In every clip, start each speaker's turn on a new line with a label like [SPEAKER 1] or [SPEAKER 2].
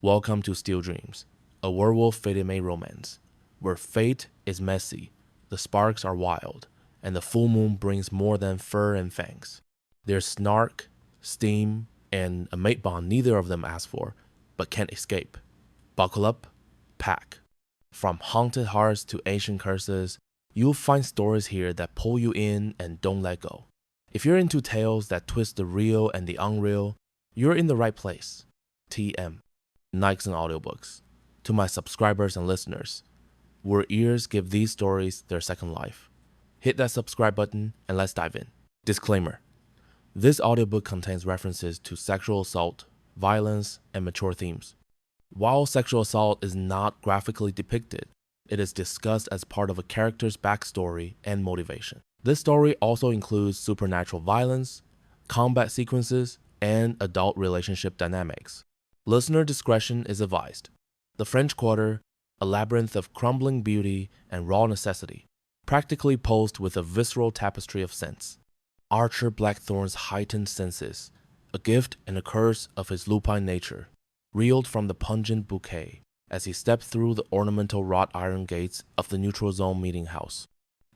[SPEAKER 1] Welcome to Steel Dreams, a werewolf fate romance, where fate is messy, the sparks are wild, and the full moon brings more than fur and fangs. There's snark, steam, and a mate bond neither of them ask for, but can't escape. Buckle up, pack. From haunted hearts to ancient curses, you'll find stories here that pull you in and don't let go. If you're into tales that twist the real and the unreal, you're in the right place. TM. Nyxen Audiobooks. To my subscribers and listeners, where ears give these stories their second life. Hit that subscribe button and let's dive in. Disclaimer. This audiobook contains references to sexual assault, violence, and mature themes. While sexual assault is not graphically depicted, it is discussed as part of a character's backstory and motivation. This story also includes supernatural violence, combat sequences, and adult relationship dynamics. Listener discretion is advised. The French Quarter, a labyrinth of crumbling beauty and raw necessity, practically posed with a visceral tapestry of scents. Archer Blackthorn's heightened senses, a gift and a curse of his lupine nature, reeled from the pungent bouquet as he stepped through the ornamental wrought iron gates of the neutral zone meeting house.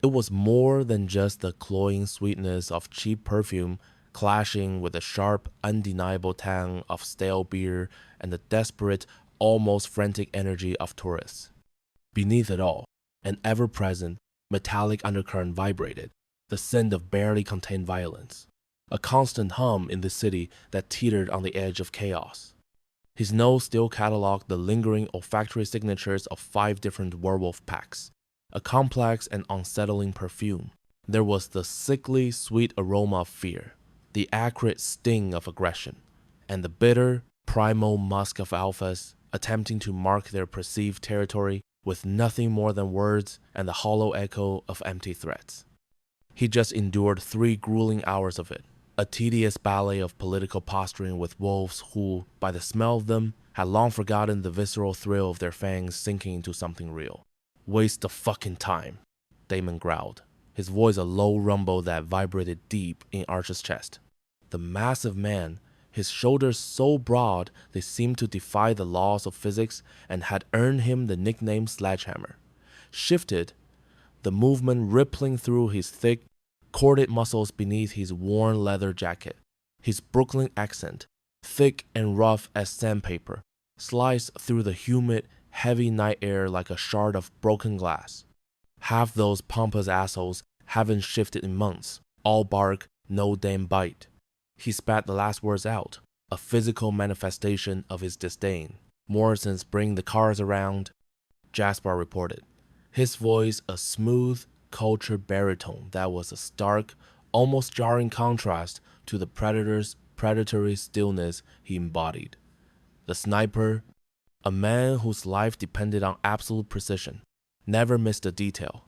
[SPEAKER 1] It was more than just the cloying sweetness of cheap perfume clashing with the sharp, undeniable tang of stale beer and the desperate, almost frantic energy of tourists. Beneath it all, an ever-present, metallic undercurrent vibrated, the scent of barely contained violence, a constant hum in the city that teetered on the edge of chaos. His nose still cataloged the lingering olfactory signatures of 5 different werewolf packs, a complex and unsettling perfume. There was the sickly, sweet aroma of fear, the acrid sting of aggression, and the bitter, primal musk of alphas attempting to mark their perceived territory with nothing more than words and the hollow echo of empty threats. He just endured 3 grueling hours of it, a tedious ballet of political posturing with wolves who, by the smell of them, had long forgotten the visceral thrill of their fangs sinking into something real. Waste of fucking time, Damon growled, his voice a low rumble that vibrated deep in Archer's chest. The massive man, his shoulders so broad they seemed to defy the laws of physics and had earned him the nickname Sledgehammer, shifted, the movement rippling through his thick, corded muscles beneath his worn leather jacket. His Brooklyn accent, thick and rough as sandpaper, sliced through the humid, heavy night air like a shard of broken glass. Half those pompous assholes haven't shifted in months, all bark, no damn bite. He spat the last words out, a physical manifestation of his disdain. Morrison's bring the cars around, Jasper reported, his voice a smooth, cultured baritone that was a stark, almost jarring contrast to the predator's predatory stillness he embodied. The sniper, a man whose life depended on absolute precision, never missed a detail,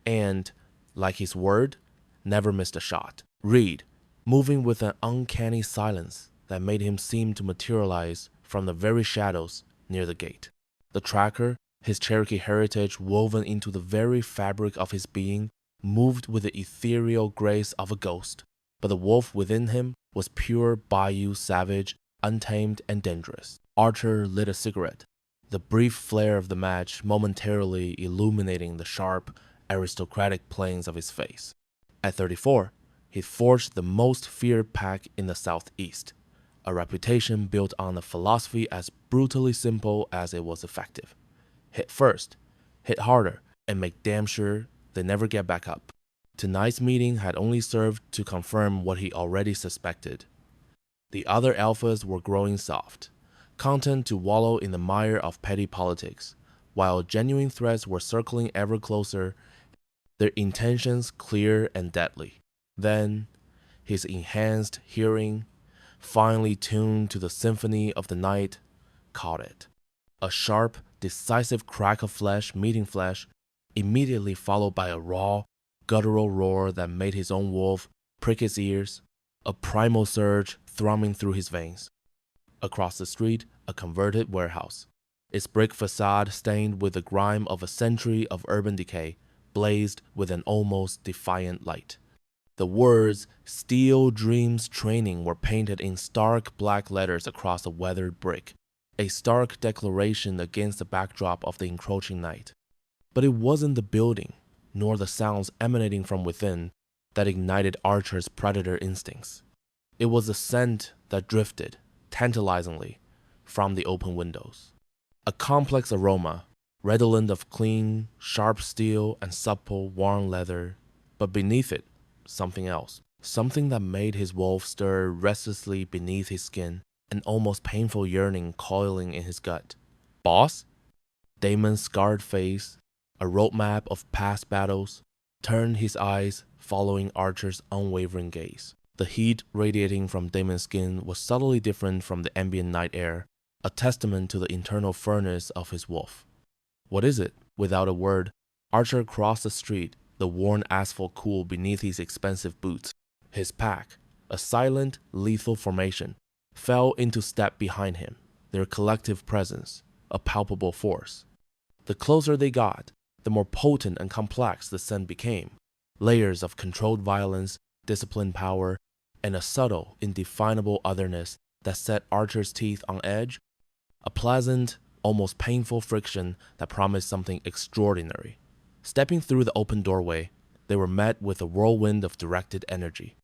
[SPEAKER 1] and, like his word, never missed a shot. Reed, moving with an uncanny silence that made him seem to materialize from the very shadows near the gate. The tracker, his Cherokee heritage woven into the very fabric of his being, moved with the ethereal grace of a ghost, but the wolf within him was pure bayou savage, untamed and dangerous. Archer lit a cigarette, the brief flare of the match momentarily illuminating the sharp, aristocratic planes of his face. At 34, he forged the most feared pack in the Southeast, a reputation built on a philosophy as brutally simple as it was effective. Hit first, hit harder, and make damn sure they never get back up. Tonight's meeting had only served to confirm what he already suspected. The other alphas were growing soft, content to wallow in the mire of petty politics, while genuine threats were circling ever closer, their intentions clear and deadly. Then, his enhanced hearing, finely tuned to the symphony of the night, caught it. A sharp, decisive crack of flesh meeting flesh, immediately followed by a raw, guttural roar that made his own wolf prick his ears, a primal surge thrumming through his veins. Across the street, a converted warehouse, its brick facade stained with the grime of a century of urban decay, blazed with an almost defiant light. The words "Steel Dreams Training" were painted in stark black letters across the weathered brick, a stark declaration against the backdrop of the encroaching night. But it wasn't the building, nor the sounds emanating from within, that ignited Archer's predator instincts. It was the scent that drifted, tantalizingly, from the open windows. A complex aroma, redolent of clean, sharp steel and supple, worn leather, but beneath it, something else. Something that made his wolf stir restlessly beneath his skin, an almost painful yearning coiling in his gut. Boss? Damon's scarred face, a roadmap of past battles, turned his eyes, following Archer's unwavering gaze. The heat radiating from Damon's skin was subtly different from the ambient night air, a testament to the internal furnace of his wolf. What is it? Without a word, Archer crossed the street, the worn asphalt cool beneath his expensive boots. His pack, a silent, lethal formation, fell into step behind him, their collective presence, a palpable force. The closer they got, the more potent and complex the scent became. Layers of controlled violence, disciplined power, and a subtle, indefinable otherness that set Archer's teeth on edge. A pleasant, almost painful friction that promised something extraordinary. Stepping through the open doorway, they were met with a whirlwind of directed energy.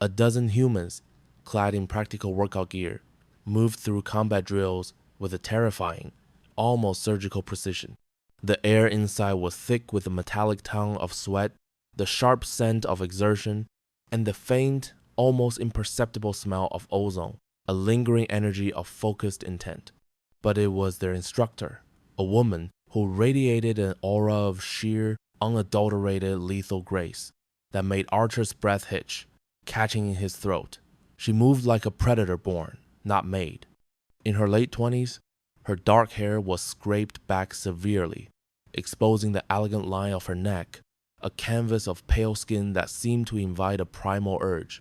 [SPEAKER 1] A dozen humans, clad in practical workout gear, moved through combat drills with a terrifying, almost surgical precision. The air inside was thick with the metallic tongue of sweat, the sharp scent of exertion, and the faint, almost imperceptible smell of ozone, a lingering energy of focused intent. But it was their instructor, a woman who radiated an aura of sheer, unadulterated lethal grace that made Archer's breath hitch, catching in his throat. She moved like a predator born, not made. In her late 20s, her dark hair was scraped back severely, exposing the elegant line of her neck, a canvas of pale skin that seemed to invite a primal urge.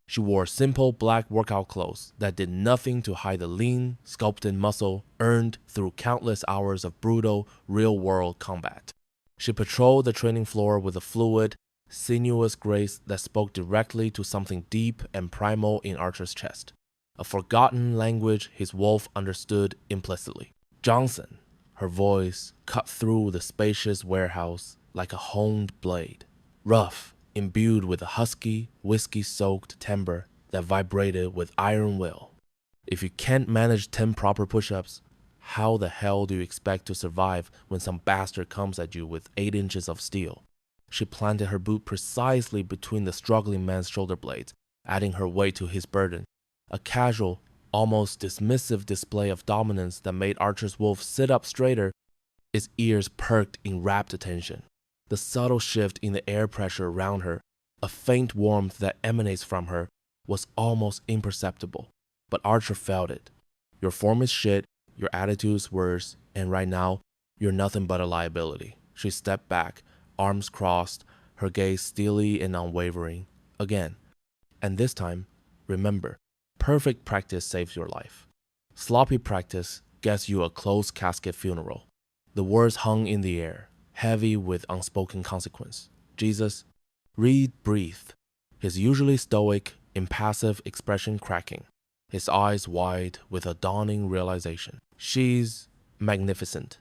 [SPEAKER 1] She wore simple black workout clothes that did nothing to hide the lean, sculpted muscle earned through countless hours of brutal, real-world combat. She patrolled the training floor with a fluid, sinuous grace that spoke directly to something deep and primal in Archer's chest, a forgotten language his wolf understood implicitly. Johnson, her voice cut through the spacious warehouse like a honed blade, rough, imbued with a husky, whiskey-soaked timbre that vibrated with iron will. If you can't manage 10 proper push-ups, how the hell do you expect to survive when some bastard comes at you with 8 inches of steel? She planted her boot precisely between the struggling man's shoulder blades, adding her weight to his burden, a casual, almost dismissive display of dominance that made Archer's wolf sit up straighter, its ears perked in rapt attention. The subtle shift in the air pressure around her, a faint warmth that emanates from her, was almost imperceptible. But Archer felt it. Your form is shit, your attitude's worse, and right now, you're nothing but a liability. She stepped back, arms crossed, her gaze steely and unwavering. Again. And this time, remember, perfect practice saves your life. Sloppy practice gets you a closed casket funeral. The words hung in the air, heavy with unspoken consequence. Jesus, Reed breathed, his usually stoic, impassive expression cracking, his eyes wide with a dawning realization. She's magnificent.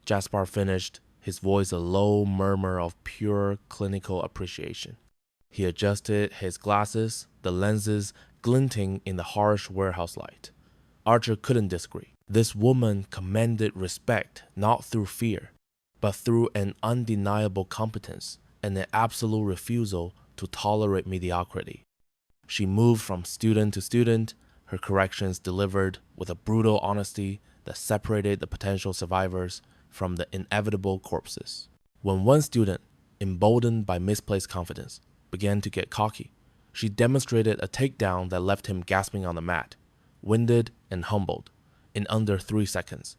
[SPEAKER 1] Jaspar finished, his voice a low murmur of pure clinical appreciation. He adjusted his glasses, the lenses glinting in the harsh warehouse light. Archer couldn't disagree. This woman commanded respect not through fear, but through an undeniable competence and an absolute refusal to tolerate mediocrity. She moved from student to student, her corrections delivered with a brutal honesty that separated the potential survivors from the inevitable corpses. When one student, emboldened by misplaced confidence, began to get cocky, she demonstrated a takedown that left him gasping on the mat, winded and humbled, in under 3 seconds.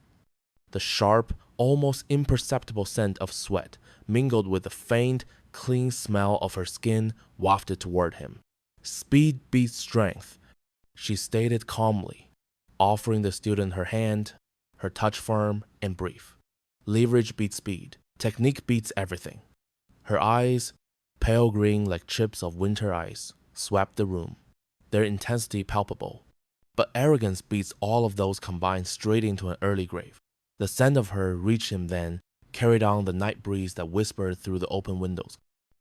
[SPEAKER 1] The sharp, almost imperceptible scent of sweat mingled with the faint, clean smell of her skin wafted toward him. Speed beats strength, she stated calmly, offering the student her hand, her touch firm and brief. Leverage beats speed. Technique beats everything. Her eyes, pale green like chips of winter ice, swept the room, their intensity palpable. But arrogance beats all of those combined straight into an early grave. The scent of her reached him then, carried on the night breeze that whispered through the open windows.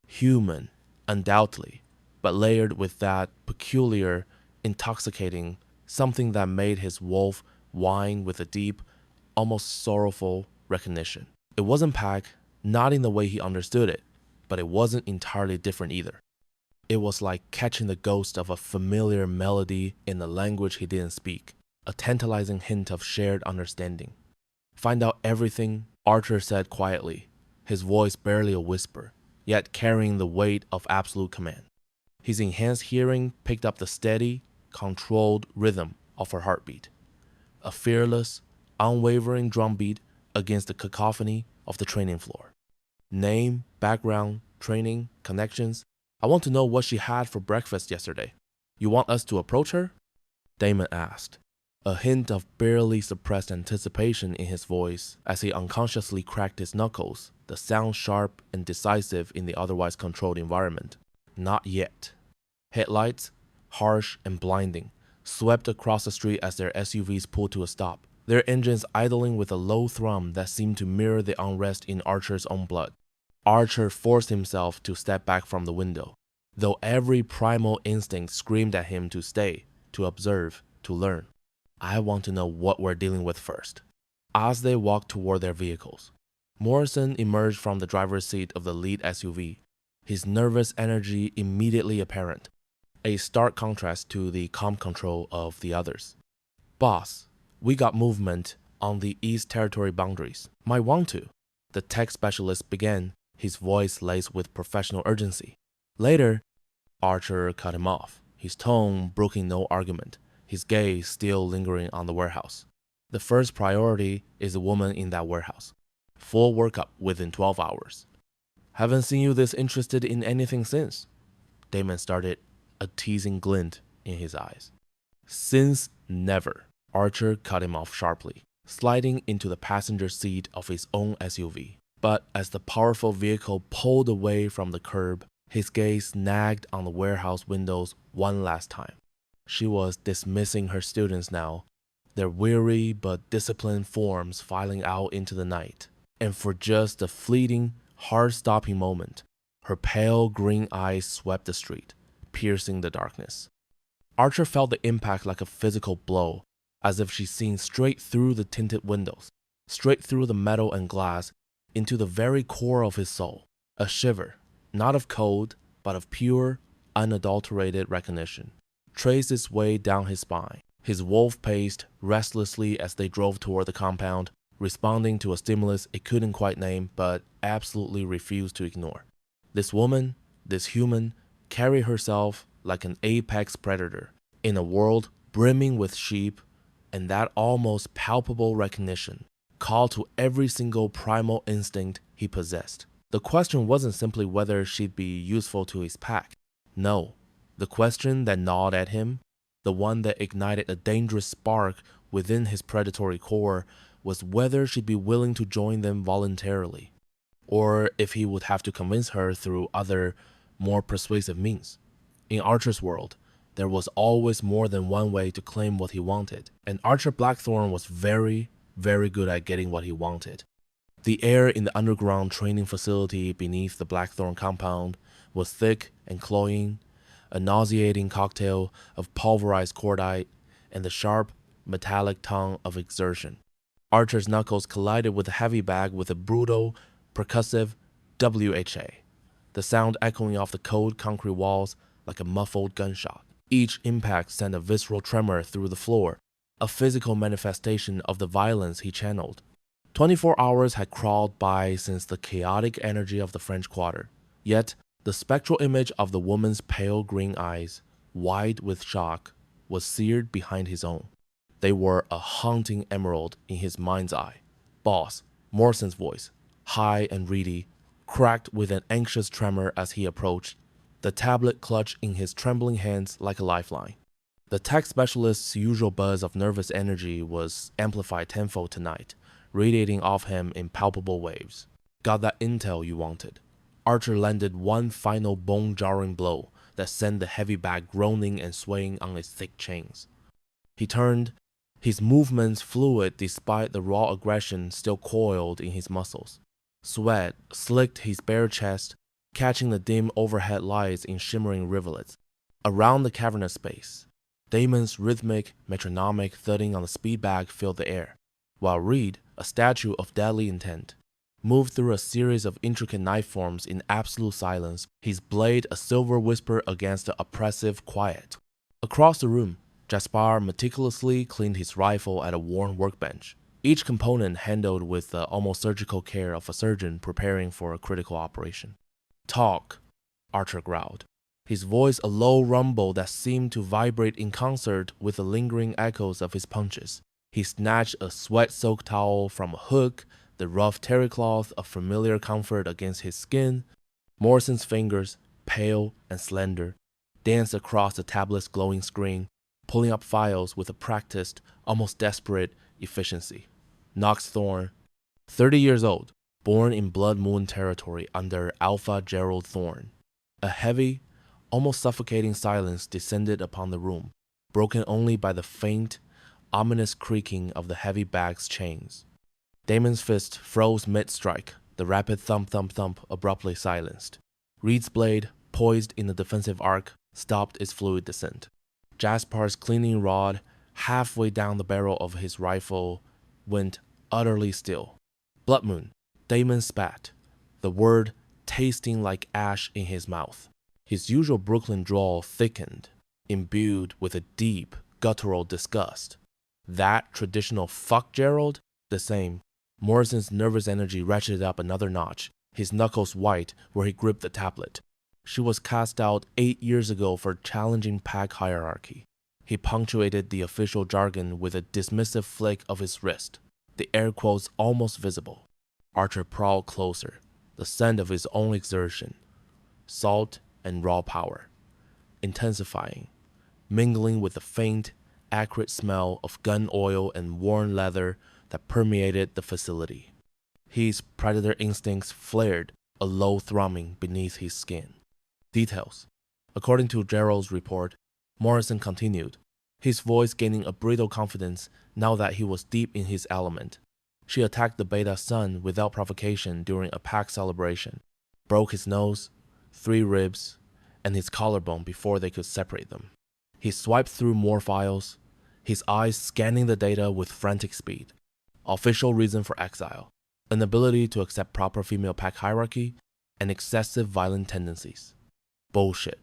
[SPEAKER 1] Human, undoubtedly, but layered with that peculiar, intoxicating something that made his wolf whine with a deep, almost sorrowful recognition. It wasn't Pack, not in the way he understood it, but it wasn't entirely different either. It was like catching the ghost of a familiar melody in a language he didn't speak, a tantalizing hint of shared understanding. Find out everything, Archer said quietly, his voice barely a whisper, yet carrying the weight of absolute command. His enhanced hearing picked up the steady, controlled rhythm of her heartbeat, a fearless, unwavering drumbeat against the cacophony of the training floor. Name, background, training, connections. I want to know what she had for breakfast yesterday. You want us to approach her? Damon asked, a hint of barely suppressed anticipation in his voice as he unconsciously cracked his knuckles, the sound sharp and decisive in the otherwise controlled environment. Not yet. Headlights, harsh and blinding, swept across the street as their SUVs pulled to a stop, their engines idling with a low thrum that seemed to mirror the unrest in Archer's own blood. Archer forced himself to step back from the window, though every primal instinct screamed at him to stay, to observe, to learn. I want to know what we're dealing with first. As they walked toward their vehicles, Morrison emerged from the driver's seat of the lead SUV, his nervous energy immediately apparent, a stark contrast to the calm control of the others. Boss, we got movement on the East Territory boundaries. Might want to, the tech specialist began, his voice laced with professional urgency. Later, Archer cut him off, his tone broking no argument, his gaze still lingering on the warehouse. The first priority is the woman in that warehouse. Full workup within 12 hours. Haven't seen you this interested in anything since. Damon started, a teasing glint in his eyes. Since never, Archer cut him off sharply, sliding into the passenger seat of his own SUV. But as the powerful vehicle pulled away from the curb, his gaze snagged on the warehouse windows one last time. She was dismissing her students now, their weary but disciplined forms filing out into the night. And for just a fleeting, heart-stopping moment, her pale green eyes swept the street, piercing the darkness. Archer felt the impact like a physical blow, as if she'd seen straight through the tinted windows, straight through the metal and glass, into the very core of his soul. A shiver, not of cold, but of pure, unadulterated recognition, traced its way down his spine. His wolf paced restlessly as they drove toward the compound, responding to a stimulus it couldn't quite name, but absolutely refused to ignore. This woman, this human, carried herself like an apex predator in a world brimming with sheep, and that almost palpable recognition called to every single primal instinct he possessed. The question wasn't simply whether she'd be useful to his pack. No, the question that gnawed at him, the one that ignited a dangerous spark within his predatory core, was whether she'd be willing to join them voluntarily, or if he would have to convince her through other, more persuasive means. In Archer's world, there was always more than one way to claim what he wanted, and Archer Blackthorne was very, very good at getting what he wanted. The air in the underground training facility beneath the Blackthorne compound was thick and cloying, a nauseating cocktail of pulverized cordite and the sharp, metallic tongue of exertion. Archer's knuckles collided with the heavy bag with a brutal, percussive WHA, the sound echoing off the cold concrete walls like a muffled gunshot. Each impact sent a visceral tremor through the floor, a physical manifestation of the violence he channeled. 24 hours had crawled by since the chaotic energy of the French Quarter, yet the spectral image of the woman's pale green eyes, wide with shock, was seared behind his own. They were a haunting emerald in his mind's eye. Boss, Morrison's voice, high and reedy, cracked with an anxious tremor as he approached, the tablet clutched in his trembling hands like a lifeline. The tech specialist's usual buzz of nervous energy was amplified tenfold tonight, radiating off him in palpable waves. Got that intel you wanted. Archer landed one final bone-jarring blow that sent the heavy bag groaning and swaying on its thick chains. He turned, his movements fluid despite the raw aggression still coiled in his muscles. Sweat slicked his bare chest, catching the dim overhead lights in shimmering rivulets. Around the cavernous space, Damon's rhythmic, metronomic thudding on the speed bag filled the air, while Reed, a statue of deadly intent, moved through a series of intricate knife forms in absolute silence, his blade a silver whisper against the oppressive quiet. Across the room, Jaspar meticulously cleaned his rifle at a worn workbench, each component handled with the almost surgical care of a surgeon preparing for a critical operation. "Talk," Archer growled, his voice a low rumble that seemed to vibrate in concert with the lingering echoes of his punches. He snatched a sweat-soaked towel from a hook, the rough terry cloth of familiar comfort against his skin. Morrison's fingers, pale and slender, danced across the tablet's glowing screen, pulling up files with a practiced, almost desperate efficiency. Knox Thorne, 30 years old, born in Blood Moon territory under Alpha Gerald Thorne. A heavy, almost suffocating silence descended upon the room, broken only by the faint, ominous creaking of the heavy bag's chains. Damon's fist froze mid-strike, the rapid thump-thump-thump abruptly silenced. Reed's blade, poised in the defensive arc, stopped its fluid descent. Jaspar's cleaning rod, halfway down the barrel of his rifle, went utterly still. Blood Moon, Damon spat, the word tasting like ash in his mouth. His usual Brooklyn drawl thickened, imbued with a deep, guttural disgust. That traditional "fuck Gerald"? The same. Morrison's nervous energy ratcheted up another notch, his knuckles white where he gripped the tablet. She was cast out 8 years ago for challenging pack hierarchy. He punctuated the official jargon with a dismissive flick of his wrist, the air quotes almost visible. Archer prowled closer, the scent of his own exertion. Salt and raw power, intensifying, mingling with the faint, acrid smell of gun oil and worn leather that permeated the facility. His predator instincts flared, a low thrumming beneath his skin. Details. According to Gerald's report, Morrison continued, his voice gaining a brittle confidence now that he was deep in his element. She attacked the Beta son without provocation during a pack celebration, broke his nose, 3 ribs, and his collarbone before they could separate them. He swiped through more files, his eyes scanning the data with frantic speed. Official reason for exile: inability to accept proper female pack hierarchy and excessive violent tendencies. Bullshit.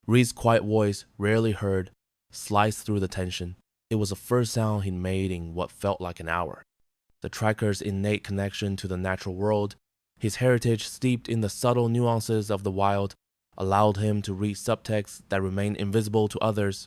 [SPEAKER 1] Reed's quiet voice, rarely heard, sliced through the tension. It was the first sound he'd made in what felt like an hour. The tracker's innate connection to the natural world, his heritage steeped in the subtle nuances of the wild, allowed him to read subtexts that remained invisible to others.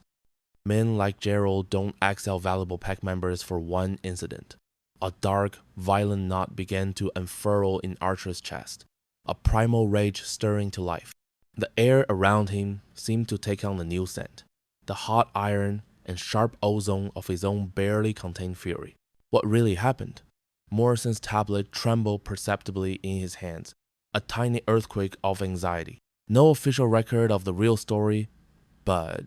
[SPEAKER 1] Men like Gerald don't exile valuable pack members for one incident. A dark, violent knot began to unfurl in Archer's chest, a primal rage stirring to life. The air around him seemed to take on a new scent, the hot iron and sharp ozone of his own barely contained fury. What really happened? Morrison's tablet trembled perceptibly in his hands, a tiny earthquake of anxiety. No official record of the real story, but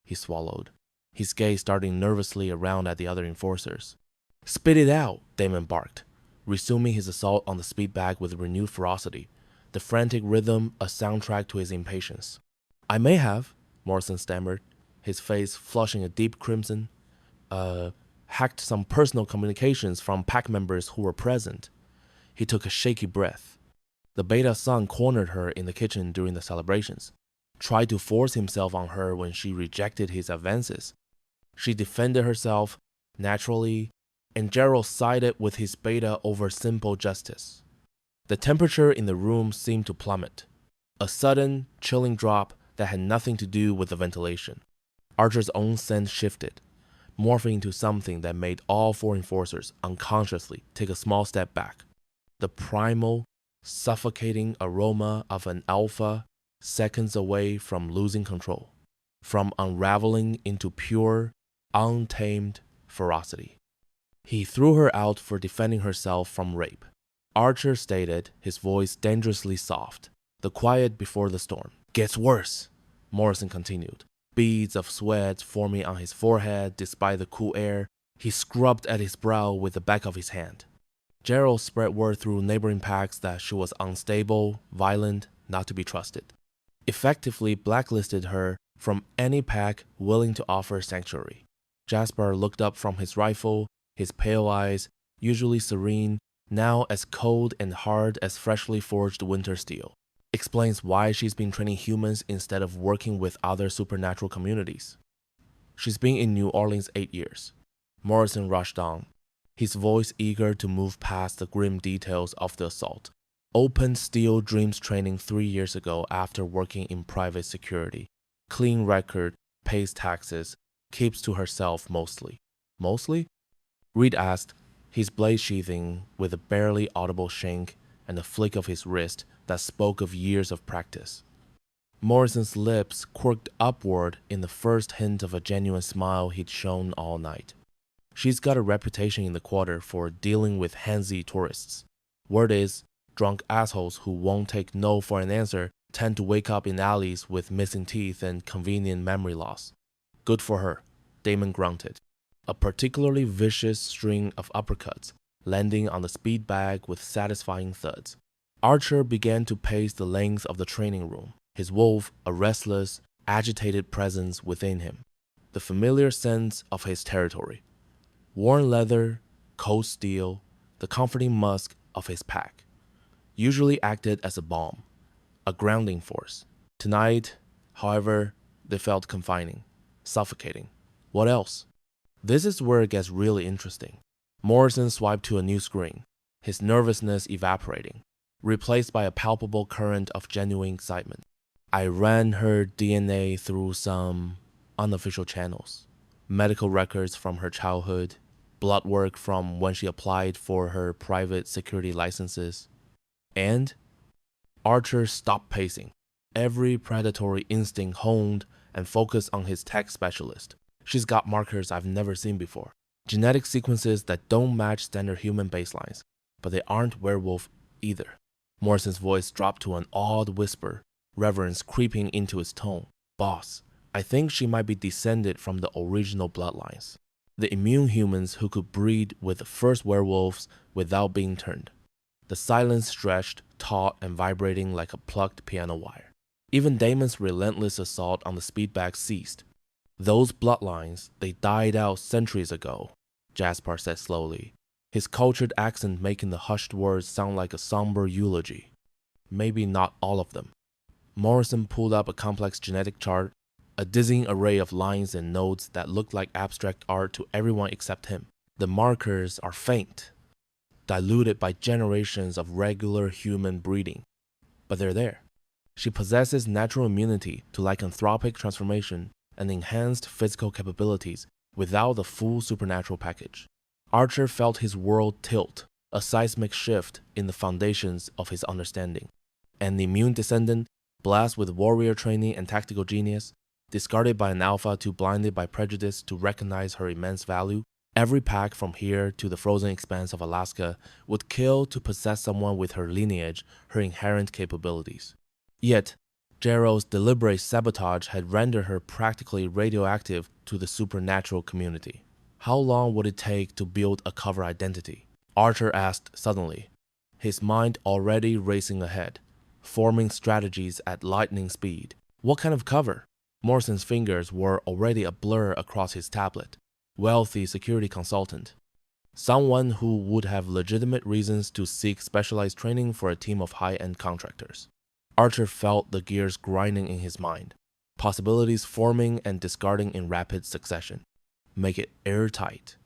[SPEAKER 1] he swallowed, his gaze darting nervously around at the other enforcers. "Spit it out," Damon barked, resuming his assault on the speed bag with renewed ferocity, the frantic rhythm a soundtrack to his impatience. "I may have," Morrison stammered, his face flushing a deep crimson. Hacked some personal communications from pack members who were present." He took a shaky breath. The Beta son cornered her in the kitchen during the celebrations, tried to force himself on her when she rejected his advances. She defended herself, naturally, and Gerald sided with his Beta over simple justice. The temperature in the room seemed to plummet, a sudden, chilling drop that had nothing to do with the ventilation. Archer's own scent shifted, morphing into something that made all 4 enforcers unconsciously take a small step back. The primal, suffocating aroma of an alpha seconds away from losing control, from unraveling into pure, untamed ferocity. He threw her out for defending herself from rape. Archer stated, his voice dangerously soft. The quiet before the storm. "Gets worse," Morrison continued. beads of sweat forming on his forehead despite the cool air. He scrubbed at his brow with the back of his hand. Gerald spread word through neighboring packs that she was unstable, violent, not to be trusted. Effectively blacklisted her from any pack willing to offer sanctuary. Jasper looked up from his rifle, his pale eyes, usually serene, now as cold and hard as freshly forged winter steel. Explains why she's been training humans instead of working with other supernatural communities. She's been in New Orleans 8 years. Morrison rushed on, his voice eager to move past the grim details of the assault. Opened Steel Dreams training 3 years ago after working in private security. Clean record, pays taxes, keeps to herself mostly. Mostly? Reed asked, his blade sheathing with a barely audible shank and a flick of his wrist that spoke of years of practice. Morrison's lips quirked upward in the first hint of a genuine smile he'd shown all night. She's got a reputation in the quarter for dealing with handsy tourists. Word is, drunk assholes who won't take no for an answer tend to wake up in alleys with missing teeth and convenient memory loss. Good for her, Damon grunted. A particularly vicious string of uppercuts, landing on the speed bag with satisfying thuds. Archer began to pace the length of the training room, his wolf a restless, agitated presence within him. The familiar sense of his territory. Worn leather, cold steel, the comforting musk of his pack. Usually acted as a balm, a grounding force. Tonight, however, they felt confining, suffocating. What else? This is where it gets really interesting. Morrison swiped to a new screen, his nervousness evaporating, replaced by a palpable current of genuine excitement. I ran her DNA through some unofficial channels. Medical records from her childhood, blood work from when she applied for her private security licenses. And Archer stopped pacing, every predatory instinct honed and focused on his tech specialist. She's got markers I've never seen before. Genetic sequences that don't match standard human baselines, but they aren't werewolf either. Morrison's voice dropped to an awed whisper, reverence creeping into his tone. Boss, I think she might be descended from the original bloodlines. The immune humans who could breed with the first werewolves without being turned. The silence stretched, taut, and vibrating like a plucked piano wire. Even Damon's relentless assault on the speedbag ceased. Those bloodlines, they died out centuries ago, Jasper said slowly, his cultured accent making the hushed words sound like a somber eulogy. Maybe not all of them. Morrison pulled up a complex genetic chart, a dizzying array of lines and nodes that looked like abstract art to everyone except him. The markers are faint, diluted by generations of regular human breeding, but they're there. She possesses natural immunity to lycanthropic transformation and enhanced physical capabilities without the full supernatural package. Archer felt his world tilt, a seismic shift in the foundations of his understanding. An immune descendant, blessed with warrior training and tactical genius, discarded by an alpha too blinded by prejudice to recognize her immense value, every pack from here to the frozen expanse of Alaska would kill to possess someone with her lineage, her inherent capabilities. Yet, Gerald's deliberate sabotage had rendered her practically radioactive to the supernatural community. How long would it take to build a cover identity? Archer asked suddenly, his mind already racing ahead, forming strategies at lightning speed. What kind of cover? Morrison's fingers were already a blur across his tablet. Wealthy security consultant. Someone who would have legitimate reasons to seek specialized training for a team of high-end contractors. Archer felt the gears grinding in his mind, possibilities forming and discarding in rapid succession. Make it airtight.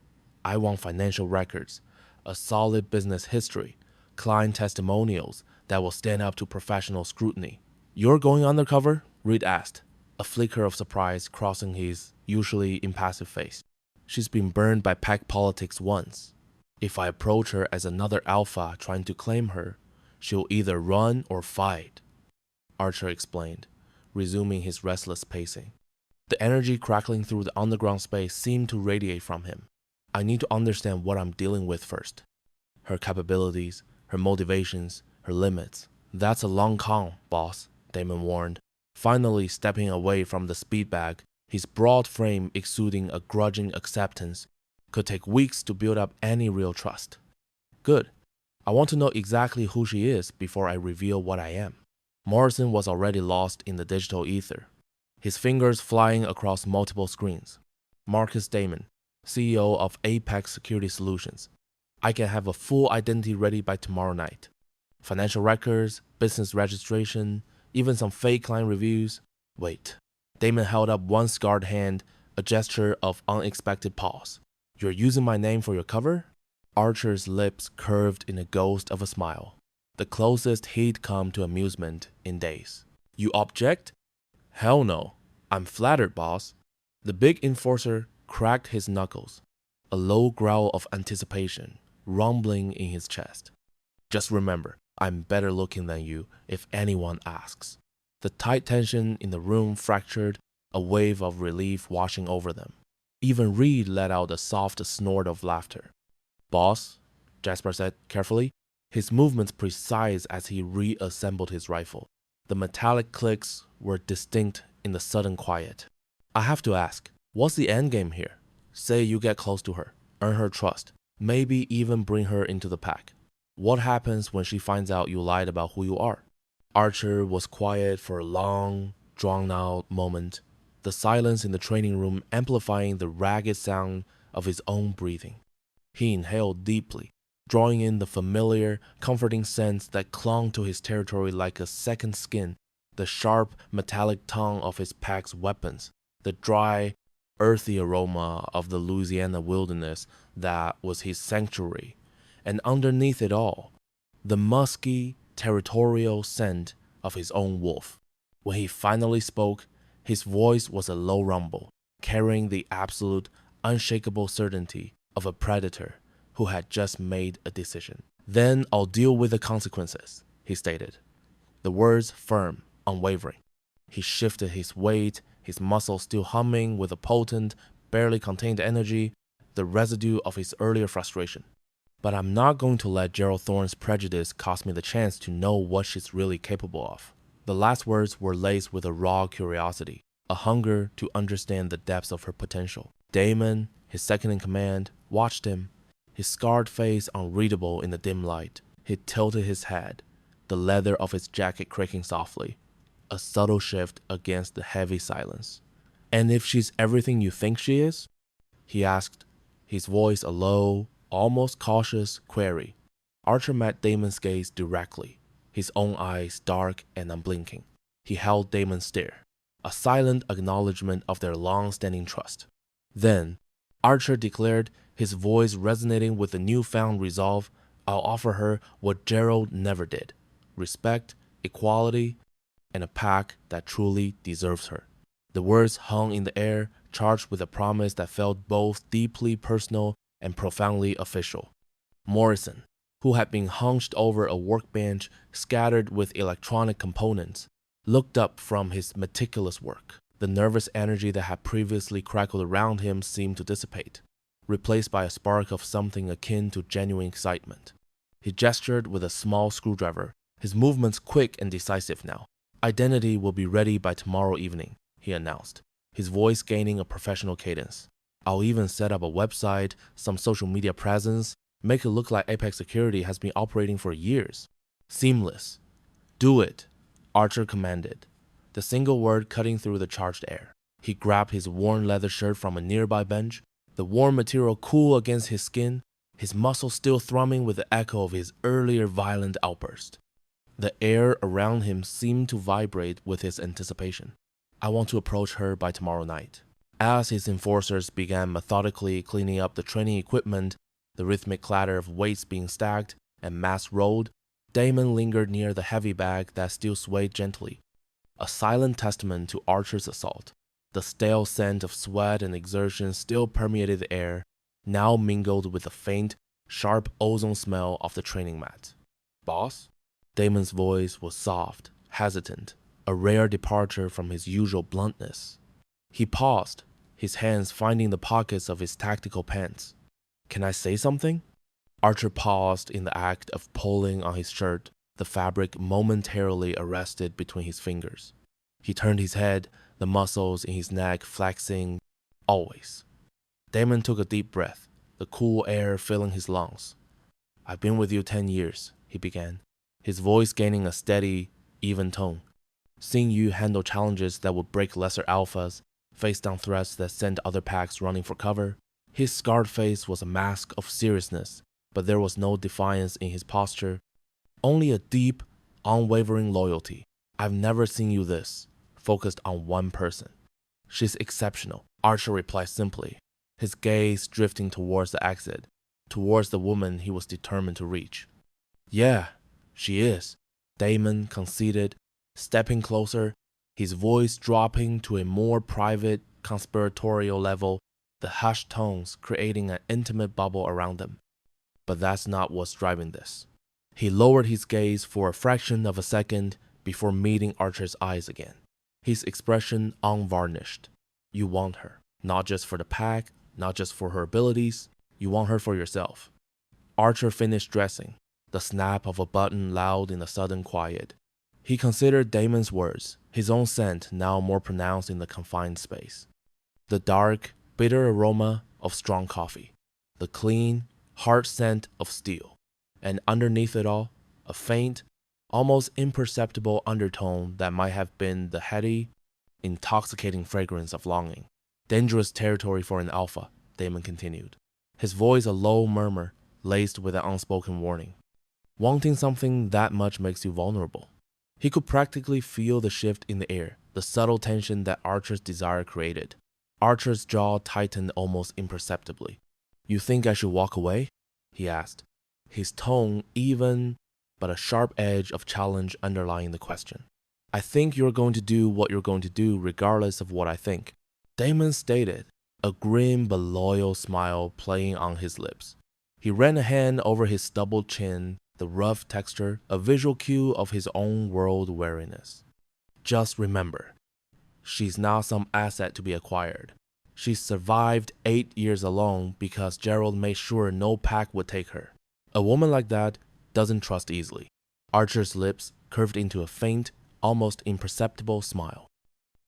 [SPEAKER 1] I want financial records, a solid business history, client testimonials that will stand up to professional scrutiny. You're going undercover? Reed asked, a flicker of surprise crossing his usually impassive face. She's been burned by pack politics once. If I approach her as another alpha trying to claim her, she'll either run or fight, Archer explained, resuming his restless pacing. The energy crackling through the underground space seemed to radiate from him. I need to understand what I'm dealing with first. Her capabilities, her motivations, her limits. That's a long con, boss, Damon warned, finally stepping away from the speed bag His broad frame exuding a grudging acceptance could take weeks to build up any real trust. Good. I want to know exactly who she is before I reveal what I am. Morrison was already lost in the digital ether, his fingers flying across multiple screens. Marcus Damon, CEO of Apex Security Solutions. I can have a full identity ready by tomorrow night. Financial records, business registration, even some fake client reviews. Wait. Damon held up one scarred hand, a gesture of unexpected pause. You're using my name for your cover? Archer's lips curved in a ghost of a smile, the closest he'd come to amusement in days. You object? Hell no. I'm flattered, boss. The big enforcer cracked his knuckles, a low growl of anticipation rumbling in his chest. Just remember, I'm better looking than you if anyone asks. The tight tension in the room fractured, a wave of relief washing over them. Even Reed let out a soft snort of laughter. Boss, Jasper said carefully, his movements precise as he reassembled his rifle. The metallic clicks were distinct in the sudden quiet. I have to ask, what's the endgame here? Say you get close to her, earn her trust, maybe even bring her into the pack. What happens when she finds out you lied about who you are? Archer was quiet for a long, drawn-out moment, the silence in the training room amplifying the ragged sound of his own breathing. He inhaled deeply, drawing in the familiar, comforting scents that clung to his territory like a second skin, the sharp, metallic tongue of his pack's weapons, the dry, earthy aroma of the Louisiana wilderness that was his sanctuary, and underneath it all, the musky, territorial scent of his own wolf. When he finally spoke, his voice was a low rumble, carrying the absolute, unshakable certainty of a predator who had just made a decision. Then I'll deal with the consequences, he stated, the words firm, unwavering. He shifted his weight, his muscles still humming with a potent, barely contained energy, the residue of his earlier frustration. But I'm not going to let Gerald Thorne's prejudice cost me the chance to know what she's really capable of. The last words were laced with a raw curiosity, a hunger to understand the depths of her potential. Damon, his second in command, watched him, his scarred face unreadable in the dim light. He tilted his head, the leather of his jacket creaking softly, a subtle shift against the heavy silence. And if she's everything you think she is? He asked, his voice a low, almost cautious query. Archer met Damon's gaze directly, his own eyes dark and unblinking. He held Damon's stare, a silent acknowledgement of their long-standing trust. Then, Archer declared, his voice resonating with the newfound resolve, I'll offer her what Gerald never did: respect, equality, and a pack that truly deserves her. The words hung in the air, charged with a promise that felt both deeply personal and profoundly official. Morrison, who had been hunched over a workbench scattered with electronic components, looked up from his meticulous work. The nervous energy that had previously crackled around him seemed to dissipate, replaced by a spark of something akin to genuine excitement. He gestured with a small screwdriver, his movements quick and decisive now. Identity will be ready by tomorrow evening, he announced, his voice gaining a professional cadence. I'll even set up a website, some social media presence, make it look like Apex Security has been operating for years. Seamless. Do it, Archer commanded, the single word cutting through the charged air. He grabbed his worn leather shirt from a nearby bench, the warm material cool against his skin, his muscles still thrumming with the echo of his earlier violent outburst. The air around him seemed to vibrate with his anticipation. I want to approach her by tomorrow night. As his enforcers began methodically cleaning up the training equipment, the rhythmic clatter of weights being stacked and masks rolled, Damon lingered near the heavy bag that still swayed gently, a silent testament to Archer's assault. The stale scent of sweat and exertion still permeated the air, now mingled with the faint, sharp ozone smell of the training mat. Boss? Damon's voice was soft, hesitant, a rare departure from his usual bluntness. He paused, his hands finding the pockets of his tactical pants. Can I say something? Archer paused in the act of pulling on his shirt, the fabric momentarily arrested between his fingers. He turned his head, the muscles in his neck flexing always. Damon took a deep breath, the cool air filling his lungs. "I've been with you 10 years, he began, his voice gaining a steady, even tone. "Seeing you handle challenges that would break lesser alphas, face down threats that sent other packs running for cover." His scarred face was a mask of seriousness, but there was no defiance in his posture, only a deep, unwavering loyalty. "I've never seen you this, focused on one person." "She's exceptional," Archer replied simply, his gaze drifting towards the exit, towards the woman he was determined to reach. "Yeah, she is," Damon conceded, stepping closer, his voice dropping to a more private, conspiratorial level, the hushed tones creating an intimate bubble around them. "But that's not what's driving this." He lowered his gaze for a fraction of a second before meeting Archer's eyes again, his expression unvarnished. "You want her, not just for the pack, not just for her abilities, you want her for yourself." Archer finished dressing, the snap of a button loud in the sudden quiet. He considered Damon's words, his own scent now more pronounced in the confined space. The dark, bitter aroma of strong coffee, the clean, hard scent of steel, and underneath it all, a faint, almost imperceptible undertone that might have been the heady, intoxicating fragrance of longing. "Dangerous territory for an alpha," Damon continued, his voice a low murmur laced with an unspoken warning. "Wanting something that much makes you vulnerable." He could practically feel the shift in the air, the subtle tension that Archer's desire created. Archer's jaw tightened almost imperceptibly. "You think I should walk away?" he asked, his tone even, but a sharp edge of challenge underlying the question. "I think you're going to do what you're going to do regardless of what I think," Damon stated, a grim but loyal smile playing on his lips. He ran a hand over his stubbled chin, the rough texture, a visual cue of his own world wariness. "Just remember, she's not some asset to be acquired. She's survived 8 years alone because Gerald made sure no pack would take her. A woman like that doesn't trust easily." Archer's lips curved into a faint, almost imperceptible smile.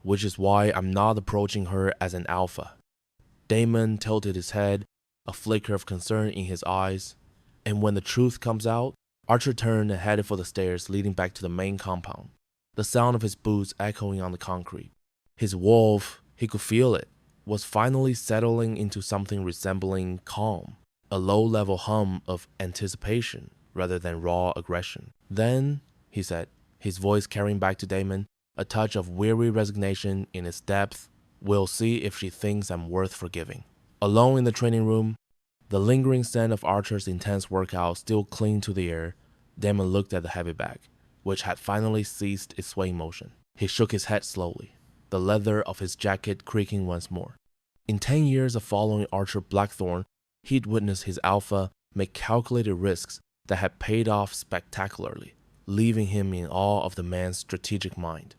[SPEAKER 1] "Which is why I'm not approaching her as an alpha." Damon tilted his head, a flicker of concern in his eyes. And when the truth comes out, Archer turned and headed for the stairs leading back to the main compound, the sound of his boots echoing on the concrete. His wolf, he could feel it, was finally settling into something resembling calm, a low-level hum of anticipation rather than raw aggression. "Then," he said, his voice carrying back to Damon, a touch of weary resignation in its depth, "we'll see if she thinks I'm worth forgiving." Alone in the training room, the lingering scent of Archer's intense workout still clinging to the air, Damon looked at the heavy bag, which had finally ceased its swaying motion. He shook his head slowly, the leather of his jacket creaking once more. In 10 years of following Archer Blackthorne, he'd witnessed his alpha make calculated risks that had paid off spectacularly, leaving him in awe of the man's strategic mind.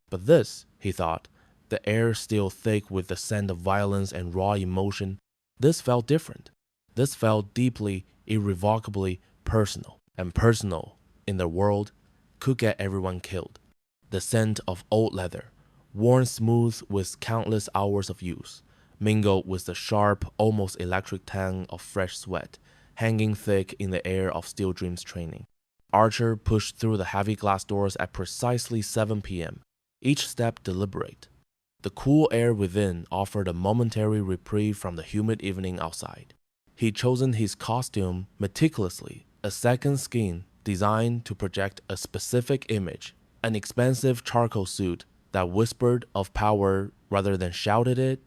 [SPEAKER 1] But this, he thought, the air still thick with the scent of violence and raw emotion, this felt different. This felt deeply, irrevocably personal, and personal, in their world, could get everyone killed. The scent of old leather, worn smooth with countless hours of use, mingled with the sharp, almost electric tang of fresh sweat, hanging thick in the air of Steel Dream's training. Archer pushed through the heavy glass doors at precisely 7 p.m., each step deliberate. The cool air within offered a momentary reprieve from the humid evening outside. He'd chosen his costume meticulously, a second skin designed to project a specific image, an expensive charcoal suit that whispered of power rather than shouted it,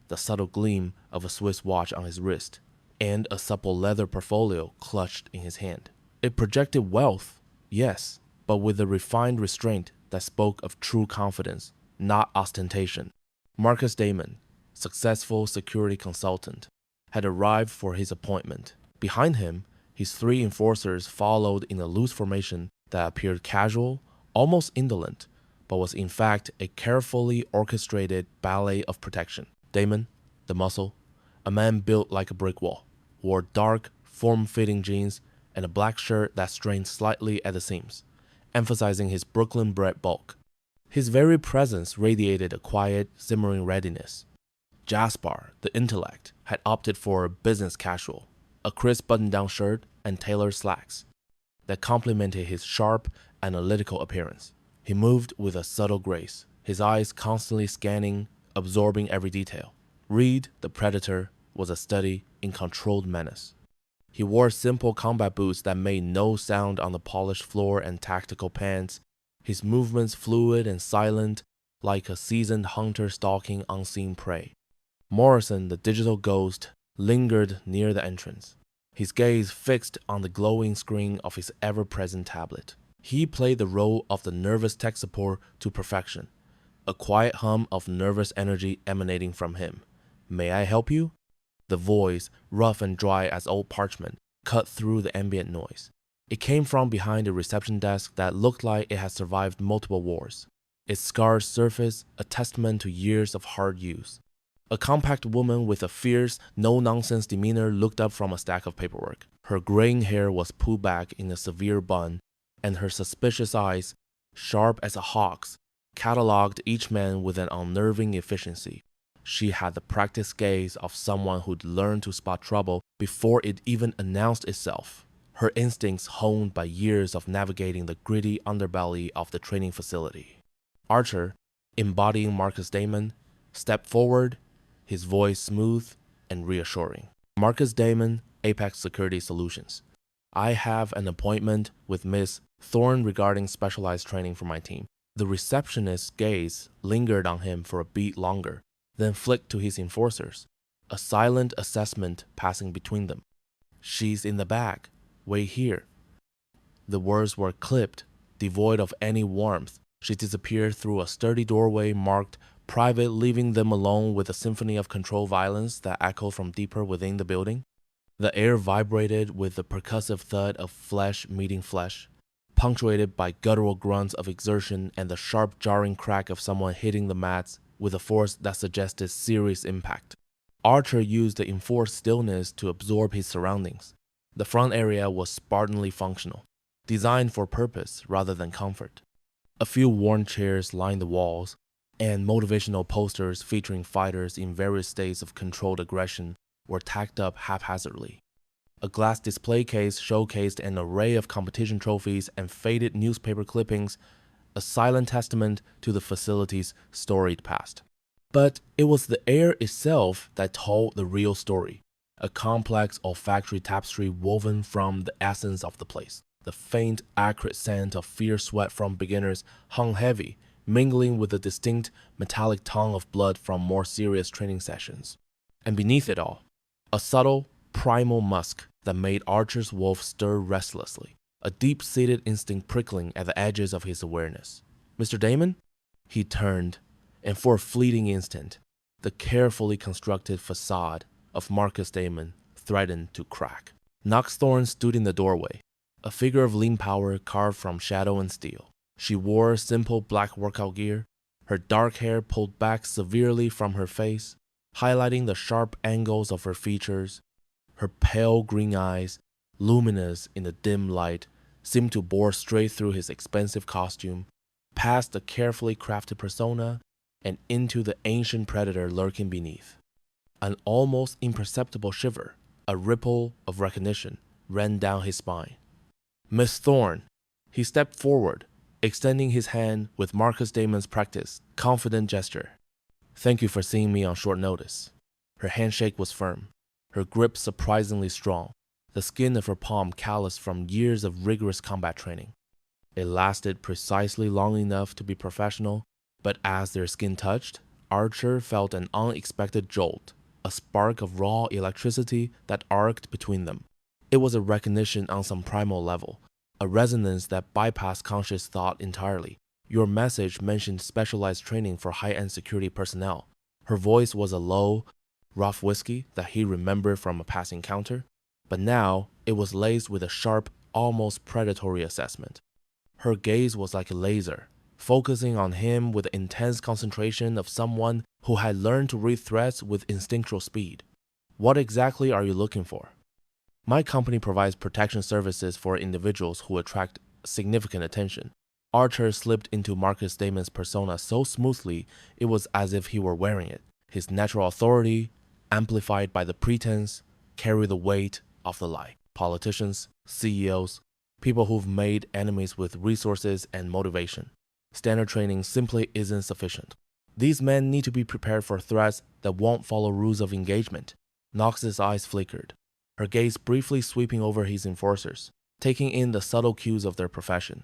[SPEAKER 1] the subtle gleam of a Swiss watch on his wrist, and a supple leather portfolio clutched in his hand. It projected wealth, yes, but with a refined restraint that spoke of true confidence, not ostentation. Marcus Damon, successful security consultant, had arrived for his appointment. Behind him, his 3 enforcers followed in a loose formation that appeared casual, almost indolent, but was in fact a carefully orchestrated ballet of protection. Damon, the muscle, a man built like a brick wall, wore dark, form-fitting jeans and a black shirt that strained slightly at the seams, emphasizing his Brooklyn-bred bulk. His very presence radiated a quiet, simmering readiness. Jaspar, the intellect, had opted for business casual, a crisp button-down shirt and tailored slacks that complemented his sharp, analytical appearance. He moved with a subtle grace, his eyes constantly scanning, absorbing every detail. Reed, the predator, was a study in controlled menace. He wore simple combat boots that made no sound on the polished floor and tactical pants, his movements fluid and silent, like a seasoned hunter stalking unseen prey. Morrison, the digital ghost, lingered near the entrance, his gaze fixed on the glowing screen of his ever-present tablet. He played the role of the nervous tech support to perfection, a quiet hum of nervous energy emanating from him. "May I help you?" The voice, rough and dry as old parchment, cut through the ambient noise. It came from behind a reception desk that looked like it had survived multiple wars, its scarred surface a testament to years of hard use. A compact woman with a fierce, no-nonsense demeanor looked up from a stack of paperwork. Her graying hair was pulled back in a severe bun, and her suspicious eyes, sharp as a hawk's, cataloged each man with an unnerving efficiency. She had the practiced gaze of someone who'd learned to spot trouble before it even announced itself. Her instincts honed by years of navigating the gritty underbelly of the training facility. Archer, embodying Marcus Damon, stepped forward, his voice smooth and reassuring. "Marcus Damon, Apex Security Solutions. I have an appointment with Miss Thorne regarding specialized training for my team." The receptionist's gaze lingered on him for a beat longer, then flicked to his enforcers, a silent assessment passing between them. "She's in the back. Wait here." The words were clipped, devoid of any warmth. She disappeared through a sturdy doorway marked private, leaving them alone with a symphony of controlled violence that echoed from deeper within the building. The air vibrated with the percussive thud of flesh meeting flesh, punctuated by guttural grunts of exertion and the sharp jarring crack of someone hitting the mats with a force that suggested serious impact. Archer used the enforced stillness to absorb his surroundings. The front area was spartanly functional, designed for purpose rather than comfort. A few worn chairs lined the walls, and motivational posters featuring fighters in various states of controlled aggression were tacked up haphazardly. A glass display case showcased an array of competition trophies and faded newspaper clippings, a silent testament to the facility's storied past. But it was the air itself that told the real story, a complex olfactory tapestry woven from the essence of the place. The faint, acrid scent of fierce sweat from beginners hung heavy, mingling with the distinct metallic tongue of blood from more serious training sessions. And beneath it all, a subtle, primal musk that made Archer's wolf stir restlessly, a deep-seated instinct prickling at the edges of his awareness. "Mr. Damon?" He turned, and for a fleeting instant, the carefully constructed facade of Marcus Damon threatened to crack. Knox Thorne stood in the doorway, a figure of lean power carved from shadow and steel. She wore simple black workout gear, her dark hair pulled back severely from her face, highlighting the sharp angles of her features. Her pale green eyes, luminous in the dim light, seemed to bore straight through his expensive costume, past the carefully crafted persona, and into the ancient predator lurking beneath. An almost imperceptible shiver, a ripple of recognition, ran down his spine. "Miss Thorne." He stepped forward, extending his hand with Marcus Damon's practiced, confident gesture. "Thank you for seeing me on short notice." Her handshake was firm, her grip surprisingly strong, the skin of her palm calloused from years of rigorous combat training. It lasted precisely long enough to be professional, but as their skin touched, Archer felt an unexpected jolt, a spark of raw electricity that arced between them. It was a recognition on some primal level, a resonance that bypassed conscious thought entirely. "Your message mentioned specialized training for high-end security personnel." Her voice was a low, rough whisky that he remembered from a past encounter, but now it was laced with a sharp, almost predatory assessment. Her gaze was like a laser, focusing on him with the intense concentration of someone who had learned to read threats with instinctual speed. "What exactly are you looking for?" "My company provides protection services for individuals who attract significant attention. Archer slipped into Marcus Damon's persona so smoothly it was as if he were wearing it. His natural authority, amplified by the pretense, carried the weight of the lie. Politicians, CEOs, people who've made enemies with resources and motivation. Standard training simply isn't sufficient. These men need to be prepared for threats that won't follow rules of engagement. Knox's eyes flickered, her gaze briefly sweeping over his enforcers, taking in the subtle cues of their profession.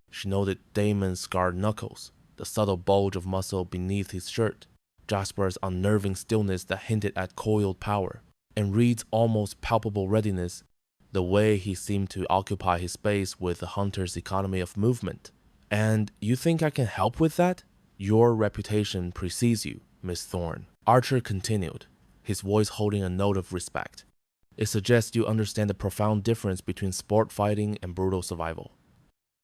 [SPEAKER 1] She noted Damon's scarred knuckles, the subtle bulge of muscle beneath his shirt, Jasper's unnerving stillness that hinted at coiled power, and Reed's almost palpable readiness, the way he seemed to occupy his space with the hunter's economy of movement. And you think I can help with that? Your reputation precedes you, Miss Thorne. Archer continued, his voice holding a note of respect. It suggests you understand the profound difference between sport fighting and brutal survival.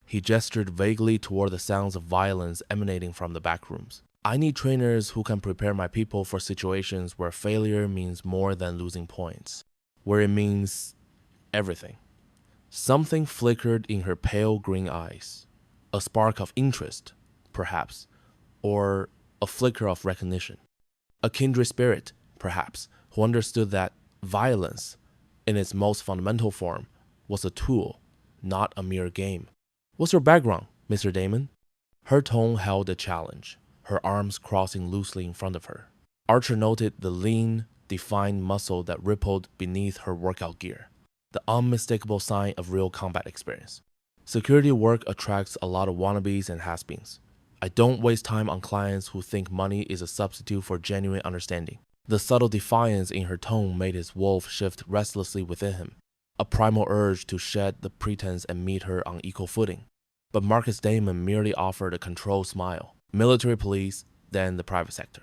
[SPEAKER 1] He gestured vaguely toward the sounds of violence emanating from the back rooms. I need trainers who can prepare my people for situations where failure means more than losing points, where it means everything. Something flickered in her pale green eyes. A spark of interest, perhaps, or a flicker of recognition. A kindred spirit, perhaps, who understood that violence, in its most fundamental form, was a tool, not a mere game. What's your background, Mr. Damon? Her tone held a challenge, her arms crossing loosely in front of her. Archer noted the lean, defined muscle that rippled beneath her workout gear, the unmistakable sign of real combat experience. Security work attracts a lot of wannabes and has-beens. I don't waste time on clients who think money is a substitute for genuine understanding. The subtle defiance in her tone made his wolf shift restlessly within him, a primal urge to shed the pretense and meet her on equal footing. But Marcus Damon merely offered a controlled smile. Military police, then the private sector.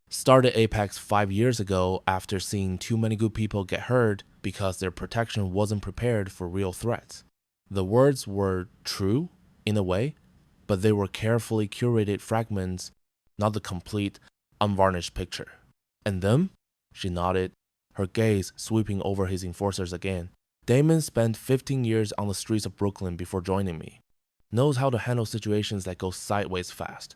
[SPEAKER 1] Started Apex 5 years ago after seeing too many good people get hurt because their protection wasn't prepared for real threats. The words were true, in a way, but they were carefully curated fragments, not the complete, unvarnished picture. And them? She nodded, her gaze sweeping over his enforcers again. Damon spent 15 years on the streets of Brooklyn before joining me. Knows how to handle situations that go sideways fast.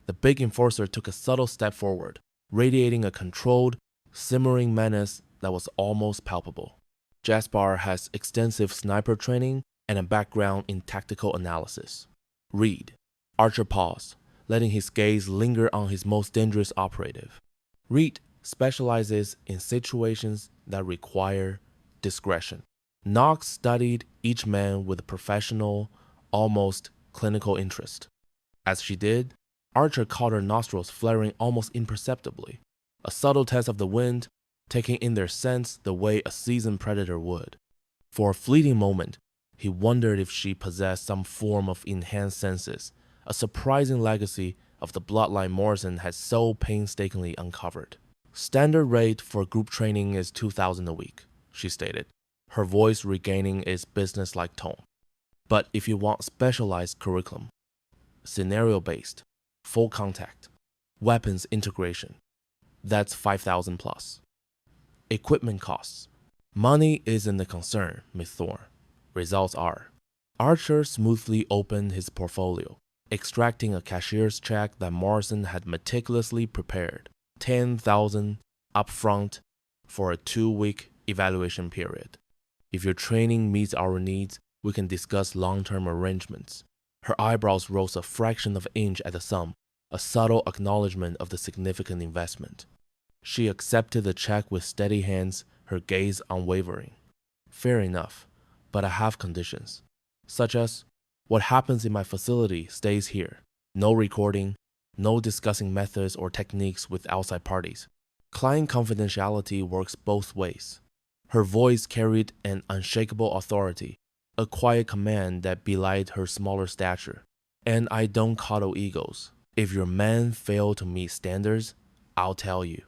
[SPEAKER 1] The big enforcer took a subtle step forward, radiating a controlled, simmering menace that was almost palpable. Jasper has extensive sniper training and a background in tactical analysis. Reed. Archer paused, letting his gaze linger on his most dangerous operative. Reed specializes in situations that require discretion. Knox studied each man with a professional, almost clinical interest. As she did, Archer caught her nostrils flaring almost imperceptibly, a subtle test of the wind, taking in their scents the way a seasoned predator would. For a fleeting moment, he wondered if she possessed some form of enhanced senses, a surprising legacy of the bloodline Morrison had so painstakingly uncovered. Standard rate for group training is $2,000 a week, she stated, her voice regaining its business-like tone. But if you want specialized curriculum, scenario-based, full contact, weapons integration, that's $5,000 plus. Equipment costs. Money isn't a concern, Miss Thorne. Results are. Archer smoothly opened his portfolio, extracting a cashier's check that Morrison had meticulously prepared. $10,000 upfront for a 2-week evaluation period. If your training meets our needs, we can discuss long-term arrangements. Her eyebrows rose a fraction of an inch at the sum, a subtle acknowledgement of the significant investment. She accepted the check with steady hands, her gaze unwavering. Fair enough, but I have conditions, such as what happens in my facility stays here. No recording, no discussing methods or techniques with outside parties. Client confidentiality works both ways. Her voice carried an unshakable authority, a quiet command that belied her smaller stature. And I don't coddle egos. If your men fail to meet standards, I'll tell you.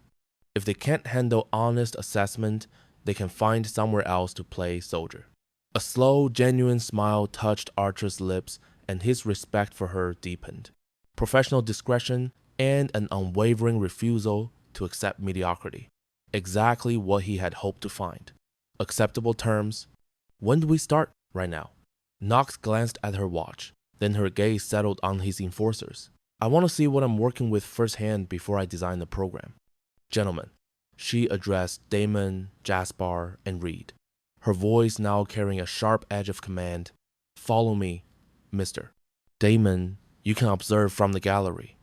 [SPEAKER 1] If they can't handle honest assessment, they can find somewhere else to play soldier. A slow, genuine smile touched Archer's lips, and his respect for her deepened. Professional discretion and an unwavering refusal to accept mediocrity. Exactly what he had hoped to find. Acceptable terms. When do we start? Right now. Knox glanced at her watch. Then her gaze settled on his enforcers. I want to see what I'm working with firsthand before I design the program. Gentlemen, she addressed Damon, Jaspar, and Reed, her voice now carrying a sharp edge of command. Follow me, mister. Damon, you can observe from the gallery.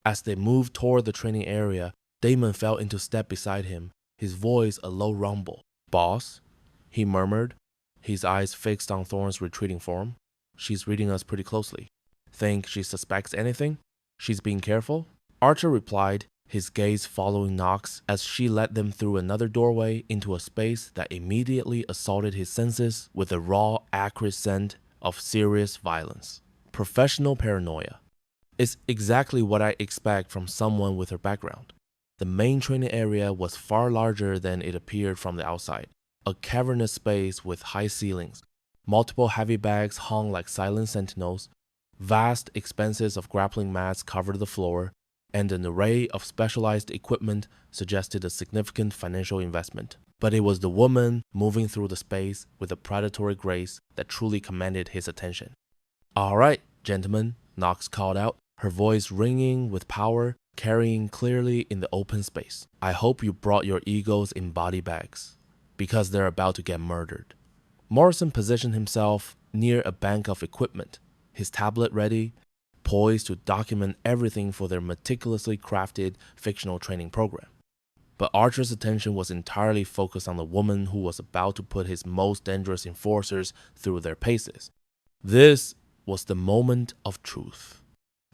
[SPEAKER 1] As they moved toward the training area, Damon fell into step beside him, his voice a low rumble. Boss, he murmured, his eyes fixed on Thorne's retreating form. She's reading us pretty closely. Think she suspects anything? She's being careful? Archer replied, his gaze following Nyx as she led them through another doorway into a space that immediately assaulted his senses with the raw, acrid scent of serious violence. Professional paranoia. It's exactly what I expect from someone with her background. The main training area was far larger than it appeared from the outside. A cavernous space with high ceilings. Multiple heavy bags hung like silent sentinels. Vast expanses of grappling mats covered the floor, and an array of specialized equipment suggested a significant financial investment. But it was the woman moving through the space with a predatory grace that truly commanded his attention. All right, gentlemen, Nyx called out, her voice ringing with power, carrying clearly in the open space. I hope you brought your egos in body bags, because they're about to get murdered. Morrison positioned himself near a bank of equipment, his tablet ready, poised to document everything for their meticulously crafted fictional training program. But Archer's attention was entirely focused on the woman who was about to put his most dangerous enforcers through their paces. This was the moment of truth,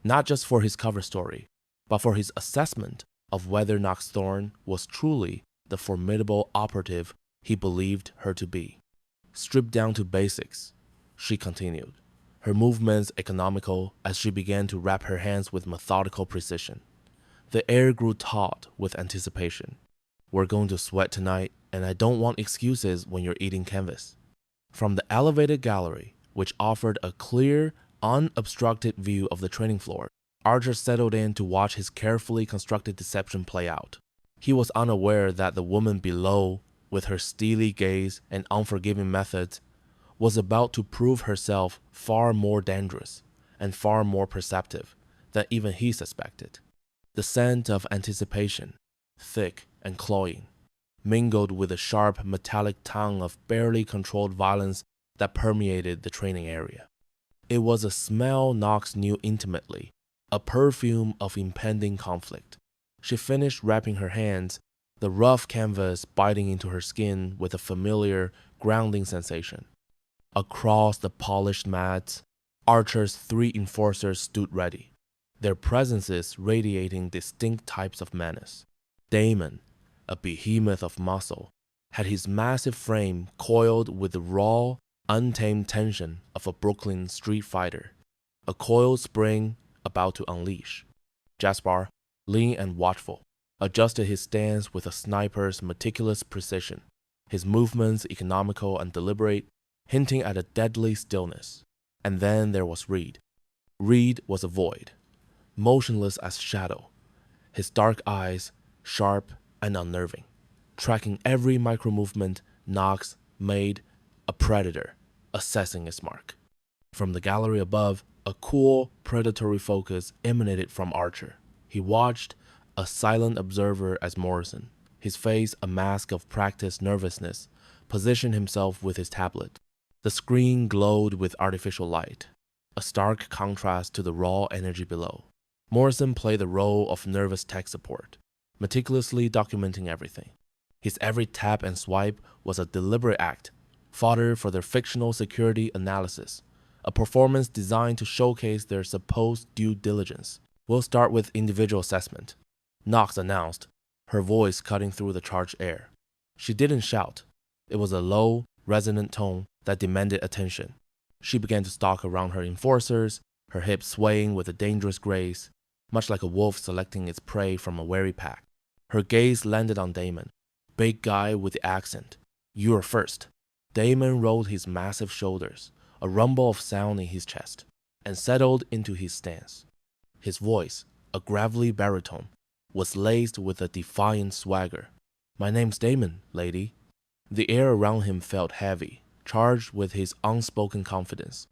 [SPEAKER 1] not just for his cover story, but for his assessment of whether Nyx Thorne was truly the formidable operative he believed her to be. Stripped down to basics, she continued, her movements economical as she began to wrap her hands with methodical precision. The air grew taut with anticipation. We're going to sweat tonight, and I don't want excuses when you're eating canvas. From the elevated gallery, which offered a clear, unobstructed view of the training floor, Archer settled in to watch his carefully constructed deception play out. He was unaware that the woman below, with her steely gaze and unforgiving methods, was about to prove herself far more dangerous and far more perceptive than even he suspected. The scent of anticipation, thick and cloying, mingled with the sharp metallic tongue of barely controlled violence that permeated the training area. It was a smell Nyx knew intimately, a perfume of impending conflict. She finished wrapping her hands, the rough canvas biting into her skin with a familiar, grounding sensation. Across the polished mats, Archer's 3 enforcers stood ready, their presences radiating distinct types of menace. Damon, a behemoth of muscle, had his massive frame coiled with the raw, untamed tension of a Brooklyn street fighter, a coiled spring about to unleash. Jaspar, lean and watchful, adjusted his stance with a sniper's meticulous precision, his movements economical and deliberate, hinting at a deadly stillness. And then there was Reed. Reed was a void, motionless as shadow, his dark eyes sharp and unnerving, tracking every micro-movement Nyx made, a predator assessing its mark. From the gallery above, a cool, predatory focus emanated from Archer. He watched, a silent observer as Morrison, his face a mask of practiced nervousness, positioned himself with his tablet. The screen glowed with artificial light, a stark contrast to the raw energy below. Morrison played the role of nervous tech support, meticulously documenting everything. His every tap and swipe was a deliberate act, fodder for their fictional security analysis, a performance designed to showcase their supposed due diligence. We'll start with individual assessment, Nyx announced, her voice cutting through the charged air. She didn't shout. It was a low, resonant tone that demanded attention. She began to stalk around her enforcers, her hips swaying with a dangerous grace, much like a wolf selecting its prey from a wary pack. Her gaze landed on Damon, big guy with the accent. You're first. Damon rolled his massive shoulders, a rumble of sound in his chest, and settled into his stance. His voice, a gravelly baritone, was laced with a defiant swagger. My name's Damon, lady. The air around him felt heavy, charged with his unspoken confidence.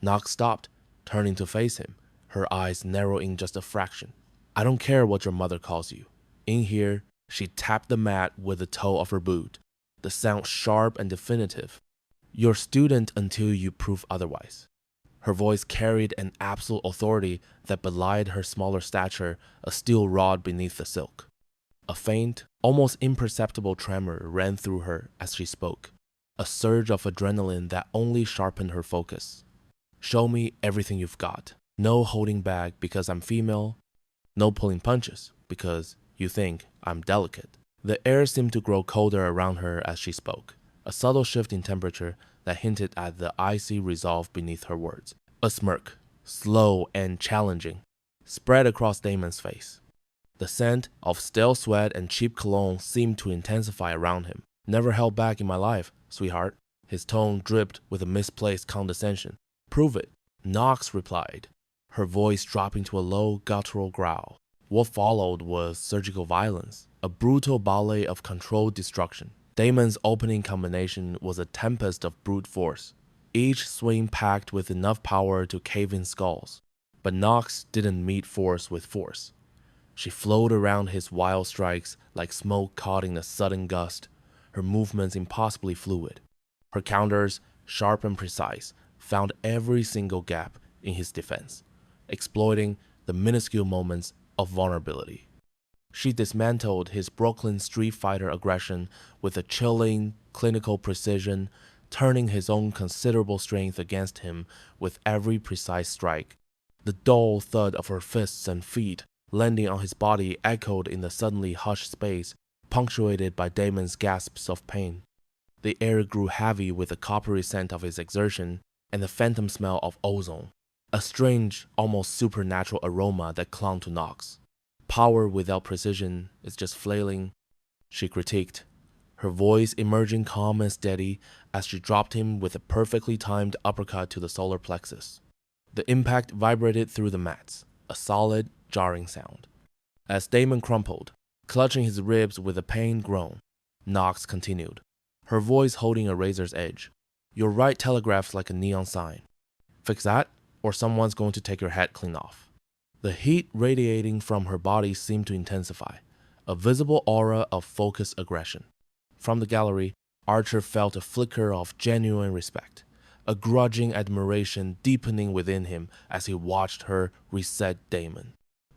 [SPEAKER 1] Nyx stopped, turning to face him, her eyes narrowing just a fraction. I don't care what your mother calls you. In here, she tapped the mat with the toe of her boot, the sound sharp and definitive. You're student until you prove otherwise. Her voice carried an absolute authority that belied her smaller stature, a steel rod beneath the silk. A faint, almost imperceptible tremor ran through her as she spoke, a surge of adrenaline that only sharpened her focus. Show me everything you've got. No holding back because I'm female. No pulling punches because you think I'm delicate. The air seemed to grow colder around her as she spoke, a subtle shift in temperature that hinted at the icy resolve beneath her words. A smirk, slow and challenging, spread across Damon's face. The scent of stale sweat and cheap cologne seemed to intensify around him. Never held back in my life, sweetheart. His tone dripped with a misplaced condescension. Prove it, Knox replied, her voice dropping to a low, guttural growl. What followed was surgical violence, a brutal ballet of controlled destruction. Damon's opening combination was a tempest of brute force, each swing packed with enough power to cave in skulls. But Knox didn't meet force with force. She flowed around his wild strikes like smoke caught in a sudden gust, her movements impossibly fluid. Her counters, sharp and precise, found every single gap in his defense, exploiting the minuscule moments of vulnerability. She dismantled his Brooklyn street fighter aggression with a chilling, clinical precision, turning his own considerable strength against him with every precise strike. The dull thud of her fists and feet landing on his body echoed in the suddenly hushed space, punctuated by Damon's gasps of pain. The air grew heavy with the coppery scent of his exertion and the phantom smell of ozone, a strange, almost supernatural aroma that clung to Knox. Power without precision is just flailing, she critiqued, her voice emerging calm and steady as she dropped him with a perfectly timed uppercut to the solar plexus. The impact vibrated through the mats, a solid, jarring sound. As Damon crumpled, clutching his ribs with a pained groan, Knox continued, her voice holding a razor's edge. Your right telegraphs like a neon sign. Fix that, or someone's going to take your head clean off. The heat radiating from her body seemed to intensify, a visible aura of focused aggression. From the gallery, Archer felt a flicker of genuine respect, a grudging admiration deepening within him as he watched her reset Damon.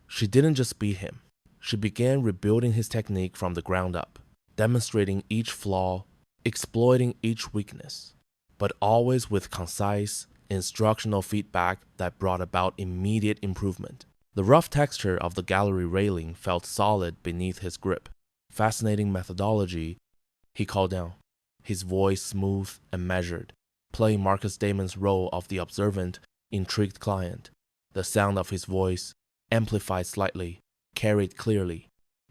[SPEAKER 1] She didn't just beat him. She began rebuilding his technique from the ground up, demonstrating each flaw, exploiting each weakness, but always with concise, instructional feedback that brought about immediate improvement. The rough texture of the gallery railing felt solid beneath his grip. Fascinating methodology, he called down, his voice smooth and measured, playing Marcus Damon's role of the observant, intrigued client. The sound of his voice, amplified slightly, carried clearly,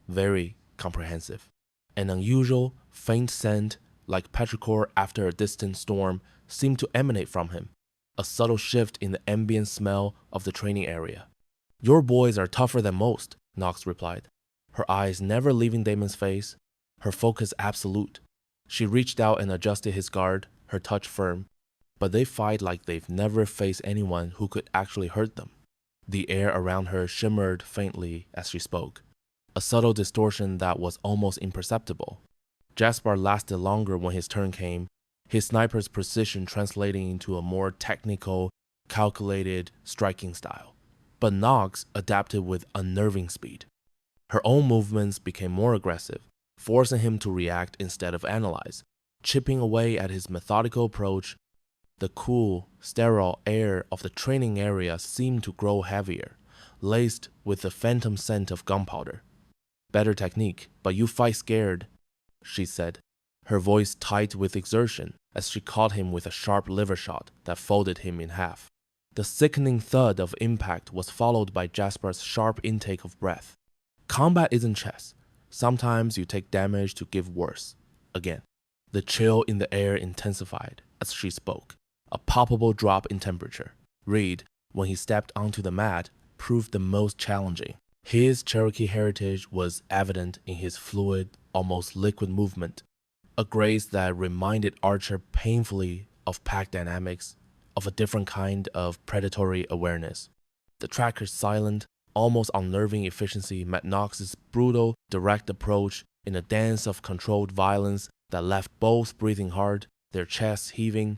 [SPEAKER 1] very comprehensive. An unusual, faint scent, like petrichor after a distant storm, seemed to emanate from him, a subtle shift in the ambient smell of the training area. Your boys are tougher than most, Knox replied, her eyes never leaving Damon's face, her focus absolute. She reached out and adjusted his guard, her touch firm, but they fight like they've never faced anyone who could actually hurt them. The air around her shimmered faintly as she spoke, a subtle distortion that was almost imperceptible. Jasper lasted longer when his turn came, his sniper's precision translating into a more technical, calculated striking style. But Knox adapted with unnerving speed. Her own movements became more aggressive, forcing him to react instead of analyze, chipping away at his methodical approach. The cool, sterile air of the training area seemed to grow heavier, laced with the phantom scent of gunpowder. Better technique, but you fight scared, she said, her voice tight with exertion as she caught him with a sharp liver shot that folded him in half. The sickening thud of impact was followed by Jasper's sharp intake of breath. Combat isn't chess. Sometimes you take damage to give worse. Again, the chill in the air intensified as she spoke, a palpable drop in temperature. Reed, when he stepped onto the mat, proved the most challenging. His Cherokee heritage was evident in his fluid, almost liquid movement, a grace that reminded Archer painfully of pack dynamics of a different kind of predatory awareness. The tracker's silent, almost unnerving efficiency met Knox's brutal, direct approach in a dance of controlled violence that left both breathing hard, their chests heaving.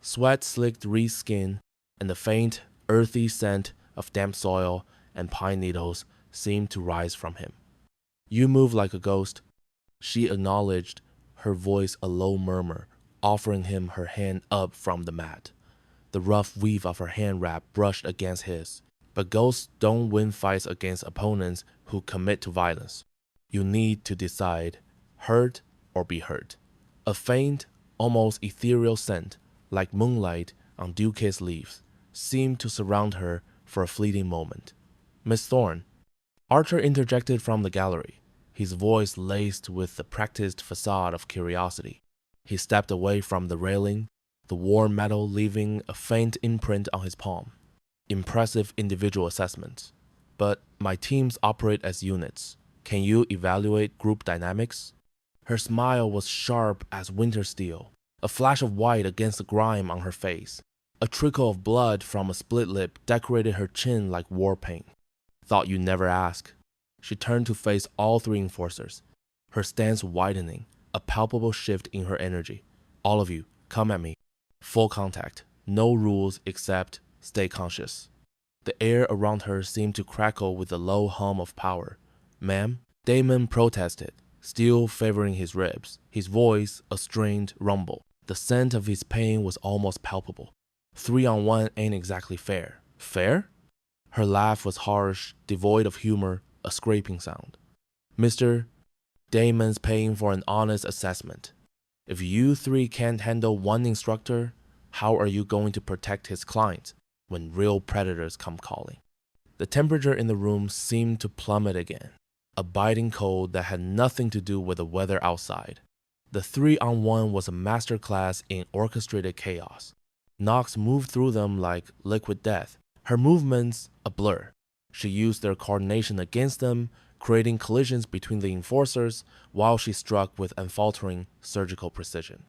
[SPEAKER 1] Sweat slicked Reed's skin, and the faint, earthy scent of damp soil and pine needles seemed to rise from him. "You move like a ghost," she acknowledged, her voice a low murmur, offering him her hand up from the mat. The rough weave of her hand wrap brushed against his. But ghosts don't win fights against opponents who commit to violence. You need to decide, hurt or be hurt. A faint, almost ethereal scent, like moonlight on dew-kissed leaves, seemed to surround her for a fleeting moment. "Miss Thorne," Archer interjected from the gallery, his voice laced with the practiced facade of curiosity. He stepped away from the railing, the warm metal leaving a faint imprint on his palm. "Impressive individual assessments. But my teams operate as units. Can you evaluate group dynamics?" Her smile was sharp as winter steel, a flash of white against the grime on her face. A trickle of blood from a split lip decorated her chin like war paint. "Thought you'd never ask." She turned to face all three enforcers, her stance widening, a palpable shift in her energy. "All of you, come at me. Full contact. No rules except stay conscious." The air around her seemed to crackle with a low hum of power. "Ma'am?" Damon protested, still favoring his ribs, his voice a strained rumble. The scent of his pain was almost palpable. 3-on-1 ain't exactly fair." "Fair?" Her laugh was harsh, devoid of humor, a scraping sound. "Mr. Damon's paying for an honest assessment. If you three can't handle one instructor, how are you going to protect his client when real predators come calling?" The temperature in the room seemed to plummet again, a biting cold that had nothing to do with the weather outside. The 3-on-1 was a masterclass in orchestrated chaos. Knox moved through them like liquid death, her movements a blur. She used their coordination against them, creating collisions between the enforcers while she struck with unfaltering surgical precision.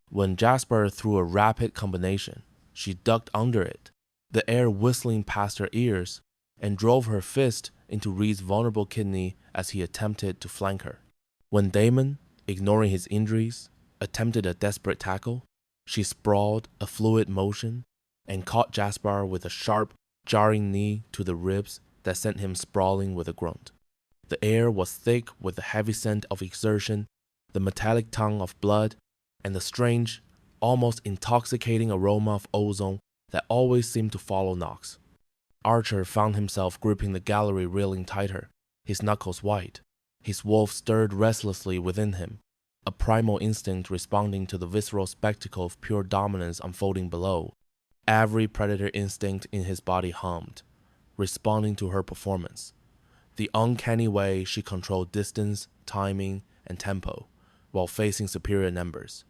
[SPEAKER 1] When Jasper threw a rapid combination, she ducked under it, the air whistling past her ears, and drove her fist into Reed's vulnerable kidney as he attempted to flank her. When Damon, ignoring his injuries, attempted a desperate tackle, she sprawled a fluid motion and caught Jasper with a sharp, jarring knee to the ribs that sent him sprawling with a grunt. The air was thick with the heavy scent of exertion, the metallic tongue of blood, and the strange, almost intoxicating aroma of ozone that always seemed to follow Knox. Archer found himself gripping the gallery railing tighter, his knuckles white. His wolf stirred restlessly within him, a primal instinct responding to the visceral spectacle of pure dominance unfolding below. Every predator instinct in his body hummed, responding to her performance. The uncanny way she controlled distance, timing, and tempo, while facing superior numbers.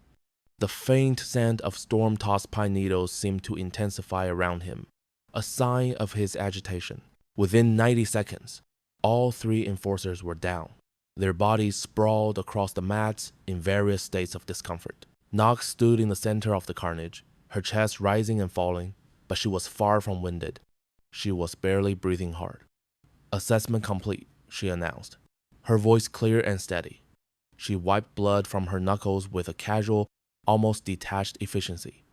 [SPEAKER 1] The faint scent of storm-tossed pine needles seemed to intensify around him, a sign of his agitation. Within 90 seconds, all three enforcers were down, their bodies sprawled across the mats in various states of discomfort. Knox stood in the center of the carnage, her chest rising and falling, but she was far from winded. She was barely breathing hard. "Assessment complete," she announced, her voice clear and steady. She wiped blood from her knuckles with a casual, almost detached efficiency.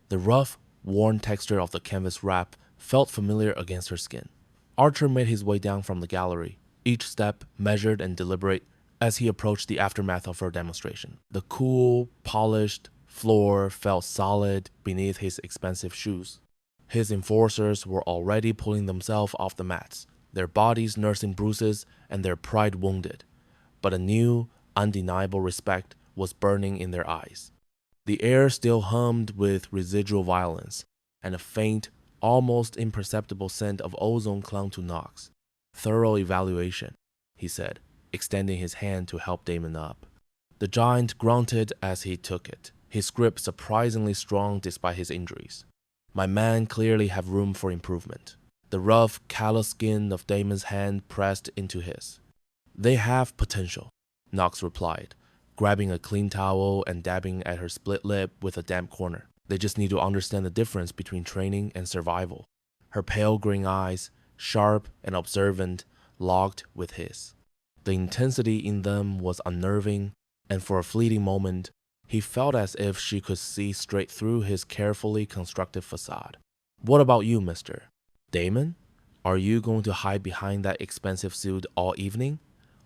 [SPEAKER 1] The rough, worn texture of the canvas wrap felt familiar against her skin. Archer made his way down from the gallery, each step measured and deliberate as he approached the aftermath of her demonstration. The cool, polished floor felt solid beneath his expensive shoes. His enforcers were already pulling themselves off the mats, their bodies nursing bruises and their pride wounded, but a new, undeniable respect was burning in their eyes. The air still hummed with residual violence, and a faint, almost imperceptible scent of ozone clung to Knox. "Thorough evaluation," he said, extending his hand to help Damon up. The giant grunted as he took it, his grip surprisingly strong despite his injuries. "My men clearly have room for improvement." The rough, callous skin of Damon's hand pressed into his. "They have potential," Knox replied, grabbing a clean towel and dabbing at her split lip with a damp corner. They just need to understand the difference between training and survival. Her pale green eyes, sharp and observant, locked with his. The intensity in them was unnerving, and for a fleeting moment, he felt as if she could see straight through his carefully constructed facade. What about you, mister? Damon? Are you going to hide behind that expensive suit all evening?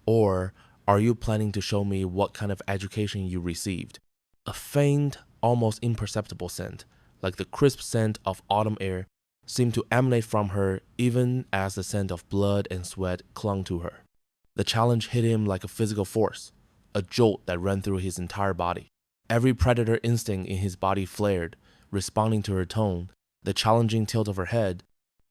[SPEAKER 1] Or are you planning to show me what kind of education you received? A faint, almost imperceptible scent, like the crisp scent of autumn air, seemed to emanate from her even as the scent of blood and sweat clung to her. The challenge hit him like a physical force, a jolt that ran through his entire body. Every predator instinct in his body flared, responding to her tone, the challenging tilt of her head,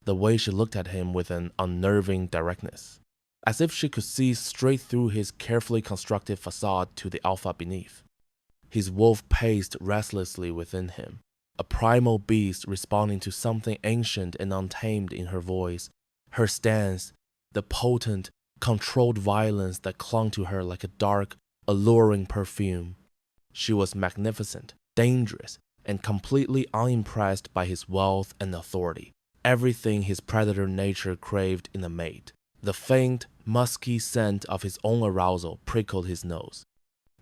[SPEAKER 1] the way she looked at him with an unnerving directness, as if she could see straight through his carefully constructed facade to the alpha beneath. His wolf paced restlessly within him, a primal beast responding to something ancient and untamed in her voice, her stance, the potent, controlled violence that clung to her like a dark, alluring perfume. She was magnificent, dangerous, and completely unimpressed by his wealth and authority, everything his predator nature craved in a mate. The faint, musky scent of his own arousal prickled his nose.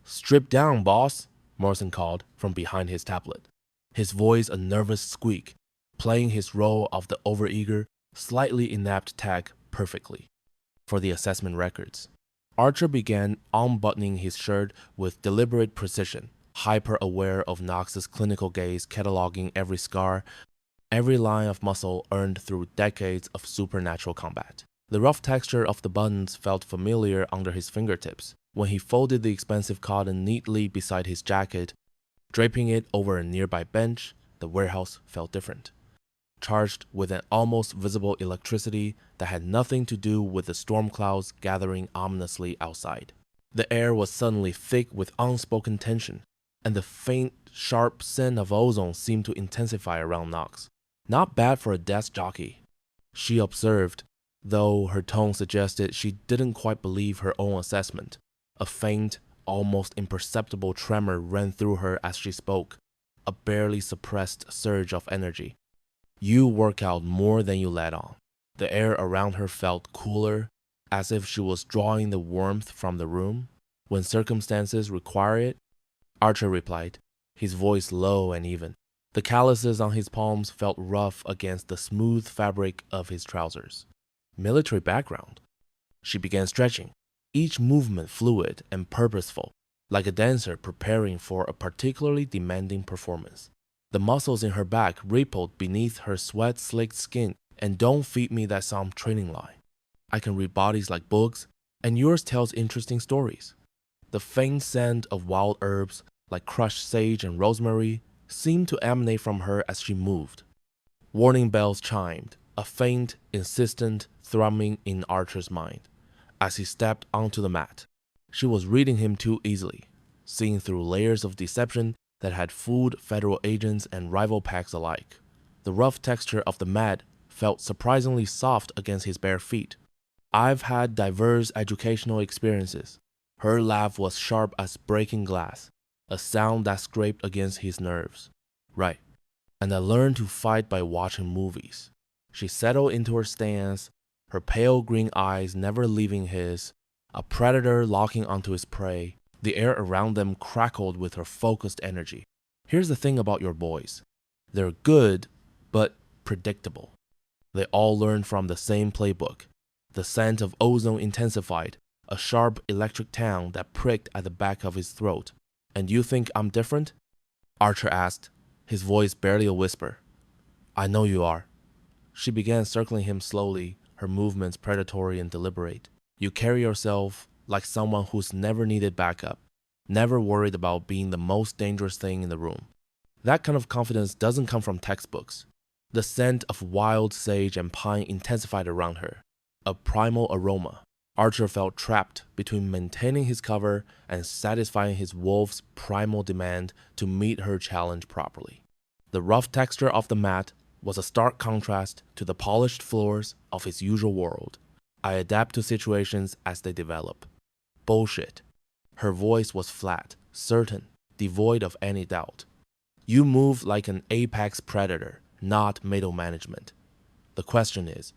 [SPEAKER 1] "Strip down, boss," Morrison called from behind his tablet, his voice a nervous squeak, playing his role of the overeager, slightly inept tech perfectly. For the assessment records, Archer began unbuttoning his shirt with deliberate precision, hyper-aware of Knox's clinical gaze cataloging every scar, every line of muscle earned through decades of supernatural combat. The rough texture of the buttons felt familiar under his fingertips. When he folded the expensive cotton neatly beside his jacket, draping it over a nearby bench, the warehouse felt different, charged with an almost visible electricity that had nothing to do with the storm clouds gathering ominously outside. The air was suddenly thick with unspoken tension, and the faint, sharp scent of ozone seemed to intensify around Knox. Not bad for a desk jockey, she observed, though her tone suggested she didn't quite believe her own assessment. A faint, almost imperceptible tremor ran through her as she spoke, a barely suppressed surge of energy. You work out more than you let on. The air around her felt cooler, as if she was drawing the warmth from the room. When circumstances require it, Archer replied, his voice low and even. The calluses on his palms felt rough against the smooth fabric of his trousers. Military background. She began stretching, each movement fluid and purposeful, like a dancer preparing for a particularly demanding performance. The muscles in her back rippled beneath her sweat-slicked skin, and don't feed me that some training line. I can read bodies like books, and yours tells interesting stories. The faint scent of wild herbs, like crushed sage and rosemary, seemed to emanate from her as she moved. Warning bells chimed, a faint, insistent thrumming in Archer's mind, as he stepped onto the mat. She was reading him too easily, seeing through layers of deception that had fooled federal agents and rival packs alike. The rough texture of the mat felt surprisingly soft against his bare feet. I've had diverse educational experiences. Her laugh was sharp as breaking glass, a sound that scraped against his nerves. Right, and I learned to fight by watching movies. She settled into her stance, her pale green eyes never leaving his, a predator locking onto his prey. The air around them crackled with her focused energy. Here's the thing about your boys. They're good, but predictable. They all learn from the same playbook. The scent of ozone intensified, a sharp electric tang that pricked at the back of his throat. And you think I'm different? Archer asked, his voice barely a whisper. I know you are. She began circling him slowly, her movements predatory and deliberate. You carry yourself like someone who's never needed backup, never worried about being the most dangerous thing in the room. That kind of confidence doesn't come from textbooks. The scent of wild sage and pine intensified around her, a primal aroma. Archer felt trapped between maintaining his cover and satisfying his wolf's primal demand to meet her challenge properly. The rough texture of the mat was a stark contrast to the polished floors of his usual world. I adapt to situations as they develop. Bullshit. Her voice was flat, certain, devoid of any doubt. You move like an apex predator, not middle management. The question is,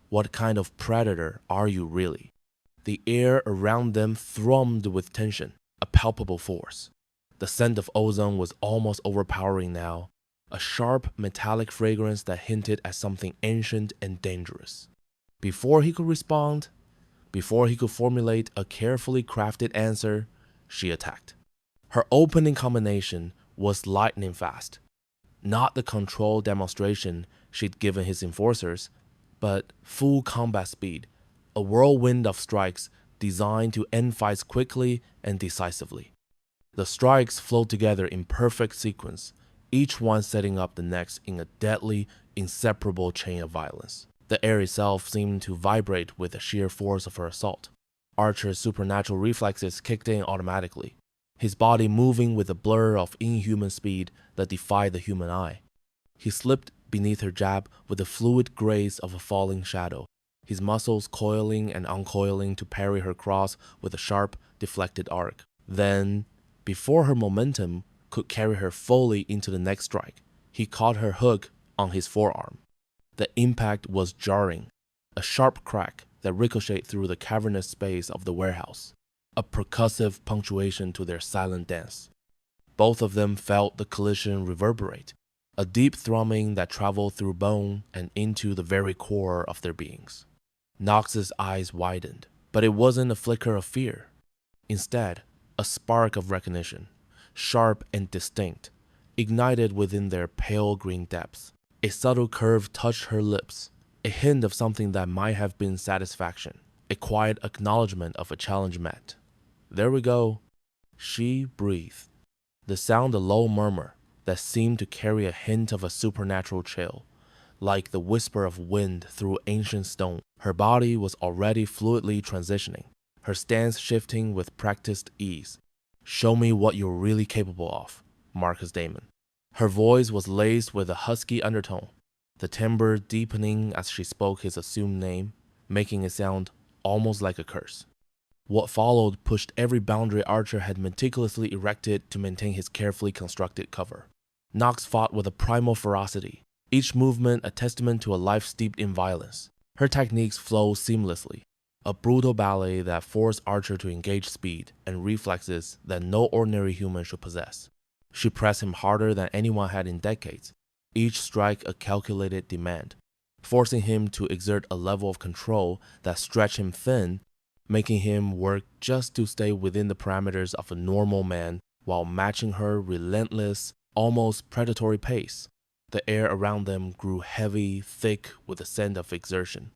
[SPEAKER 1] what kind of predator are you really? The air around them thrummed with tension, a palpable force. The scent of ozone was almost overpowering now, a sharp metallic fragrance that hinted at something ancient and dangerous. Before he could respond, before he could formulate a carefully crafted answer, she attacked. Her opening combination was lightning fast. Not the controlled demonstration she'd given his enforcers, but full combat speed, a whirlwind of strikes designed to end fights quickly and decisively. The strikes flowed together in perfect sequence, each one setting up the next in a deadly, inseparable chain of violence. The air itself seemed to vibrate with the sheer force of her assault. Archer's supernatural reflexes kicked in automatically, his body moving with a blur of inhuman speed that defied the human eye. He slipped beneath her jab with the fluid grace of a falling shadow, his muscles coiling and uncoiling to parry her cross with a sharp, deflected arc. Then, before her momentum could carry her fully into the next strike, he caught her hook on his forearm. The impact was jarring, a sharp crack that ricocheted through the cavernous space of the warehouse, a percussive punctuation to their silent dance. Both of them felt the collision reverberate, a deep thrumming that traveled through bone and into the very core of their beings. Knox's eyes widened, but it wasn't a flicker of fear. Instead, a spark of recognition, sharp and distinct, ignited within their pale green depths. A subtle curve touched her lips, a hint of something that might have been satisfaction, a quiet acknowledgement of a challenge met. There we go. She breathed. The sound a low murmur that seemed to carry a hint of a supernatural chill, like the whisper of wind through ancient stone. Her body was already fluidly transitioning, her stance shifting with practiced ease. Show me what you're really capable of, Marcus Damon. Her voice was laced with a husky undertone, the timbre deepening as she spoke his assumed name, making it sound almost like a curse. What followed pushed every boundary Archer had meticulously erected to maintain his carefully constructed cover. Knox fought with a primal ferocity, each movement a testament to a life steeped in violence. Her techniques flowed seamlessly, a brutal ballet that forced Archer to engage speed and reflexes that no ordinary human should possess. She pressed him harder than anyone had in decades, each strike a calculated demand, forcing him to exert a level of control that stretched him thin, making him work just to stay within the parameters of a normal man while matching her relentless, almost predatory pace. The air around them grew heavy, thick with the scent of exertion.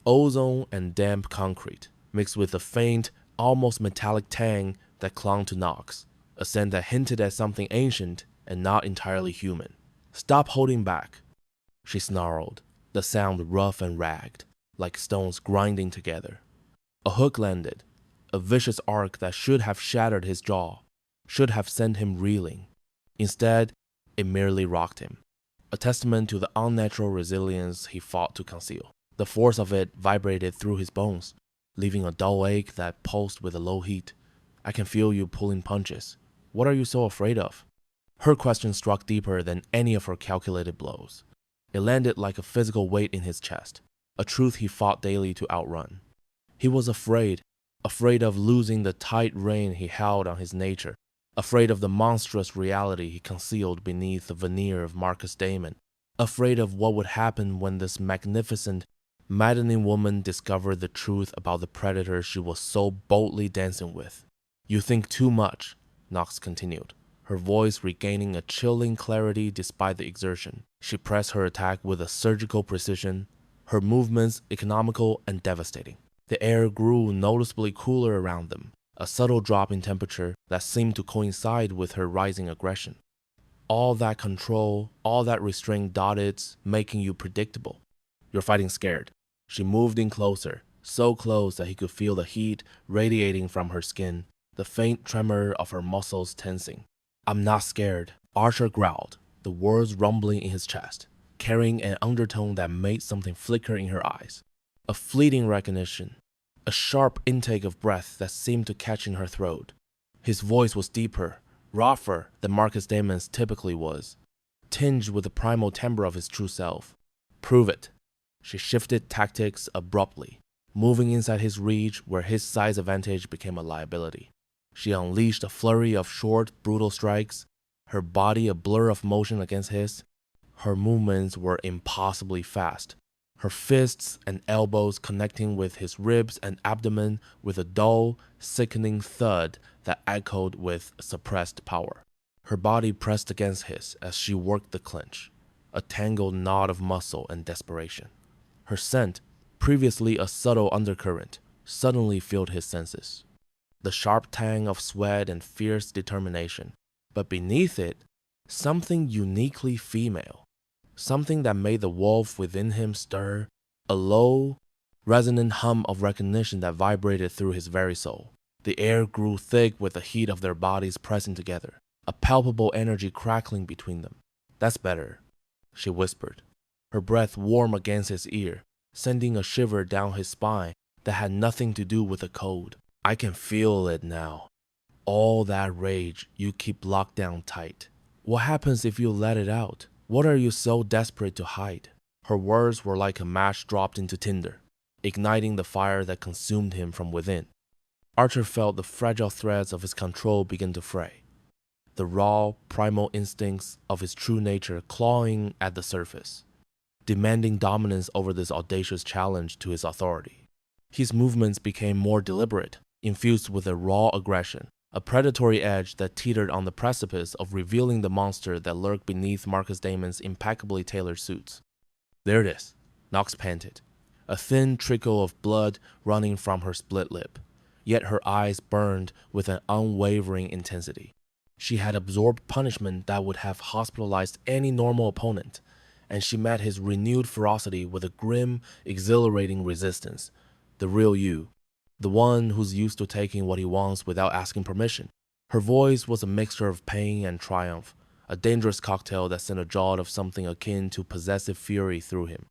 [SPEAKER 1] Ozone and damp concrete, mixed with a faint, almost metallic tang that clung to Knox, a scent that hinted at something ancient and not entirely human. Stop holding back, she snarled, the sound rough and ragged, like stones grinding together. A hook landed, a vicious arc that should have shattered his jaw, should have sent him reeling. Instead, it merely rocked him, a testament to the unnatural resilience he fought to conceal. The force of it vibrated through his bones, leaving a dull ache that pulsed with a low heat. I can feel you pulling punches. What are you so afraid of? Her question struck deeper than any of her calculated blows. It landed like a physical weight in his chest, a truth he fought daily to outrun. He was afraid of losing the tight rein he held on his nature, afraid of the monstrous reality he concealed beneath the veneer of Marcus Damon, afraid of what would happen when this magnificent, maddening woman discovered the truth about the predator she was so boldly dancing with. You think too much, Knox continued, her voice regaining a chilling clarity despite the exertion. She pressed her attack with a surgical precision, her movements economical and devastating. The air grew noticeably cooler around them, a subtle drop in temperature that seemed to coincide with her rising aggression. All that control, all that restraint dotted, making you predictable. You're fighting scared. She moved in closer, so close that he could feel the heat radiating from her skin, the faint tremor of her muscles tensing. I'm not scared, Archer growled, the words rumbling in his chest, carrying an undertone that made something flicker in her eyes. A fleeting recognition, a sharp intake of breath that seemed to catch in her throat. His voice was deeper, rougher than Marcus Damon's typically was, tinged with the primal timbre of his true self. Prove it. She shifted tactics abruptly, moving inside his reach where his size advantage became a liability. She unleashed a flurry of short, brutal strikes, her body a blur of motion against his. Her movements were impossibly fast, her fists and elbows connecting with his ribs and abdomen with a dull, sickening thud that echoed with suppressed power. Her body pressed against his as she worked the clinch, a tangled knot of muscle and desperation. Her scent, previously a subtle undercurrent, suddenly filled his senses. The sharp tang of sweat and fierce determination, but beneath it, something uniquely female, something that made the wolf within him stir, a low, resonant hum of recognition that vibrated through his very soul. The air grew thick with the heat of their bodies pressing together, a palpable energy crackling between them. "That's better," she whispered, her breath warm against his ear, sending a shiver down his spine that had nothing to do with the cold. "I can feel it now. All that rage you keep locked down tight. What happens if you let it out? What are you so desperate to hide?" Her words were like a match dropped into tinder, igniting the fire that consumed him from within. Archer felt the fragile threads of his control begin to fray, the raw, primal instincts of his true nature clawing at the surface, demanding dominance over this audacious challenge to his authority. His movements became more deliberate, infused with a raw aggression, a predatory edge that teetered on the precipice of revealing the monster that lurked beneath Marcus Damon's impeccably tailored suits. "There it is," Knox panted, a thin trickle of blood running from her split lip, yet her eyes burned with an unwavering intensity. She had absorbed punishment that would have hospitalized any normal opponent, and she met his renewed ferocity with a grim, exhilarating resistance. The real you, the one who's used to taking what he wants without asking permission. Her voice was a mixture of pain and triumph, a dangerous cocktail that sent a jolt of something akin to possessive fury through him.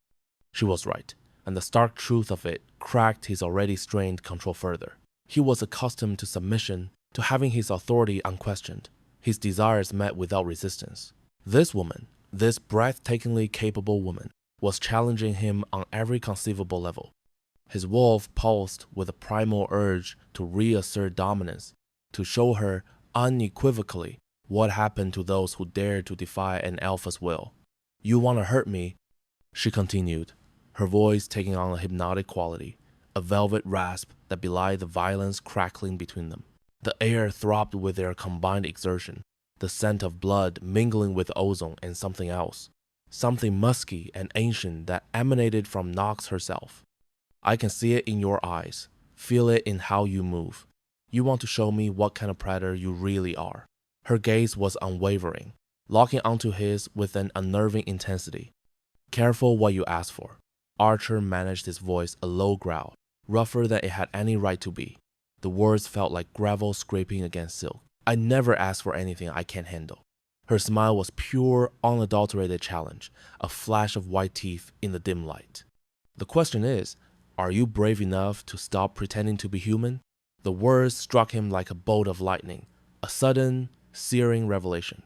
[SPEAKER 1] She was right, and the stark truth of it cracked his already strained control further. He was accustomed to submission, to having his authority unquestioned, his desires met without resistance. This woman, this breathtakingly capable woman, was challenging him on every conceivable level. His wolf pulsed with a primal urge to reassert dominance, to show her unequivocally what happened to those who dared to defy an alpha's will. "You want to hurt me," she continued, her voice taking on a hypnotic quality, a velvet rasp that belied the violence crackling between them. The air throbbed with their combined exertion, the scent of blood mingling with ozone and something else, something musky and ancient that emanated from Nox herself. "I can see it in your eyes, feel it in how you move. You want to show me what kind of predator you really are." Her gaze was unwavering, locking onto his with an unnerving intensity. "Careful what you ask for." Archer managed his voice a low growl, rougher than it had any right to be. The words felt like gravel scraping against silk. "I never ask for anything I can't handle." Her smile was pure, unadulterated challenge, a flash of white teeth in the dim light. "The question is, are you brave enough to stop pretending to be human?" The words struck him like a bolt of lightning, a sudden, searing revelation.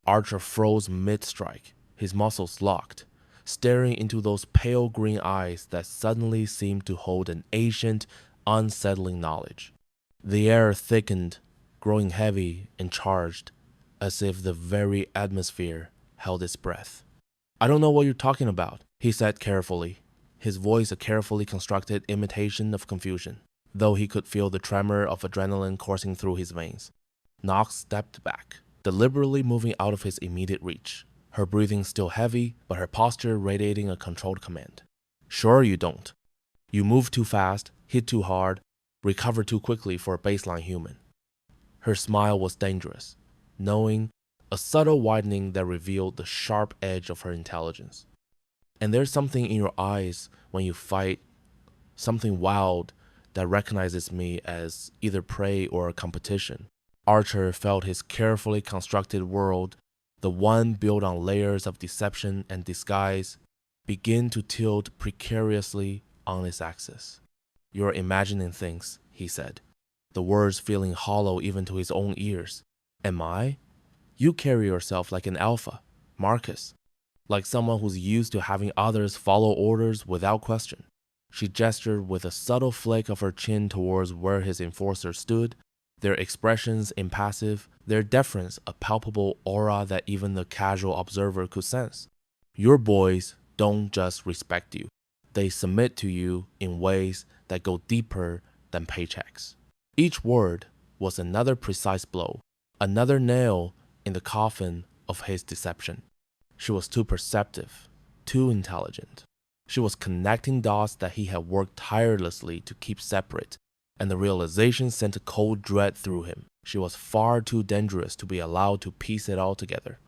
[SPEAKER 1] Archer froze mid-strike, his muscles locked, staring into those pale green eyes that suddenly seemed to hold an ancient, unsettling knowledge. The air thickened, growing heavy and charged, as if the very atmosphere held its breath. "I don't know what you're talking about," he said carefully, his voice a carefully constructed imitation of confusion, though he could feel the tremor of adrenaline coursing through his veins. Knox stepped back, deliberately moving out of his immediate reach, her breathing still heavy, but her posture radiating a controlled command. "Sure you don't. You move too fast, hit too hard, recover too quickly for a baseline human." Her smile was dangerous, knowing, a subtle widening that revealed the sharp edge of her intelligence. "And there's something in your eyes when you fight, something wild that recognizes me as either prey or a competition." Archer felt his carefully constructed world, the one built on layers of deception and disguise, begin to tilt precariously on its axis. "You're imagining things," he said, the words feeling hollow even to his own ears. Am I? You carry yourself like an alpha, Marcus, like someone who's used to having others follow orders without question. She gestured with a subtle flick of her chin towards where his enforcers stood, their expressions impassive, their deference a palpable aura that even the casual observer could sense. Your boys don't just respect you, they submit to you in ways that go deeper than paychecks. Each word was another precise blow, another nail in the coffin of his deception. She was too perceptive, too intelligent. She was connecting dots that he had worked tirelessly to keep separate, and the realization sent a cold dread through him. She was far too dangerous to be allowed to piece it all together.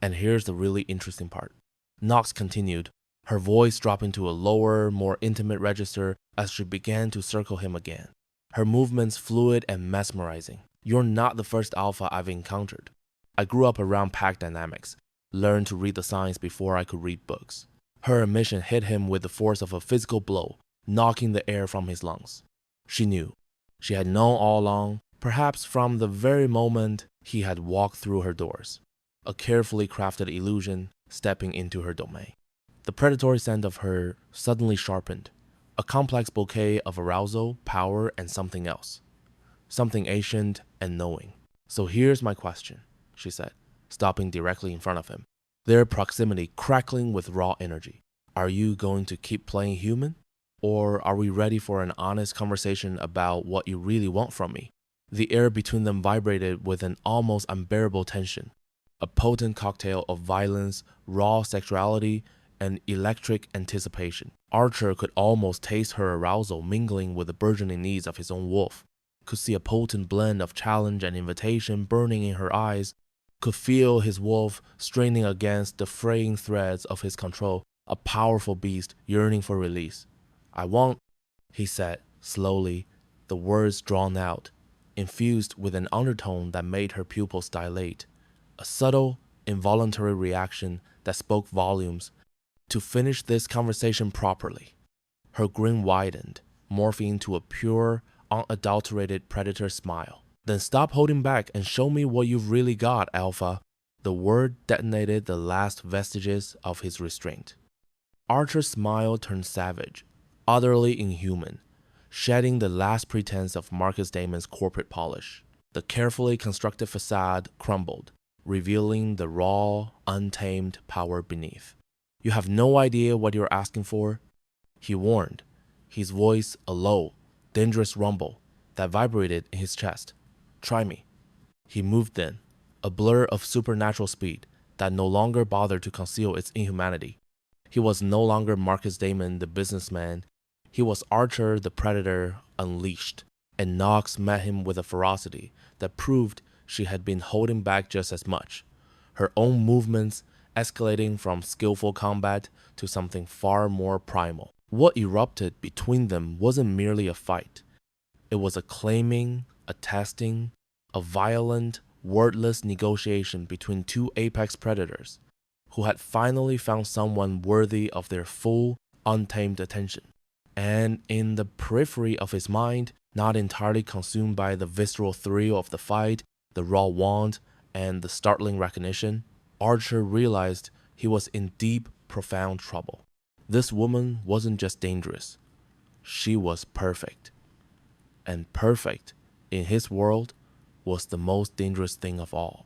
[SPEAKER 1] And here's the really interesting part. Knox continued, her voice dropping to a lower, more intimate register as she began to circle him again. Her movements fluid and mesmerizing. You're not the first alpha I've encountered. I grew up around pack dynamics, learned to read the signs before I could read books. Her admission hit him with the force of a physical blow, knocking the air from his lungs. She knew. She had known all along, perhaps from the very moment he had walked through her doors. A carefully crafted illusion stepping into her domain. The predatory scent of her suddenly sharpened, a complex bouquet of arousal, power, and something else. Something ancient and knowing. So here's my question, she said, stopping directly in front of him, their proximity crackling with raw energy. Are you going to keep playing human? Or are we ready for an honest conversation about what you really want from me? The air between them vibrated with an almost unbearable tension, a potent cocktail of violence, raw sexuality, and electric anticipation. Archer could almost taste her arousal mingling with the burgeoning needs of his own wolf, could see a potent blend of challenge and invitation burning in her eyes, could feel his wolf straining against the fraying threads of his control, a powerful beast yearning for release. I want, he said, slowly, the words drawn out, infused with an undertone that made her pupils dilate, a subtle, involuntary reaction that spoke volumes. To finish this conversation properly. Her grin widened, morphing into a pure, unadulterated predator smile. Then stop holding back and show me what you've really got, Alpha. The word detonated the last vestiges of his restraint. Archer's smile turned savage, utterly inhuman, shedding the last pretense of Marcus Damon's corporate polish. The carefully constructed facade crumbled, revealing the raw, untamed power beneath. You have no idea what you're asking for, he warned, his voice a low, dangerous rumble that vibrated in his chest. Try me. He moved then, a blur of supernatural speed that no longer bothered to conceal its inhumanity. He was no longer Marcus Damon the businessman, he was Archer the predator unleashed, and Knox met him with a ferocity that proved she had been holding back just as much. Her own movements escalating from skillful combat to something far more primal. What erupted between them wasn't merely a fight. It was a claiming, a testing, a violent, wordless negotiation between two apex predators who had finally found someone worthy of their full, untamed attention. And in the periphery of his mind, not entirely consumed by the visceral thrill of the fight, the raw want, and the startling recognition, Archer realized he was in deep, profound trouble. This woman wasn't just dangerous. She was perfect. And perfect, in his world, was the most dangerous thing of all.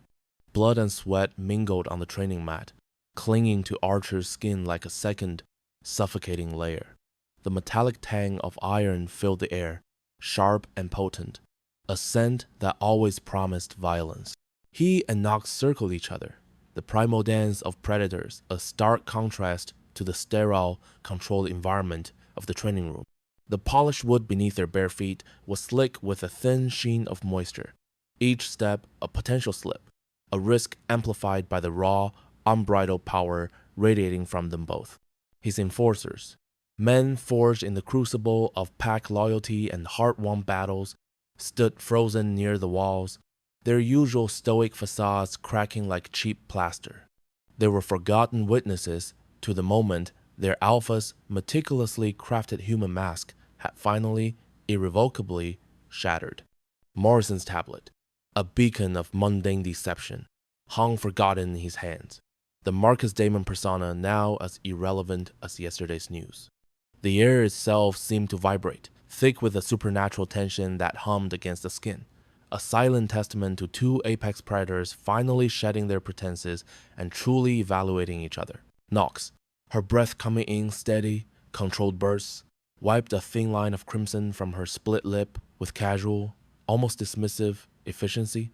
[SPEAKER 1] Blood and sweat mingled on the training mat, clinging to Archer's skin like a second, suffocating layer. The metallic tang of iron filled the air, sharp and potent, a scent that always promised violence. He and Knox circled each other, the primal dance of predators, a stark contrast to the sterile, controlled environment of the training room. The polished wood beneath their bare feet was slick with a thin sheen of moisture. Each step a potential slip, a risk amplified by the raw, unbridled power radiating from them both. His enforcers, men forged in the crucible of pack loyalty and hard-won battles, stood frozen near the walls, their usual stoic facades cracking like cheap plaster. They were forgotten witnesses to the moment their alpha's meticulously crafted human mask had finally, irrevocably shattered. Morrison's tablet, a beacon of mundane deception, hung forgotten in his hands, the Marcus Damon persona now as irrelevant as yesterday's news. The air itself seemed to vibrate, thick with a supernatural tension that hummed against the skin, a silent testament to two apex predators finally shedding their pretenses and truly evaluating each other. Nyx, her breath coming in steady, controlled bursts, wiped a thin line of crimson from her split lip with casual, almost dismissive efficiency.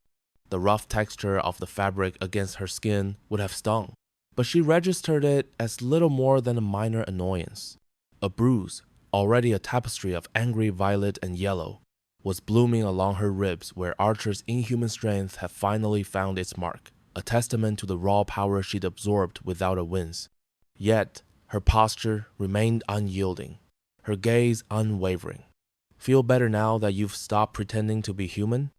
[SPEAKER 1] The rough texture of the fabric against her skin would have stung, but she registered it as little more than a minor annoyance. A bruise, already a tapestry of angry violet and yellow, was blooming along her ribs where Archer's inhuman strength had finally found its mark, a testament to the raw power she'd absorbed without a wince. Yet, her posture remained unyielding, her gaze unwavering. Feel better now that you've stopped pretending to be human?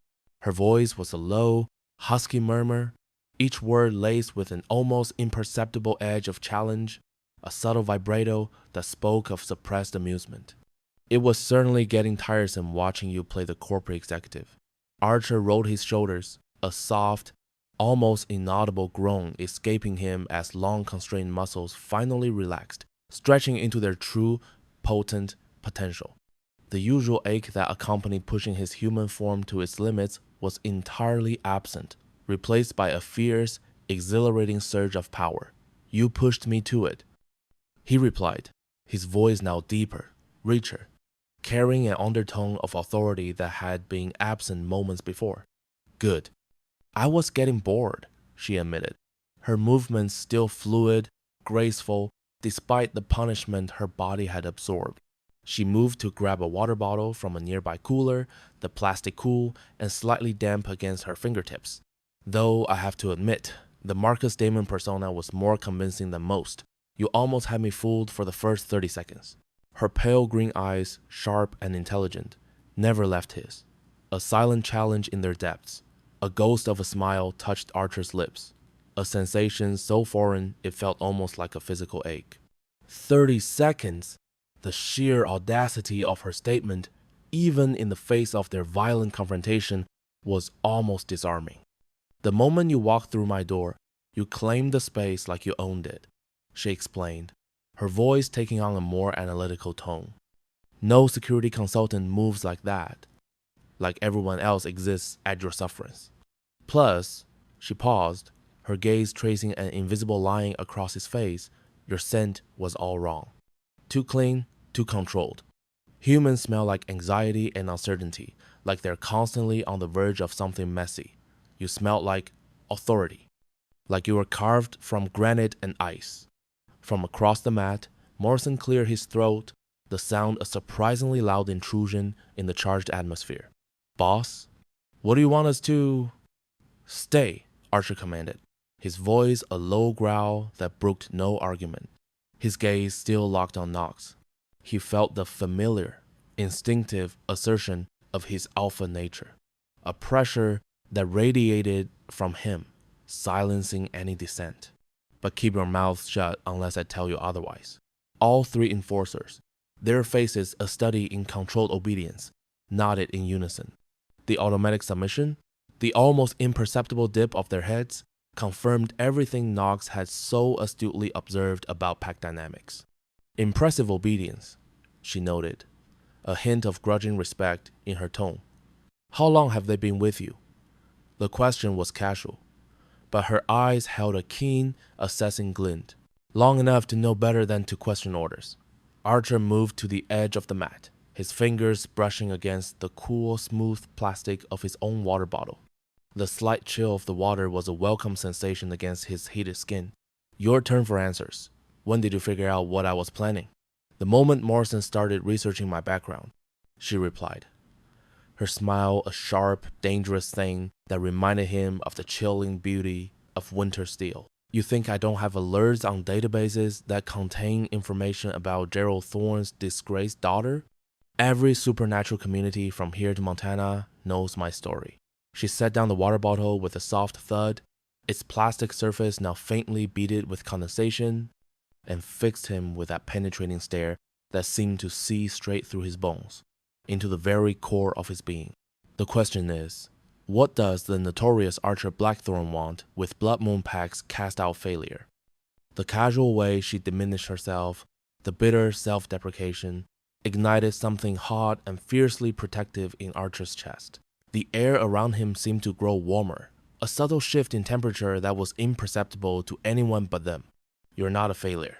[SPEAKER 1] Her voice was a low, husky murmur, each word laced with an almost imperceptible edge of challenge, a subtle vibrato that spoke of suppressed amusement. It was certainly getting tiresome watching you play the corporate executive. Archer rolled his shoulders, a soft, almost inaudible groan escaping him as long constrained muscles finally relaxed, stretching into their true, potent potential. The usual ache that accompanied pushing his human form to its limits was entirely absent, replaced by a fierce, exhilarating surge of power. You pushed me to it, he replied, his voice now deeper, richer, carrying an undertone of authority that had been absent moments before. Good. I was getting bored, she admitted, her movements still fluid, graceful, despite the punishment her body had absorbed. She moved to grab a water bottle from a nearby cooler, the plastic cool and slightly damp against her fingertips. Though I have to admit, the Marcus Damon persona was more convincing than most. You almost had me fooled for the first 30 seconds. Her pale green eyes, sharp and intelligent, never left his. A silent challenge in their depths. A ghost of a smile touched Archer's lips. A sensation so foreign it felt almost like a physical ache. 30 seconds! The sheer audacity of her statement, even in the face of their violent confrontation, was almost disarming. The moment you walked through my door, you claimed the space like you owned it, she explained, her voice taking on a more analytical tone. No security consultant moves like that, like everyone else exists at your sufferance. Plus, she paused, her gaze tracing an invisible line across his face, your scent was all wrong. Too clean, too controlled. Humans smell like anxiety and uncertainty, like they're constantly on the verge of something messy. You smelled like authority, like you were carved from granite and ice. From across the mat, Morrison cleared his throat, the sound a surprisingly loud intrusion in the charged atmosphere. Boss, what do you want us to? Stay, Archer commanded, his voice a low growl that brooked no argument. His gaze still locked on Nyx. He felt the familiar, instinctive assertion of his alpha nature, a pressure that radiated from him, silencing any dissent. But keep your mouth shut unless I tell you otherwise. All three enforcers, their faces a study in controlled obedience, nodded in unison. The automatic submission, the almost imperceptible dip of their heads, confirmed everything Nyx had so astutely observed about pack dynamics. Impressive obedience, she noted, a hint of grudging respect in her tone. How long have they been with you? The question was casual, but her eyes held a keen, assessing glint. Long enough to know better than to question orders. Archer moved to the edge of the mat, his fingers brushing against the cool, smooth plastic of his own water bottle. The slight chill of the water was a welcome sensation against his heated skin. Your turn for answers. When did you figure out what I was planning? The moment Morrison started researching my background, she replied. Her smile a sharp, dangerous thing that reminded him of the chilling beauty of winter steel. You think I don't have alerts on databases that contain information about Gerald Thorne's disgraced daughter? Every supernatural community from here to Montana knows my story. She set down the water bottle with a soft thud, its plastic surface now faintly beaded with condensation, and fixed him with that penetrating stare that seemed to see straight through his bones, into the very core of his being. The question is, What does the notorious Archer Blackthorn want with Blood Moon Pack's cast out failure? The casual way she diminished herself, the bitter self-deprecation, ignited something hot and fiercely protective in Archer's chest. The air around him seemed to grow warmer, a subtle shift in temperature that was imperceptible to anyone but them. You're not a failure.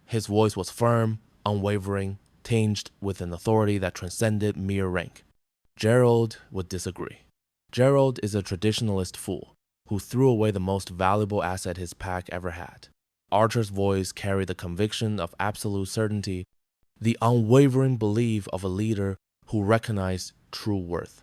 [SPEAKER 1] His voice was firm, unwavering, tinged with an authority that transcended mere rank. Gerald would disagree. Gerald is a traditionalist fool who threw away the most valuable asset his pack ever had. Archer's voice carried the conviction of absolute certainty, the unwavering belief of a leader who recognized true worth.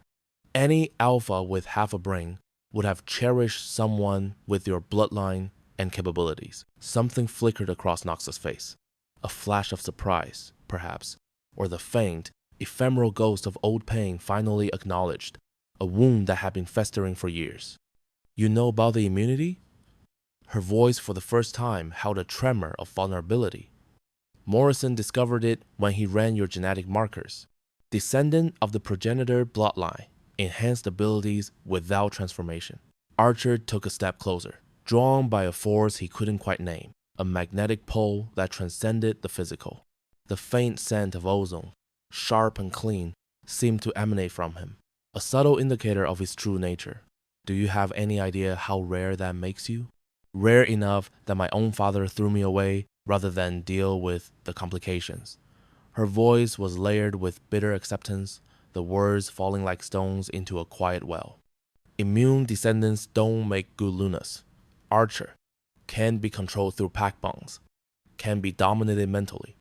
[SPEAKER 1] Any alpha with half a brain would have cherished someone with your bloodline and capabilities. Something flickered across Knox's face. A flash of surprise, perhaps, or the faint, ephemeral ghost of old pain finally acknowledged, a wound that had been festering for years. You know about the immunity? Her voice for the first time held a tremor of vulnerability. Morrison discovered it when he ran your genetic markers. Descendant of the progenitor bloodline, enhanced abilities without transformation. Archer took a step closer, drawn by a force he couldn't quite name, a magnetic pull that transcended the physical. The faint scent of ozone, sharp and clean, seemed to emanate from him, a subtle indicator of his true nature. Do you have any idea how rare that makes you? Rare enough that my own father threw me away rather than deal with the complications. Her voice was layered with bitter acceptance, the words falling like stones into a quiet well. Immune descendants don't make good Lunas. Archer can't be controlled through pack bonds, can be dominated mentally,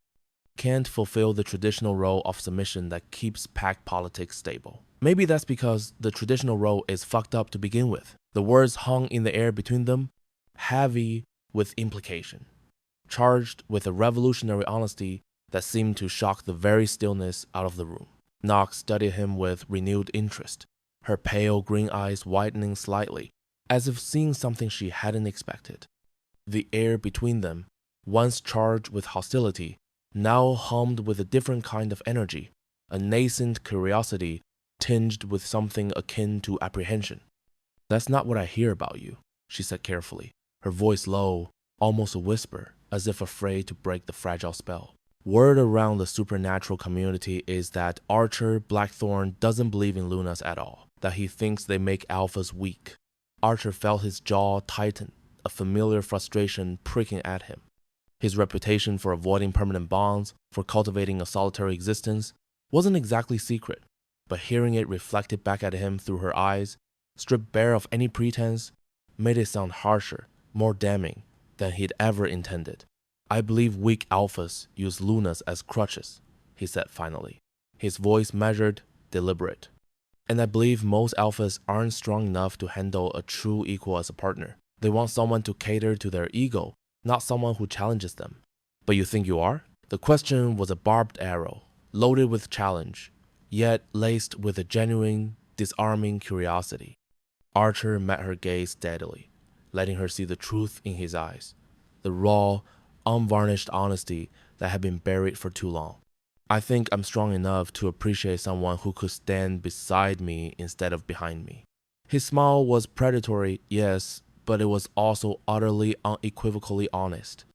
[SPEAKER 1] can't fulfill the traditional role of submission that keeps pack politics stable. Maybe that's because the traditional role is fucked up to begin with. The words hung in the air between them, heavy with implication, charged with a revolutionary honesty that seemed to shock the very stillness out of the room. Knox studied him with renewed interest, her pale green eyes widening slightly, as if seeing something she hadn't expected. The air between them, once charged with hostility, now hummed with a different kind of energy, a nascent curiosity tinged with something akin to apprehension. That's not what I hear about you, she said carefully, her voice low, almost a whisper, as if afraid to break the fragile spell. Word around the supernatural community is that Archer Blackthorn doesn't believe in Lunas at all, that he thinks they make alphas weak. Archer felt his jaw tighten, a familiar frustration pricking at him. His reputation for avoiding permanent bonds, for cultivating a solitary existence, wasn't exactly secret, but hearing it reflected back at him through her eyes, stripped bare of any pretense, made it sound harsher, more damning than he'd ever intended. I believe weak alphas use Lunas as crutches, he said finally, his voice measured, deliberate. And I believe most alphas aren't strong enough to handle a true equal as a partner. They want someone to cater to their ego, not someone who challenges them. But you think you are? The question was a barbed arrow, loaded with challenge, yet laced with a genuine, disarming curiosity. Archer met her gaze steadily, letting her see the truth in his eyes, the raw, unvarnished honesty that had been buried for too long. I think I'm strong enough to appreciate someone who could stand beside me instead of behind me. His smile was predatory, yes, but it was also utterly unequivocally honest.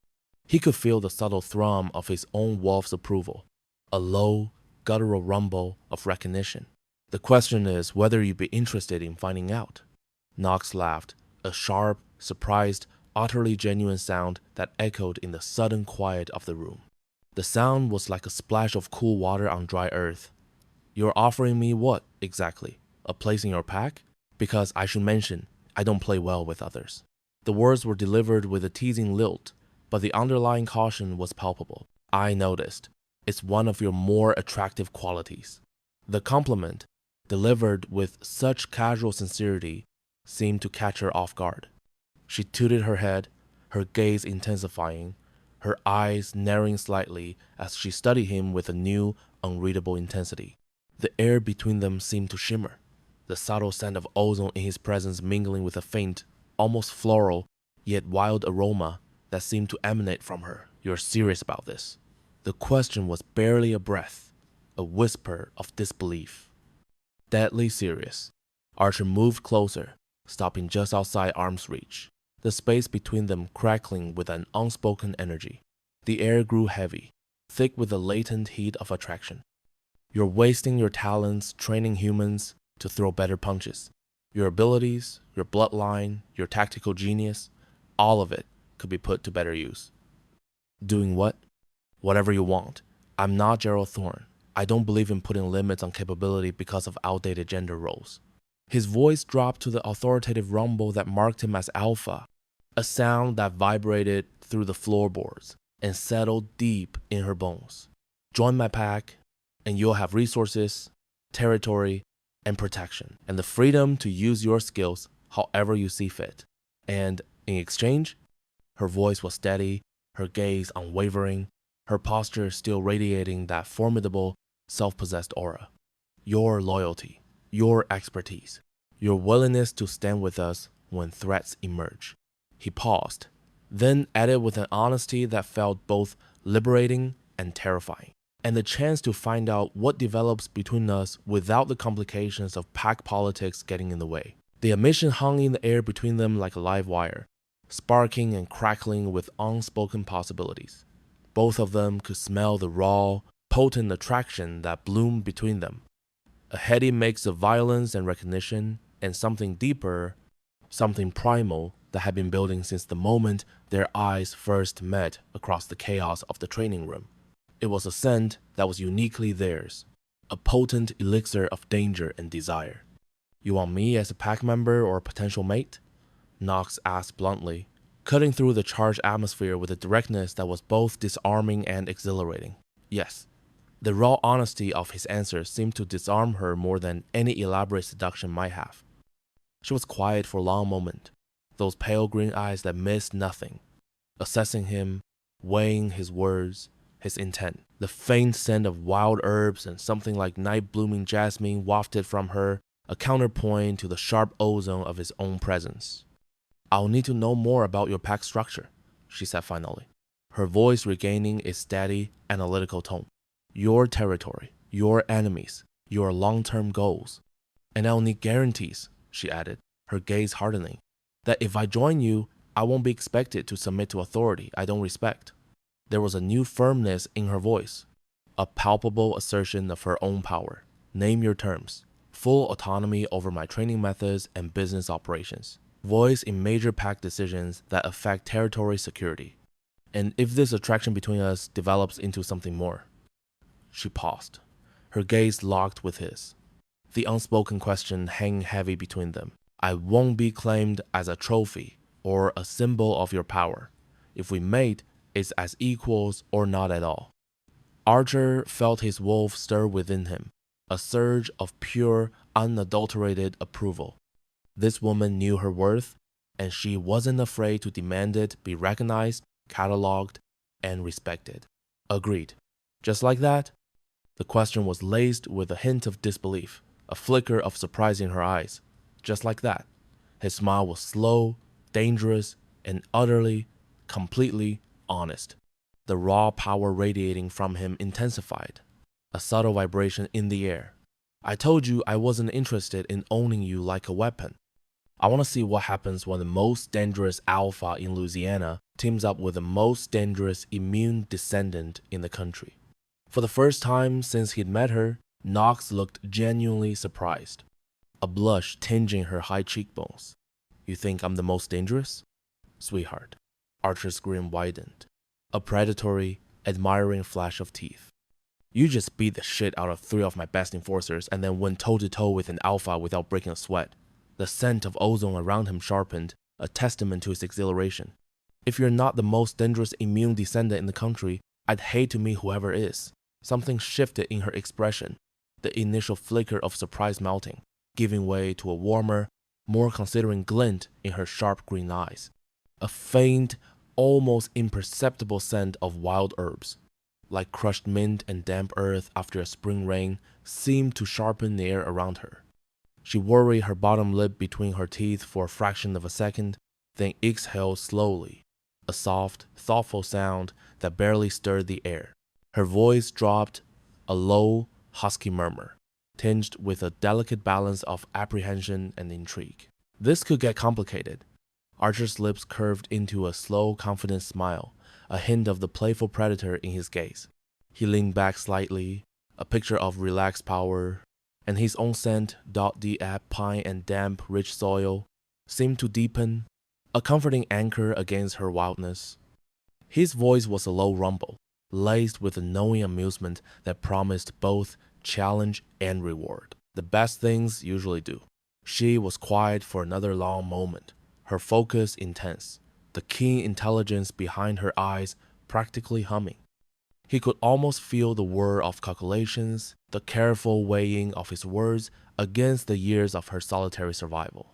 [SPEAKER 1] He could feel the subtle thrum of his own wolf's approval, a low, guttural rumble of recognition. The question is whether you'd be interested in finding out. Knox laughed, a sharp, surprised, utterly genuine sound that echoed in the sudden quiet of the room. The sound was like a splash of cool water on dry earth. You're offering me what, exactly? A place in your pack? Because I should mention, I don't play well with others. The words were delivered with a teasing lilt, but the underlying caution was palpable. I noticed. It's one of your more attractive qualities. The compliment, delivered with such casual sincerity, seemed to catch her off guard. She tilted her head, her gaze intensifying, her eyes narrowing slightly as she studied him with a new, unreadable intensity. The air between them seemed to shimmer, the subtle scent of ozone in his presence mingling with a faint, almost floral, yet wild aroma that seemed to emanate from her. You're serious about this? The question was barely a breath, a whisper of disbelief. Deadly serious. Archer moved closer, stopping just outside arm's reach, the space between them crackling with an unspoken energy. The air grew heavy, thick with the latent heat of attraction. You're wasting your talents training humans to throw better punches. Your abilities, your bloodline, your tactical genius, all of it could be put to better use. Doing what? Whatever you want. I'm not Gerald Thorne. I don't believe in putting limits on capability because of outdated gender roles. His voice dropped to the authoritative rumble that marked him as alpha, a sound that vibrated through the floorboards and settled deep in her bones. Join my pack, and you'll have resources, territory, and protection, and the freedom to use your skills however you see fit. And in exchange, her voice was steady, her gaze unwavering, her posture still radiating that formidable, self-possessed aura. Your loyalty, your expertise, your willingness to stand with us when threats emerge. He paused, then added with an honesty that felt both liberating and terrifying, and the chance to find out what develops between us without the complications of pack politics getting in the way. The admission hung in the air between them like a live wire, sparking and crackling with unspoken possibilities. Both of them could smell the raw, potent attraction that bloomed between them. A heady mix of violence and recognition, and something deeper, something primal that had been building since the moment their eyes first met across the chaos of the training room. It was a scent that was uniquely theirs, a potent elixir of danger and desire. You want me as a pack member or a potential mate? Knox asked bluntly, cutting through the charged atmosphere with a directness that was both disarming and exhilarating. Yes. The raw honesty of his answer seemed to disarm her more than any elaborate seduction might have. She was quiet for a long moment, those pale green eyes that missed nothing, assessing him, weighing his words, his intent. The faint scent of wild herbs and something like night-blooming jasmine wafted from her, a counterpoint to the sharp ozone of his own presence. I'll need to know more about your pack structure, she said finally, her voice regaining its steady, analytical tone. Your territory, your enemies, your long-term goals. And I'll need guarantees, she added, her gaze hardening, that if I join you, I won't be expected to submit to authority I don't respect. There was a new firmness in her voice, a palpable assertion of her own power. Name your terms. Full autonomy over my training methods and business operations. Voice in major pack decisions that affect territory security. And if this attraction between us develops into something more. She paused, her gaze locked with his, the unspoken question hanging heavy between them. I won't be claimed as a trophy or a symbol of your power. If we mate, it's as equals or not at all. Archer felt his wolf stir within him, a surge of pure, unadulterated approval. This woman knew her worth, and she wasn't afraid to demand it be recognized, cataloged, and respected. Agreed. Just like that, the question was laced with a hint of disbelief, a flicker of surprise in her eyes. Just like that. His smile was slow, dangerous, and utterly, completely honest. The raw power radiating from him intensified, a subtle vibration in the air. I told you I wasn't interested in owning you like a weapon. I want to see what happens when the most dangerous alpha in Louisiana teams up with the most dangerous immune descendant in the country. For the first time since he'd met her, Knox looked genuinely surprised, a blush tinging her high cheekbones. You think I'm the most dangerous? Sweetheart. Archer's grin widened, a predatory, admiring flash of teeth. You just beat the shit out of 3 of my best enforcers and then went toe-to-toe with an alpha without breaking a sweat. The scent of ozone around him sharpened, a testament to his exhilaration. If you're not the most dangerous immune descendant in the country, I'd hate to meet whoever is. Something shifted in her expression, the initial flicker of surprise melting, giving way to a warmer, more considering glint in her sharp green eyes. A faint, almost imperceptible scent of wild herbs, like crushed mint and damp earth after a spring rain, seemed to sharpen the air around her. She worried her bottom lip between her teeth for a fraction of a second, then exhaled slowly, a soft, thoughtful sound that barely stirred the air. Her voice dropped, a low, husky murmur. tinged with a delicate balance of apprehension and intrigue. This could get complicated. Archer's lips curved into a slow, confident smile, a hint of the playful predator in his gaze. He leaned back slightly, a picture of relaxed power, and his own scent, .d pine and damp, rich soil, seemed to deepen, a comforting anchor against her wildness. His voice was a low rumble, laced with a knowing amusement that promised both challenge and reward. The best things usually do. She was quiet for another long moment, her focus intense, the keen intelligence behind her eyes practically humming. He could almost feel the whir of calculations, the careful weighing of his words against the years of her solitary survival.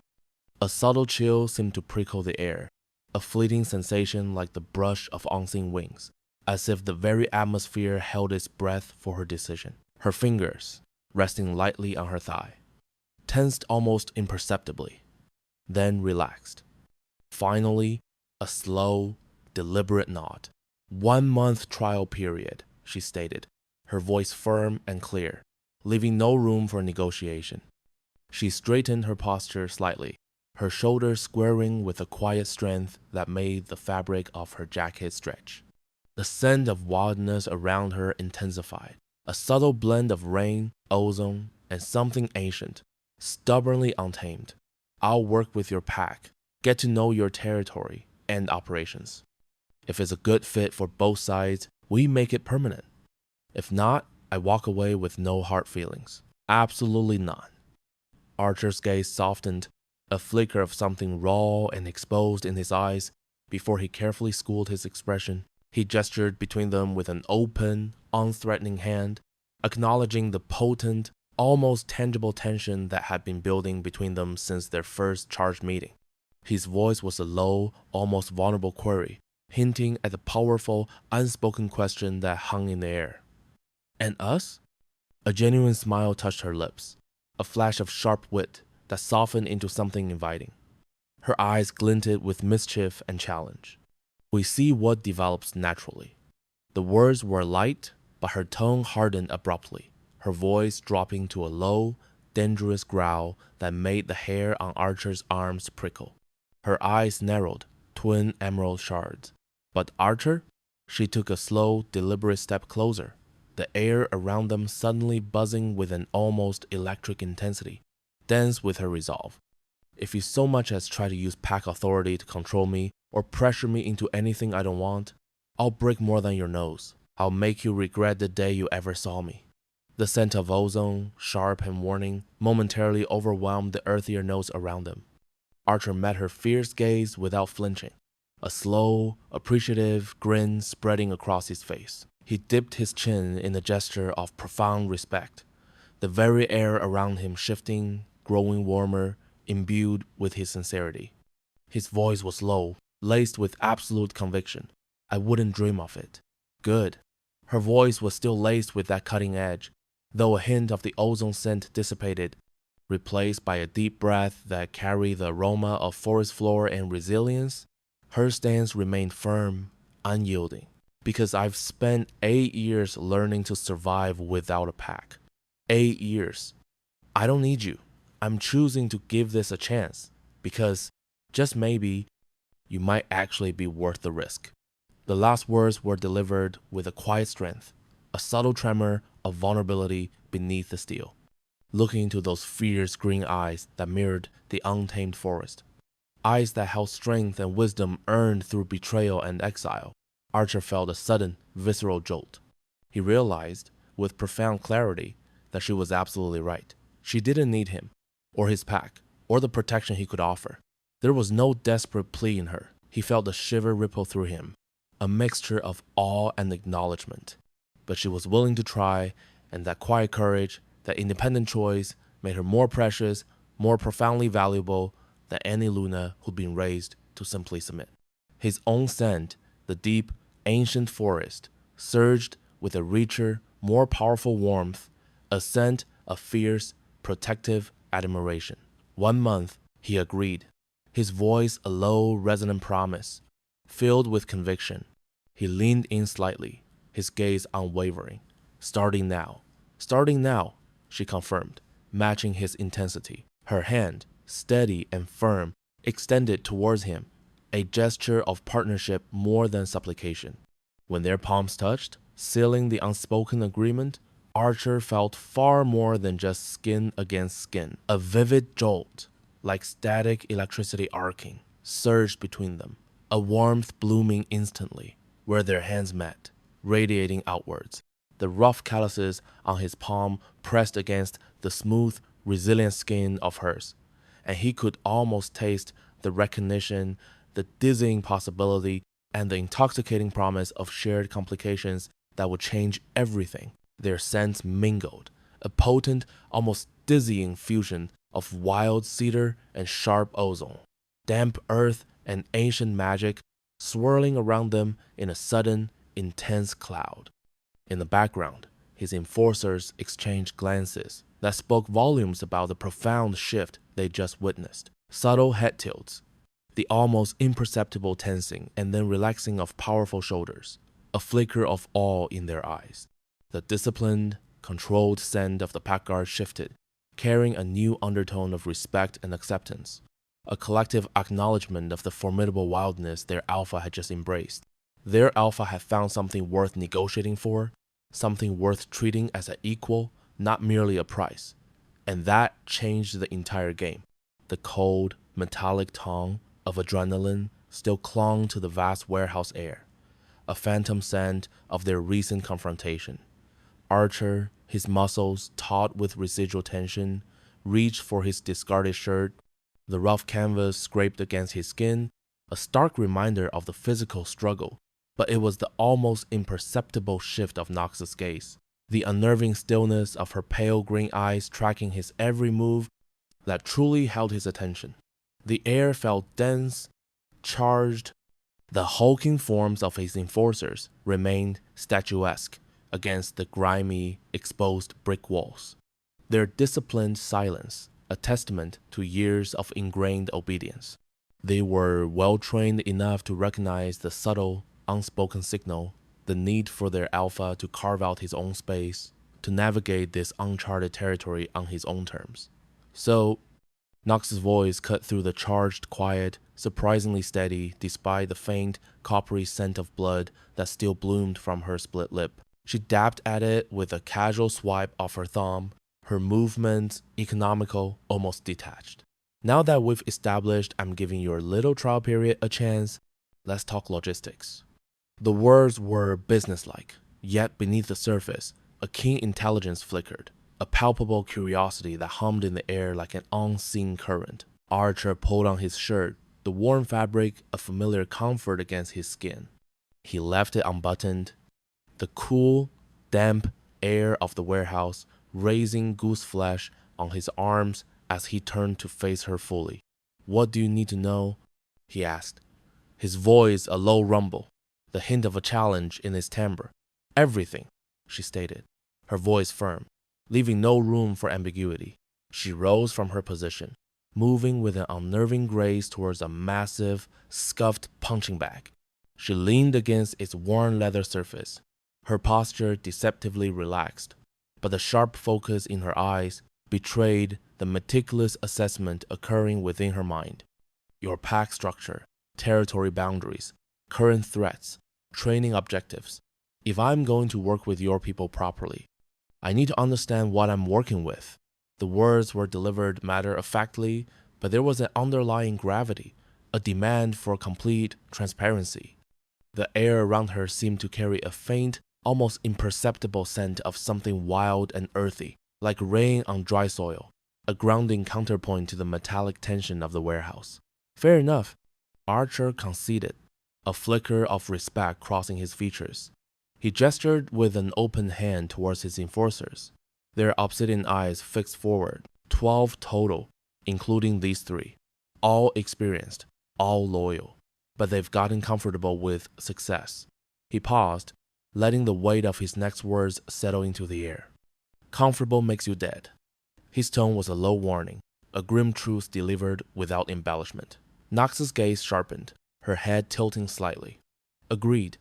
[SPEAKER 1] A subtle chill seemed to prickle the air, a fleeting sensation like the brush of unseen wings, as if the very atmosphere held its breath for her decision. Her fingers, resting lightly on her thigh, tensed almost imperceptibly, then relaxed. Finally, a slow, deliberate nod. 1 month trial period, she stated, her voice firm and clear, leaving no room for negotiation. She straightened her posture slightly, her shoulders squaring with a quiet strength that made the fabric of her jacket stretch. The scent of wildness around her intensified, a subtle blend of rain, ozone, and something ancient, stubbornly untamed. I'll work with your pack, get to know your territory and operations. If it's a good fit for both sides, we make it permanent. If not, I walk away with no hard feelings. Absolutely none. Archer's gaze softened, a flicker of something raw and exposed in his eyes. Before he carefully schooled his expression, he gestured between them with an open, unthreatening hand, acknowledging the potent, almost tangible tension that had been building between them since their first charged meeting. His voice was a low, almost vulnerable query, hinting at the powerful, unspoken question that hung in the air. And us? A genuine smile touched her lips, a flash of sharp wit that softened into something inviting. Her eyes glinted with mischief and challenge. We see what develops naturally. The words were light, but her tone hardened abruptly, her voice dropping to a low, dangerous growl that made the hair on Archer's arms prickle. Her eyes narrowed, twin emerald shards. But Archer? She took a slow, deliberate step closer, the air around them suddenly buzzing with an almost electric intensity, dense with her resolve. If you so much as try to use pack authority to control me or pressure me into anything I don't want, I'll break more than your nose. I'll make you regret the day you ever saw me. The scent of ozone, sharp and warning, momentarily overwhelmed the earthier notes around them. Archer met her fierce gaze without flinching, a slow, appreciative grin spreading across his face. He dipped his chin in a gesture of profound respect, the very air around him shifting, growing warmer, imbued with his sincerity. His voice was low, laced with absolute conviction. I wouldn't dream of it. Good. Her voice was still laced with that cutting edge, though a hint of the ozone scent dissipated, replaced by a deep breath that carried the aroma of forest floor and resilience. Her stance remained firm, unyielding, because I've spent 8 years learning to survive without a pack. 8 years. I don't need you. I'm choosing to give this a chance, because, just maybe, you might actually be worth the risk. The last words were delivered with a quiet strength, a subtle tremor of vulnerability beneath the steel, looking into those fierce green eyes that mirrored the untamed forest. Eyes that held strength and wisdom earned through betrayal and exile. Archer felt a sudden, visceral jolt. He realized, with profound clarity, that she was absolutely right. She didn't need him, or his pack, or the protection he could offer. There was no desperate plea in her. He felt a shiver ripple through him, a mixture of awe and acknowledgement. But she was willing to try, and that quiet courage, that independent choice, made her more precious, more profoundly valuable than any Luna who'd been raised to simply submit. His own scent, the deep, ancient forest, surged with a richer, more powerful warmth, a scent of fierce, protective admiration. 1 month, he agreed, his voice a low, resonant promise, filled with conviction. He leaned in slightly, his gaze unwavering. Starting now. Starting now. she confirmed, matching his intensity. Her hand, steady and firm, extended towards him, a gesture of partnership more than supplication. When their palms touched, sealing the unspoken agreement, Archer felt far more than just skin against skin. A vivid jolt, like static electricity arcing, surged between them, a warmth blooming instantly where their hands met, radiating outwards. The rough calluses on his palm pressed against the smooth, resilient skin of hers, and he could almost taste the recognition, the dizzying possibility, and the intoxicating promise of shared complications that would change everything. Their scents mingled, a potent, almost dizzying fusion of wild cedar and sharp ozone, damp earth and ancient magic swirling around them in a sudden, intense cloud. In the background, his enforcers exchanged glances that spoke volumes about the profound shift they just witnessed. Subtle head tilts, the almost imperceptible tensing and then relaxing of powerful shoulders, a flicker of awe in their eyes. The disciplined, controlled scent of the packguard shifted, carrying a new undertone of respect and acceptance, a collective acknowledgement of the formidable wildness their alpha had just embraced. Their alpha had found something worth negotiating for, something worth treating as an equal, not merely a price. And that changed the entire game. The cold, metallic tongue of adrenaline still clung to the vast warehouse air, a phantom scent of their recent confrontation. Archer, his muscles taut with residual tension, reached for his discarded shirt. The rough canvas scraped against his skin, a stark reminder of the physical struggle, but it was the almost imperceptible shift of Nox's gaze, the unnerving stillness of her pale green eyes tracking his every move that truly held his attention. The air felt dense, charged. The hulking forms of his enforcers remained statuesque against the grimy, exposed brick walls, their disciplined silence a testament to years of ingrained obedience. They were well-trained enough to recognize the subtle, unspoken signal, the need for their alpha to carve out his own space, to navigate this uncharted territory on his own terms. So, Nox's voice cut through the charged quiet, surprisingly steady despite the faint, coppery scent of blood that still bloomed from her split lip. She dabbed at it with a casual swipe of her thumb, her movements economical, almost detached. Now that we've established I'm giving your little trial period a chance, let's talk logistics. The words were businesslike, yet beneath the surface, a keen intelligence flickered, a palpable curiosity that hummed in the air like an unseen current. Archer pulled on his shirt, the warm fabric a familiar comfort against his skin. He left it unbuttoned, the cool, damp air of the warehouse raising goose flesh on his arms as he turned to face her fully. "What do you need to know?" he asked, his voice a low rumble, the hint of a challenge in his timbre. "Everything," she stated, her voice firm, leaving no room for ambiguity. She rose from her position, moving with an unnerving grace towards a massive, scuffed punching bag. She leaned against its worn leather surface, her posture deceptively relaxed, but the sharp focus in her eyes betrayed the meticulous assessment occurring within her mind. Your pack structure, territory boundaries, current threats, training objectives. If I'm going to work with your people properly, I need to understand what I'm working with. The words were delivered matter-of-factly, but there was an underlying gravity, a demand for complete transparency. The air around her seemed to carry a faint, almost imperceptible scent of something wild and earthy, like rain on dry soil, a grounding counterpoint to the metallic tension of the warehouse. Fair enough, Archer conceded, a flicker of respect crossing his features. He gestured with an open hand towards his enforcers, their obsidian eyes fixed forward, 12 total, including these three, all experienced, all loyal, but they've gotten comfortable with success. He paused, letting the weight of his next words settle into the air. Comfortable makes you dead. His tone was a low warning, a grim truth delivered without embellishment. Nox's gaze sharpened, her head tilting slightly. Agreed,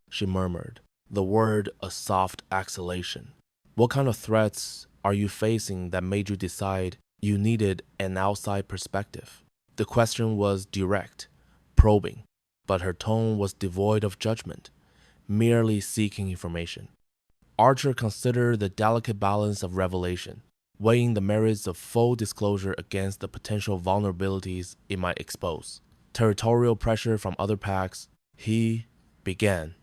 [SPEAKER 1] she murmured, the word a soft exhalation. What kind of threats are you facing that made you decide you needed an outside perspective? The question was direct, probing, but her tone was devoid of judgment, merely seeking information. Archer considered the delicate balance of revelation, weighing the merits of full disclosure against the potential vulnerabilities it might expose. Territorial pressure from other packs, he began,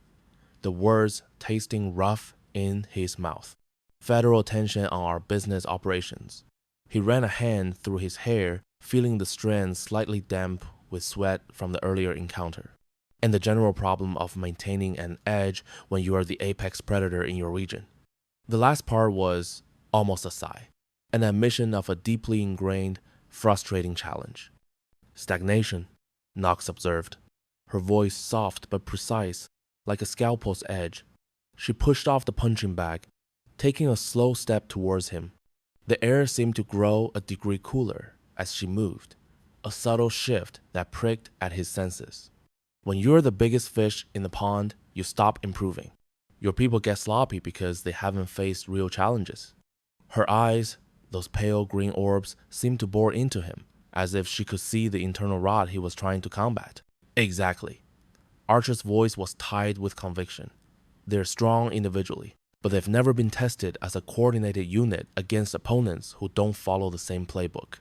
[SPEAKER 1] the words tasting rough in his mouth. Federal attention on our business operations. He ran a hand through his hair, feeling the strands slightly damp with sweat from the earlier encounter, and the general problem of maintaining an edge when you are the apex predator in your region. The last part was almost a sigh, an admission of a deeply ingrained, frustrating challenge. Stagnation, Knox observed, her voice soft but precise, like a scalpel's edge. She pushed off the punching bag, taking a slow step towards him. The air seemed to grow a degree cooler as she moved, a subtle shift that pricked at his senses. When you're the biggest fish in the pond, you stop improving. Your people get sloppy because they haven't faced real challenges. Her eyes, those pale green orbs, seemed to bore into him, as if she could see the internal rot he was trying to combat. Exactly. Archer's voice was tied with conviction. They're strong individually, but they've never been tested as a coordinated unit against opponents who don't follow the same playbook.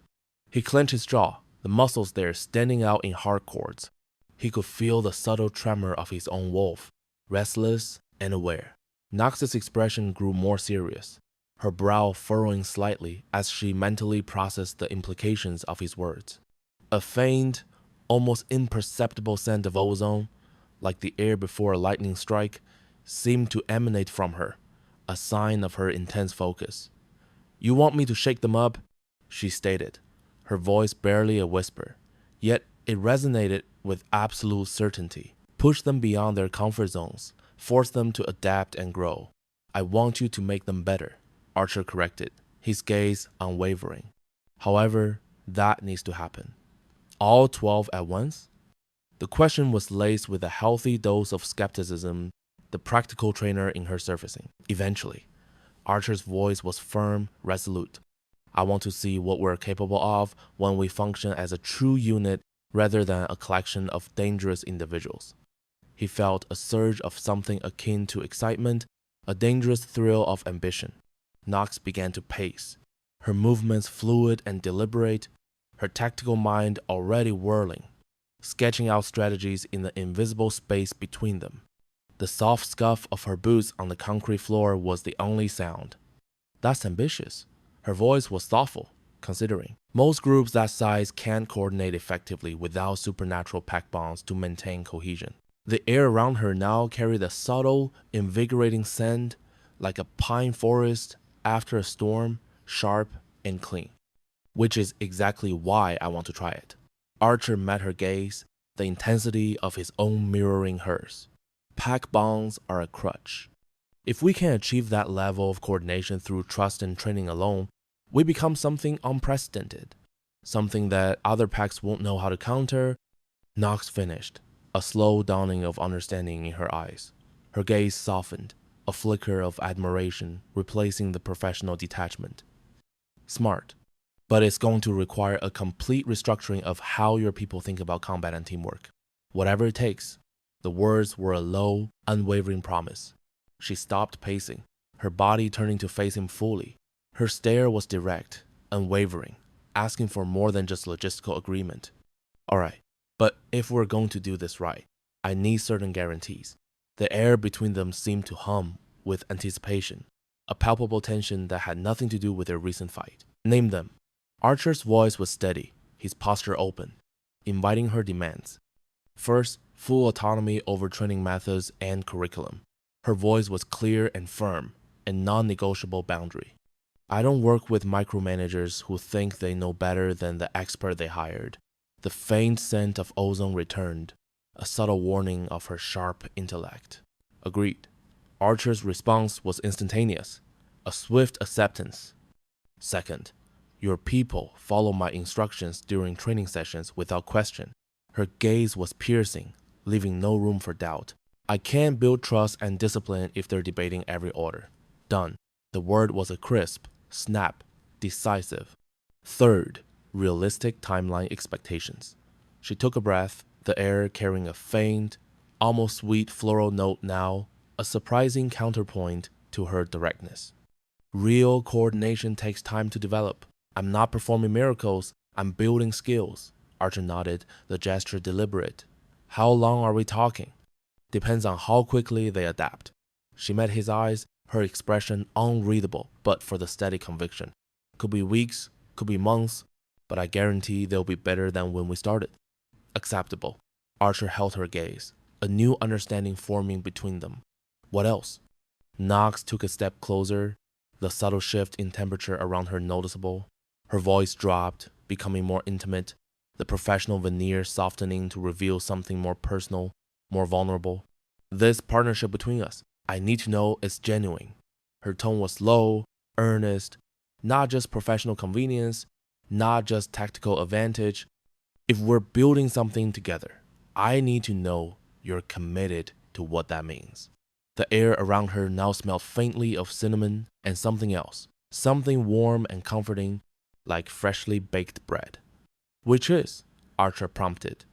[SPEAKER 1] He clenched his jaw, the muscles there standing out in hard cords. He could feel the subtle tremor of his own wolf, restless and aware. Knox's expression grew more serious, her brow furrowing slightly as she mentally processed the implications of his words. A faint, almost imperceptible scent of ozone, like the air before a lightning strike, seemed to emanate from her, a sign of her intense focus. "You want me to shake them up?" she stated, her voice barely a whisper, yet it resonated with absolute certainty. "Push them beyond their comfort zones, force them to adapt and grow. I want you to make them better," Archer corrected, his gaze unwavering. "However, that needs to happen. All 12 at once?" The question was laced with a healthy dose of skepticism, the practical trainer in her surfacing. "Eventually." Archer's voice was firm, resolute. "I want to see what we're capable of when we function as a true unit rather than a collection of dangerous individuals." He felt a surge of something akin to excitement, a dangerous thrill of ambition. Knox began to pace, her movements fluid and deliberate, her tactical mind already whirling, sketching out strategies in the invisible space between them. The soft scuff of her boots on the concrete floor was the only sound. "That's ambitious." Her voice was thoughtful, considering. Most groups that size can't coordinate effectively without supernatural pack bonds to maintain cohesion. The air around her now carried a subtle, invigorating scent, like a pine forest after a storm, sharp and clean. "Which is exactly why I want to try it." Archer met her gaze, the intensity of his own mirroring hers. Pack bonds are a crutch. If we can achieve that level of coordination through trust and training alone, we become something unprecedented, something that other packs won't know how to counter. Knox finished, a slow dawning of understanding in her eyes. Her gaze softened, a flicker of admiration replacing the professional detachment. "Smart. But it's going to require a complete restructuring of how your people think about combat and teamwork. Whatever it takes." The words were a low, unwavering promise. She stopped pacing, her body turning to face him fully. Her stare was direct, unwavering, asking for more than just logistical agreement. "All right, but if we're going to do this right, I need certain guarantees." The air between them seemed to hum with anticipation, a palpable tension that had nothing to do with their recent fight. "Name them." Archer's voice was steady, his posture open, inviting her demands. First, full autonomy over training methods and curriculum. Her voice was clear and firm, a non-negotiable boundary. "I don't work with micromanagers who think they know better than the expert they hired." The faint scent of ozone returned, a subtle warning of her sharp intellect. "Agreed." Archer's response was instantaneous, a swift acceptance. "Second, your people follow my instructions during training sessions without question." Her gaze was piercing, leaving no room for doubt. "I can't build trust and discipline if they're debating every order." "Done." The word was a crisp, snap, decisive. Third, realistic timeline expectations. She took a breath, the air carrying a faint, almost sweet floral note now, a surprising counterpoint to her directness. Real coordination takes time to develop. I'm not performing miracles, I'm building skills. Archer nodded, the gesture deliberate. How long are we talking? Depends on how quickly they adapt. She met his eyes, her expression unreadable, but for the steady conviction. Could be weeks, could be months, but I guarantee they'll be better than when we started. Acceptable. Archer held her gaze, a new understanding forming between them. What else? Knox took a step closer, the subtle shift in temperature around her noticeable. Her voice dropped, becoming more intimate, the professional veneer softening to reveal something more personal, more vulnerable. This partnership between us, I need to know it's genuine. Her tone was low, earnest, not just professional convenience, not just tactical advantage. If we're building something together, I need to know you're committed to what that means. The air around her now smelled faintly of cinnamon and something else, something warm and comforting, like freshly baked bread. Which is? Archer prompted,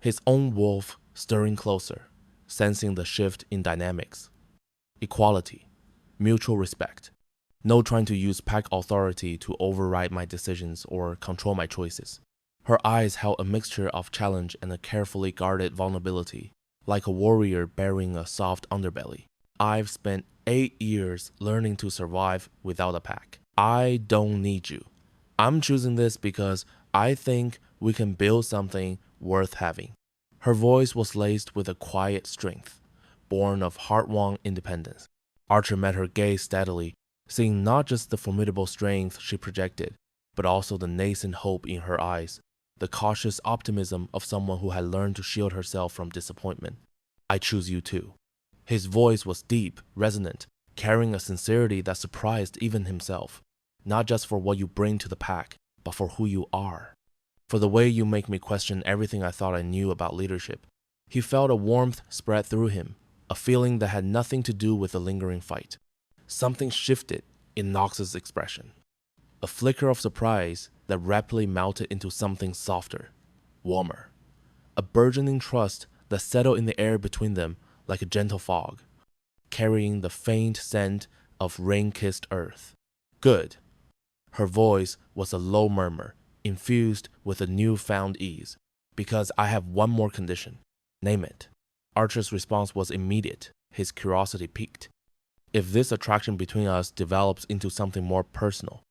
[SPEAKER 1] his own wolf stirring closer, sensing the shift in dynamics. Equality, mutual respect. No trying to use pack authority to override my decisions or control my choices. Her eyes held a mixture of challenge and a carefully guarded vulnerability, like a warrior bearing a soft underbelly. I've spent 8 years learning to survive without a pack. I don't need you. I'm choosing this because I think we can build something worth having. Her voice was laced with a quiet strength, born of hard-won independence. Archer met her gaze steadily, seeing not just the formidable strength she projected, but also the nascent hope in her eyes, the cautious optimism of someone who had learned to shield herself from disappointment. I choose you too. His voice was deep, resonant, carrying a sincerity that surprised even himself, not just for what you bring to the pack, but for who you are. For the way you make me question everything I thought I knew about leadership. He felt a warmth spread through him, a feeling that had nothing to do with the lingering fight. Something shifted in Knox's expression. A flicker of surprise that rapidly melted into something softer, warmer. A burgeoning trust that settled in the air between them like a gentle fog, carrying the faint scent of rain-kissed earth. Good. Her voice was a low murmur, infused with a newfound ease. Because I have one more condition. Name it. Archer's response was immediate, his curiosity piqued. If this attraction between us develops into something more personal.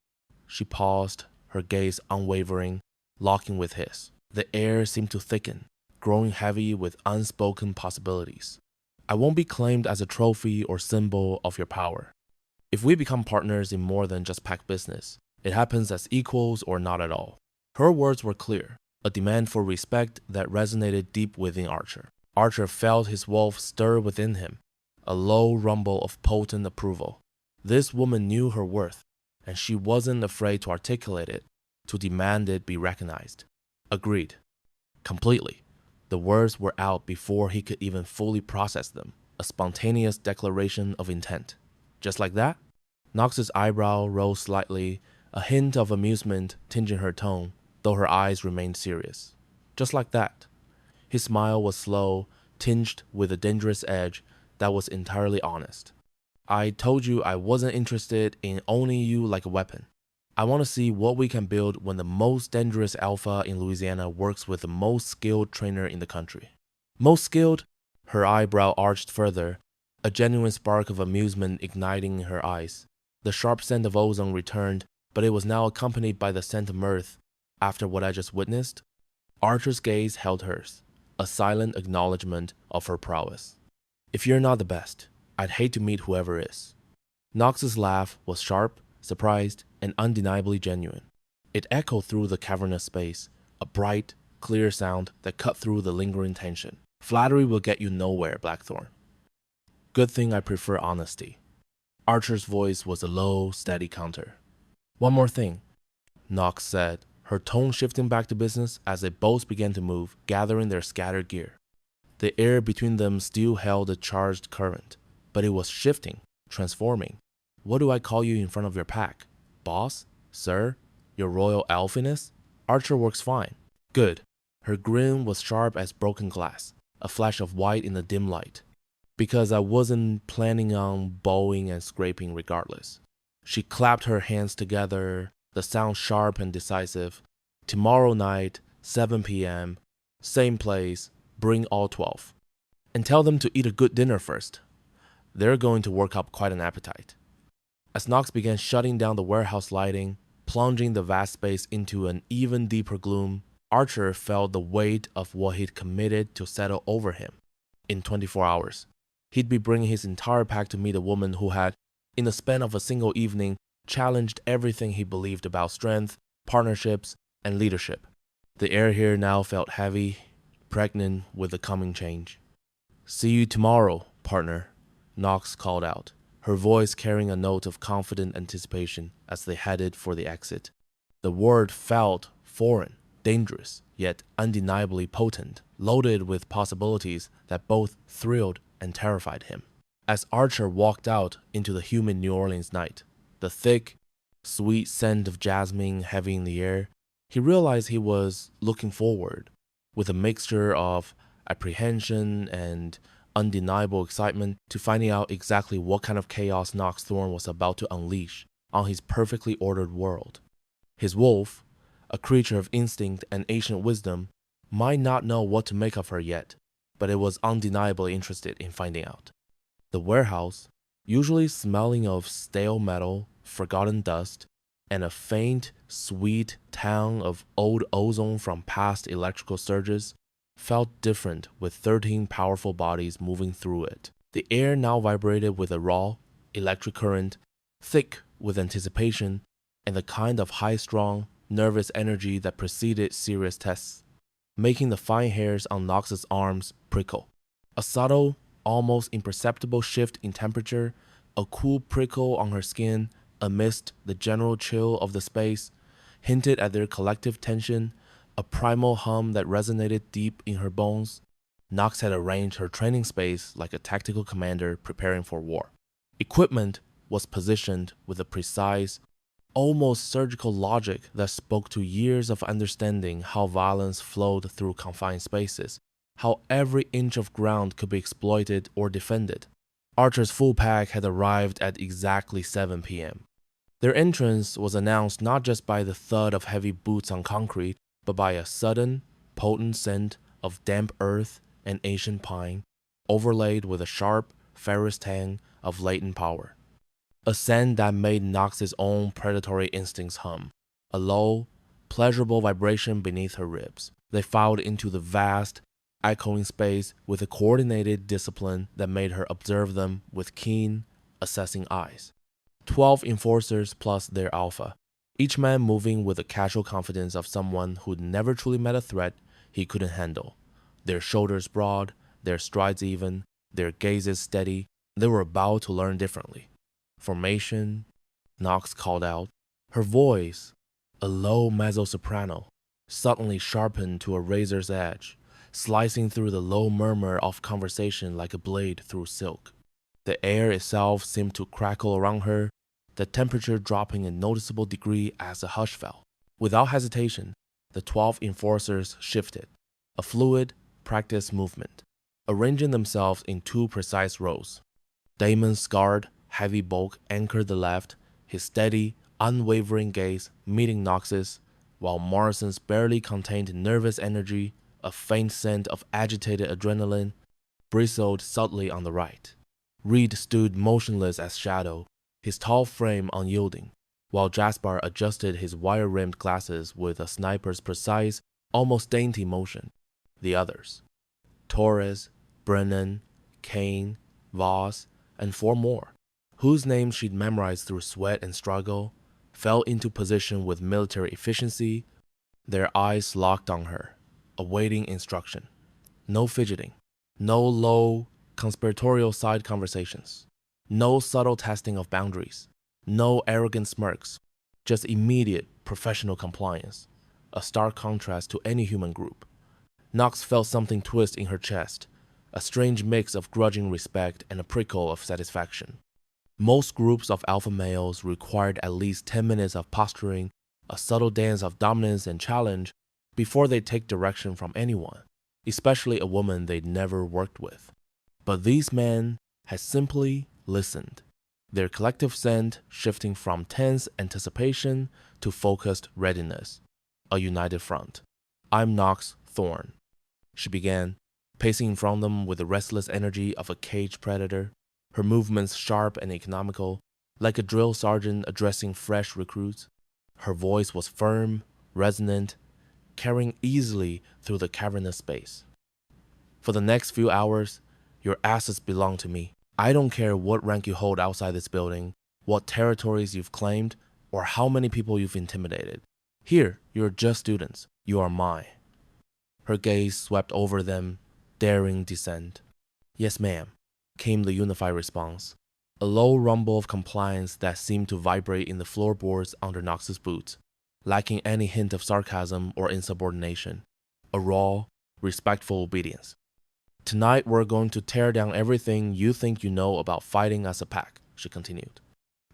[SPEAKER 1] She paused, her gaze unwavering, locking with his. The air seemed to thicken, growing heavy with unspoken possibilities. I won't be claimed as a trophy or symbol of your power. If we become partners in more than just pack business, it happens as equals or not at all. Her words were clear, a demand for respect that resonated deep within Archer. Archer felt his wolf stir within him, a low rumble of potent approval. This woman knew her worth, and she wasn't afraid to articulate it, to demand it be recognized. Agreed. Completely. The words were out before he could even fully process them, a spontaneous declaration of intent. Just like that? Knox's eyebrow rose slightly, a hint of amusement tinging her tone, though her eyes remained serious. Just like that. His smile was slow, tinged with a dangerous edge that was entirely honest. I told you I wasn't interested in owning you like a weapon. I want to see what we can build when the most dangerous alpha in Louisiana works with the most skilled trainer in the country. Most skilled? Her eyebrow arched further, a genuine spark of amusement igniting in her eyes. The sharp scent of ozone returned, but it was now accompanied by the scent of mirth. After what I just witnessed, Archer's gaze held hers, a silent acknowledgement of her prowess. If you're not the best, I'd hate to meet whoever is. Knox's laugh was sharp, surprised, and undeniably genuine. It echoed through the cavernous space, a bright, clear sound that cut through the lingering tension. Flattery will get you nowhere, Blackthorn. Good thing I prefer honesty. Archer's voice was a low, steady counter. One more thing, Knox said, her tone shifting back to business as they both began to move, gathering their scattered gear. The air between them still held a charged current, but it was shifting, transforming. What do I call you in front of your pack? Boss? Sir? Your royal elfiness? Archer works fine. Good. Her grin was sharp as broken glass, a flash of white in the dim light. Because I wasn't planning on bowing and scraping regardless. She clapped her hands together, the sound sharp and decisive. Tomorrow night, 7 p.m., same place, bring all 12. And tell them to eat a good dinner first. They're going to work up quite an appetite. As Knox began shutting down the warehouse lighting, plunging the vast space into an even deeper gloom, Archer felt the weight of what he'd committed to settle over him. In 24 hours, he'd be bringing his entire pack to meet a woman who had, in the span of a single evening, challenged everything he believed about strength, partnerships, and leadership. The air here now felt heavy, pregnant with the coming change. See you tomorrow, partner, Knox called out, her voice carrying a note of confident anticipation as they headed for the exit. The word felt foreign, dangerous, yet undeniably potent, loaded with possibilities that both thrilled and terrified him. As Archer walked out into the humid New Orleans night, the thick, sweet scent of jasmine heavy in the air, he realized he was looking forward, with a mixture of apprehension and undeniable excitement, to finding out exactly what kind of chaos Knox Thorne was about to unleash on his perfectly ordered world. His wolf, a creature of instinct and ancient wisdom, might not know what to make of her yet, but it was undeniably interested in finding out. The warehouse, usually smelling of stale metal, forgotten dust, and a faint, sweet tang of old ozone from past electrical surges, felt different with 13 powerful bodies moving through it. The air now vibrated with a raw, electric current, thick with anticipation, and the kind of high-strung, nervous energy that preceded serious tests, making the fine hairs on Knox's arms prickle. A subtle, almost imperceptible shift in temperature, a cool prickle on her skin amidst the general chill of the space, hinted at their collective tension, a primal hum that resonated deep in her bones. Knox had arranged her training space like a tactical commander preparing for war. Equipment was positioned with a precise, almost surgical logic that spoke to years of understanding how violence flowed through confined spaces, how every inch of ground could be exploited or defended. Archer's full pack had arrived at exactly 7 p.m. Their entrance was announced not just by the thud of heavy boots on concrete, but by a sudden, potent scent of damp earth and ancient pine, overlaid with a sharp, ferrous tang of latent power. A scent that made Knox's own predatory instincts hum, a low, pleasurable vibration beneath her ribs. They filed into the vast, echoing space with a coordinated discipline that made her observe them with keen, assessing eyes. 12 enforcers plus their alpha, each man moving with the casual confidence of someone who'd never truly met a threat he couldn't handle. Their shoulders broad, their strides even, their gazes steady. They were about to learn differently. Formation, Knox called out, her voice, a low mezzo-soprano, suddenly sharpened to a razor's edge, slicing through the low murmur of conversation like a blade through silk. The air itself seemed to crackle around her, the temperature dropping a noticeable degree as the hush fell. Without hesitation, the 12 enforcers shifted, a fluid, practiced movement, arranging themselves in 2 precise rows. Damon's scarred, heavy bulk anchored the left, his steady, unwavering gaze meeting Knox's, while Morrison's barely contained nervous energy, a faint scent of agitated adrenaline, bristled subtly on the right. Reed stood motionless as shadow, his tall frame unyielding, while Jasper adjusted his wire-rimmed glasses with a sniper's precise, almost dainty motion. The others, Torres, Brennan, Kane, Voss, and 4 more, whose names she'd memorized through sweat and struggle, fell into position with military efficiency, their eyes locked on her, awaiting instruction. No fidgeting, no low, conspiratorial side conversations, no subtle testing of boundaries, no arrogant smirks, just immediate professional compliance, a stark contrast to any human group. Knox felt something twist in her chest, a strange mix of grudging respect and a prickle of satisfaction. Most groups of alpha males required at least 10 minutes of posturing, a subtle dance of dominance and challenge, before they take direction from anyone, especially a woman they'd never worked with. But these men had simply listened, their collective scent shifting from tense anticipation to focused readiness, a united front. "I'm Knox Thorne," she began, pacing in front of them with the restless energy of a caged predator, her movements sharp and economical, like a drill sergeant addressing fresh recruits. Her voice was firm, resonant, carrying easily through the cavernous space. "For the next few hours, your assets belong to me. I don't care what rank you hold outside this building, what territories you've claimed, or how many people you've intimidated. Here, you're just students. You are mine." Her gaze swept over them, daring dissent. "Yes, ma'am," came the unified response, a low rumble of compliance that seemed to vibrate in the floorboards under Knox's boots, lacking any hint of sarcasm or insubordination, a raw, respectful obedience. "Tonight we're going to tear down everything you think you know about fighting as a pack," she continued,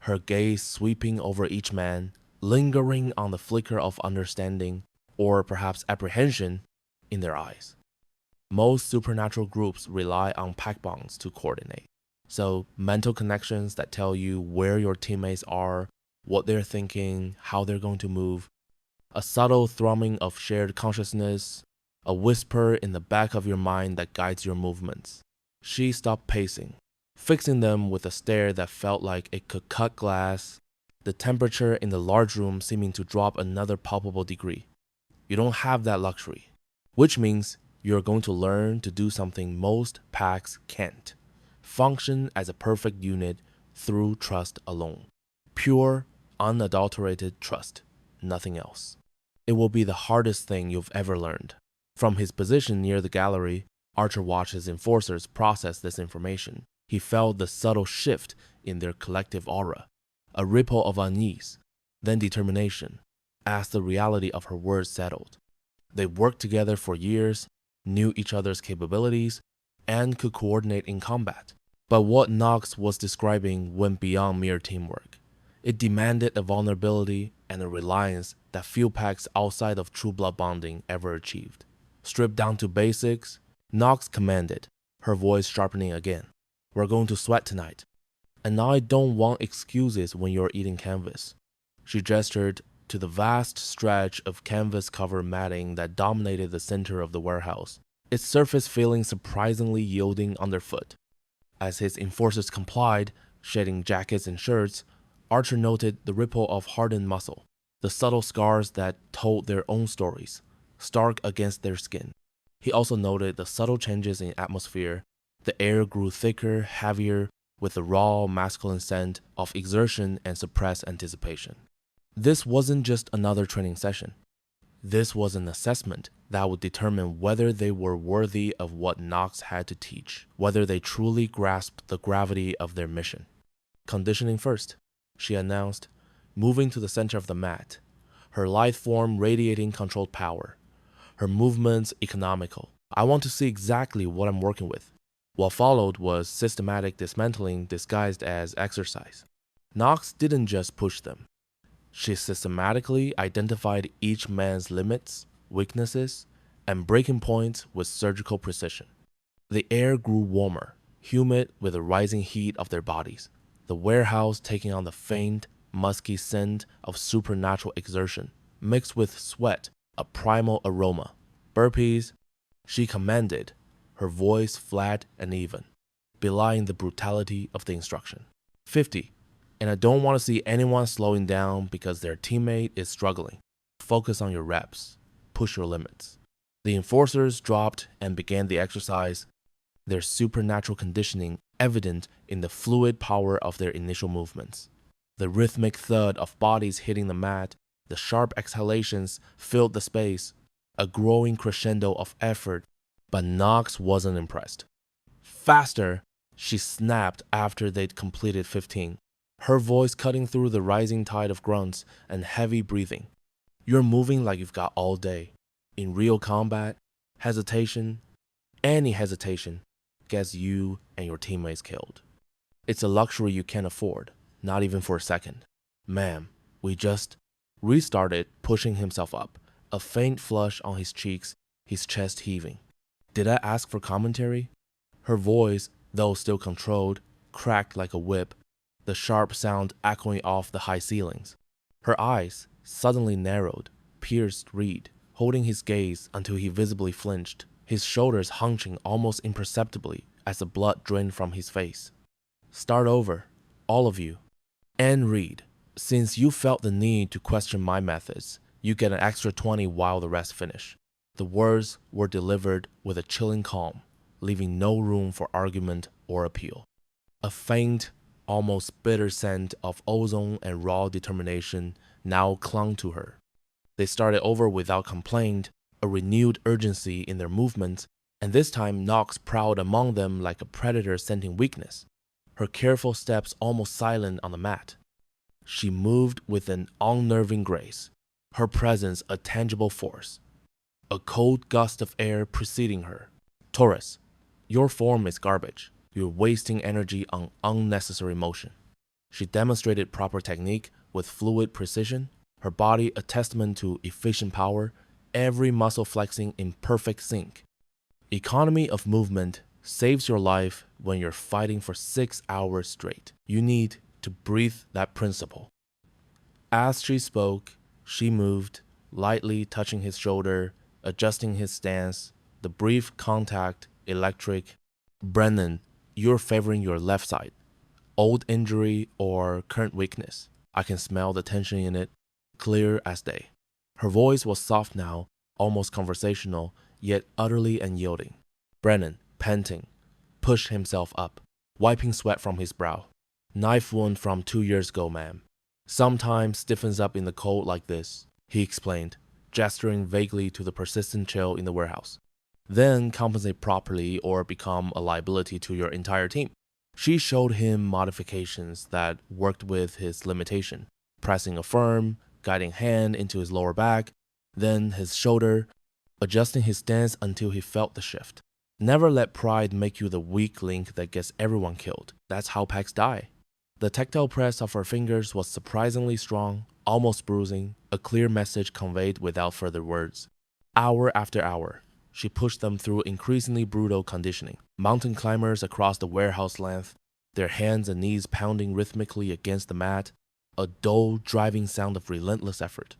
[SPEAKER 1] her gaze sweeping over each man, lingering on the flicker of understanding, or perhaps apprehension, in their eyes. Most supernatural groups rely on pack bonds to coordinate. So, mental connections that tell you where your teammates are, what they're thinking, how they're going to move. A subtle thrumming of shared consciousness, a whisper in the back of your mind that guides your movements. She stopped pacing, fixing them with a stare that felt like it could cut glass, the temperature in the large room seeming to drop another palpable degree. You don't have that luxury, which means you're going to learn to do something most packs can't: function as a perfect unit through trust alone. Pure, unadulterated trust, nothing else. It will be the hardest thing you've ever learned. From his position near the gallery, Archer watched his enforcers process this information. He felt the subtle shift in their collective aura, a ripple of unease, then determination, as the reality of her words settled. They worked together for years, knew each other's capabilities, and could coordinate in combat. But what Knox was describing went beyond mere teamwork. It demanded a vulnerability and a reliance that few packs outside of true blood bonding ever achieved. Stripped down to basics, Knox commanded, her voice sharpening again. "We're going to sweat tonight. And I don't want excuses when you're eating canvas." She gestured to the vast stretch of canvas-covered matting that dominated the center of the warehouse, its surface feeling surprisingly yielding underfoot. As his enforcers complied, shedding jackets and shirts, Archer noted the ripple of hardened muscle, the subtle scars that told their own stories, stark against their skin. He also noted the subtle changes in atmosphere. The air grew thicker, heavier, with the raw, masculine scent of exertion and suppressed anticipation. This wasn't just another training session. This was an assessment that would determine whether they were worthy of what Knox had to teach, whether they truly grasped the gravity of their mission. "Conditioning first," she announced, moving to the center of the mat, her lithe form radiating controlled power, her movements economical. "I want to see exactly what I'm working with." What followed was systematic dismantling disguised as exercise. Knox didn't just push them. She systematically identified each man's limits, weaknesses, and breaking points with surgical precision. The air grew warmer, humid with the rising heat of their bodies, the warehouse taking on the faint, musky scent of supernatural exertion, mixed with sweat, a primal aroma. "Burpees," she commanded, her voice flat and even, belying the brutality of the instruction. 50. And I don't want to see anyone slowing down because their teammate is struggling. Focus on your reps. Push your limits." The enforcers dropped and began the exercise, their supernatural conditioning evident in the fluid power of their initial movements. The rhythmic thud of bodies hitting the mat, the sharp exhalations filled the space, a growing crescendo of effort, but Knox wasn't impressed. "Faster," she snapped after they'd completed 15, her voice cutting through the rising tide of grunts and heavy breathing. "You're moving like you've got all day. In real combat, hesitation, any hesitation, gets you and your teammates killed." It's a luxury you can't afford, not even for a second. Ma'am, we just restarted, pushing himself up, a faint flush on his cheeks, his chest heaving. Did I ask for commentary? Her voice, though still controlled, cracked like a whip, the sharp sound echoing off the high ceilings. Her eyes, suddenly narrowed, pierced Reed, holding his gaze until he visibly flinched, his shoulders hunching almost imperceptibly as the blood drained from his face. Start over, all of you. And Reed, since you felt the need to question my methods, you get an extra 20 while the rest finish. The words were delivered with a chilling calm, leaving no room for argument or appeal. A faint, almost bitter scent of ozone and raw determination now clung to her. They started over without complaint, a renewed urgency in their movements, and this time Nox prowled among them like a predator scenting weakness, her careful steps almost silent on the mat. She moved with an unnerving grace, her presence a tangible force, a cold gust of air preceding her. Taurus, your form is garbage. You're wasting energy on unnecessary motion. She demonstrated proper technique with fluid precision, her body a testament to efficient power, every muscle flexing in perfect sync. Economy of movement saves your life when you're fighting for 6 hours straight. You need to breathe that principle. As she spoke, she moved, lightly touching his shoulder, adjusting his stance, the brief contact, electric. Brennan, you're favoring your left side. Old injury or current weakness. I can smell the tension in it, clear as day. Her voice was soft now, almost conversational, yet utterly unyielding. Brennan, panting, pushed himself up, wiping sweat from his brow. Knife wound from 2 years ago, ma'am. Sometimes stiffens up in the cold like this, he explained, gesturing vaguely to the persistent chill in the warehouse. Then compensate properly or become a liability to your entire team. She showed him modifications that worked with his limitation, pressing a firm, guiding hand into his lower back, then his shoulder, adjusting his stance until he felt the shift. Never let pride make you the weak link that gets everyone killed. That's how packs die. The tactile press of her fingers was surprisingly strong, almost bruising, a clear message conveyed without further words. Hour after hour, she pushed them through increasingly brutal conditioning. Mountain climbers across the warehouse length, their hands and knees pounding rhythmically against the mat, a dull, driving sound of relentless effort.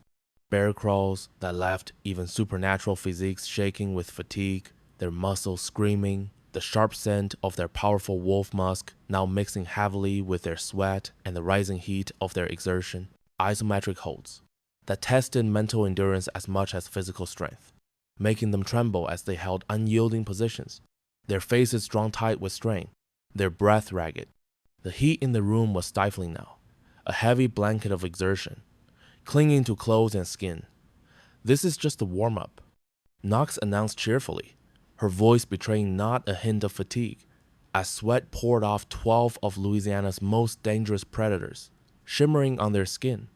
[SPEAKER 1] Bear crawls that left even supernatural physiques shaking with fatigue, their muscles screaming, the sharp scent of their powerful wolf musk now mixing heavily with their sweat and the rising heat of their exertion. Isometric holds that tested mental endurance as much as physical strength, making them tremble as they held unyielding positions, their faces drawn tight with strain, their breath ragged. The heat in the room was stifling now, a heavy blanket of exertion, clinging to clothes and skin. This is just a warm-up, Knox announced cheerfully, her voice betraying not a hint of fatigue, as sweat poured off 12 of Louisiana's most dangerous predators, shimmering on their skin.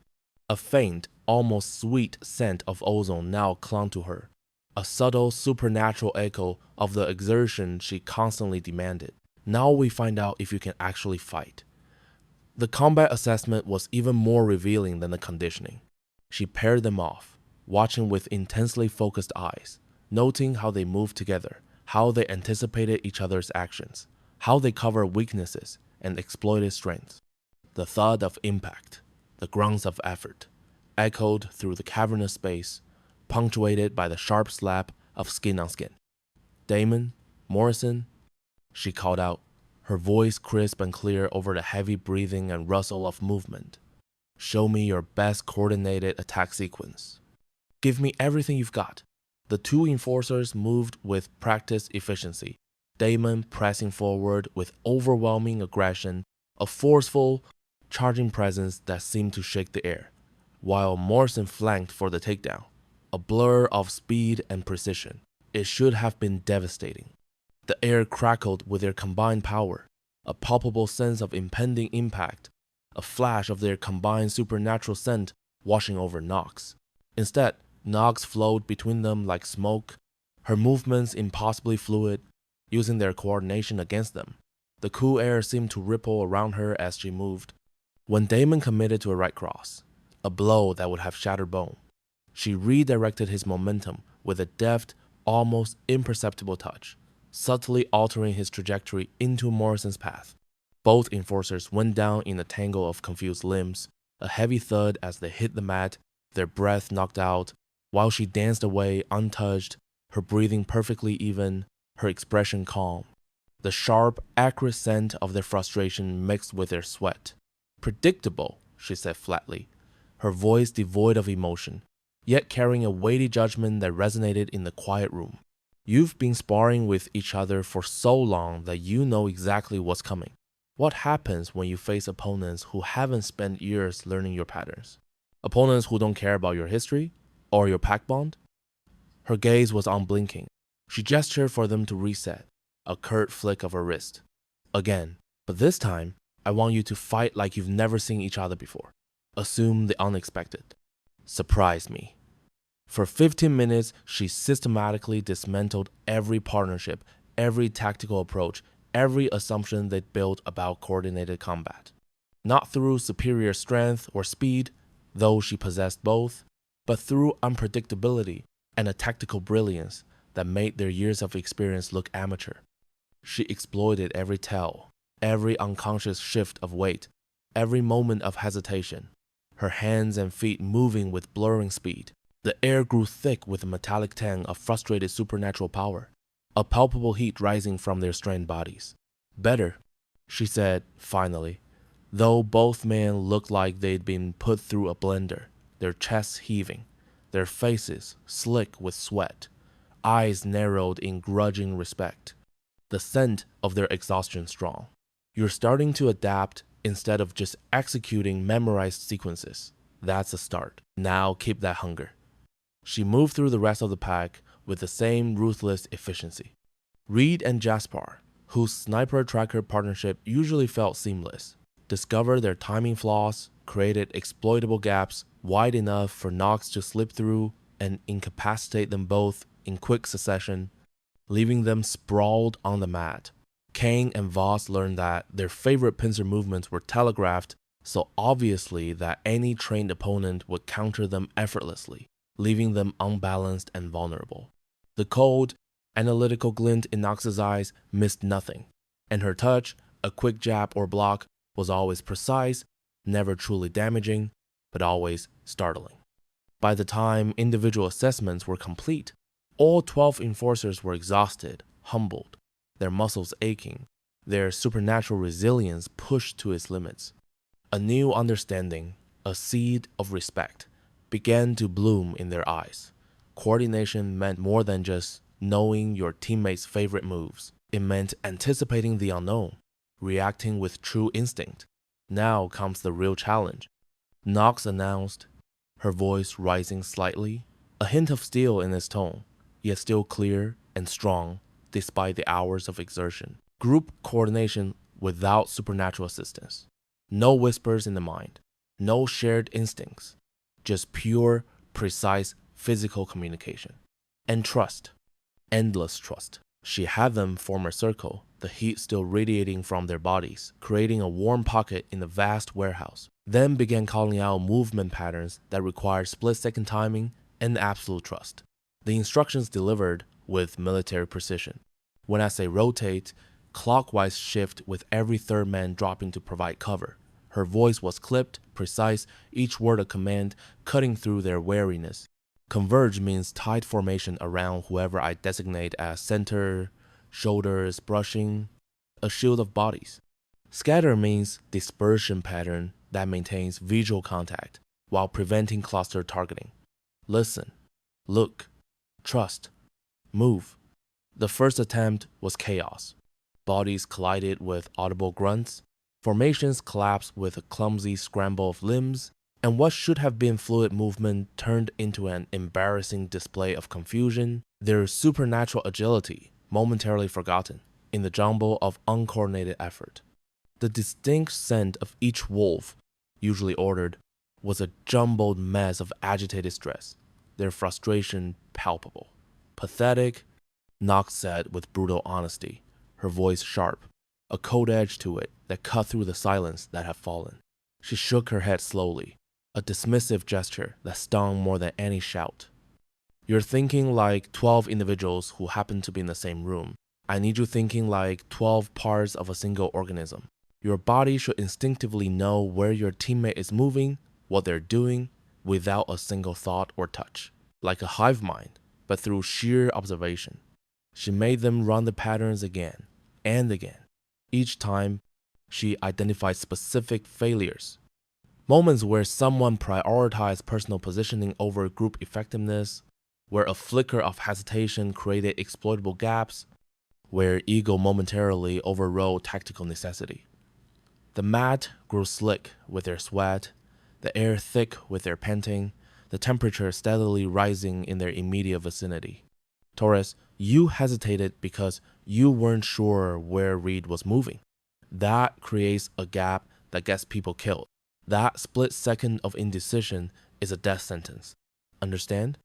[SPEAKER 1] A faint, almost sweet scent of ozone now clung to her, a subtle supernatural echo of the exertion she constantly demanded. Now we find out if you can actually fight. The combat assessment was even more revealing than the conditioning. She paired them off, watching with intensely focused eyes, noting how they moved together, how they anticipated each other's actions, how they covered weaknesses and exploited strengths. The thud of impact, the grunts of effort, echoed through the cavernous space, punctuated by the sharp slap of skin on skin. Damon, Morrison, she called out, her voice crisp and clear over the heavy breathing and rustle of movement. Show me your best coordinated attack sequence. Give me everything you've got. The two enforcers moved with practiced efficiency, Damon pressing forward with overwhelming aggression, a forceful, charging presence that seemed to shake the air, while Morrison flanked for the takedown, a blur of speed and precision. It should have been devastating. The air crackled with their combined power, a palpable sense of impending impact, a flash of their combined supernatural scent washing over Nox. Instead, Nox flowed between them like smoke, her movements impossibly fluid, using their coordination against them. The cool air seemed to ripple around her as she moved. When Damon committed to a right cross, a blow that would have shattered bone, she redirected his momentum with a deft, almost imperceptible touch, subtly altering his trajectory into Morrison's path. Both enforcers went down in a tangle of confused limbs, a heavy thud as they hit the mat, their breath knocked out, while she danced away untouched, her breathing perfectly even, her expression calm. The sharp, acrid scent of their frustration mixed with their sweat. Predictable, she said flatly, her voice devoid of emotion, yet carrying a weighty judgment that resonated in the quiet room. You've been sparring with each other for so long that you know exactly what's coming. What happens when you face opponents who haven't spent years learning your patterns? Opponents who don't care about your history or your pact bond? Her gaze was unblinking. She gestured for them to reset, a curt flick of her wrist. Again, but this time, I want you to fight like you've never seen each other before. Assume the unexpected. Surprise me. For 15 minutes, she systematically dismantled every partnership, every tactical approach, every assumption they'd built about coordinated combat. Not through superior strength or speed, though she possessed both, but through unpredictability and a tactical brilliance that made their years of experience look amateur. She exploited every tell, every unconscious shift of weight, every moment of hesitation, her hands and feet moving with blurring speed. The air grew thick with a metallic tang of frustrated supernatural power, a palpable heat rising from their strained bodies. Better, she said finally, though both men looked like they'd been put through a blender, their chests heaving, their faces slick with sweat, eyes narrowed in grudging respect, the scent of their exhaustion strong. You're starting to adapt instead of just executing memorized sequences. That's a start. Now keep that hunger. She moved through the rest of the pack with the same ruthless efficiency. Reed and Jaspar, whose sniper-tracker partnership usually felt seamless, discovered their timing flaws, created exploitable gaps wide enough for Knox to slip through and incapacitate them both in quick succession, leaving them sprawled on the mat. Kane and Voss learned that their favorite pincer movements were telegraphed so obviously that any trained opponent would counter them effortlessly, leaving them unbalanced and vulnerable. The cold, analytical glint in Knox's eyes missed nothing, and her touch, a quick jab or block, was always precise, never truly damaging, but always startling. By the time individual assessments were complete, all 12 enforcers were exhausted, humbled, their muscles aching, their supernatural resilience pushed to its limits. A new understanding, a seed of respect, began to bloom in their eyes. Coordination meant more than just knowing your teammates' favorite moves. It meant anticipating the unknown, reacting with true instinct. Now comes the real challenge, Knox announced, her voice rising slightly, a hint of steel in its tone, yet still clear and strong despite the hours of exertion. Group coordination without supernatural assistance. No whispers in the mind, no shared instincts, just pure, precise physical communication. And trust, endless trust. She had them form a circle, the heat still radiating from their bodies, creating a warm pocket in the vast warehouse. Then began calling out movement patterns that required split-second timing and absolute trust. The instructions delivered with military precision. When I say rotate, clockwise shift with every third man dropping to provide cover. Her voice was clipped, precise, each word a command, cutting through their wariness. Converge means tight formation around whoever I designate as center, shoulders brushing, a shield of bodies. Scatter means dispersion pattern that maintains visual contact while preventing cluster targeting. Listen, look, trust, move. The first attempt was chaos. Bodies collided with audible grunts, formations collapsed with a clumsy scramble of limbs, and what should have been fluid movement turned into an embarrassing display of confusion, their supernatural agility momentarily forgotten in the jumble of uncoordinated effort. The distinct scent of each wolf, usually ordered, was a jumbled mess of agitated stress, their frustration palpable. Pathetic, Knox said with brutal honesty, her voice sharp. a cold edge to it that cut through the silence that had fallen. She shook her head slowly, a dismissive gesture that stung more than any shout. You're thinking like 12 individuals who happen to be in the same room. I need you thinking like 12 parts of a single organism. Your body should instinctively know where your teammate is moving, what they're doing, without a single thought or touch. Like a hive mind, but through sheer observation. She made them run the patterns again and again. Each time, she identified specific failures. Moments where someone prioritized personal positioning over group effectiveness, where a flicker of hesitation created exploitable gaps, where ego momentarily overrode tactical necessity. The mat grew slick with their sweat, the air thick with their panting, the temperature steadily rising in their immediate vicinity. Torres, you hesitated because you weren't sure where Reed was moving. That creates a gap that gets people killed. That split second of indecision is a death sentence. Understand?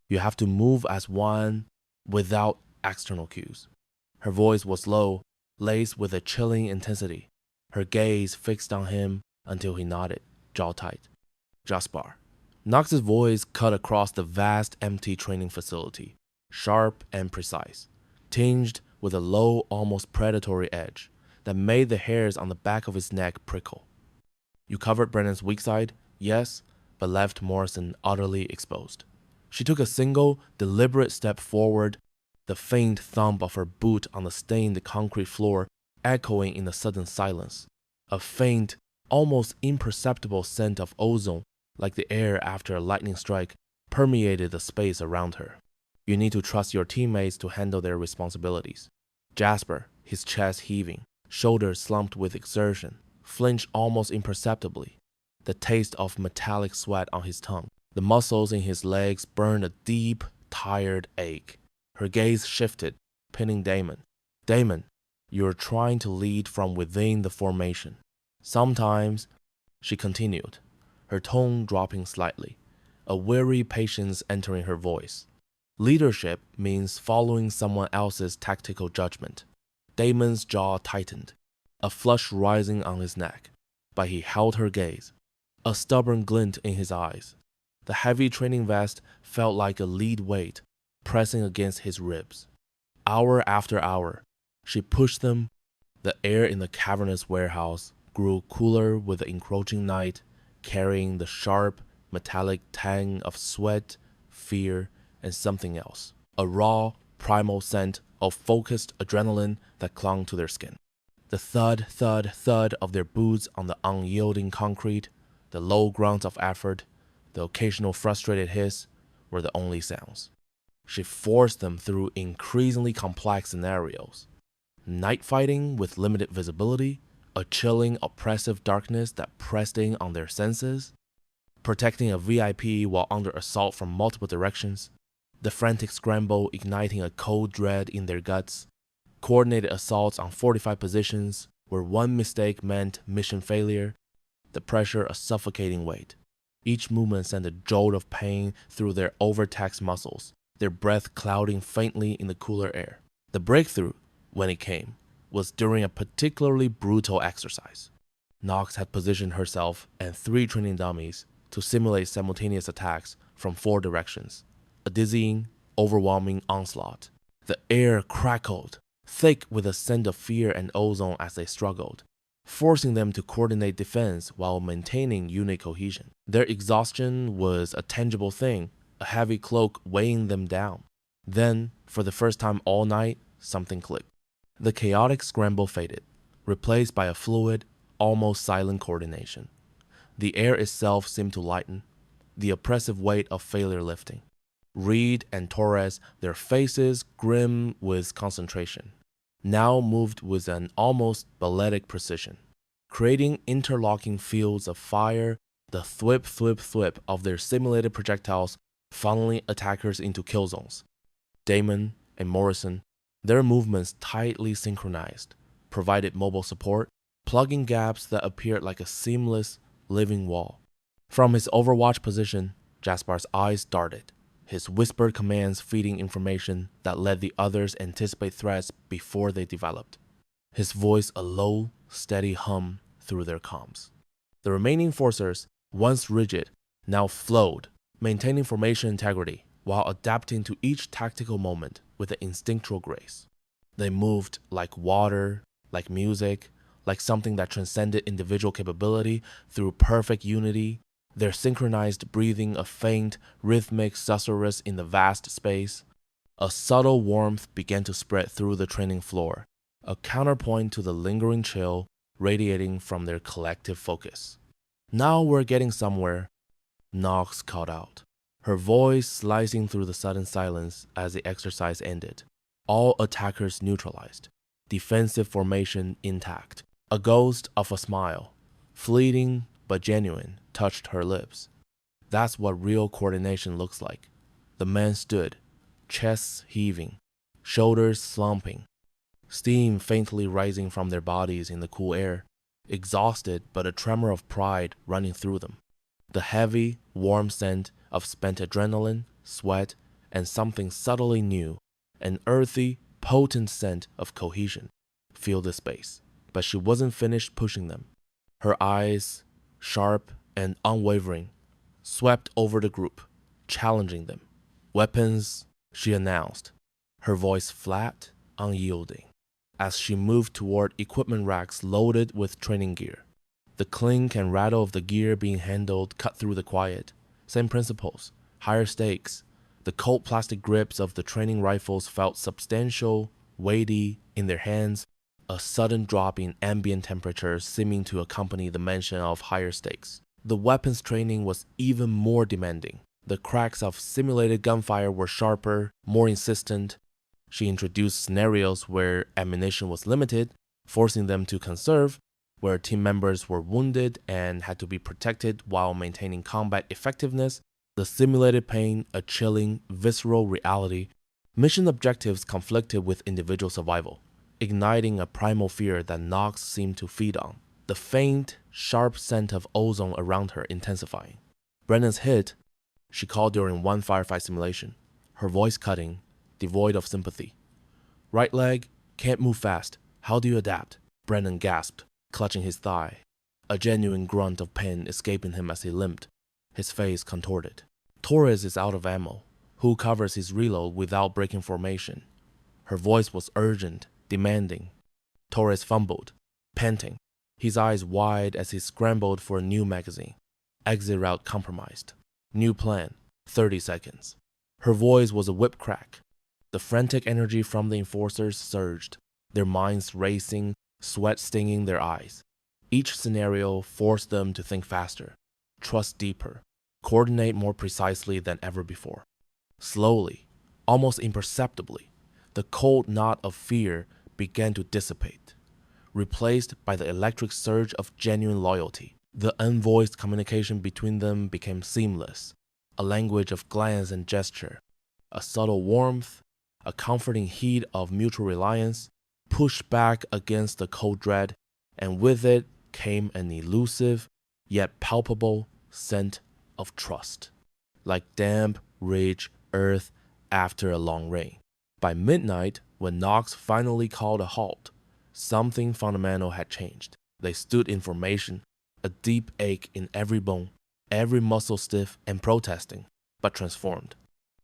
[SPEAKER 1] You have to move as one without external cues. Her voice was low, laced with a chilling intensity. Her gaze fixed on him until he nodded, jaw tight. Jaspar. Knox's voice cut across the vast, empty training facility, sharp and precise, tinged with a low, almost predatory edge that made the hairs on the back of his neck prickle. You covered Brennan's weak side, yes, but left Morrison utterly exposed. She took a single, deliberate step forward, the faint thump of her boot on the stained concrete floor echoing in the sudden silence. A faint, almost imperceptible scent of ozone, like the air after a lightning strike, permeated the space around her. You need to trust your teammates to handle their responsibilities. Jasper, his chest heaving, shoulders slumped with exertion, flinched almost imperceptibly, the taste of metallic sweat on his tongue. The muscles in his legs burned a deep, tired ache. Her gaze shifted, pinning Damon. Damon, you're trying to lead from within the formation. Sometimes, she continued, her tone dropping slightly, a weary patience entering her voice. Leadership means following someone else's tactical judgment. Damon's jaw tightened, a flush rising on his neck, but he held her gaze, a stubborn glint in his eyes. The heavy training vest felt like a lead weight, pressing against his ribs. Hour after hour, she pushed them. The air in the cavernous warehouse grew cooler with the encroaching night, carrying the sharp, metallic tang of sweat, fear, and something else. A raw, primal scent of focused adrenaline that clung to their skin. The thud, thud, thud of their boots on the unyielding concrete, the low grunts of effort, the occasional frustrated hiss were the only sounds. She forced them through increasingly complex scenarios. Night fighting with limited visibility, a chilling, oppressive darkness that pressed in on their senses, protecting a VIP while under assault from multiple directions, the frantic scramble igniting a cold dread in their guts, coordinated assaults on fortified positions where one mistake meant mission failure, the pressure a suffocating weight. Each movement sent a jolt of pain through their overtaxed muscles, their breath clouding faintly in the cooler air. The breakthrough, when it came, was during a particularly brutal exercise. Knox had positioned herself and 3 training dummies to simulate simultaneous attacks from 4 directions, a dizzying, overwhelming onslaught. The air crackled, thick with a scent of fear and ozone as they struggled, forcing them to coordinate defense while maintaining unit cohesion. Their exhaustion was a tangible thing, a heavy cloak weighing them down. Then, for the first time all night, something clicked. The chaotic scramble faded, replaced by a fluid, almost silent coordination. The air itself seemed to lighten, the oppressive weight of failure lifting. Reed and Torres, their faces grim with concentration, now moved with an almost balletic precision, creating interlocking fields of fire, the thwip thwip thwip of their simulated projectiles funneling attackers into kill zones. Damon and Morrison, their movements tightly synchronized, provided mobile support, plugging gaps that appeared like a seamless, living wall. From his overwatch position, Jaspar's eyes darted, his whispered commands feeding information that let the others anticipate threats before they developed. his voice a low, steady hum through their comms. The remaining enforcers, once rigid, now flowed, maintaining formation integrity while adapting to each tactical moment with an instinctual grace. They moved like water, like music, like something that transcended individual capability through perfect unity, their synchronized breathing a faint, rhythmic susurrus in the vast space. A subtle warmth began to spread through the training floor, a counterpoint to the lingering chill radiating from their collective focus. "Now we're getting somewhere," Knox called out, her voice slicing through the sudden silence as the exercise ended. All attackers neutralized, defensive formation intact. A ghost of a smile, fleeting but genuine, touched her lips. That's what real coordination looks like. The men stood, chests heaving, shoulders slumping, steam faintly rising from their bodies in the cool air, exhausted but a tremor of pride running through them. The heavy, warm scent of spent adrenaline, sweat, and something subtly new, an earthy, potent scent of cohesion, filled the space. But she wasn't finished pushing them. Her eyes, sharp and unwavering, swept over the group, challenging them. "Weapons," she announced, her voice flat, unyielding, as she moved toward equipment racks loaded with training gear. The clink and rattle of the gear being handled cut through the quiet. Same principles, higher stakes. The cold plastic grips of the training rifles felt substantial, weighty in their hands, a sudden drop in ambient temperature seeming to accompany the mention of higher stakes. The weapons training was even more demanding. The cracks of simulated gunfire were sharper, more insistent. She introduced scenarios where ammunition was limited, forcing them to conserve, where team members were wounded and had to be protected while maintaining combat effectiveness. The simulated pain, a chilling, visceral reality. Mission objectives conflicted with individual survival, igniting a primal fear that Knox seemed to feed on. The faint, sharp scent of ozone around her intensifying. "Brennan's hit," she called during one firefight simulation, her voice cutting, devoid of sympathy. "Right leg, can't move fast. How do you adapt?" Brennan gasped, clutching his thigh, a genuine grunt of pain escaping him as he limped, his face contorted. "Torres is out of ammo. Who covers his reload without breaking formation?" Her voice was urgent, demanding. Torres fumbled, panting, his eyes wide as he scrambled for a new magazine. Exit route compromised. New plan, 30 seconds. Her voice was a whip crack. The frantic energy from the enforcers surged, their minds racing, sweat stinging their eyes. Each scenario forced them to think faster, trust deeper, coordinate more precisely than ever before. Slowly, almost imperceptibly, the cold knot of fear began to dissipate, replaced by the electric surge of genuine loyalty. The unvoiced communication between them became seamless, a language of glance and gesture, a subtle warmth, a comforting heat of mutual reliance, pushed back against the cold dread, and with it came an elusive, yet palpable scent of trust, like damp, rich earth after a long rain. By midnight, when Knox finally called a halt, something fundamental had changed. They stood in formation, a deep ache in every bone, every muscle stiff and protesting, but transformed.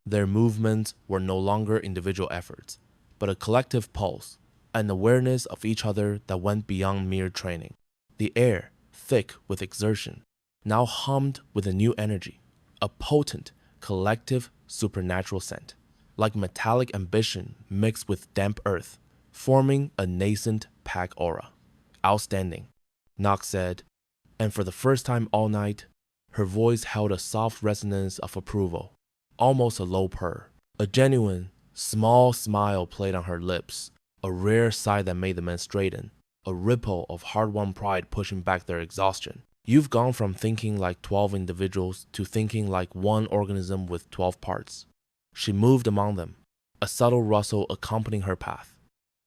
[SPEAKER 1] Their movements were no longer individual efforts, but a collective pulse, an awareness of each other that went beyond mere training. The air, thick with exertion, now hummed with a new energy, a potent, collective, supernatural scent, like metallic ambition mixed with damp earth, forming a nascent pack aura. "Outstanding," Knox said, and for the first time all night, her voice held a soft resonance of approval, almost a low purr. A genuine, small smile played on her lips, a rare sight that made the men straighten, a ripple of hard-won pride pushing back their exhaustion. "You've gone from thinking like 12 individuals to thinking like one organism with 12 parts." She moved among them, a subtle rustle accompanying her path,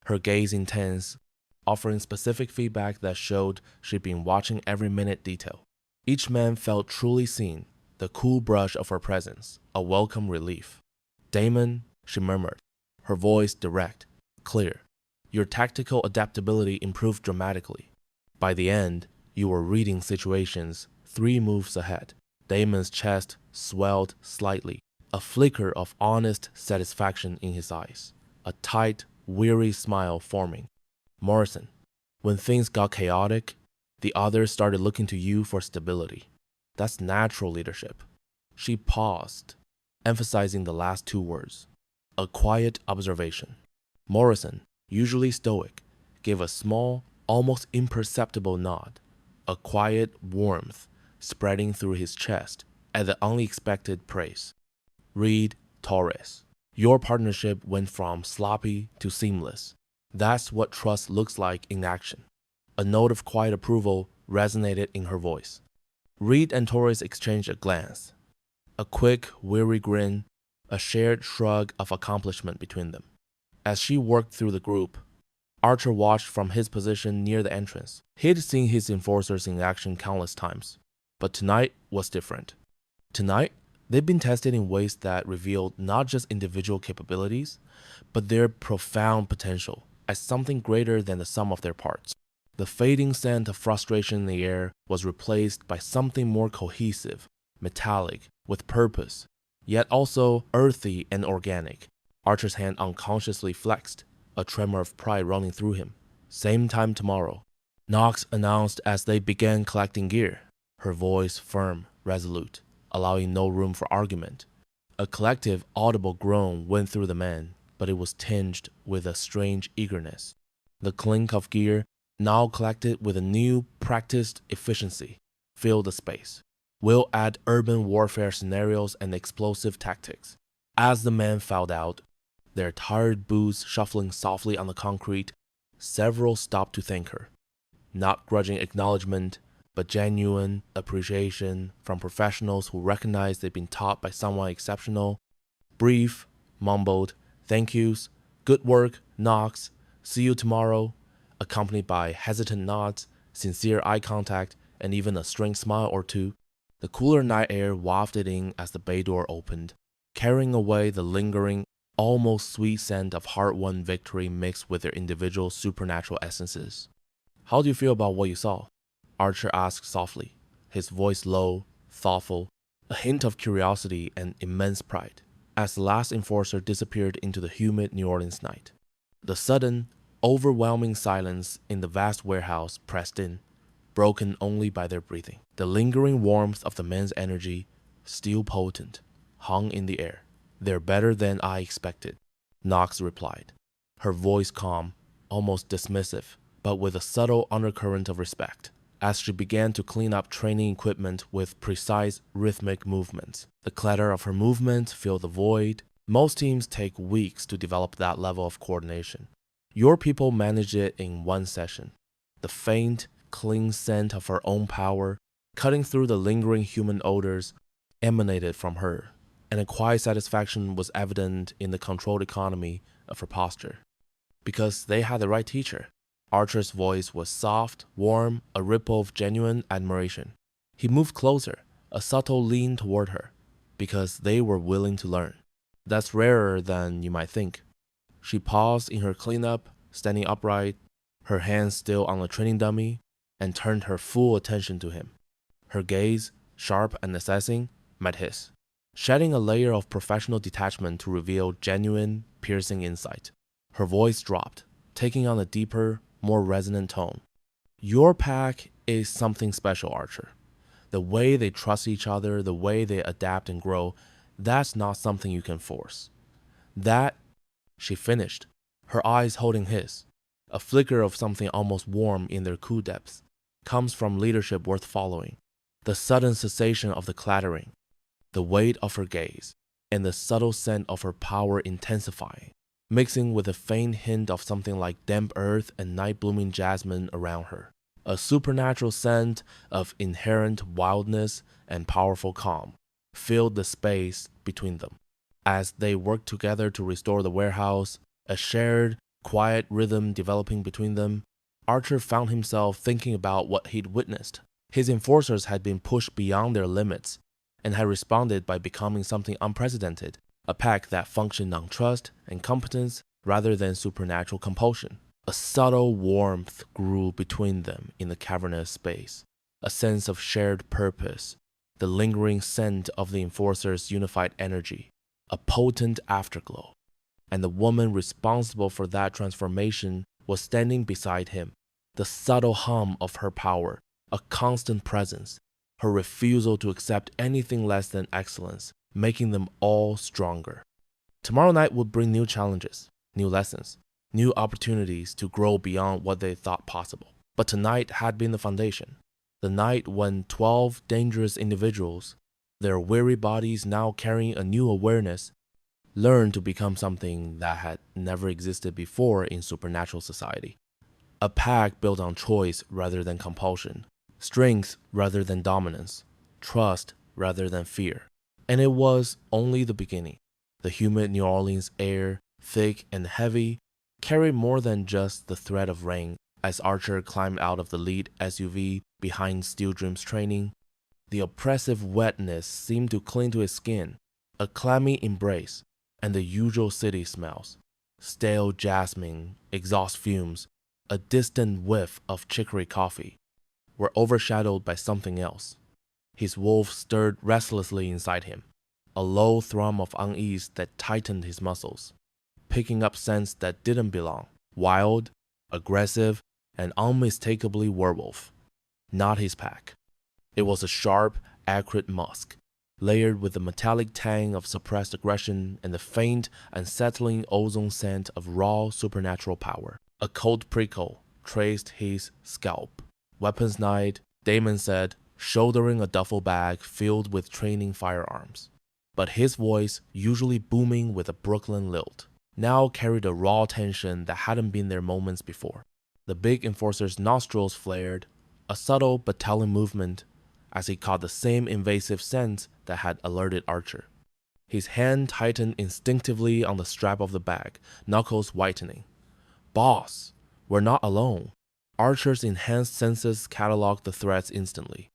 [SPEAKER 1] her gaze intense, offering specific feedback that showed she'd been watching every minute detail. Each man felt truly seen, the cool brush of her presence, a welcome relief. "Damon," she murmured, her voice direct, clear. Your tactical adaptability improved dramatically. By the end, you were reading situations 3 moves ahead. Damon's chest swelled slightly, a flicker of honest satisfaction in his eyes, a tight, weary smile forming. Morrison, when things got chaotic, the others started looking to you for stability. That's natural leadership. She paused, emphasizing the last 2 words. A quiet observation. Morrison, usually stoic, gave a small, almost imperceptible nod, a quiet warmth spreading through his chest at the unexpected praise. Reed Torres, your partnership went from sloppy to seamless. That's what trust looks like in action. A note of quiet approval resonated in her voice. Reed and Torres exchanged a glance, a quick, weary grin, a shared shrug of accomplishment between them. As she worked through the group, Archer watched from his position near the entrance. He'd seen his enforcers in action countless times, but tonight was different. Tonight, they'd been tested in ways that revealed not just individual capabilities, but their profound potential as something greater than the sum of their parts. The fading scent of frustration in the air was replaced by something more cohesive, metallic, with purpose, yet also earthy and organic. Archer's hand unconsciously flexed, a tremor of pride running through him. Same time tomorrow, Knox announced as they began collecting gear, her voice firm, resolute, allowing no room for argument. A collective, audible groan went through the men, but it was tinged with a strange eagerness. The clink of gear, now collected with a new, practiced efficiency, filled the space. We'll add urban warfare scenarios and explosive tactics. As the men filed out, their tired boots shuffling softly on the concrete, several stopped to thank her. Not grudging acknowledgement, but genuine appreciation from professionals who recognized they'd been taught by someone exceptional. Brief, mumbled, thank yous, good work, Knox, see you tomorrow, accompanied by hesitant nods, sincere eye contact, and even a strange smile or two. The cooler night air wafted in as the bay door opened, carrying away the lingering, almost sweet scent of hard-won victory mixed with their individual supernatural essences. How do you feel about what you saw? Archer asked softly, his voice low, thoughtful, a hint of curiosity and immense pride, as the last enforcer disappeared into the humid New Orleans night. The sudden, overwhelming silence in the vast warehouse pressed in, broken only by their breathing. The lingering warmth of the men's energy, still potent, hung in the air. They're better than I expected, Knox replied, her voice calm, almost dismissive, but with a subtle undercurrent of respect. As she began to clean up training equipment with precise, rhythmic movements, the clatter of her movement filled the void. Most teams take weeks to develop that level of coordination. Your people managed it in 1 session. The faint, clean scent of her own power, cutting through the lingering human odors, emanated from her, and a quiet satisfaction was evident in the controlled economy of her posture. Because they had the right teacher. Archer's voice was soft, warm, a ripple of genuine admiration. He moved closer, a subtle lean toward her, because they were willing to learn. That's rarer than you might think. She paused in her cleanup, standing upright, her hands still on the training dummy, and turned her full attention to him. Her gaze, sharp and assessing, met his, shedding a layer of professional detachment to reveal genuine, piercing insight. Her voice dropped, taking on a deeper, more resonant tone. Your pack is something special, Archer. The way they trust each other, the way they adapt and grow, that's not something you can force. That, she finished, her eyes holding his, a flicker of something almost warm in their cool depths, comes from leadership worth following. The sudden cessation of the clattering, the weight of her gaze, and the subtle scent of her power intensifying, mixing with a faint hint of something like damp earth and night-blooming jasmine around her. A supernatural scent of inherent wildness and powerful calm filled the space between them. As they worked together to restore the warehouse, a shared, quiet rhythm developing between them, Archer found himself thinking about what he'd witnessed. His enforcers had been pushed beyond their limits and had responded by becoming something unprecedented, a pack that functioned on trust and competence rather than supernatural compulsion. A subtle warmth grew between them in the cavernous space, a sense of shared purpose, the lingering scent of the enforcer's unified energy, a potent afterglow. And the woman responsible for that transformation was standing beside him, the subtle hum of her power, a constant presence, her refusal to accept anything less than excellence, making them all stronger. Tomorrow night would bring new challenges, new lessons, new opportunities to grow beyond what they thought possible. But tonight had been the foundation, the night when 12 dangerous individuals, their weary bodies now carrying a new awareness, learned to become something that had never existed before in supernatural society. A pack built on choice rather than compulsion, strength rather than dominance, trust rather than fear. And it was only the beginning. The humid New Orleans air, thick and heavy, carried more than just the threat of rain as Archer climbed out of the lead SUV behind Steel Dream's training. The oppressive wetness seemed to cling to his skin, a clammy embrace, and the usual city smells. Stale jasmine, exhaust fumes, a distant whiff of chicory coffee were overshadowed by something else. His wolf stirred restlessly inside him, a low thrum of unease that tightened his muscles, picking up scents that didn't belong, wild, aggressive, and unmistakably werewolf. Not his pack. It was a sharp, acrid musk, layered with the metallic tang of suppressed aggression and the faint, unsettling ozone scent of raw supernatural power. A cold prickle traced his scalp. Weapons night, Damon said, shouldering a duffel bag filled with training firearms. But his voice, usually booming with a Brooklyn lilt, now carried a raw tension that hadn't been there moments before. The big enforcer's nostrils flared, a subtle but telling movement, as he caught the same invasive scent that had alerted Archer. His hand tightened instinctively on the strap of the bag, knuckles whitening. Boss, we're not alone. Archer's enhanced senses cataloged the threats instantly.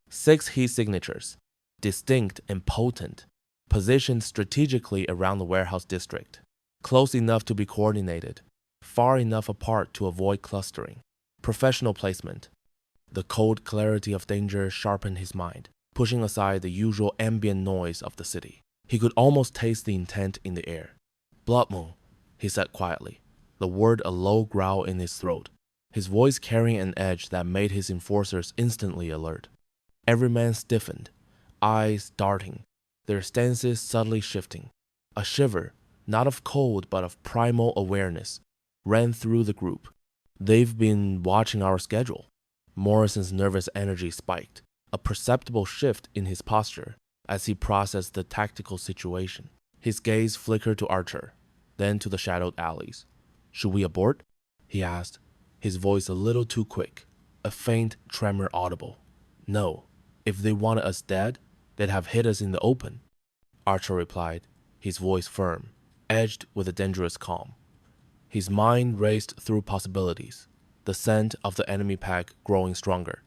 [SPEAKER 1] 6 heat signatures, distinct and potent, positioned strategically around the warehouse district, close enough to be coordinated, far enough apart to avoid clustering. Professional placement. The cold clarity of danger sharpened his mind, pushing aside the usual ambient noise of the city. He could almost taste the intent in the air. Blood moon, he said quietly, the word a low growl in his throat, his voice carrying an edge that made his enforcers instantly alert. Every man stiffened, eyes darting, their stances subtly shifting. A shiver, not of cold but of primal awareness, ran through the group. They've been watching our schedule. Morrison's nervous energy spiked, a perceptible shift in his posture as he processed the tactical situation. His gaze flickered to Archer, then to the shadowed alleys. Should we abort? He asked, his voice a little too quick, a faint tremor audible. No, if they wanted us dead, they'd have hit us in the open. Archer replied, his voice firm, edged with a dangerous calm. His mind raced through possibilities, the scent of the enemy pack growing stronger.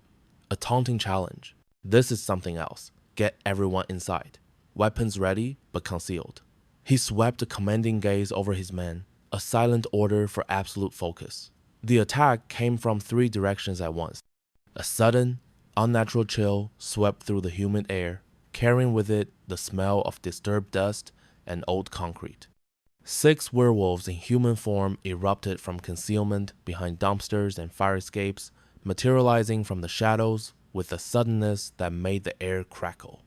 [SPEAKER 1] A taunting challenge. This is something else. Get everyone inside. Weapons ready, but concealed. He swept a commanding gaze over his men, a silent order for absolute focus. The attack came from 3 directions at once. A sudden, unnatural chill swept through the humid air, carrying with it the smell of disturbed dust and old concrete. 6 werewolves in human form erupted from concealment behind dumpsters and fire escapes, materializing from the shadows with a suddenness that made the air crackle.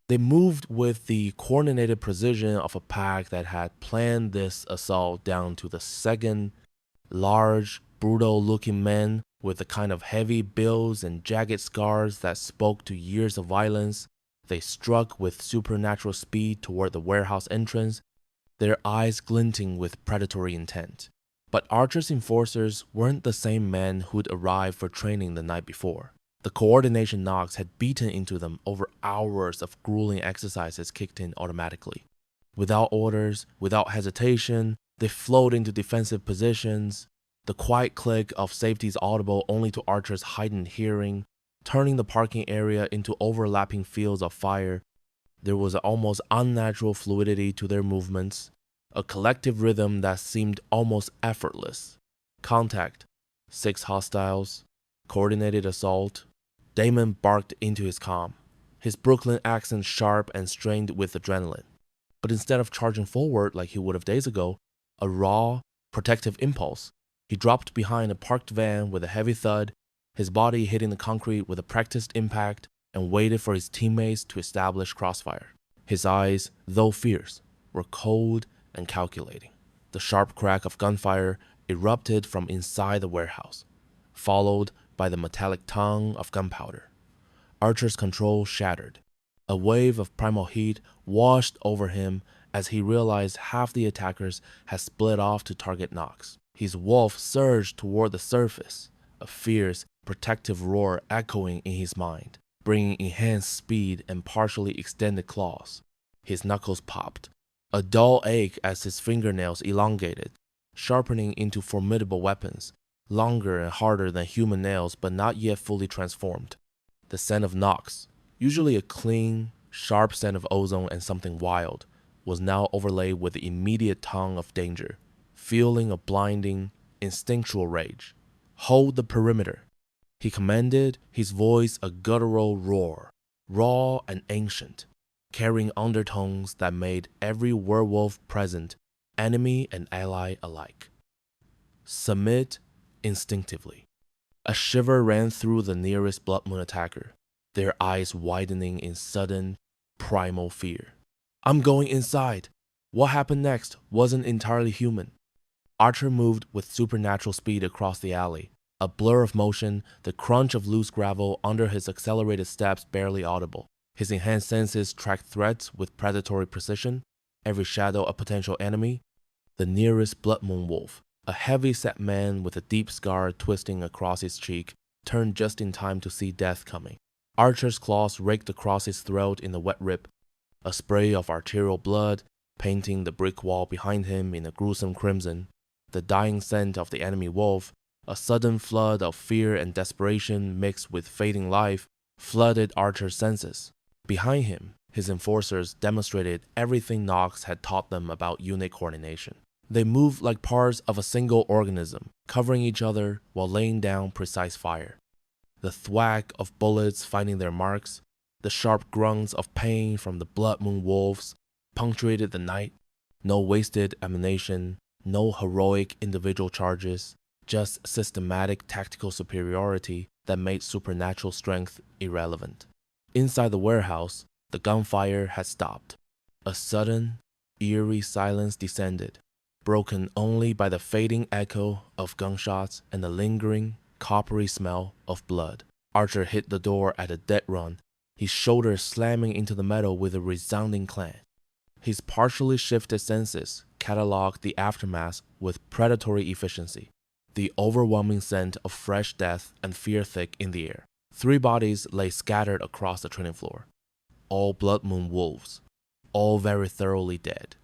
[SPEAKER 1] They moved with the coordinated precision of a pack that had planned this assault down to the second. Large, brutal-looking men with the kind of heavy builds and jagged scars that spoke to years of violence, they struck with supernatural speed toward the warehouse entrance, their eyes glinting with predatory intent. But Archer's enforcers weren't the same men who'd arrived for training the night before. The coordination knocks had beaten into them over hours of grueling exercises kicked in automatically. Without orders, without hesitation, they flowed into defensive positions. The quiet click of safeties audible only to Archer's heightened hearing, turning the parking area into overlapping fields of fire. There was an almost unnatural fluidity to their movements, a collective rhythm that seemed almost effortless. Contact. 6 hostiles. Coordinated assault. Damon barked into his comm, his Brooklyn accent sharp and strained with adrenaline. But instead of charging forward like he would have days ago, a raw, protective impulse, he dropped behind a parked van with a heavy thud, his body hitting the concrete with a practiced impact, and waited for his teammates to establish crossfire. His eyes, though fierce, were cold and calculating. The sharp crack of gunfire erupted from inside the warehouse, followed by the metallic tongue of gunpowder. Archer's control shattered. A wave of primal heat washed over him as he realized half the attackers had split off to target Nyx. His wolf surged toward the surface, a fierce, protective roar echoing in his mind, bringing enhanced speed and partially extended claws. His knuckles popped, a dull ache as his fingernails elongated, sharpening into formidable weapons, longer and harder than human nails but not yet fully transformed. The scent of Nyx, usually a clean, sharp scent of ozone and something wild, was now overlaid with the immediate tongue of danger, fueling a blinding, instinctual rage. Hold the perimeter, he commanded, his voice a guttural roar, raw and ancient, carrying undertones that made every werewolf present, enemy and ally alike, submit instinctively. A shiver ran through the nearest Blood Moon attacker, their eyes widening in sudden, primal fear. I'm going inside. What happened next wasn't entirely human. Archer moved with supernatural speed across the alley, a blur of motion, the crunch of loose gravel under his accelerated steps barely audible. His enhanced senses tracked threats with predatory precision, every shadow a potential enemy. The nearest Blood Moon wolf, a heavy-set man with a deep scar twisting across his cheek, turned just in time to see death coming. Archer's claws raked across his throat in the wet rip, a spray of arterial blood painting the brick wall behind him in a gruesome crimson. The dying scent of the enemy wolf, a sudden flood of fear and desperation mixed with fading life, flooded Archer's senses. Behind him, his enforcers demonstrated everything Nyx had taught them about unit coordination. They moved like parts of a single organism, covering each other while laying down precise fire. The thwack of bullets finding their marks, the sharp grunts of pain from the Blood Moon wolves punctuated the night. No wasted ammunition, no heroic individual charges, just systematic tactical superiority that made supernatural strength irrelevant. Inside the warehouse, the gunfire had stopped. A sudden, eerie silence descended, broken only by the fading echo of gunshots and the lingering, coppery smell of blood. Archer hit the door at a dead run, his shoulders slamming into the metal with a resounding clang. His partially shifted senses cataloged the aftermath with predatory efficiency, the overwhelming scent of fresh death and fear thick in the air. 3 bodies lay scattered across the training floor, all Blood Moon wolves, all very thoroughly dead.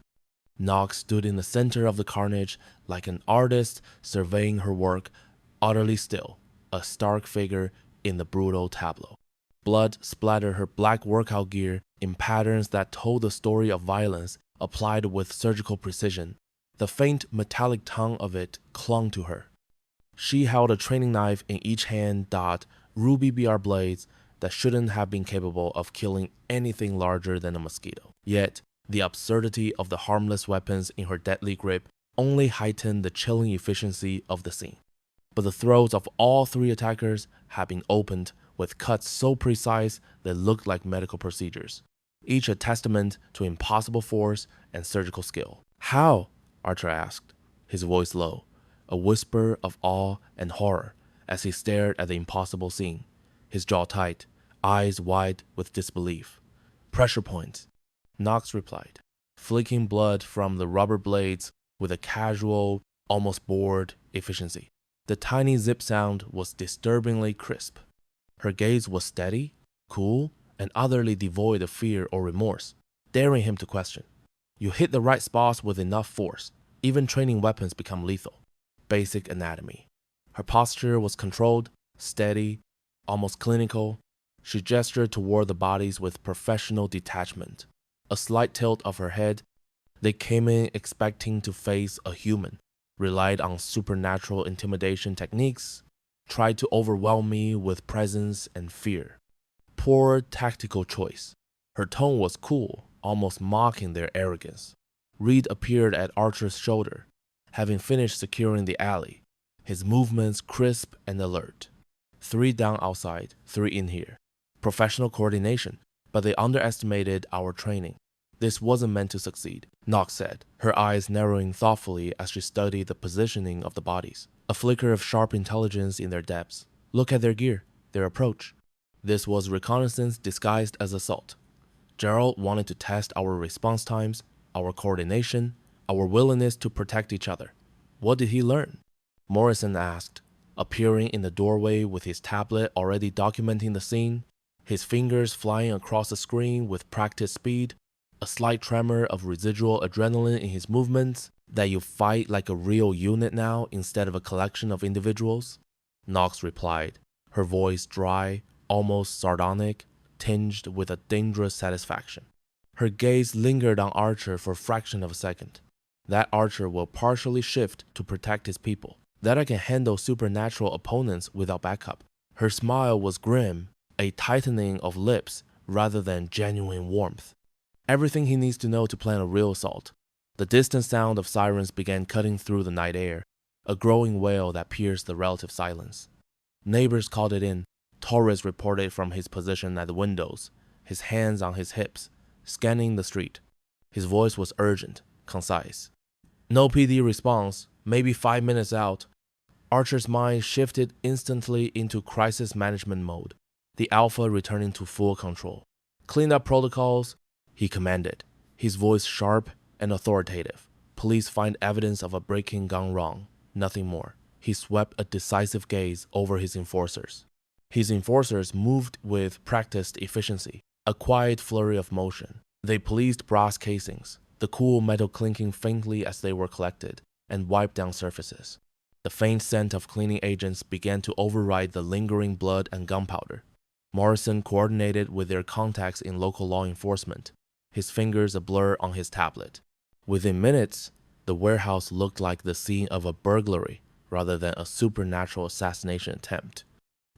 [SPEAKER 1] Nyx stood in the center of the carnage like an artist surveying her work, utterly still, a stark figure in the brutal tableau. Blood splattered her black workout gear in patterns that told the story of violence applied with surgical precision. The faint metallic tongue of it clung to her. She held a training knife in each hand, ruby BR blades that shouldn't have been capable of killing anything larger than a mosquito. Yet, the absurdity of the harmless weapons in her deadly grip only heightened the chilling efficiency of the scene. But the throats of all 3 attackers had been opened with cuts so precise they looked like medical procedures, each a testament to impossible force and surgical skill. How? Archer asked, his voice low, a whisper of awe and horror as he stared at the impossible scene, his jaw tight, eyes wide with disbelief. Pressure points, Nyx replied, flicking blood from the rubber blades with a casual, almost bored efficiency. The tiny zip sound was disturbingly crisp. Her gaze was steady, cool, and utterly devoid of fear or remorse, daring him to question. You hit the right spots with enough force, even training weapons become lethal. Basic anatomy. Her posture was controlled, steady, almost clinical. She gestured toward the bodies with professional detachment. A slight tilt of her head. They came in expecting to face a human, relied on supernatural intimidation techniques, tried to overwhelm me with presence and fear. Poor tactical choice. Her tone was cool, almost mocking their arrogance. Reed appeared at Archer's shoulder, having finished securing the alley, his movements crisp and alert. 3 down outside, 3 in here. Professional coordination, but they underestimated our training. This wasn't meant to succeed, Knox said, her eyes narrowing thoughtfully as she studied the positioning of the bodies. A flicker of sharp intelligence in their depths. Look at their gear, their approach. This was reconnaissance disguised as assault. Gerald wanted to test our response times, our coordination, our willingness to protect each other. What did he learn? Morrison asked, appearing in the doorway with his tablet already documenting the scene, his fingers flying across the screen with practiced speed, a slight tremor of residual adrenaline in his movements, that you fight like a real unit now instead of a collection of individuals? Knox replied, her voice dry, almost sardonic, tinged with a dangerous satisfaction. Her gaze lingered on Archer for a fraction of a second. That Archer will partially shift to protect his people. That I can handle supernatural opponents without backup. Her smile was grim, a tightening of lips rather than genuine warmth. Everything he needs to know to plan a real assault. The distant sound of sirens began cutting through the night air, a growing wail that pierced the relative silence. Neighbors called it in. Torres reported from his position at the windows, his hands on his hips, scanning the street. His voice was urgent, concise. No PD response, maybe 5 minutes out. Archer's mind shifted instantly into crisis management mode, the Alpha returning to full control. Clean up protocols, he commanded, his voice sharp and authoritative. Police find evidence of a break-in gone wrong, nothing more. He swept a decisive gaze over his enforcers. His enforcers moved with practiced efficiency, a quiet flurry of motion. They policed brass casings, the cool metal clinking faintly as they were collected, and wiped down surfaces. The faint scent of cleaning agents began to override the lingering blood and gunpowder. Morrison coordinated with their contacts in local law enforcement, his fingers a blur on his tablet. Within minutes, the warehouse looked like the scene of a burglary rather than a supernatural assassination attempt.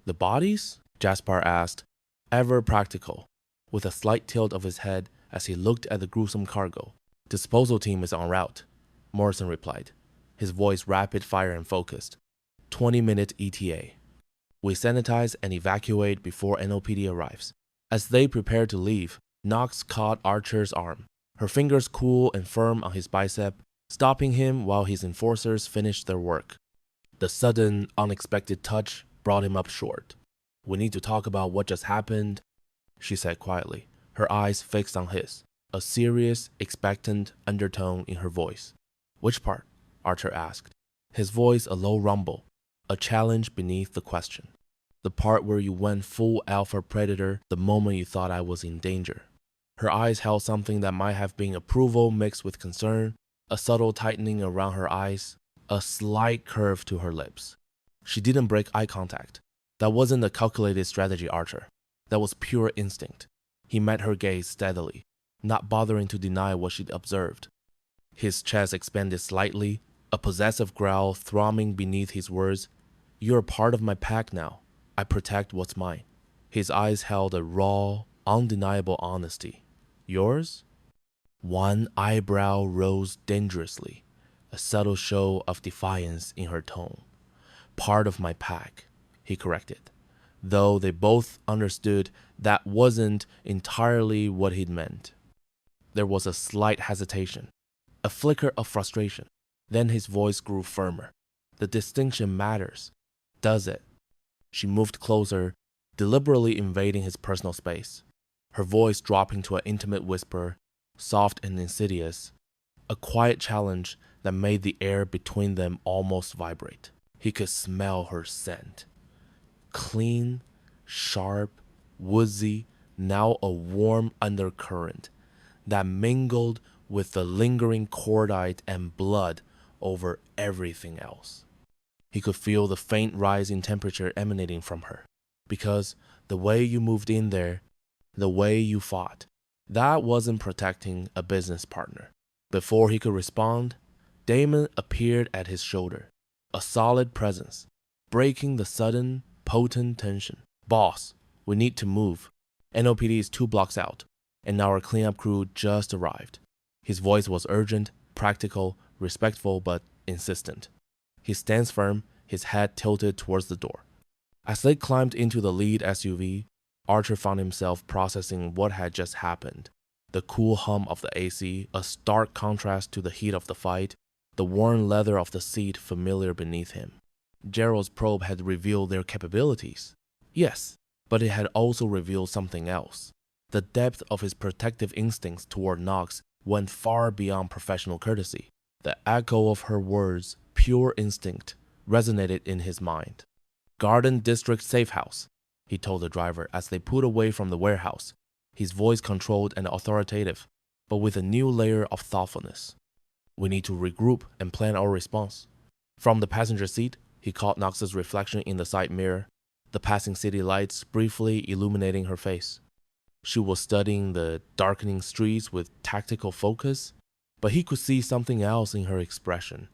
[SPEAKER 1] The bodies? Jaspar asked, ever practical, with a slight tilt of his head as he looked at the gruesome cargo. Disposal team is en route, Morrison replied, his voice rapid fire and focused. 20-minute ETA. We sanitize and evacuate before NOPD arrives. As they prepared to leave, Knox caught Archer's arm, her fingers cool and firm on his bicep, stopping him while his enforcers finished their work. The sudden, unexpected touch brought him up short. We need to talk about what just happened, she said quietly, her eyes fixed on his, a serious, expectant undertone in her voice. Which part? Archer asked, his voice a low rumble, a challenge beneath the question. The part where you went full alpha predator the moment you thought I was in danger. Her eyes held something that might have been approval mixed with concern, a subtle tightening around her eyes, a slight curve to her lips. She didn't break eye contact. That wasn't a calculated strategy, Archer. That was pure instinct. He met her gaze steadily, not bothering to deny what she'd observed. His chest expanded slightly, a possessive growl throbbing beneath his words. You're a part of my pack now. I protect what's mine. His eyes held a raw, undeniable honesty. Yours? One eyebrow rose dangerously, a subtle show of defiance in her tone. Part of my pack, he corrected, though they both understood that wasn't entirely what he'd meant. There was a slight hesitation, a flicker of frustration. Then his voice grew firmer. The distinction matters, does it? She moved closer, deliberately invading his personal space, her voice dropping to an intimate whisper, soft and insidious, a quiet challenge that made the air between them almost vibrate. He could smell her scent. Clean, sharp, woodsy, now a warm undercurrent that mingled with the lingering cordite and blood over everything else. He could feel the faint rise in temperature emanating from her, because the way you moved in there, the way you fought, that wasn't protecting a business partner. Before he could respond, Damon appeared at his shoulder, a solid presence, breaking the sudden, potent tension. "Boss, we need to move. NOPD is 2 blocks out, and our cleanup crew just arrived." His voice was urgent, practical, respectful, but insistent. His stance firm, his head tilted towards the door. As they climbed into the lead SUV, Archer found himself processing what had just happened. The cool hum of the AC, a stark contrast to the heat of the fight, the worn leather of the seat familiar beneath him. Gerald's probe had revealed their capabilities. Yes, but it had also revealed something else. The depth of his protective instincts toward Knox went far beyond professional courtesy. The echo of her words, pure instinct, resonated in his mind. "Garden District Safe House," he told the driver as they pulled away from the warehouse, his voice controlled and authoritative, but with a new layer of thoughtfulness. "We need to regroup and plan our response." From the passenger seat, he caught Knox's reflection in the side mirror, the passing city lights briefly illuminating her face. She was studying the darkening streets with tactical focus, but he could see something else in her expression,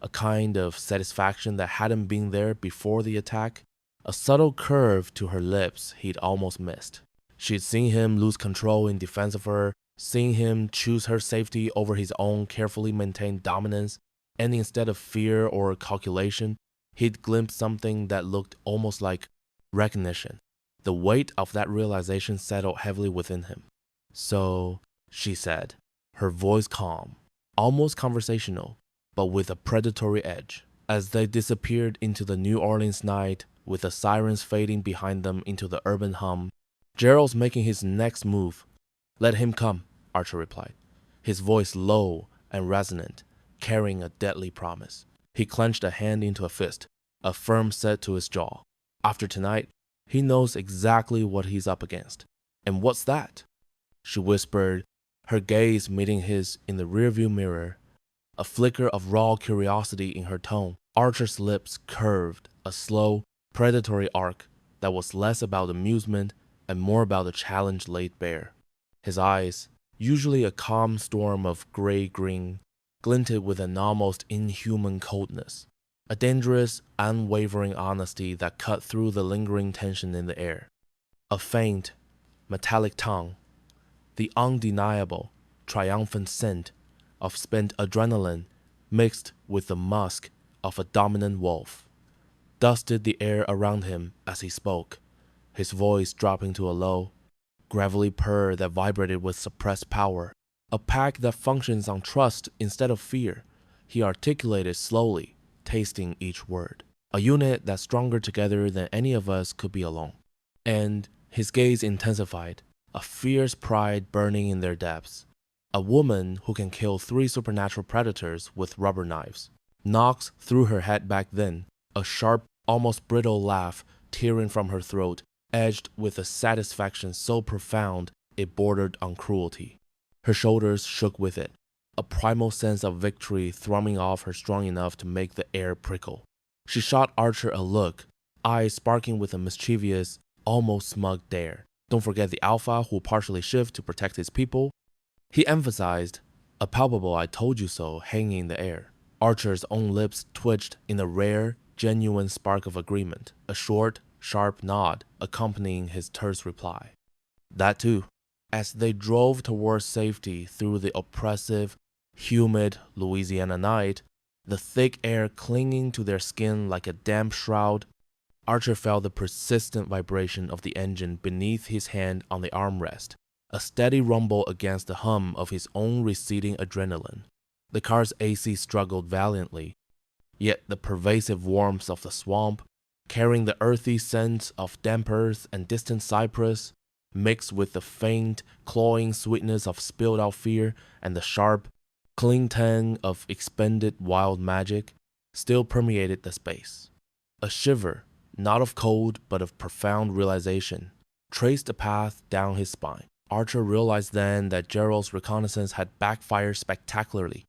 [SPEAKER 1] a kind of satisfaction that hadn't been there before the attack, a subtle curve to her lips he'd almost missed. She'd seen him lose control in defense of her, seen him choose her safety over his own carefully maintained dominance, and instead of fear or calculation, he'd glimpsed something that looked almost like recognition. The weight of that realization settled heavily within him. "So," she said, her voice calm, almost conversational, but with a predatory edge. As they disappeared into the New Orleans night, with the sirens fading behind them into the urban hum, "Gerald's making his next move. Let him come," Archer replied, his voice low and resonant, carrying a deadly promise. He clenched a hand into a fist, a firm set to his jaw. After tonight, he knows exactly what he's up against. "And what's that?" she whispered, her gaze meeting his in the rearview mirror, a flicker of raw curiosity in her tone. Archer's lips curved, a slow, predatory arc that was less about amusement and more about the challenge laid bare. His eyes, usually a calm storm of gray-green, glinted with an almost inhuman coldness, a dangerous, unwavering honesty that cut through the lingering tension in the air. A faint, metallic tongue, the undeniable, triumphant scent of spent adrenaline mixed with the musk of a dominant wolf, dusted the air around him as he spoke, his voice dropping to a low, gravelly purr that vibrated with suppressed power. "A pack that functions on trust instead of fear," he articulated slowly, tasting each word. "A unit that's stronger together than any of us could be alone." And his gaze intensified, a fierce pride burning in their depths. "A woman who can kill 3 supernatural predators with rubber knives." Knox threw her head back then, a sharp, almost brittle laugh tearing from her throat, edged with a satisfaction so profound it bordered on cruelty. Her shoulders shook with it, a primal sense of victory thrumming off her strong enough to make the air prickle. She shot Archer a look, eyes sparking with a mischievous, almost smug dare. "Don't forget the alpha who partially shift to protect his people," he emphasized, a palpable "I told you so" hanging in the air. Archer's own lips twitched in a rare, genuine spark of agreement, a short, sharp nod accompanying his terse reply. "That too." As they drove towards safety through the oppressive, humid Louisiana night, the thick air clinging to their skin like a damp shroud, Archer felt the persistent vibration of the engine beneath his hand on the armrest, a steady rumble against the hum of his own receding adrenaline. The car's AC struggled valiantly, yet the pervasive warmth of the swamp, carrying the earthy scents of damp earth and distant cypress, mixed with the faint, clawing sweetness of spilled-out fear and the sharp, clean tang of expended wild magic, still permeated the space. A shiver, not of cold but of profound realization, traced a path down his spine. Archer realized then that Gerald's reconnaissance had backfired spectacularly.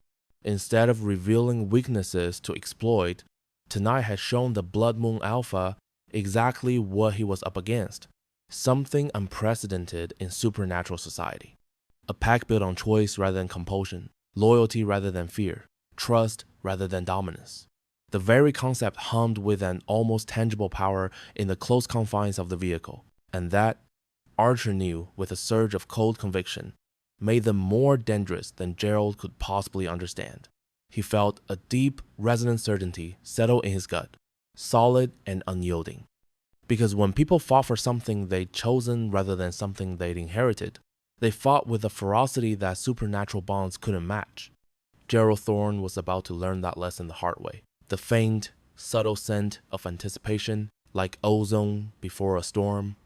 [SPEAKER 1] Instead of revealing weaknesses to exploit, tonight had shown the Blood Moon Alpha exactly what he was up against. Something unprecedented in supernatural society. A pack built on choice rather than compulsion, loyalty rather than fear, trust rather than dominance. The very concept hummed with an almost tangible power in the close confines of the vehicle, and that, Archer knew with a surge of cold conviction, made them more dangerous than Gerald could possibly understand. He felt a deep, resonant certainty settle in his gut, solid and unyielding. Because when people fought for something they'd chosen rather than something they'd inherited, they fought with a ferocity that supernatural bonds couldn't match. Gerald Thorne was about to learn that lesson the hard way. The faint, subtle scent of anticipation, like ozone before a storm,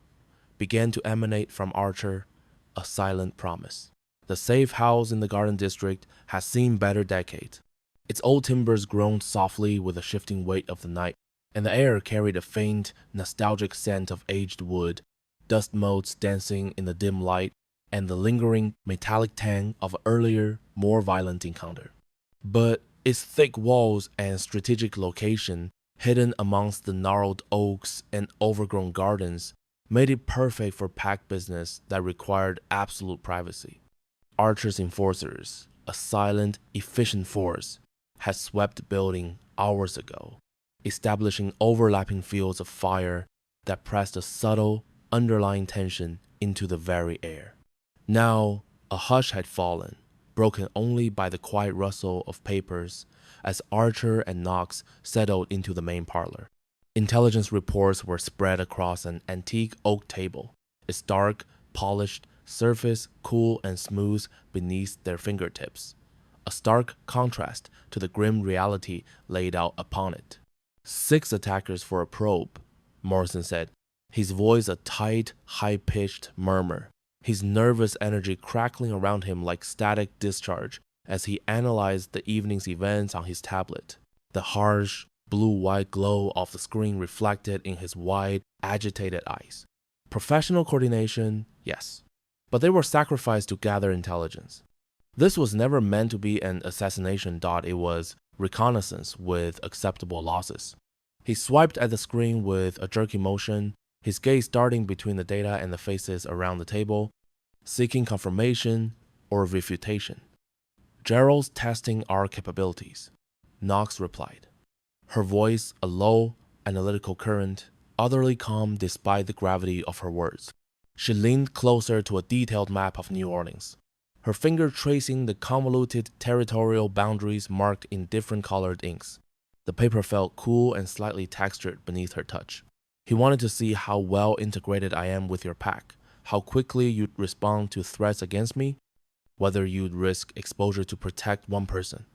[SPEAKER 1] began to emanate from Archer, a silent promise. The safe house in the Garden District had seen better decades. Its old timbers groaned softly with the shifting weight of the night, and the air carried a faint, nostalgic scent of aged wood, dust motes dancing in the dim light, and the lingering, metallic tang of an earlier, more violent encounter. But its thick walls and strategic location, hidden amongst the gnarled oaks and overgrown gardens, made it perfect for pack business that required absolute privacy. Archer's enforcers, a silent, efficient force, had swept the building hours ago, establishing overlapping fields of fire that pressed a subtle, underlying tension into the very air. Now, a hush had fallen, broken only by the quiet rustle of papers as Archer and Knox settled into the main parlor. Intelligence reports were spread across an antique oak table, its dark, polished surface cool and smooth beneath their fingertips, a stark contrast to the grim reality laid out upon it. 6 attackers for a probe, Morrison said, his voice a tight, high-pitched murmur, his nervous energy crackling around him like static discharge as he analyzed the evening's events on his tablet. The harsh, blue-white glow of the screen reflected in his wide, agitated eyes. Professional coordination, yes, but they were sacrificed to gather intelligence. This was never meant to be an assassination. It was reconnaissance with acceptable losses. He swiped at the screen with a jerky motion, his gaze darting between the data and the faces around the table, seeking confirmation or refutation. Gerald's testing our capabilities, Knox replied, her voice a low, analytical current, utterly calm despite the gravity of her words. She leaned closer to a detailed map of New Orleans, her finger tracing the convoluted territorial boundaries marked in different colored inks. The paper felt cool and slightly textured beneath her touch. He wanted to see how well integrated I am with your pack, how quickly you'd respond to threats against me, whether you'd risk exposure to protect one person.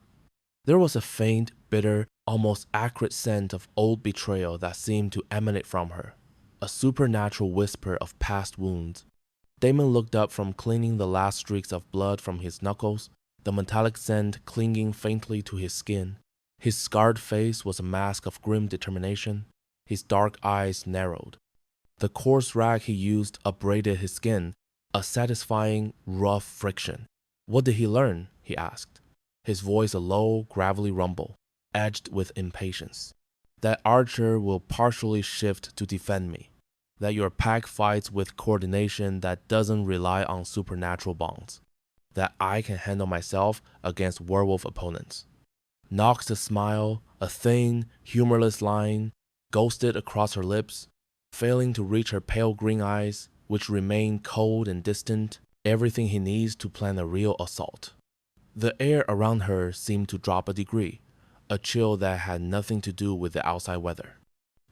[SPEAKER 1] There was a faint, bitter, almost acrid scent of old betrayal that seemed to emanate from her, a supernatural whisper of past wounds. Damon looked up from cleaning the last streaks of blood from his knuckles, the metallic scent clinging faintly to his skin. His scarred face was a mask of grim determination. His dark eyes narrowed. The coarse rag he used abraded his skin, a satisfying, rough friction. What did he learn? He asked, his voice a low, gravelly rumble, edged with impatience. That Archer will partially shift to defend me. That your pack fights with coordination that doesn't rely on supernatural bonds. That I can handle myself against werewolf opponents. Knox's smile, a thin, humorless line, ghosted across her lips, failing to reach her pale green eyes, which remained cold and distant, everything he needs to plan a real assault. The air around her seemed to drop a degree, a chill that had nothing to do with the outside weather.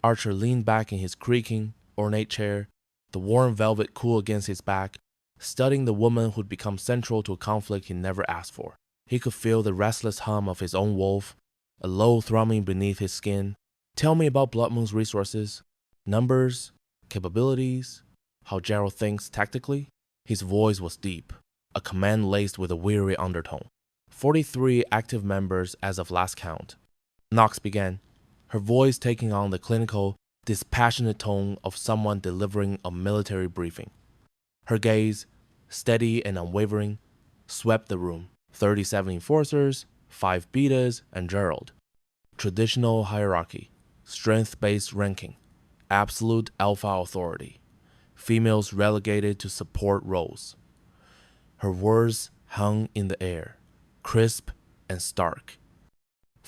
[SPEAKER 1] Archer leaned back in his creaking, ornate chair, the warm velvet cool against his back, studying the woman who'd become central to a conflict he never asked for. He could feel the restless hum of his own wolf, a low thrumming beneath his skin. Tell me about Blood Moon's resources, numbers, capabilities, how Gerald thinks tactically. His voice was deep, a command laced with a weary undertone. 43 active members as of last count. Knox began, her voice taking on the clinical, dispassionate tone of someone delivering a military briefing. Her gaze, steady and unwavering, swept the room. 37 enforcers, 5 betas, and Gerald. Traditional hierarchy, strength-based ranking, absolute alpha authority. Females relegated to support roles. Her words hung in the air, crisp and stark.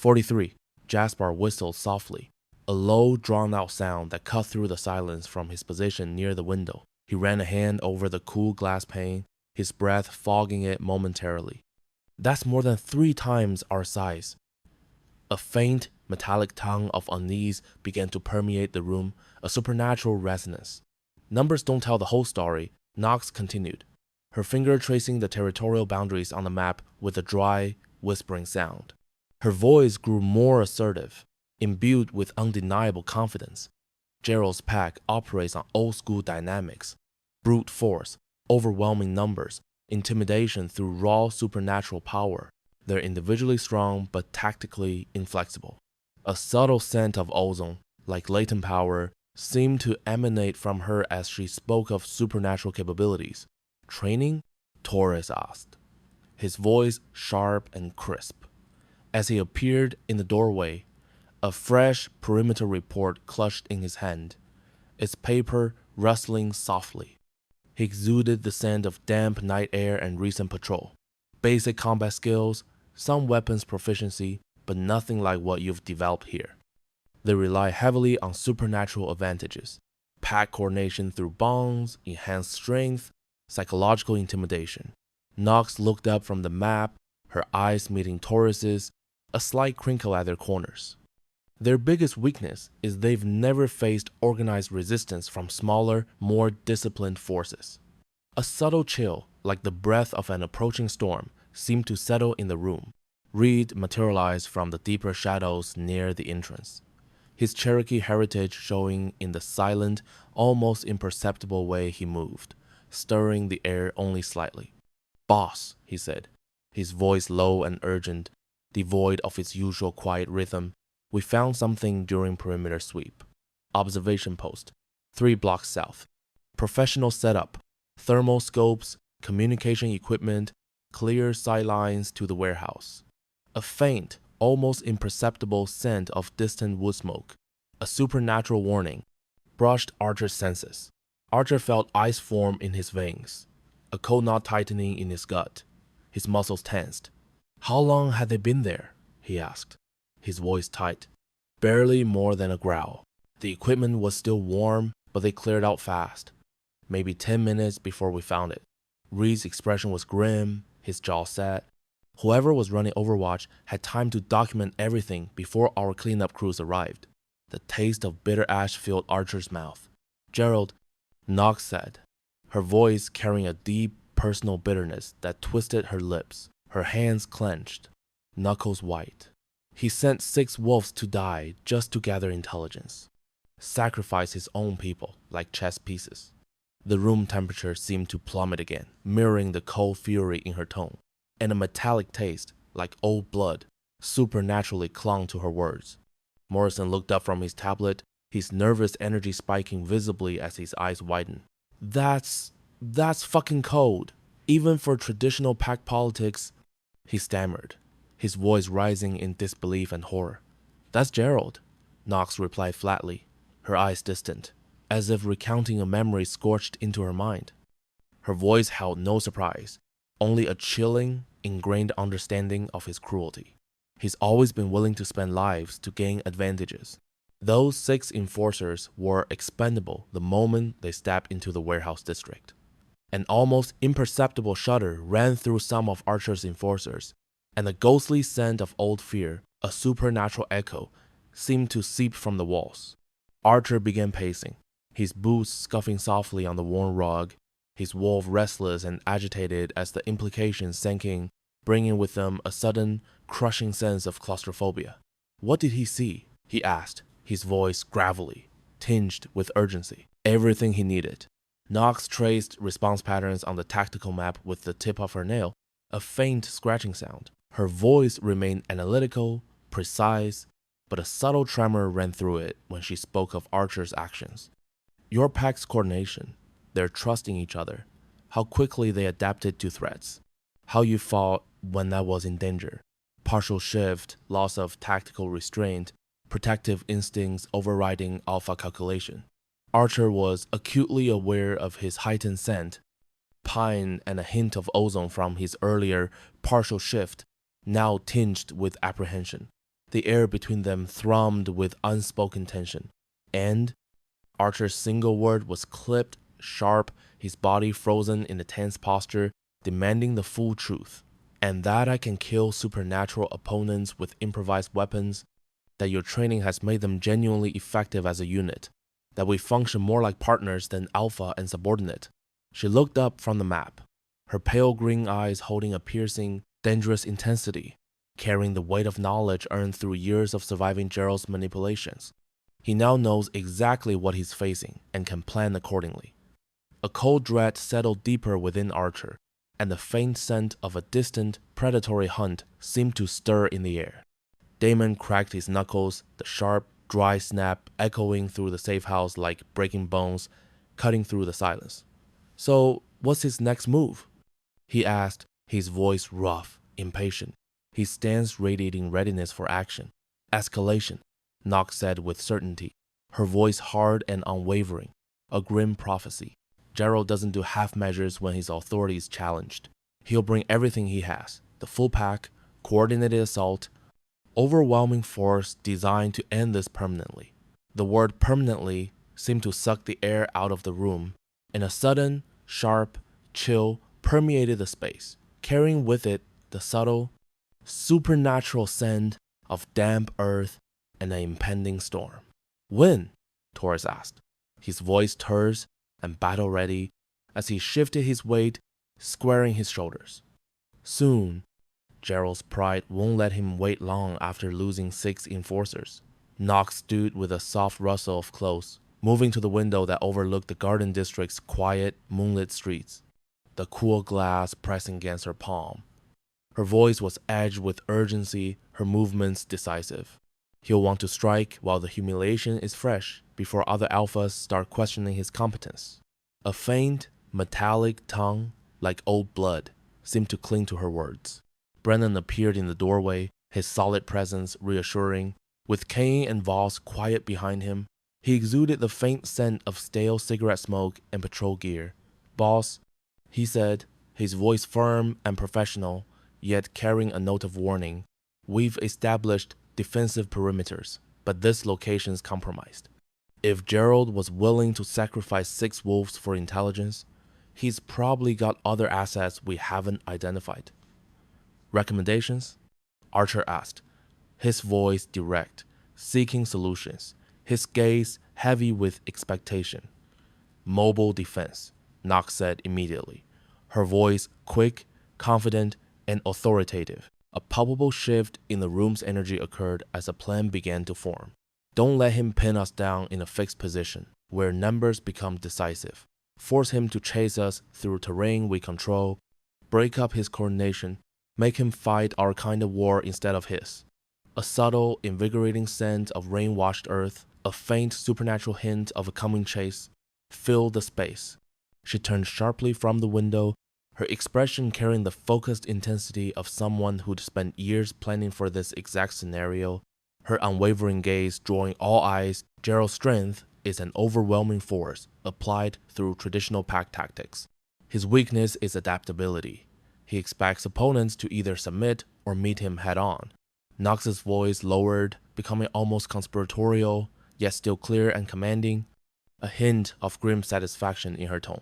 [SPEAKER 1] 43. Jasper whistled softly, a low, drawn-out sound that cut through the silence from his position near the window. He ran a hand over the cool glass pane, his breath fogging it momentarily. That's more than 3 times our size. A faint, metallic tongue of unease began to permeate the room, a supernatural resonance. Numbers don't tell the whole story, Nyx continued, her finger tracing the territorial boundaries on the map with a dry, whispering sound. Her voice grew more assertive, imbued with undeniable confidence. Gerald's pack operates on old-school dynamics, brute force, overwhelming numbers, intimidation through raw supernatural power. They're individually strong but tactically inflexible. A subtle scent of ozone, like latent power, seemed to emanate from her as she spoke of supernatural capabilities. Training? Torres asked, his voice sharp and crisp. As he appeared in the doorway, a fresh perimeter report clutched in his hand, its paper rustling softly. He exuded the scent of damp night air and recent patrol. Basic combat skills, some weapons proficiency, but nothing like what you've developed here. They rely heavily on supernatural advantages, pack coordination through bonds, enhanced strength, psychological intimidation. Nyx looked up from the map, her eyes meeting Taurus's, a slight crinkle at their corners. Their biggest weakness is they've never faced organized resistance from smaller, more disciplined forces. A subtle chill, like the breath of an approaching storm, seemed to settle in the room. Reed materialized from the deeper shadows near the entrance, his Cherokee heritage showing in the silent, almost imperceptible way he moved, stirring the air only slightly. "Boss," he said, his voice low and urgent, devoid of its usual quiet rhythm. "We found something during perimeter sweep. Observation post, 3 blocks south. Professional setup, thermal scopes, communication equipment, clear sightlines to the warehouse." A faint, almost imperceptible scent of distant wood smoke, a supernatural warning, brushed Archer's senses. Archer felt ice form in his veins, a cold knot tightening in his gut. His muscles tensed. "How long had they been there?" he asked, his voice tight. "Barely more than a growl. The equipment was still warm, but they cleared out fast. Maybe 10 minutes before we found it." Reed's expression was grim, his jaw set. Whoever was running Overwatch had time to document everything before our cleanup crews arrived. The taste of bitter ash filled Archer's mouth. "Gerald," Nyx said, her voice carrying a deep, personal bitterness that twisted her lips, her hands clenched, knuckles white. "He sent 6 wolves to die just to gather intelligence. Sacrifice his own people like chess pieces." The room temperature seemed to plummet again, mirroring the cold fury in her tone, and a metallic taste, like old blood, supernaturally clung to her words. Morrison looked up from his tablet, his nervous energy spiking visibly as his eyes widened. That's fucking cold. Even for traditional pack politics," he stammered, his voice rising in disbelief and horror. "That's Gerald," Nyx replied flatly, her eyes distant, as if recounting a memory scorched into her mind. Her voice held no surprise, only a chilling, ingrained understanding of his cruelty. He's always been willing to spend lives to gain advantages. Those 6 enforcers were expendable the moment they stepped into the warehouse district. An almost imperceptible shudder ran through some of Archer's enforcers, and the ghostly scent of old fear, a supernatural echo, seemed to seep from the walls. Archer began pacing, his boots scuffing softly on the worn rug, his wolf restless and agitated as the implications sank in, bringing with them a sudden, crushing sense of claustrophobia. "What did he see?" he asked, his voice gravelly, tinged with urgency. Everything he needed. Nyx traced response patterns on the tactical map with the tip of her nail, a faint scratching sound. Her voice remained analytical, precise, but a subtle tremor ran through it when she spoke of Archer's actions. "Your pack's coordination, their trust in each other, how quickly they adapted to threats, how you fought when that was in danger, partial shift, loss of tactical restraint, protective instincts overriding alpha calculation." Archer was acutely aware of his heightened scent, pine and a hint of ozone from his earlier partial shift, now tinged with apprehension. The air between them thrummed with unspoken tension, and Archer's single word was clipped, sharp, his body frozen in a tense posture, demanding the full truth. And that I can kill supernatural opponents with improvised weapons, that your training has made them genuinely effective as a unit, that we function more like partners than alpha and subordinate. She looked up from the map, her pale green eyes holding a piercing, dangerous intensity, carrying the weight of knowledge earned through years of surviving Gerald's manipulations. He now knows exactly what he's facing and can plan accordingly. A cold dread settled deeper within Archer, and the faint scent of a distant, predatory hunt seemed to stir in the air. Damon cracked his knuckles, the sharp, dry snap echoing through the safe house like breaking bones, cutting through the silence. "So, what's his next move?" he asked, his voice rough, impatient, his stance radiating readiness for action. "Escalation," Knox said with certainty, her voice hard and unwavering, a grim prophecy. "Gerald doesn't do half measures when his authority is challenged. He'll bring everything he has, the full pack, coordinated assault, overwhelming force designed to end this permanently." The word permanently seemed to suck the air out of the room, and a sudden, sharp chill permeated the space, carrying with it the subtle, supernatural scent of damp earth and an impending storm. "When?" Taurus asked, his voice terse and battle-ready as he shifted his weight, squaring his shoulders. "Soon." Gerald's pride won't let him wait long after losing 6 enforcers. Knox stood with a soft rustle of clothes, moving to the window that overlooked the Garden District's quiet, moonlit streets, the cool glass pressing against her palm. Her voice was edged with urgency, her movements decisive. He'll want to strike while the humiliation is fresh, before other alphas start questioning his competence. A faint, metallic tongue, like old blood, seemed to cling to her words. Brennan appeared in the doorway, his solid presence reassuring. With Kane and Voss quiet behind him, he exuded the faint scent of stale cigarette smoke and patrol gear. "Boss," he said, his voice firm and professional, yet carrying a note of warning, "we've established defensive perimeters, but this location's compromised. If Gerald was willing to sacrifice 6 wolves for intelligence, he's probably got other assets we haven't identified." "Recommendations?" Archer asked, his voice direct, seeking solutions, his gaze heavy with expectation. "Mobile defense," Knox said immediately, her voice quick, confident, and authoritative. A palpable shift in the room's energy occurred as a plan began to form. "Don't let him pin us down in a fixed position, where numbers become decisive. Force him to chase us through terrain we control, break up his coordination, make him fight our kind of war instead of his." A subtle, invigorating scent of rain-washed earth, a faint supernatural hint of a coming chase, filled the space. She turned sharply from the window, her expression carrying the focused intensity of someone who'd spent years planning for this exact scenario, her unwavering gaze drawing all eyes. "Gerald's strength is an overwhelming force applied through traditional pack tactics. His weakness is adaptability. He expects opponents to either submit or meet him head-on." Knox's voice lowered, becoming almost conspiratorial, yet still clear and commanding, a hint of grim satisfaction in her tone.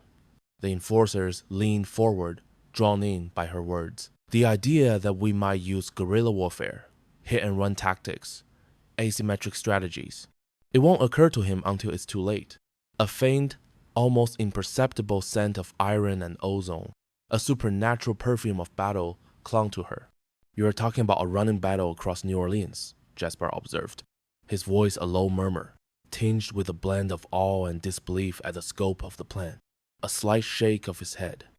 [SPEAKER 1] The enforcers leaned forward, drawn in by her words. "The idea that we might use guerrilla warfare, hit-and-run tactics, asymmetric strategies. It won't occur to him until it's too late." A faint, almost imperceptible scent of iron and ozone, a supernatural perfume of battle, clung to her. "You are talking about a running battle across New Orleans," Jasper observed, his voice a low murmur, tinged with a blend of awe and disbelief at the scope of the plan. A slight shake of his head.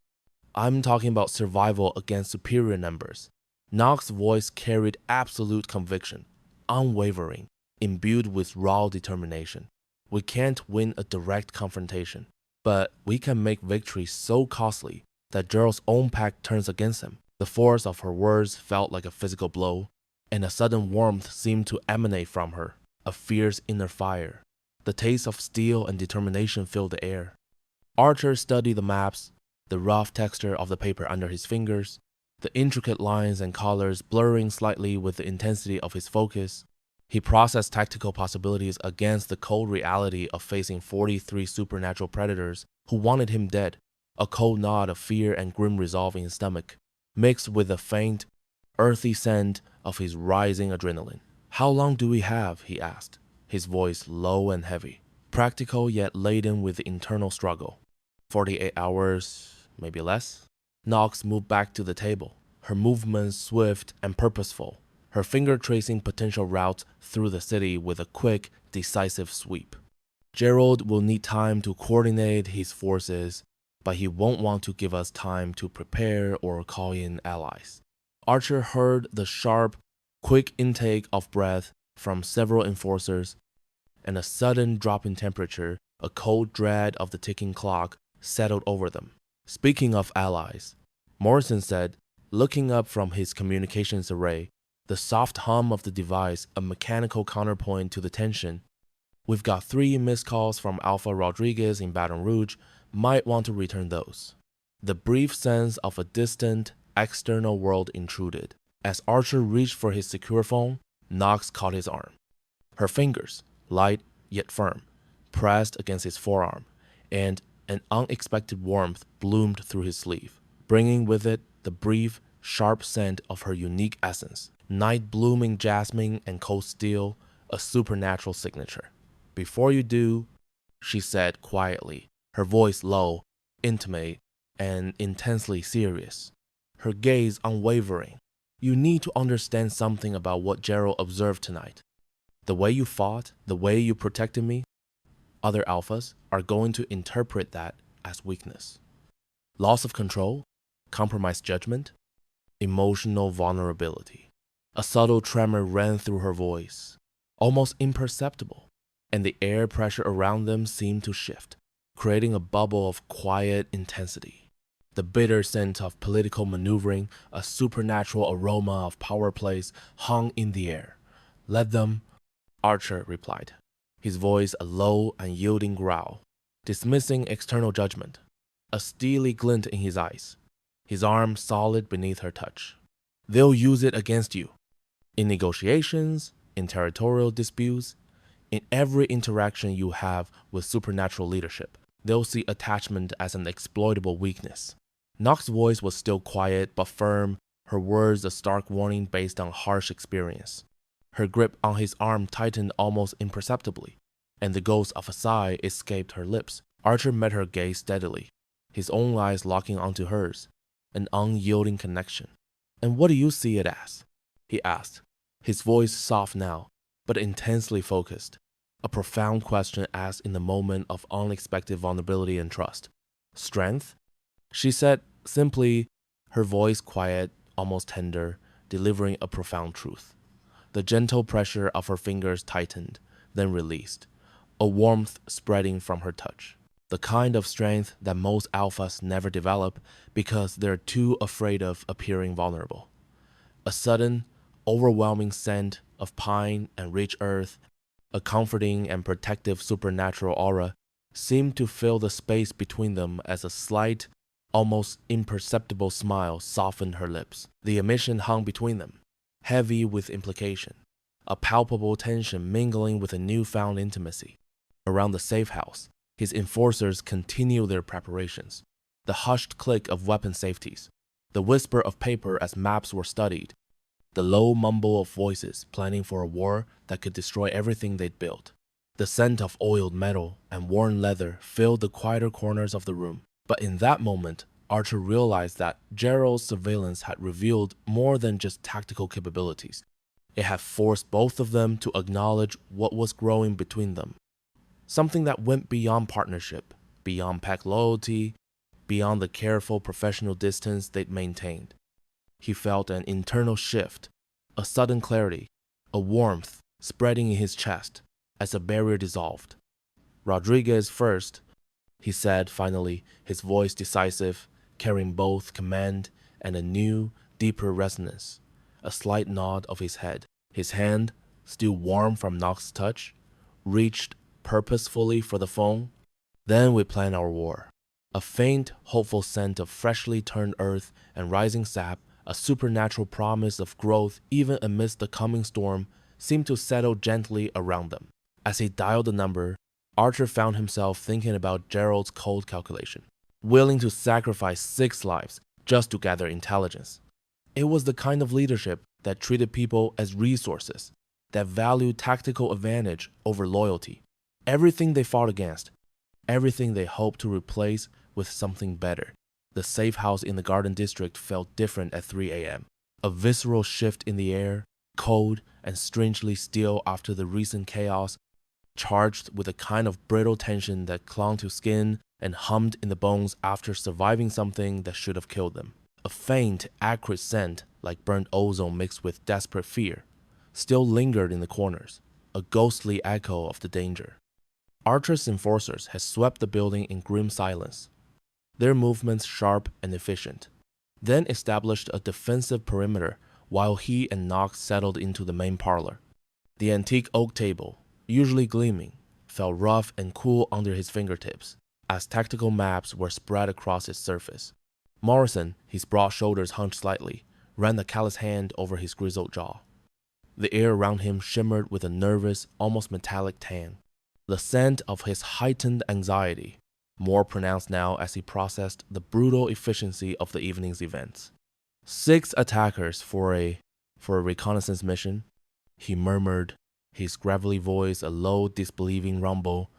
[SPEAKER 1] "I'm talking about survival against superior numbers." Knox's voice carried absolute conviction, unwavering, imbued with raw determination. "We can't win a direct confrontation, but we can make victory so costly that Gerald's own pack turns against him." The force of her words felt like a physical blow, and a sudden warmth seemed to emanate from her, a fierce inner fire. The taste of steel and determination filled the air. Archer studied the maps, the rough texture of the paper under his fingers, the intricate lines and colors blurring slightly with the intensity of his focus. He processed tactical possibilities against the cold reality of facing 43 supernatural predators who wanted him dead, a cold nod of fear and grim resolve in his stomach, mixed with the faint, earthy scent of his rising adrenaline. "How long do we have?" he asked, his voice low and heavy, practical yet laden with internal struggle. 48 hours, maybe less? Nyx moved back to the table, her movements swift and purposeful, her finger tracing potential routes through the city with a quick, decisive sweep. Gerald will need time to coordinate his forces, but he won't want to give us time to prepare or call in allies. Archer heard the sharp, quick intake of breath from several enforcers, and a sudden drop in temperature, a cold dread of the ticking clock, settled over them. "Speaking of allies," Morrison said, looking up from his communications array, the soft hum of the device a mechanical counterpoint to the tension. "We've got 3 missed calls from Alpha Rodriguez in Baton Rouge. Might want to return those." The brief sense of a distant, external world intruded. As Archer reached for his secure phone, Nyx caught his arm. Her fingers, light yet firm, pressed against his forearm, and an unexpected warmth bloomed through his sleeve, bringing with it the brief, sharp scent of her unique essence, night-blooming jasmine and cold steel, a supernatural signature. "Before you do," she said quietly, her voice low, intimate, and intensely serious, her gaze unwavering, "you need to understand something about what Gerald observed tonight. The way you fought, the way you protected me, other alphas are going to interpret that as weakness. Loss of control, compromised judgment, emotional vulnerability." A subtle tremor ran through her voice, almost imperceptible, and the air pressure around them seemed to shift, creating a bubble of quiet intensity. The bitter scent of political maneuvering, a supernatural aroma of power plays, hung in the air. "Let them," Archer replied, his voice a low and yielding growl, dismissing external judgment, a steely glint in his eyes, his arm solid beneath her touch. "They'll use it against you. In negotiations, in territorial disputes, in every interaction you have with supernatural leadership, they'll see attachment as an exploitable weakness." Nyx's voice was still quiet but firm, her words a stark warning based on harsh experience. Her grip on his arm tightened almost imperceptibly, and the ghost of a sigh escaped her lips. Archer met her gaze steadily, his own eyes locking onto hers, an unyielding connection. "And what do you see it as?" he asked, his voice soft now, but intensely focused. A profound question asked in the moment of unexpected vulnerability and trust. "Strength?" she said simply, her voice quiet, almost tender, delivering a profound truth. The gentle pressure of her fingers tightened, then released, a warmth spreading from her touch. The kind of strength that most alphas never develop because they're too afraid of appearing vulnerable. A sudden, overwhelming scent of pine and rich earth, a comforting and protective supernatural aura, seemed to fill the space between them as a slight, almost imperceptible smile softened her lips. The emission hung between them, heavy with implication, a palpable tension mingling with a newfound intimacy. Around the safe house, his enforcers continued their preparations, the hushed click of weapon safeties, the whisper of paper as maps were studied, the low mumble of voices planning for a war that could destroy everything they'd built. The scent of oiled metal and worn leather filled the quieter corners of the room. But in that moment, Archer realized that Gerald's surveillance had revealed more than just tactical capabilities. It had forced both of them to acknowledge what was growing between them. Something that went beyond partnership, beyond pack loyalty, beyond the careful professional distance they'd maintained. He felt an internal shift, a sudden clarity, a warmth spreading in his chest as a barrier dissolved. "Rodriguez first," he said finally, his voice decisive, carrying both command and a new, deeper resonance. A slight nod of his head. His hand, still warm from Nyx's touch, reached purposefully for the phone. "Then we plan our war." A faint, hopeful scent of freshly turned earth and rising sap, A supernatural promise of growth even amidst the coming storm seemed to settle gently around them. As he dialed the number, Archer found himself thinking about Gerald's cold calculation, willing to sacrifice 6 lives just to gather intelligence. It was the kind of leadership that treated people as resources, that valued tactical advantage over loyalty. Everything they fought against, everything they hoped to replace with something better. The safe house in the Garden District felt different at 3 a.m. A visceral shift in the air, cold and strangely still after the recent chaos, charged with a kind of brittle tension that clung to skin and hummed in the bones after surviving something that should have killed them. A faint, acrid scent, like burnt ozone mixed with desperate fear, still lingered in the corners, a ghostly echo of the danger. Archer's enforcers had swept the building in grim silence, their movements sharp and efficient, then established a defensive perimeter while he and Knox settled into the main parlor. The antique oak table, usually gleaming, felt rough and cool under his fingertips as tactical maps were spread across its surface. Morrison, his broad shoulders hunched slightly, ran a callous hand over his grizzled jaw. The air around him shimmered with a nervous, almost metallic tang, the scent of his heightened anxiety, more pronounced now as he processed the brutal efficiency of the evening's events. 6 attackers for a reconnaissance mission, he murmured, his gravelly voice a low, disbelieving rumble.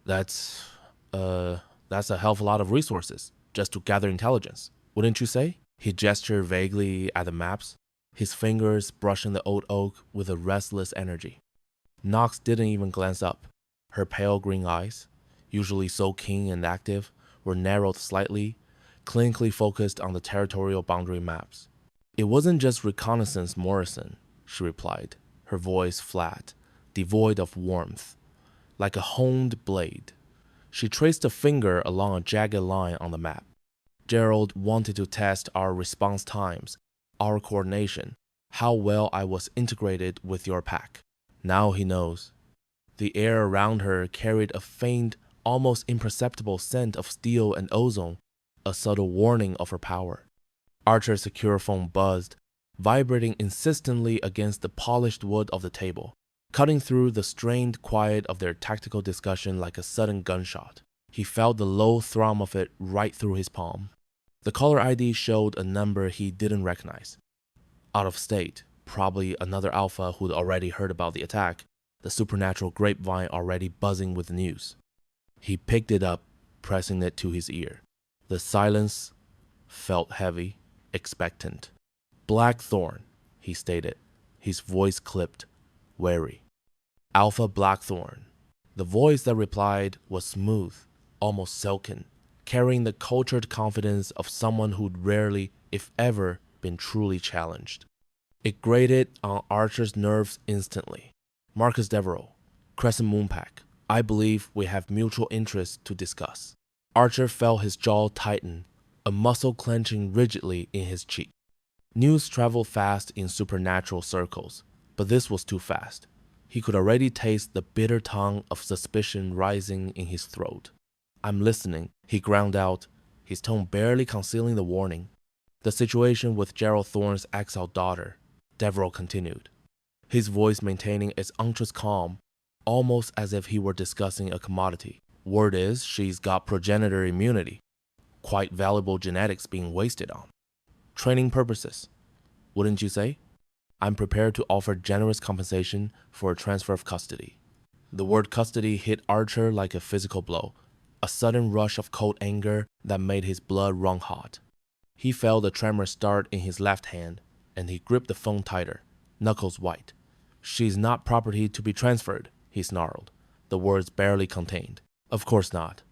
[SPEAKER 1] That's a hell of a lot of resources just to gather intelligence, wouldn't you say? He gestured vaguely at the maps, his fingers brushing the old oak with a restless energy. Knox didn't even glance up. Her pale green eyes, usually so keen and active, were narrowed slightly, clinically focused on the territorial boundary maps. It wasn't just reconnaissance, Morrison, she replied, her voice flat, devoid of warmth, like a honed blade. She traced a finger along a jagged line on the map. Gerald wanted to test our response times, our coordination, how well I was integrated with your pack. Now he knows. The air around her carried a faint, almost imperceptible scent of steel and ozone, a subtle warning of her power. Archer's secure phone buzzed, vibrating insistently against the polished wood of the table, cutting through the strained quiet of their tactical discussion like a sudden gunshot. He felt the low thrum of it right through his palm. The caller ID showed a number he didn't recognize. Out of state, probably another alpha who'd already heard about the attack, the supernatural grapevine already buzzing with news. He picked it up, pressing it to his ear. The silence felt heavy, expectant. Blackthorn, he stated, his voice clipped, wary. Alpha Blackthorn. The voice that replied was smooth, almost silken, carrying the cultured confidence of someone who'd rarely, if ever, been truly challenged. It grated on Archer's nerves instantly. Marcus Devereux, Crescent Moon Pack, I believe we have mutual interests to discuss. Archer felt his jaw tighten, a muscle clenching rigidly in his cheek. News traveled fast in supernatural circles, but this was too fast. He could already taste the bitter tongue of suspicion rising in his throat. I'm listening, he ground out, his tone barely concealing the warning. The situation with Gerald Thorne's exiled daughter, Devereux continued, his voice maintaining its unctuous calm, almost as if he were discussing a commodity. Word is she's got progenitor immunity, quite valuable genetics being wasted on. Training purposes, wouldn't you say? I'm prepared to offer generous compensation for a transfer of custody. The word custody hit Archer like a physical blow, a sudden rush of cold anger that made his blood run hot. He felt a tremor start in his left hand, and he gripped the phone tighter, knuckles white. She's not property to be transferred, he snarled, the words barely contained. Of course not.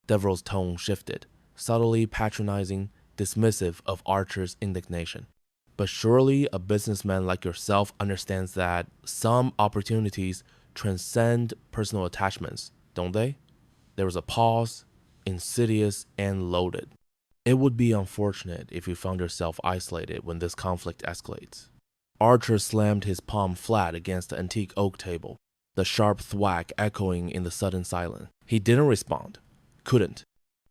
[SPEAKER 1] Devereux's tone shifted, subtly patronizing, dismissive of Archer's indignation. But surely a businessman like yourself understands that some opportunities transcend personal attachments, don't they? There was a pause, insidious and loaded. It would be unfortunate if you found yourself isolated when this conflict escalates. Archer slammed his palm flat against the antique oak table, the sharp thwack echoing in the sudden silence. He didn't respond. Couldn't.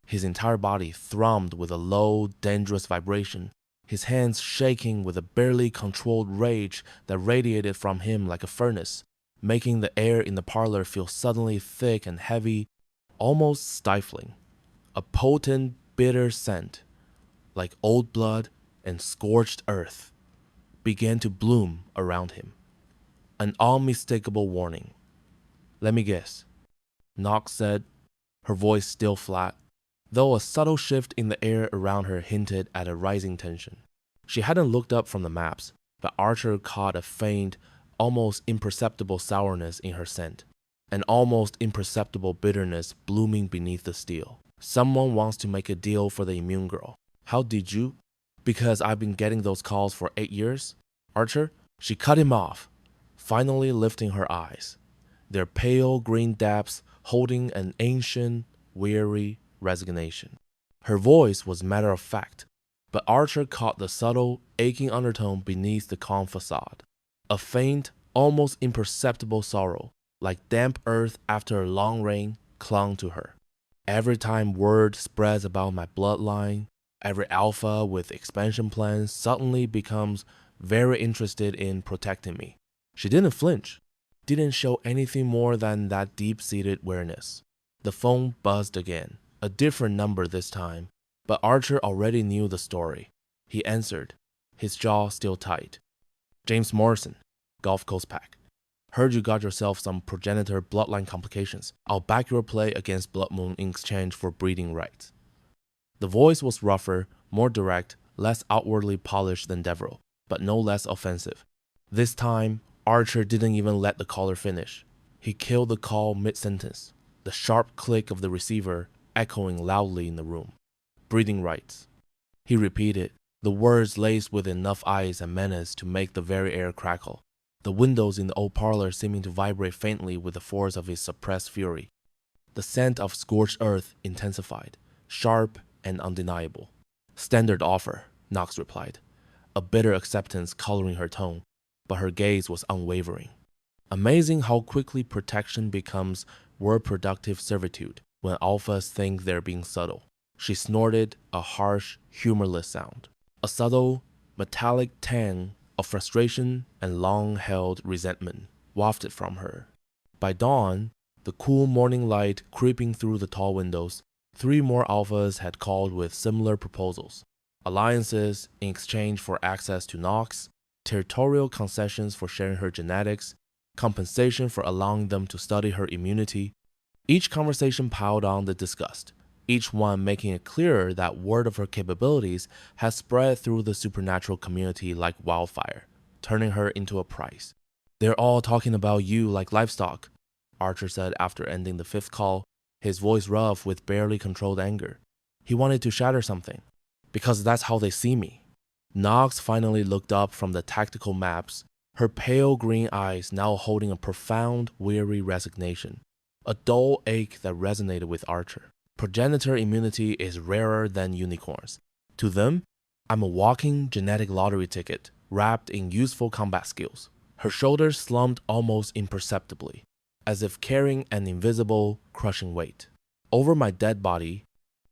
[SPEAKER 1] His entire body thrummed with a low, dangerous vibration, his hands shaking with a barely controlled rage that radiated from him like a furnace, making the air in the parlor feel suddenly thick and heavy, almost stifling. A potent, bitter scent, like old blood and scorched earth, began to bloom around him. An unmistakable warning. "Let me guess," Knox said, her voice still flat, though a subtle shift in the air around her hinted at a rising tension. She hadn't looked up from the maps, but Archer caught a faint, almost imperceptible sourness in her scent, an almost imperceptible bitterness blooming beneath the steel. "Someone wants to make a deal for the immune girl. How did you?" "Because I've been getting those calls for 8 years. Archer," she cut him off, finally lifting her eyes, their pale green depths holding an ancient, weary resignation. Her voice was matter of fact, but Archer caught the subtle, aching undertone beneath the calm facade. A faint, almost imperceptible sorrow, like damp earth after a long rain, clung to her. "Every time word spreads about my bloodline, every alpha with expansion plans suddenly becomes very interested in protecting me." She didn't flinch, didn't show anything more than that deep-seated awareness. The phone buzzed again, a different number this time, but Archer already knew the story. He answered, his jaw still tight. "James Morrison, Gulf Coast Pack. Heard you got yourself some progenitor bloodline complications. I'll back your play against Blood Moon in exchange for breeding rights." The voice was rougher, more direct, less outwardly polished than Devereaux, but no less offensive. This time, Archer didn't even let the caller finish. He killed the call mid-sentence, the sharp click of the receiver echoing loudly in the room. "Breeding rights," he repeated, the words laced with enough ice and menace to make the very air crackle, the windows in the old parlor seeming to vibrate faintly with the force of his suppressed fury. The scent of scorched earth intensified, sharp and undeniable. "Standard offer," Knox replied, a bitter acceptance coloring her tone, but her gaze was unwavering. Amazing how quickly protection becomes word-productive servitude when alphas think they're being subtle. She snorted a harsh, humorless sound, a subtle, metallic tang of frustration and long-held resentment wafted from her. By dawn, the cool morning light creeping through the tall windows, 3 more alphas had called with similar proposals. Alliances in exchange for access to Knox, territorial concessions for sharing her genetics, compensation for allowing them to study her immunity. Each conversation piled on the disgust, each one making it clearer that word of her capabilities had spread through the supernatural community like wildfire, turning her into a prize. "They're all talking about you like livestock," Archer said after ending the 5th call, his voice rough with barely controlled anger. He wanted to shatter something, because that's how they see me. Knox finally looked up from the tactical maps, her pale green eyes now holding a profound, weary resignation, a dull ache that resonated with Archer. "Progenitor immunity is rarer than unicorns. To them, I'm a walking genetic lottery ticket wrapped in useful combat skills." Her shoulders slumped almost imperceptibly, as if carrying an invisible, crushing weight. "Over my dead body,"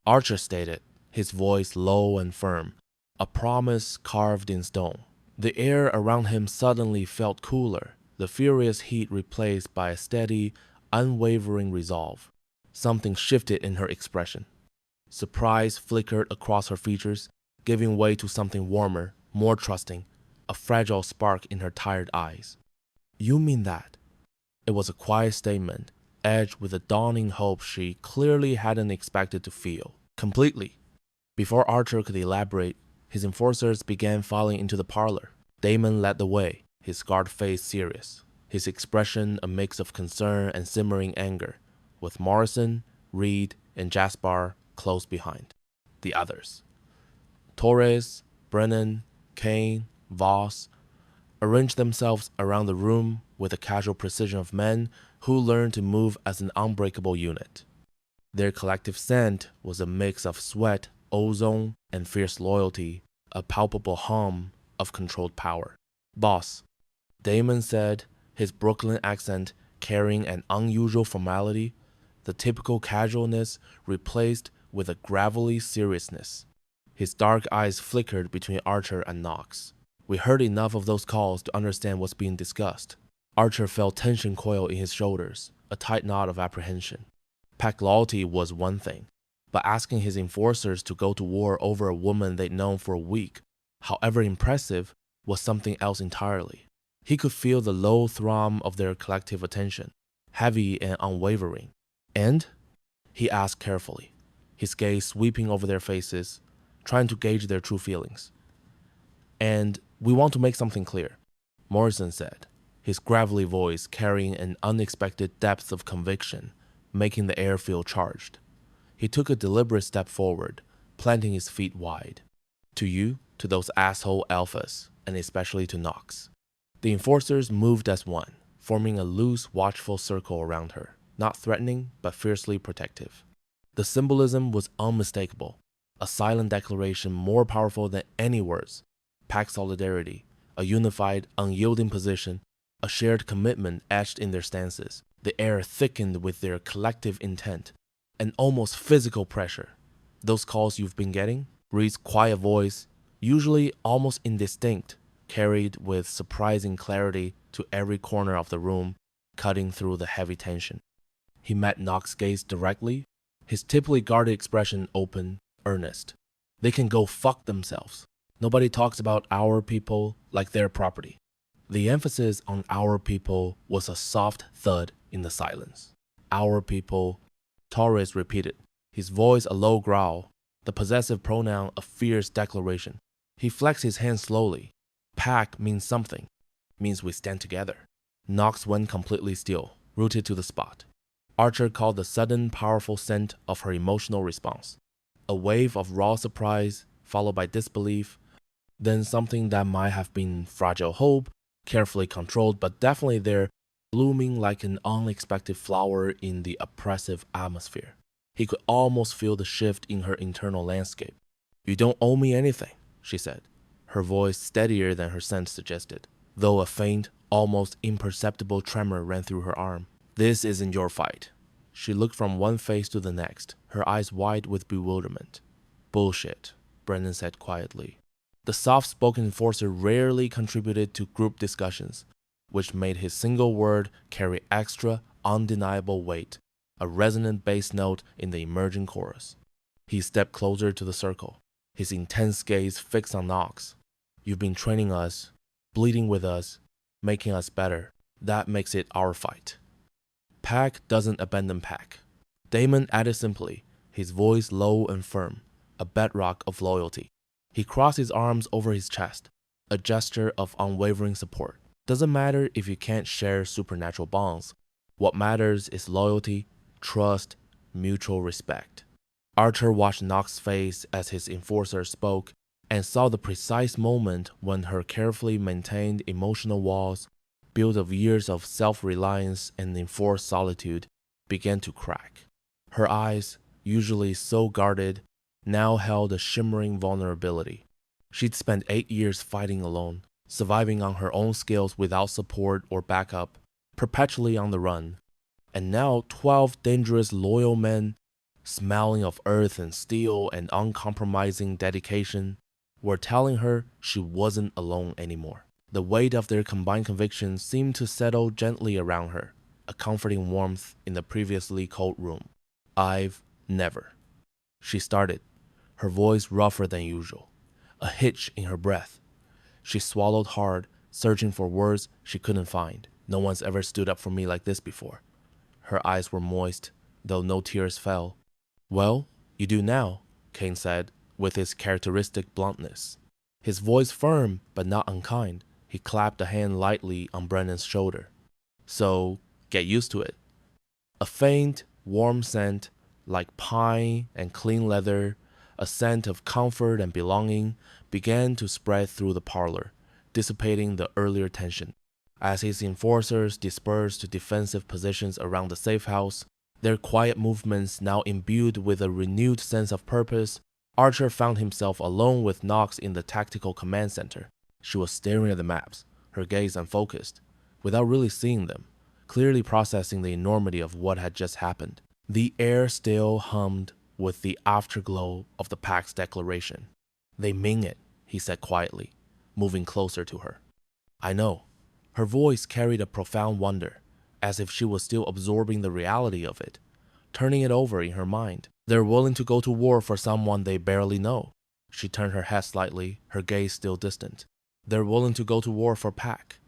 [SPEAKER 1] Archer stated, his voice low and firm, a promise carved in stone. The air around him suddenly felt cooler, the furious heat replaced by a steady, unwavering resolve. Something shifted in her expression. Surprise flickered across her features, giving way to something warmer, more trusting, a fragile spark in her tired eyes. "You mean that?" It was a quiet statement, edged with a dawning hope she clearly hadn't expected to feel. "Completely." Before Archer could elaborate, his enforcers began filing into the parlor. Damon led the way, his scarred face serious, his expression a mix of concern and simmering anger, with Morrison, Reed, and Jaspar close behind. The others, Torres, Brennan, Kane, Voss, arranged themselves around the room with the casual precision of men who learned to move as an unbreakable unit. Their collective scent was a mix of sweat, ozone, and fierce loyalty, a palpable hum of controlled power. "Boss," Damon said, his Brooklyn accent carrying an unusual formality, the typical casualness replaced with a gravelly seriousness. His dark eyes flickered between Archer and Knox. We heard enough of those calls to understand what's being discussed. Archer felt tension coil in his shoulders, a tight knot of apprehension. Pack loyalty was one thing, but asking his enforcers to go to war over a woman they'd known for a week, however impressive, was something else entirely. He could feel the low thrum of their collective attention, heavy and unwavering. And? He asked carefully, his gaze sweeping over their faces, trying to gauge their true feelings. And we want to make something clear, Morrison said, his gravelly voice carrying an unexpected depth of conviction, making the air feel charged. He took a deliberate step forward, planting his feet wide. To you, to those asshole alphas, and especially to Knox. The enforcers moved as one, forming a loose, watchful circle around her, not threatening, but fiercely protective. The symbolism was unmistakable, a silent declaration more powerful than any words. Pack solidarity, a unified, unyielding position, a shared commitment etched in their stances. The air thickened with their collective intent, an almost physical pressure. Those calls you've been getting? Reed's quiet voice, usually almost indistinct, carried with surprising clarity to every corner of the room, cutting through the heavy tension. He met Knox's gaze directly, his typically guarded expression open, earnest. They can go fuck themselves. Nobody talks about our people like their property. The emphasis on our people was a soft thud in the silence. Our people, Torres repeated, his voice a low growl, the possessive pronoun a fierce declaration. He flexed his hand slowly. Pack means something, means we stand together. Knox went completely still, rooted to the spot. Archer caught the sudden, powerful scent of her emotional response. A wave of raw surprise, followed by disbelief, then something that might have been fragile hope, carefully controlled but definitely there, blooming like an unexpected flower in the oppressive atmosphere. He could almost feel the shift in her internal landscape. "You don't owe me anything," she said, her voice steadier than her scent suggested, though a faint, almost imperceptible tremor ran through her arm. "This isn't your fight." She looked from one face to the next, her eyes wide with bewilderment. "Bullshit," Brennan said quietly. The soft-spoken enforcer rarely contributed to group discussions, which made his single word carry extra, undeniable weight, a resonant bass note in the emerging chorus. He stepped closer to the circle, his intense gaze fixed on Knox. "You've been training us, bleeding with us, making us better. That makes it our fight." Pack doesn't abandon Pack. Damon added simply, his voice low and firm, a bedrock of loyalty. He crossed his arms over his chest, a gesture of unwavering support. Doesn't matter if you can't share supernatural bonds. What matters is loyalty, trust, mutual respect. Archer watched Knox's face as his enforcer spoke and saw the precise moment when her carefully maintained emotional walls, built of years of self-reliance and enforced solitude, began to crack. Her eyes, usually so guarded, now held a shimmering vulnerability. She'd spent 8 years fighting alone, surviving on her own skills without support or backup, perpetually on the run. And now 12 dangerous loyal men, smelling of earth and steel and uncompromising dedication, were telling her she wasn't alone anymore. The weight of their combined conviction seemed to settle gently around her, a comforting warmth in the previously cold room. "I've never." She started, her voice rougher than usual, a hitch in her breath. She swallowed hard, searching for words she couldn't find. "No one's ever stood up for me like this before." Her eyes were moist, though no tears fell. "Well, you do now," Kane said, with his characteristic bluntness. His voice firm but not unkind. He clapped a hand lightly on Brennan's shoulder. "So, get used to it." A faint, warm scent, like pine and clean leather, a scent of comfort and belonging, began to spread through the parlor, dissipating the earlier tension. As his enforcers dispersed to defensive positions around the safe house, their quiet movements now imbued with a renewed sense of purpose, Archer found himself alone with Knox in the tactical command center. She was staring at the maps, her gaze unfocused, without really seeing them, clearly processing the enormity of what had just happened. The air still hummed with the afterglow of the Pack's declaration. They mean it, he said quietly, moving closer to her. I know. Her voice carried a profound wonder, as if she was still absorbing the reality of it, turning it over in her mind. They're willing to go to war for someone they barely know. She turned her head slightly, her gaze still distant. They're willing to go to war for Pack.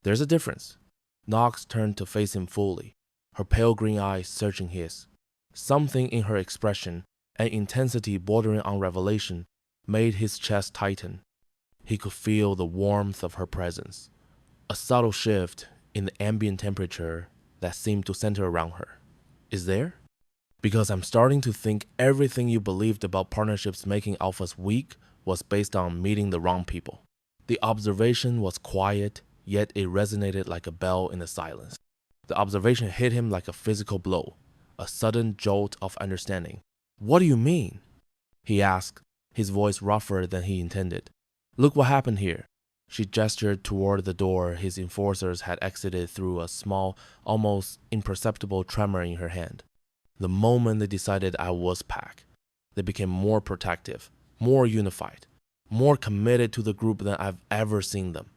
[SPEAKER 1] There's a difference. Knox turned to face him fully, her pale green eyes searching his. Something in her expression, an intensity bordering on revelation, made his chest tighten. He could feel the warmth of her presence, a subtle shift in the ambient temperature that seemed to center around her. Is there? Because I'm starting to think everything you believed about partnerships making alphas weak was based on meeting the wrong people. The observation was quiet, yet it resonated like a bell in the silence. The observation hit him like a physical blow, a sudden jolt of understanding. What do you mean? He asked, his voice rougher than he intended. Look what happened here. She gestured toward the door his enforcers had exited through a small, almost imperceptible tremor in her hand. The moment they decided I was Pack, they became more protective, more unified, more committed to the group than I've ever seen them.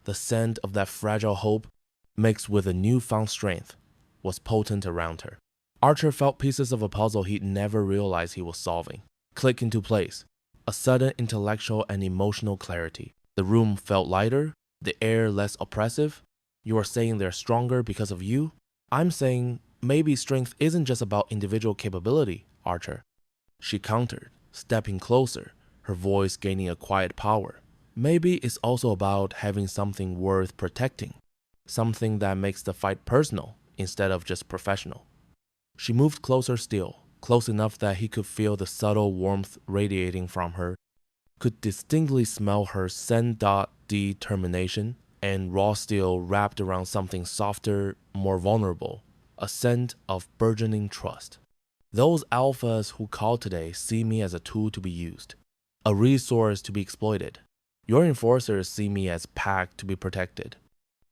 [SPEAKER 1] The scent of that fragile hope, mixed with a newfound strength, was potent around her. Archer felt pieces of a puzzle he'd never realized he was solving click into place, a sudden intellectual and emotional clarity. The room felt lighter, the air less oppressive. You are saying they're stronger because of you? I'm saying maybe strength isn't just about individual capability, Archer. She countered, stepping closer, her voice gaining a quiet power. Maybe it's also about having something worth protecting, something that makes the fight personal instead of just professional. She moved closer still, close enough that he could feel the subtle warmth radiating from her, could distinctly smell her sen-dot determination and raw steel wrapped around something softer, more vulnerable, a scent of burgeoning trust. Those alphas who call today see me as a tool to be used, a resource to be exploited. Your enforcers see me as Pack to be protected.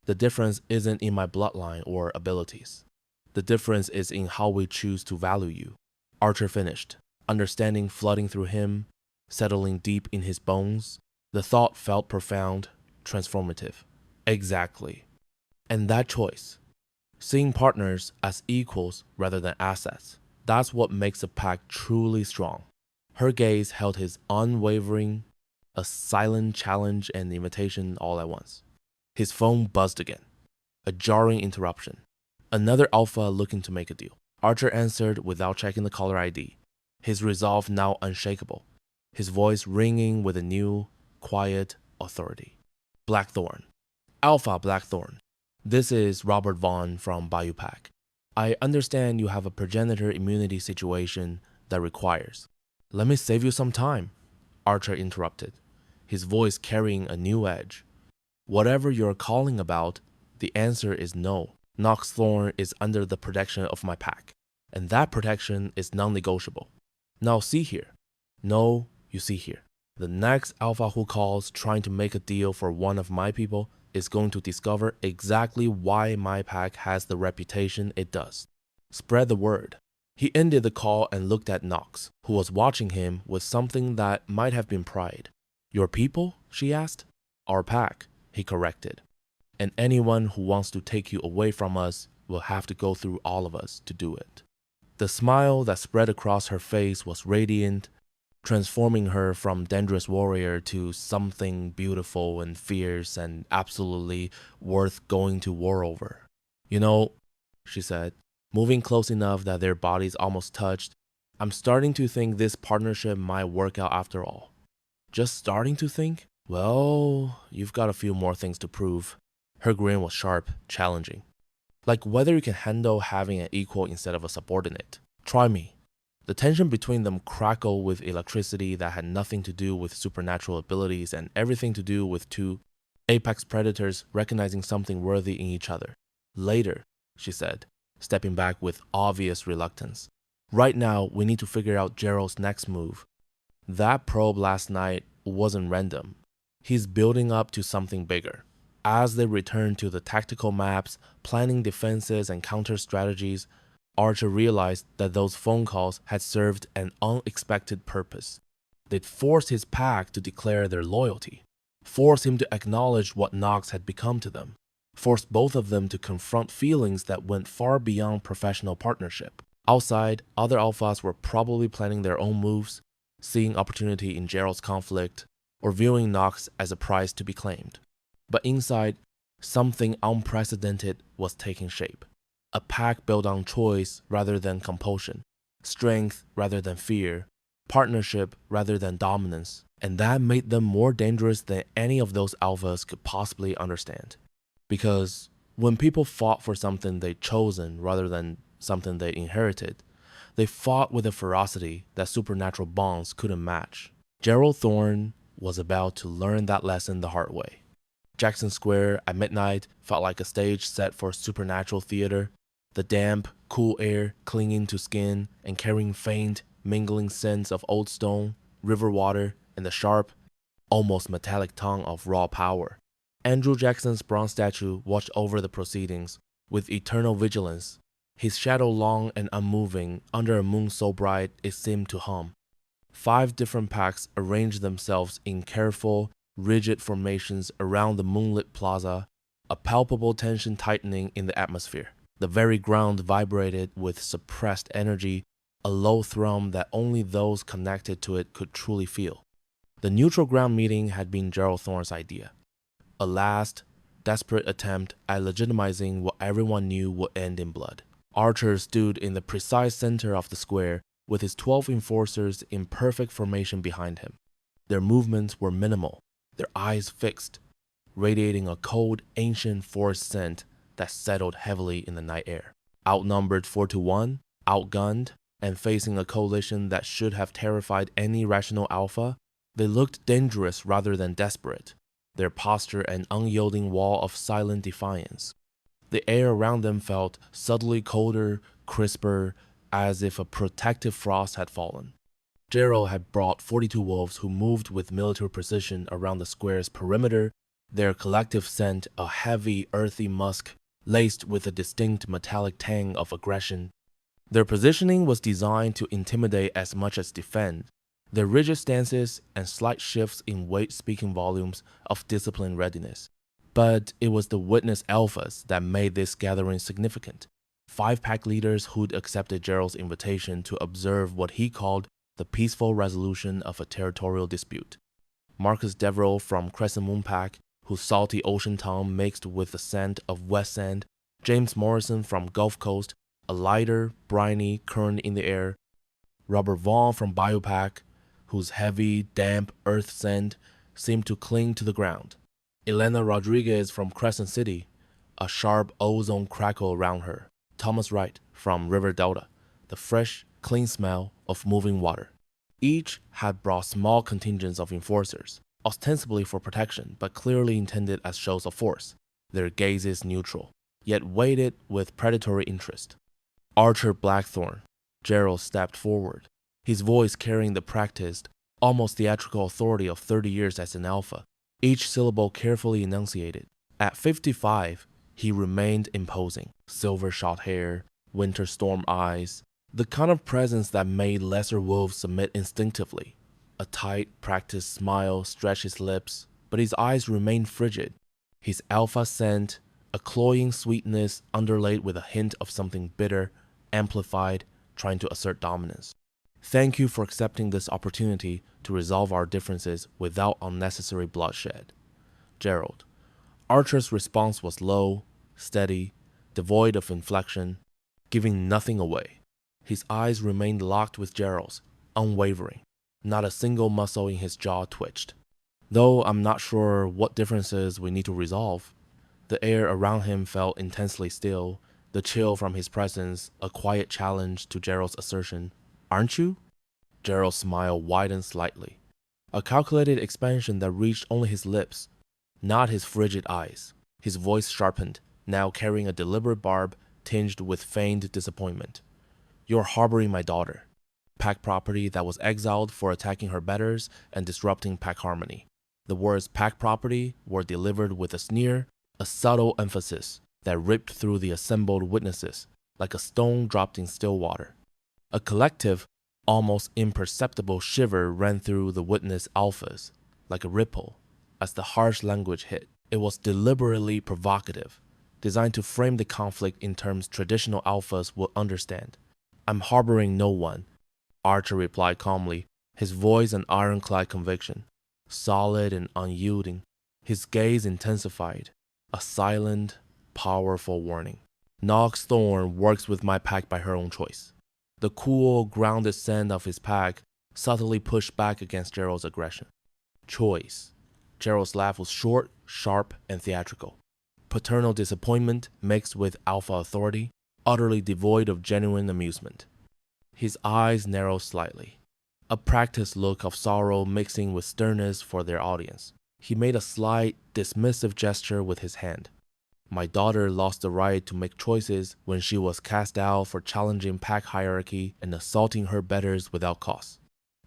[SPEAKER 1] The difference isn't in my bloodline or abilities. The difference is in how we choose to value you. Archer finished, understanding flooding through him, settling deep in his bones. The thought felt profound, transformative. Exactly. And that choice, seeing partners as equals rather than assets, that's what makes a Pack truly strong. Her gaze held his unwavering, a silent challenge and invitation all at once. His phone buzzed again. A jarring interruption. Another alpha looking to make a deal. Archer answered without checking the caller ID, his resolve now unshakable, his voice ringing with a new, quiet authority. Blackthorn. Alpha Blackthorn. This is Robert Vaughn from Bayou Pack. I understand you have a progenitor immunity situation that requires. Let me save you some time, Archer interrupted, his voice carrying a new edge. Whatever you're calling about, the answer is no. Knox Thorn is under the protection of my Pack, and that protection is non-negotiable. Now see here. No, you see here. The next alpha who calls trying to make a deal for one of my people is going to discover exactly why my Pack has the reputation it does. Spread the word. He ended the call and looked at Knox, who was watching him with something that might have been pride. Your people? She asked. Our Pack, he corrected. And anyone who wants to take you away from us will have to go through all of us to do it. The smile that spread across her face was radiant, transforming her from dangerous warrior to something beautiful and fierce and absolutely worth going to war over. You know, she said, moving close enough that their bodies almost touched, I'm starting to think this partnership might work out after all. Just starting to think? Well, you've got a few more things to prove. Her grin was sharp, challenging. Like whether you can handle having an equal instead of a subordinate. Try me. The tension between them crackled with electricity that had nothing to do with supernatural abilities and everything to do with two apex predators recognizing something worthy in each other. Later, she said, stepping back with obvious reluctance. Right now, we need to figure out Gerald's next move. That probe last night wasn't random. He's building up to something bigger. As they returned to the tactical maps, planning defenses and counter strategies, Archer realized that those phone calls had served an unexpected purpose. They'd forced his pack to declare their loyalty, forced him to acknowledge what Nox had become to them, forced both of them to confront feelings that went far beyond professional partnership. Outside, other alphas were probably planning their own moves, seeing opportunity in Gerald's conflict, or viewing Nox as a prize to be claimed. But inside, something unprecedented was taking shape. A pack built on choice rather than compulsion, strength rather than fear, partnership rather than dominance, and that made them more dangerous than any of those alphas could possibly understand. Because when people fought for something they'd chosen rather than something they inherited, they fought with a ferocity that supernatural bonds couldn't match. Gerald Thorne was about to learn that lesson the hard way. Jackson Square at midnight felt like a stage set for supernatural theater. The damp, cool air clinging to skin and carrying faint, mingling scents of old stone, river water, and the sharp, almost metallic tongue of raw power. Andrew Jackson's bronze statue watched over the proceedings with eternal vigilance, his shadow long and unmoving under a moon so bright it seemed to hum. 5 different packs arranged themselves in careful, rigid formations around the moonlit plaza, a palpable tension tightening in the atmosphere. The very ground vibrated with suppressed energy, a low thrum that only those connected to it could truly feel. The neutral ground meeting had been Gerald Thorne's idea. A last, desperate attempt at legitimizing what everyone knew would end in blood. Archer stood in the precise center of the square with his 12 enforcers in perfect formation behind him. Their movements were minimal, their eyes fixed, radiating a cold, ancient forest scent that settled heavily in the night air. Outnumbered 4-1, outgunned, and facing a coalition that should have terrified any rational alpha, they looked dangerous rather than desperate, their posture an unyielding wall of silent defiance. The air around them felt subtly colder, crisper, as if a protective frost had fallen. Gerald had brought 42 wolves who moved with military precision around the square's perimeter, their collective scent a heavy, earthy musk laced with a distinct metallic tang of aggression. Their positioning was designed to intimidate as much as defend, their rigid stances and slight shifts in weight speaking volumes of disciplined readiness. But it was the witness alphas that made this gathering significant. 5 pack leaders who'd accepted Gerald's invitation to observe what he called the peaceful resolution of a territorial dispute. Marcus Deverell from Crescent Moon Pack, whose salty ocean tongue mixed with the scent of west sand. James Morrison from Gulf Coast, a lighter, briny current in the air. Robert Vaughn from Biopack, whose heavy, damp earth scent seemed to cling to the ground. Elena Rodriguez from Crescent City, a sharp ozone crackle around her. Thomas Wright from River Delta, the fresh, clean smell of moving water. Each had brought small contingents of enforcers, ostensibly for protection but clearly intended as shows of force, their gazes neutral, yet weighted with predatory interest. Archer Blackthorne, Gerald stepped forward, his voice carrying the practiced, almost theatrical authority of 30 years as an alpha, each syllable carefully enunciated. At 55, he remained imposing, silver-shot hair, winter storm eyes, the kind of presence that made lesser wolves submit instinctively. A tight, practiced smile stretched his lips, but his eyes remained frigid. His alpha scent, a cloying sweetness underlaid with a hint of something bitter, amplified, trying to assert dominance. Thank you for accepting this opportunity to resolve our differences without unnecessary bloodshed. Gerald. Archer's response was low, steady, devoid of inflection, giving nothing away. His eyes remained locked with Gerald's, unwavering. Not a single muscle in his jaw twitched. Though I'm not sure what differences we need to resolve. The air around him felt intensely still, the chill from his presence a quiet challenge to Gerald's assertion. Aren't you? Gerald's smile widened slightly, a calculated expansion that reached only his lips, not his frigid eyes. His voice sharpened, now carrying a deliberate barb tinged with feigned disappointment. You're harboring my daughter. Pack property that was exiled for attacking her betters and disrupting pack harmony. The words pack property were delivered with a sneer, a subtle emphasis that ripped through the assembled witnesses like a stone dropped in still water. A collective Almost imperceptible shiver ran through the witness alphas, like a ripple, as the harsh language hit. It was deliberately provocative, designed to frame the conflict in terms traditional alphas would understand. "I'm harboring no one," Archer replied calmly, his voice an ironclad conviction, solid and unyielding. His gaze intensified, a silent, powerful warning. "Nox Thorne works with my pack by her own choice." The cool, grounded scent of his pack subtly pushed back against Gerald's aggression. "Choice." Gerald's laugh was short, sharp, and theatrical. Paternal disappointment mixed with alpha authority, utterly devoid of genuine amusement. His eyes narrowed slightly, a practiced look of sorrow mixing with sternness for their audience. He made a slight, dismissive gesture with his hand. "My daughter lost the right to make choices when she was cast out for challenging pack hierarchy and assaulting her betters without cause."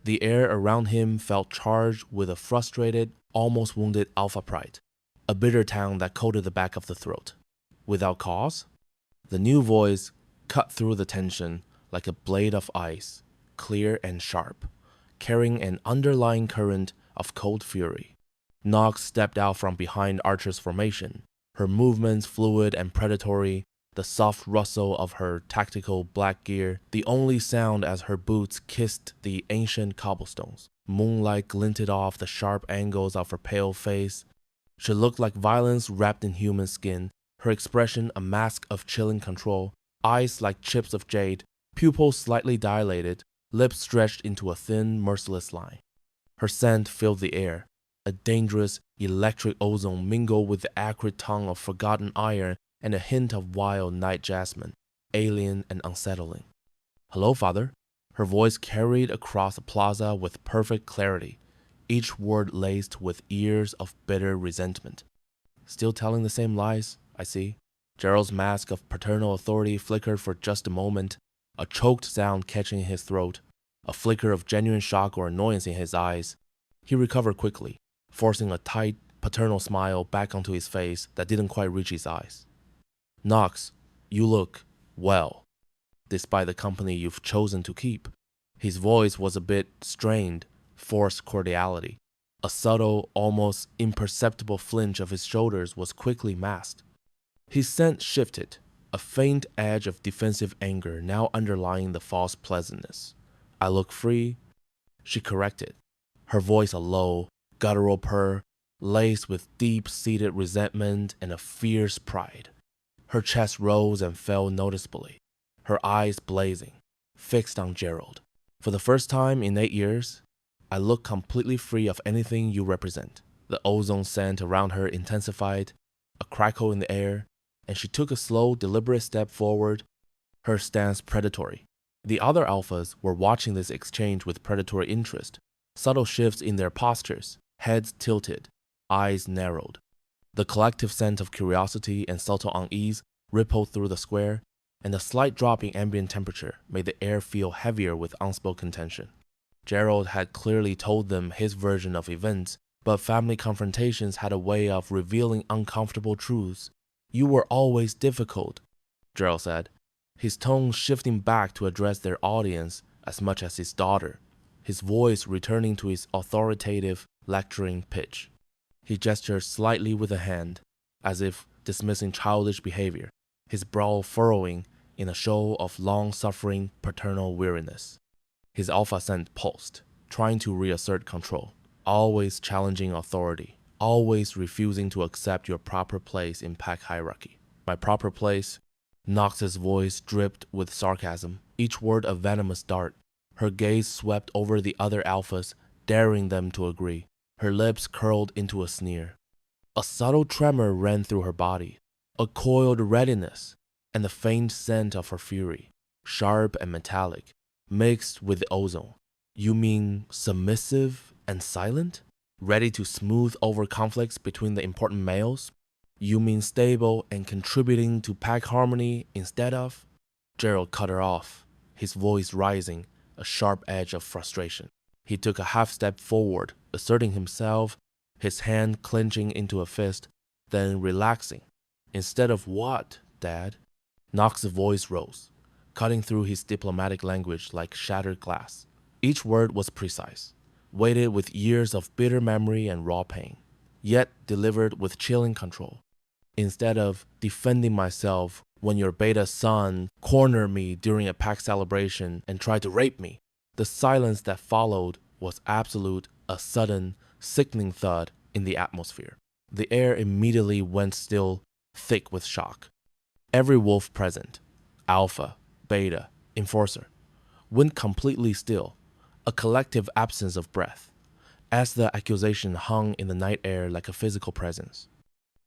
[SPEAKER 1] The air around him felt charged with a frustrated, almost wounded alpha pride, a bitter tang that coated the back of the throat. "Without cause?" The new voice cut through the tension like a blade of ice, clear and sharp, carrying an underlying current of cold fury. Nox stepped out from behind Archer's formation, her movements fluid and predatory, the soft rustle of her tactical black gear the only sound as her boots kissed the ancient cobblestones. Moonlight glinted off the sharp angles of her pale face. She looked like violence wrapped in human skin, her expression a mask of chilling control, eyes like chips of jade, pupils slightly dilated, lips stretched into a thin, merciless line. Her scent filled the air, a dangerous, electric ozone mingled with the acrid tongue of forgotten iron and a hint of wild night jasmine, alien and unsettling. "Hello, Father." Her voice carried across the plaza with perfect clarity, each word laced with ears of bitter resentment. "Still telling the same lies, I see." Gerald's mask of paternal authority flickered for just a moment, a choked sound catching in his throat, a flicker of genuine shock or annoyance in his eyes. He recovered quickly, forcing a tight, paternal smile back onto his face that didn't quite reach his eyes. "Nox, you look, well, despite the company you've chosen to keep." His voice was a bit strained, forced cordiality. A subtle, almost imperceptible flinch of his shoulders was quickly masked. His scent shifted, a faint edge of defensive anger now underlying the false pleasantness. "I look free," she corrected, her voice a low, guttural purr, laced with deep-seated resentment and a fierce pride. Her chest rose and fell noticeably, her eyes blazing, fixed on Gerald. "For the first time in 8 years, I look completely free of anything you represent." The ozone scent around her intensified, a crackle in the air, and she took a slow, deliberate step forward, her stance predatory. The other alphas were watching this exchange with predatory interest, subtle shifts in their postures, heads tilted, eyes narrowed. The collective sense of curiosity and subtle unease rippled through the square, and a slight drop in ambient temperature made the air feel heavier with unspoken tension. Gerald had clearly told them his version of events, but family confrontations had a way of revealing uncomfortable truths. "You were always difficult," Gerald said, his tone shifting back to address their audience as much as his daughter, his voice returning to its authoritative, lecturing pitch. He gestured slightly with a hand, as if dismissing childish behavior, his brow furrowing in a show of long-suffering paternal weariness. His alpha scent pulsed, trying to reassert control, always challenging authority, always refusing to accept your proper place in pack hierarchy. "My proper place?" Nox's voice dripped with sarcasm, each word a venomous dart. Her gaze swept over the other alphas, daring them to agree. Her lips curled into a sneer. A subtle tremor ran through her body, a coiled readiness, and the faint scent of her fury, sharp and metallic, mixed with the ozone. "You mean submissive and silent? Ready to smooth over conflicts between the important males? You mean stable and contributing to pack harmony instead of?" Gerald cut her off, his voice rising, a sharp edge of frustration. He took a half step forward, asserting himself, his hand clenching into a fist, then relaxing. "Instead of what, Dad?" Nox's voice rose, cutting through his diplomatic language like shattered glass. Each word was precise, weighted with years of bitter memory and raw pain, yet delivered with chilling control. Instead of defending myself when your beta son cornered me during a pack celebration and tried to rape me, the silence that followed was absolute, a sudden, sickening thud in the atmosphere. The air immediately went still, thick with shock. Every wolf present, alpha, beta, enforcer, went completely still, a collective absence of breath, as the accusation hung in the night air like a physical presence.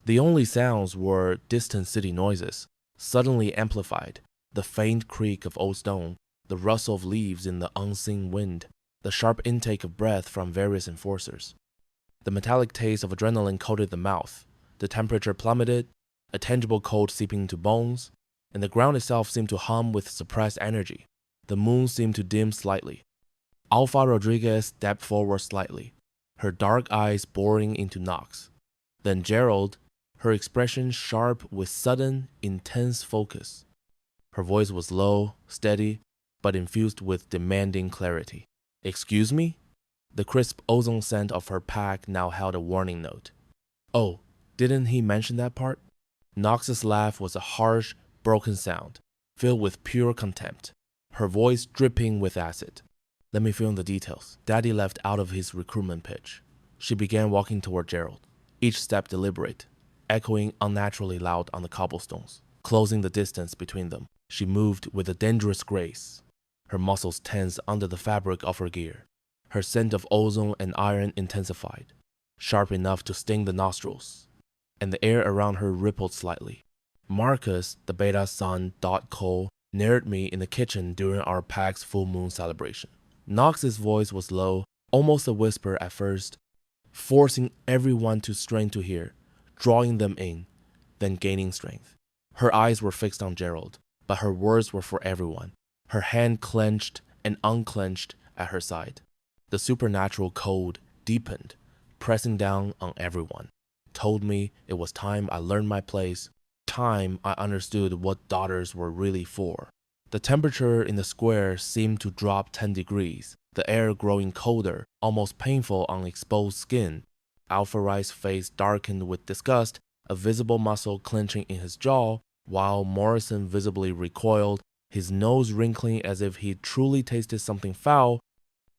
[SPEAKER 1] The only sounds were distant city noises, suddenly amplified, the faint creak of old stone, the rustle of leaves in the unseen wind, the sharp intake of breath from various enforcers. The metallic taste of adrenaline coated the mouth, the temperature plummeted, a tangible cold seeping into bones, and the ground itself seemed to hum with suppressed energy. The moon seemed to dim slightly. Alpha Rodriguez stepped forward slightly, her dark eyes boring into Knox. Then Gerald, her expression sharp with sudden, intense focus. Her voice was low, steady, but infused with demanding clarity. "Excuse me?" The crisp ozone scent of her pack now held a warning note. "Oh, didn't he mention that part?" Knox's laugh was a harsh, broken sound, filled with pure contempt, her voice dripping with acid. "Let me fill in the details." Daddy left out of his recruitment pitch. She began walking toward Gerald, each step deliberate, echoing unnaturally loud on the cobblestones. Closing the distance between them, she moved with a dangerous grace, her muscles tense under the fabric of her gear. Her scent of ozone and iron intensified, sharp enough to sting the nostrils, and the air around her rippled slightly. Marcus, the beta son, Cole, narrated me in the kitchen during our pack's full moon celebration. Knox's voice was low, almost a whisper at first, forcing everyone to strain to hear, drawing them in, then gaining strength. Her eyes were fixed on Gerald, but her words were for everyone, her hand clenched and unclenched at her side. The supernatural cold deepened, pressing down on everyone. Told me it was time I learned my place, time I understood what daughters were really for. The temperature in the square seemed to drop 10 degrees, the air growing colder, almost painful on exposed skin. Alpha Wright's face darkened with disgust, a visible muscle clenching in his jaw, while Morrison visibly recoiled, his nose wrinkling as if he truly tasted something foul,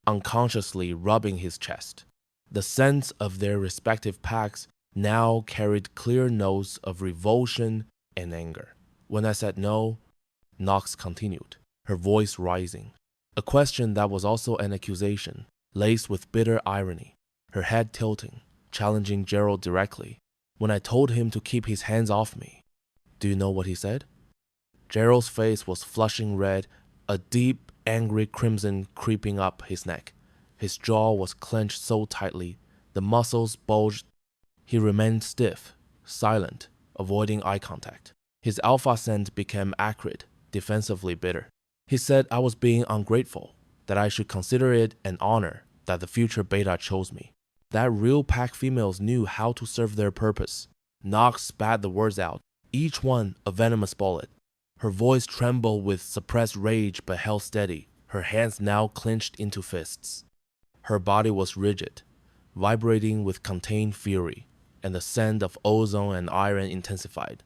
[SPEAKER 1] unconsciously rubbing his chest. The scents of their respective packs now carried clear notes of revulsion and anger. When I said no, Knox continued, her voice rising. A question that was also an accusation, laced with bitter irony, her head tilting, challenging Gerald directly. When I told him to keep his hands off me, do you know what he said? Gerald's face was flushing red, a deep, angry crimson creeping up his neck. His jaw was clenched so tightly, the muscles bulged. He remained stiff, silent, avoiding eye contact. His alpha scent became acrid, defensively bitter. He said I was being ungrateful, that I should consider it an honor that the future beta chose me, that real pack females knew how to serve their purpose. Knox spat the words out, each one a venomous bullet. Her voice trembled with suppressed rage but held steady, her hands now clenched into fists. Her body was rigid, vibrating with contained fury, and the scent of ozone and iron intensified,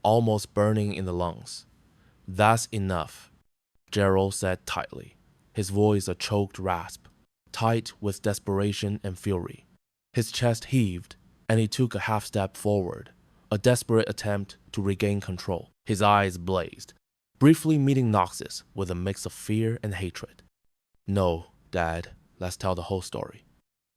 [SPEAKER 1] almost burning in the lungs. "That's enough," Gerald said tightly, his voice a choked rasp, tight with desperation and fury. His chest heaved, and he took a half step forward, a desperate attempt to regain control. His eyes blazed, briefly meeting Knox's with a mix of fear and hatred. "No, Dad, let's tell the whole story."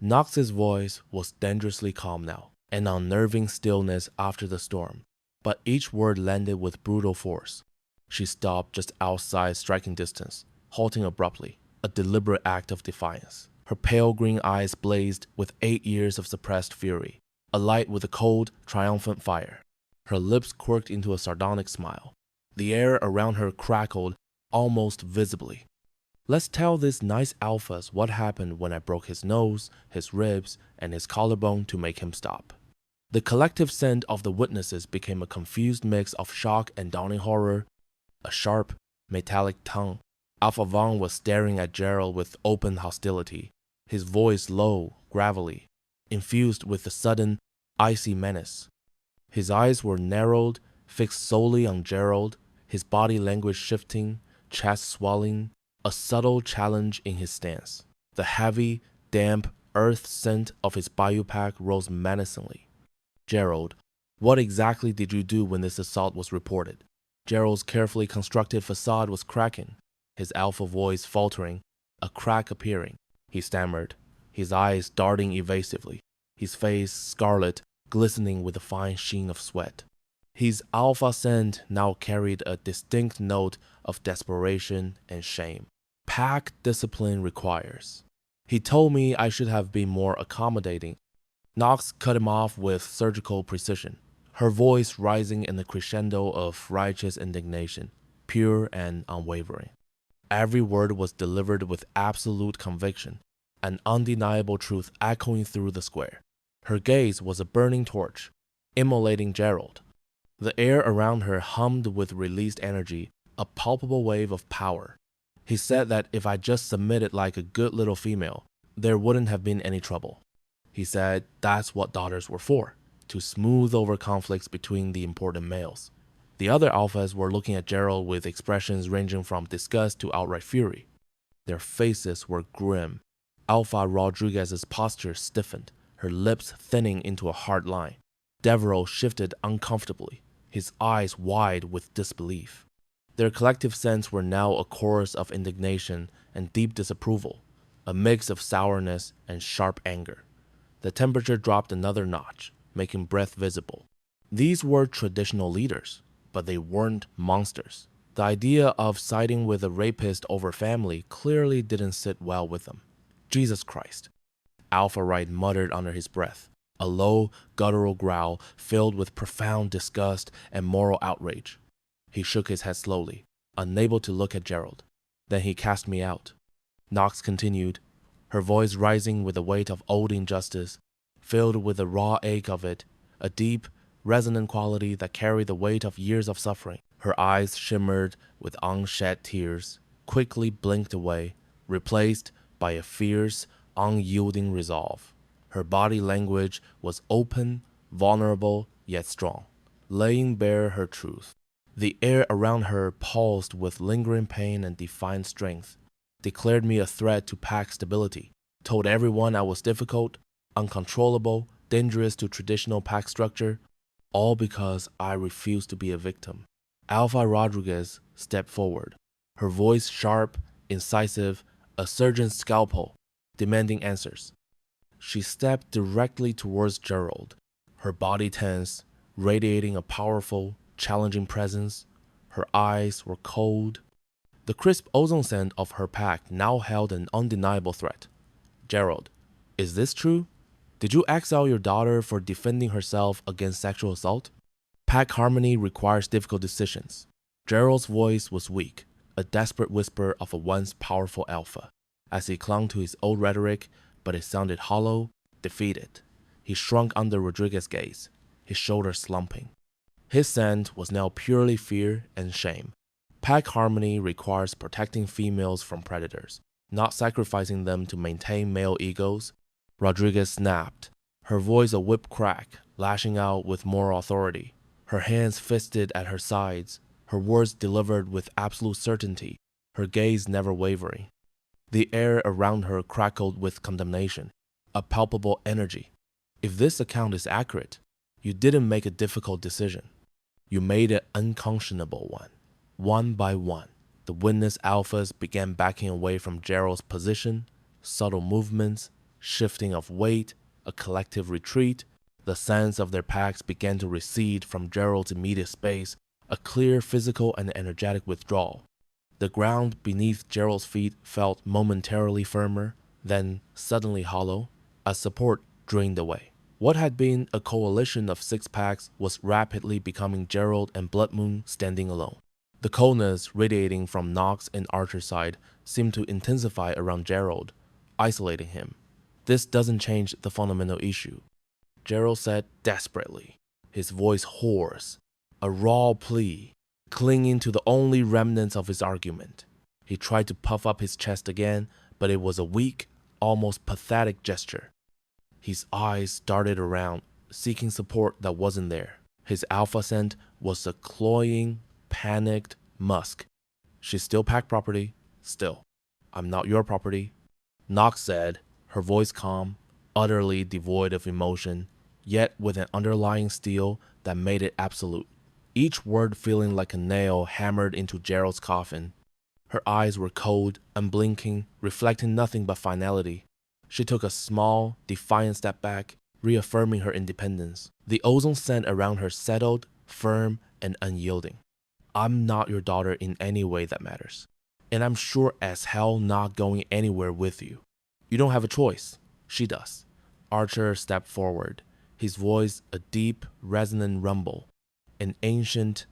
[SPEAKER 1] Knox's voice was dangerously calm now, an unnerving stillness after the storm, but each word landed with brutal force. She stopped just outside striking distance, halting abruptly, a deliberate act of defiance. Her pale green eyes blazed with 8 years of suppressed fury, alight with a cold, triumphant fire. Her lips quirked into a sardonic smile. The air around her crackled almost visibly. "Let's tell these nice alphas what happened when I broke his nose, his ribs, and his collarbone to make him stop." The collective scent of the witnesses became a confused mix of shock and dawning horror, a sharp, metallic tongue. Alpha Vaughn was staring at Gerald with open hostility, his voice low, gravelly, infused with a sudden, icy menace. His eyes were narrowed, fixed solely on Gerald, his body language shifting, chest swelling, a subtle challenge in his stance. The heavy, damp earth scent of his biopack rose menacingly. Gerald, what exactly did you do when this assault was reported? Gerald's carefully constructed facade was cracking, his alpha voice faltering, a crack appearing. He stammered, his eyes darting evasively, his face scarlet, glistening with a fine sheen of sweat. His alpha scent now carried a distinct note of desperation and shame. Pack discipline requires. He told me I should have been more accommodating. Knox cut him off with surgical precision, her voice rising in a crescendo of righteous indignation, pure and unwavering. Every word was delivered with absolute conviction, an undeniable truth echoing through the square. Her gaze was a burning torch, immolating Gerald. The air around her hummed with released energy, a palpable wave of power. He said that if I just submitted like a good little female, there wouldn't have been any trouble. He said that's what daughters were for, to smooth over conflicts between the important males. The other alphas were looking at Gerald with expressions ranging from disgust to outright fury. Their faces were grim. Alpha Rodriguez's posture stiffened, her lips thinning into a hard line. Devereaux shifted uncomfortably, his eyes wide with disbelief. Their collective sense were now a chorus of indignation and deep disapproval, a mix of sourness and sharp anger. The temperature dropped another notch, making breath visible. These were traditional leaders, but they weren't monsters. The idea of siding with a rapist over family clearly didn't sit well with them. Jesus Christ. Alpha Wright muttered under his breath, a low, guttural growl filled with profound disgust and moral outrage. He shook his head slowly, unable to look at Gerald. Then he cast me out. Knox continued, her voice rising with the weight of old injustice, filled with the raw ache of it, a deep, resonant quality that carried the weight of years of suffering. Her eyes shimmered with unshed tears, quickly blinked away, replaced by a fierce, unyielding resolve. Her body language was open, vulnerable, yet strong, laying bare her truth. The air around her pulsed with lingering pain and defiant strength, declared me a threat to pack stability, told everyone I was difficult, uncontrollable, dangerous to traditional pack structure, all because I refused to be a victim. Alpha Rodriguez stepped forward, her voice sharp, incisive, a surgeon's scalpel, demanding answers. She stepped directly towards Gerald, her body tense, radiating a powerful, challenging presence. Her eyes were cold. The crisp ozone scent of her pack now held an undeniable threat. Gerald, is this true? Did you exile your daughter for defending herself against sexual assault? Pack harmony requires difficult decisions. Gerald's voice was weak, a desperate whisper of a once powerful alpha. As he clung to his old rhetoric, but it sounded hollow, defeated. He shrunk under Rodriguez's gaze, his shoulders slumping. His scent was now purely fear and shame. Pack harmony requires protecting females from predators, not sacrificing them to maintain male egos. Rodriguez snapped, her voice a whip crack, lashing out with more authority, her hands fisted at her sides, her words delivered with absolute certainty, her gaze never wavering. The air around her crackled with condemnation, a palpable energy. If this account is accurate, you didn't make a difficult decision. You made an unconscionable one. One by one, the witness alphas began backing away from Gerald's position, subtle movements, shifting of weight, a collective retreat. The sense of their packs began to recede from Gerald's immediate space, a clear physical and energetic withdrawal. The ground beneath Gerald's feet felt momentarily firmer, then suddenly hollow, as support drained away. What had been a coalition of six packs was rapidly becoming Gerald and Blood Moon standing alone. The coldness radiating from Knox and Archer's side seemed to intensify around Gerald, isolating him. This doesn't change the fundamental issue, Gerald said desperately, his voice hoarse, a raw plea. clinging to the only remnants of his argument. He tried to puff up his chest again, but it was a weak, almost pathetic gesture. His eyes darted around, seeking support that wasn't there. His alpha scent was a cloying, panicked musk. She's still pack property, still. I'm not your property, Nyx said, her voice calm, utterly devoid of emotion, yet with an underlying steel that made it absolute. Each word feeling like a nail hammered into Gerald's coffin. Her eyes were cold, unblinking, reflecting nothing but finality. She took a small, defiant step back, reaffirming her independence. The ozone scent around her settled, firm, and unyielding. I'm not your daughter in any way that matters. And I'm sure as hell not going anywhere with you. You don't have a choice. She does. Archer stepped forward, his voice a deep, resonant rumble, an ancient,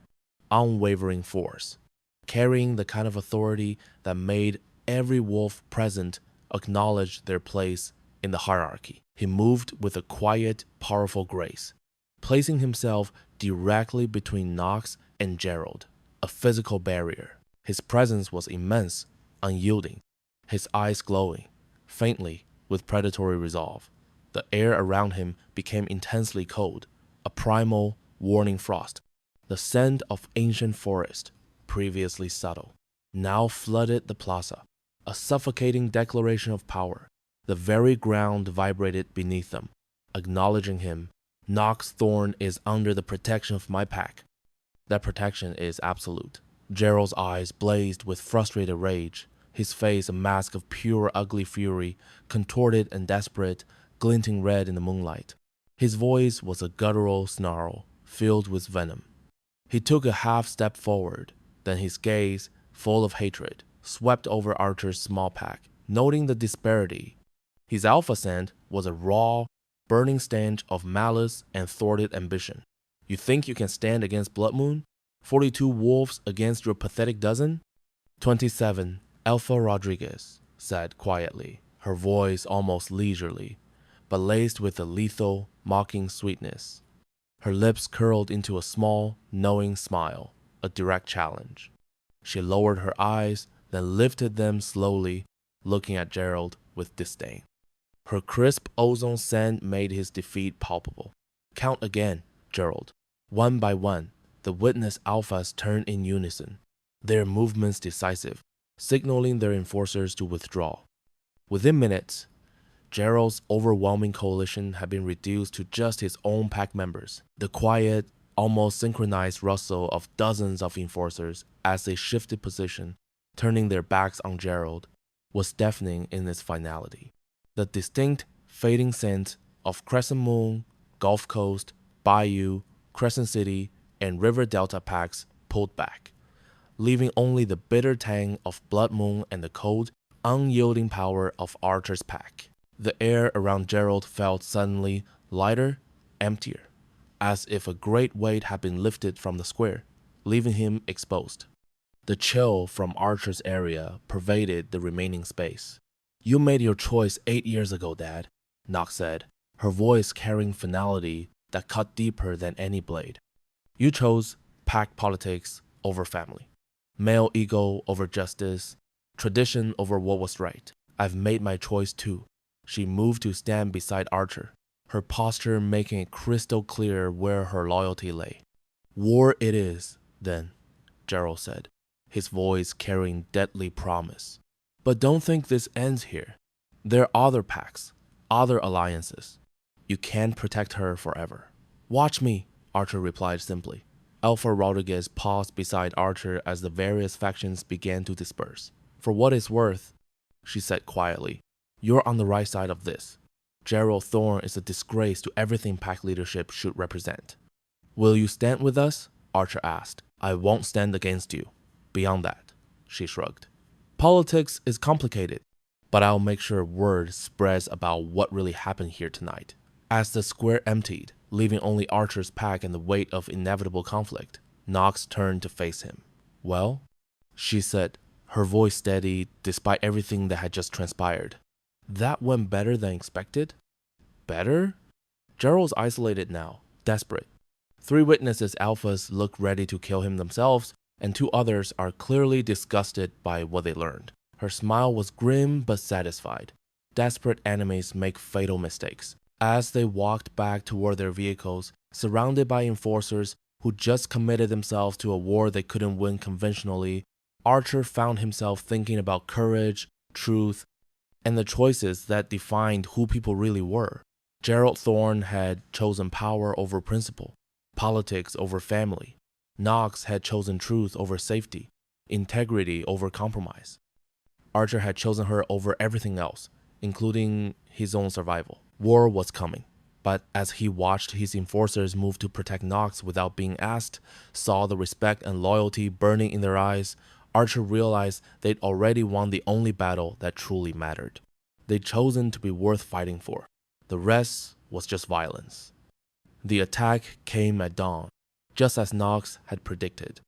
[SPEAKER 1] unwavering force, carrying the kind of authority that made every wolf present acknowledge their place in the hierarchy. He moved with a quiet, powerful grace, placing himself directly between Nyx and Gerald, a physical barrier. His presence was immense, unyielding, his eyes glowing, faintly with predatory resolve. The air around him became intensely cold, a primal, warning frost. The scent of ancient forest, previously subtle, now flooded the plaza, a suffocating declaration of power. The very ground vibrated beneath them, acknowledging him. Nyx Thorn is under the protection of my pack. That protection is absolute. Gerald's eyes blazed with frustrated rage, his face a mask of pure ugly fury, contorted and desperate, glinting red in the moonlight. His voice was a guttural snarl, filled with venom. He took a half step forward, then his gaze, full of hatred, swept over Archer's small pack, noting the disparity. His alpha scent was a raw, burning stench of malice and thwarted ambition. You think you can stand against Blood Moon? 42 wolves against your pathetic dozen? 27, Alpha Rodriguez said quietly, her voice almost leisurely, but laced with a lethal, mocking sweetness. Her lips curled into a small, knowing smile, a direct challenge. She lowered her eyes, then lifted them slowly, looking at Gerald with disdain. Her crisp ozone scent made his defeat palpable. Count again, Gerald. One by one, the witness alphas turned in unison, their movements decisive, signaling their enforcers to withdraw. Within minutes, Gerald's overwhelming coalition had been reduced to just his own pack members. The quiet, almost synchronized rustle of dozens of enforcers as they shifted position, turning their backs on Gerald, was deafening in its finality. The distinct, fading scent of Crescent Moon, Gulf Coast, Bayou, Crescent City, and River Delta packs pulled back, leaving only the bitter tang of Blood Moon and the cold, unyielding power of Archer's pack. The air around Gerald felt suddenly lighter, emptier, as if a great weight had been lifted from the square, leaving him exposed. The chill from Archer's area pervaded the remaining space. You made your choice 8 years ago, Dad, Nyx said, her voice carrying finality that cut deeper than any blade. You chose pack politics over family, male ego over justice, tradition over what was right. I've made my choice too. She moved to stand beside Archer, her posture making it crystal clear where her loyalty lay. War it is, then, Gerald said, his voice carrying deadly promise. But don't think this ends here. There are other packs, other alliances. You can't protect her forever. Watch me, Archer replied simply. Alpha Rodriguez paused beside Archer as the various factions began to disperse. For what it's worth, she said quietly, you're on the right side of this. Gerald Thorne is a disgrace to everything pack leadership should represent. Will you stand with us? Archer asked. I won't stand against you. Beyond that, she shrugged. Politics is complicated, but I'll make sure word spreads about what really happened here tonight. As the square emptied, leaving only Archer's pack and the weight of inevitable conflict, Nyx turned to face him. Well, she said, her voice steady despite everything that had just transpired. That went better than expected? Better? Gerald's isolated now, desperate. 3 witnesses alphas looked ready to kill him themselves, and 2 others are clearly disgusted by what they learned. Her smile was grim but satisfied. Desperate enemies make fatal mistakes. As they walked back toward their vehicles, surrounded by enforcers who just committed themselves to a war they couldn't win conventionally, Archer found himself thinking about courage, truth, and the choices that defined who people really were. Gerald Thorne had chosen power over principle, politics over family. Knox had chosen truth over safety, integrity over compromise. Archer had chosen her over everything else, including his own survival. War was coming, but as he watched his enforcers move to protect Knox without being asked, saw the respect and loyalty burning in their eyes, Archer realized they'd already won the only battle that truly mattered. They'd chosen to be worth fighting for. The rest was just violence. The attack came at dawn, just as Knox had predicted.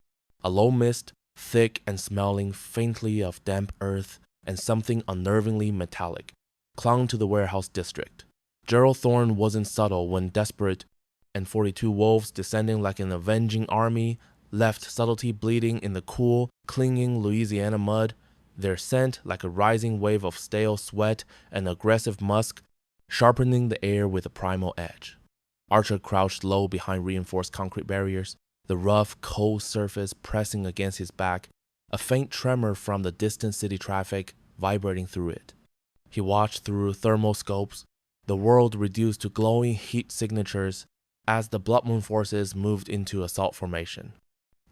[SPEAKER 1] A low mist, thick and smelling faintly of damp earth and something unnervingly metallic, clung to the warehouse district. Gerald Thorne wasn't subtle when desperate, and 42 wolves descending like an avenging army left subtlety bleeding in the cool, clinging Louisiana mud, their scent like a rising wave of stale sweat and aggressive musk, sharpening the air with a primal edge. Archer crouched low behind reinforced concrete barriers, the rough, cold surface pressing against his back, a faint tremor from the distant city traffic vibrating through it. He watched through thermal scopes, the world reduced to glowing heat signatures as the Blood Moon forces moved into assault formation.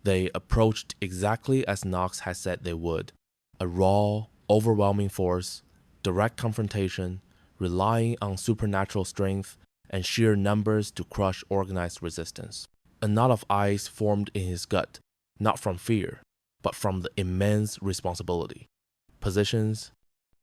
[SPEAKER 1] They approached exactly as Knox had said they would, a raw, overwhelming force, direct confrontation, relying on supernatural strength and sheer numbers to crush organized resistance. A knot of ice formed in his gut, not from fear, but from the immense responsibility. Positions?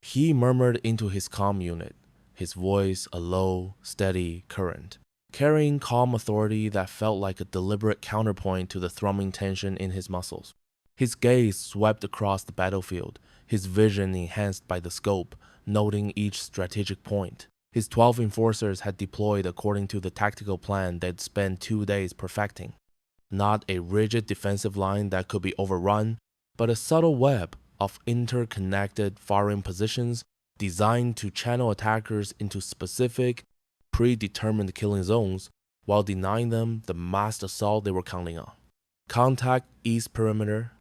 [SPEAKER 1] He murmured into his comm unit, his voice a low, steady current, carrying calm authority that felt like a deliberate counterpoint to the thrumming tension in his muscles. His gaze swept across the battlefield, his vision enhanced by the scope, noting each strategic point. His 12 enforcers had deployed according to the tactical plan they'd spent 2 days perfecting. Not a rigid defensive line that could be overrun, but a subtle web of interconnected firing positions designed to channel attackers into specific, predetermined killing zones while denying them the massed assault they were counting on. Contact east perimeter.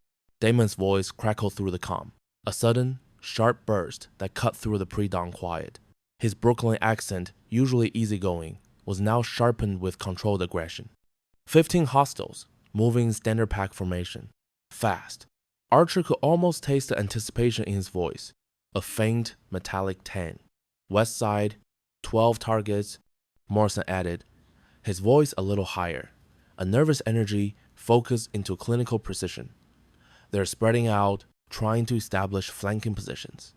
[SPEAKER 1] Damon's voice crackled through the comm, a sudden, sharp burst that cut through the pre-dawn quiet. His Brooklyn accent, usually easygoing, was now sharpened with controlled aggression. 15 hostiles, moving standard pack formation. Fast. Archer could almost taste the anticipation in his voice. A faint, metallic 10. West side, 12 targets, Morrison added, his voice a little higher. A nervous energy focused into clinical precision. They're spreading out, trying to establish flanking positions.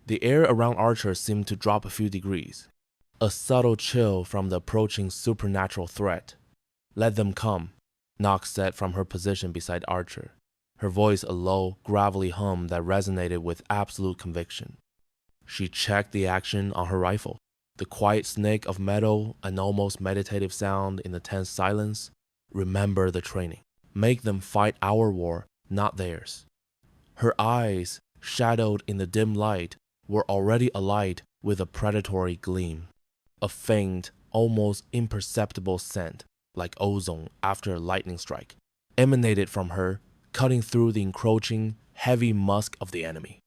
[SPEAKER 1] The air around Archer seemed to drop a few degrees. A subtle chill from the approaching supernatural threat. Let them come, Knox said from her position beside Archer, her voice a low, gravelly hum that resonated with absolute conviction. She checked the action on her rifle, the quiet snake of metal, an almost meditative sound in the tense silence. Remember the training. Make them fight our war, not theirs. Her eyes, shadowed in the dim light, were already alight with a predatory gleam. A faint, almost imperceptible scent, like ozone after a lightning strike, emanated from her, cutting through the encroaching, heavy musk of the enemy.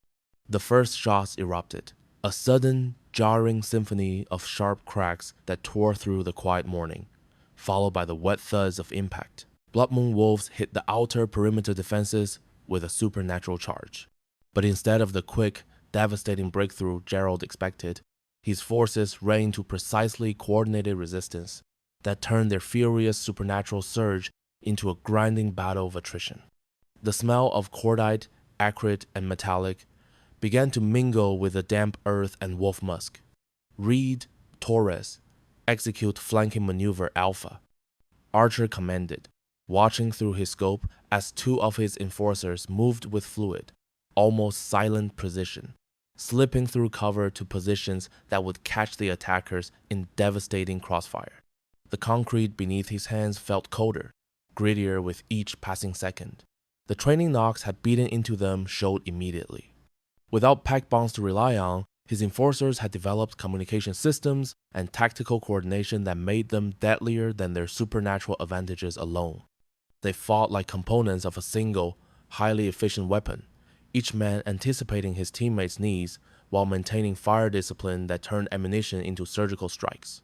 [SPEAKER 1] The first shots erupted, a sudden, jarring symphony of sharp cracks that tore through the quiet morning, followed by the wet thuds of impact. Blood Moon wolves hit the outer perimeter defenses with a supernatural charge. But instead of the quick, devastating breakthrough Gerald expected, his forces ran into precisely coordinated resistance that turned their furious supernatural surge into a grinding battle of attrition. The smell of cordite, acrid, and metallic began to mingle with the damp earth and wolf musk. Reed, Torres, execute flanking maneuver Alpha. Archer commanded, watching through his scope as 2 of his enforcers moved with fluid, almost silent precision, slipping through cover to positions that would catch the attackers in devastating crossfire. The concrete beneath his hands felt colder, grittier with each passing second. The training Nox had beaten into them showed immediately. Without pack bonds to rely on, his enforcers had developed communication systems and tactical coordination that made them deadlier than their supernatural advantages alone. They fought like components of a single, highly efficient weapon, each man anticipating his teammates' needs while maintaining fire discipline that turned ammunition into surgical strikes.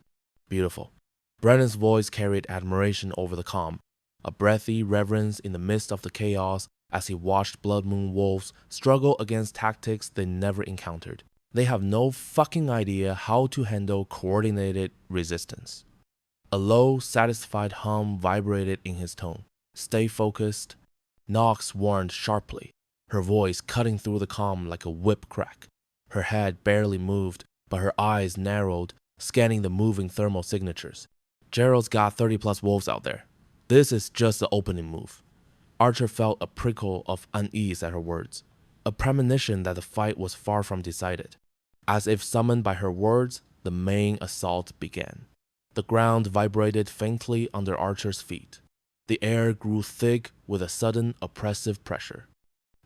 [SPEAKER 1] Beautiful. Brennan's voice carried admiration over the comm, a breathy reverence in the midst of the chaos as he watched Blood Moon wolves struggle against tactics they never encountered. They have no fucking idea how to handle coordinated resistance. A low, satisfied hum vibrated in his tone. Stay focused, Nox warned sharply, her voice cutting through the comm like a whip crack. Her head barely moved, but her eyes narrowed, scanning the moving thermal signatures. Gerald's got 30 plus wolves out there. This is just the opening move. Archer felt a prickle of unease at her words, a premonition that the fight was far from decided. As if summoned by her words, the main assault began. The ground vibrated faintly under Archer's feet. The air grew thick with a sudden oppressive pressure.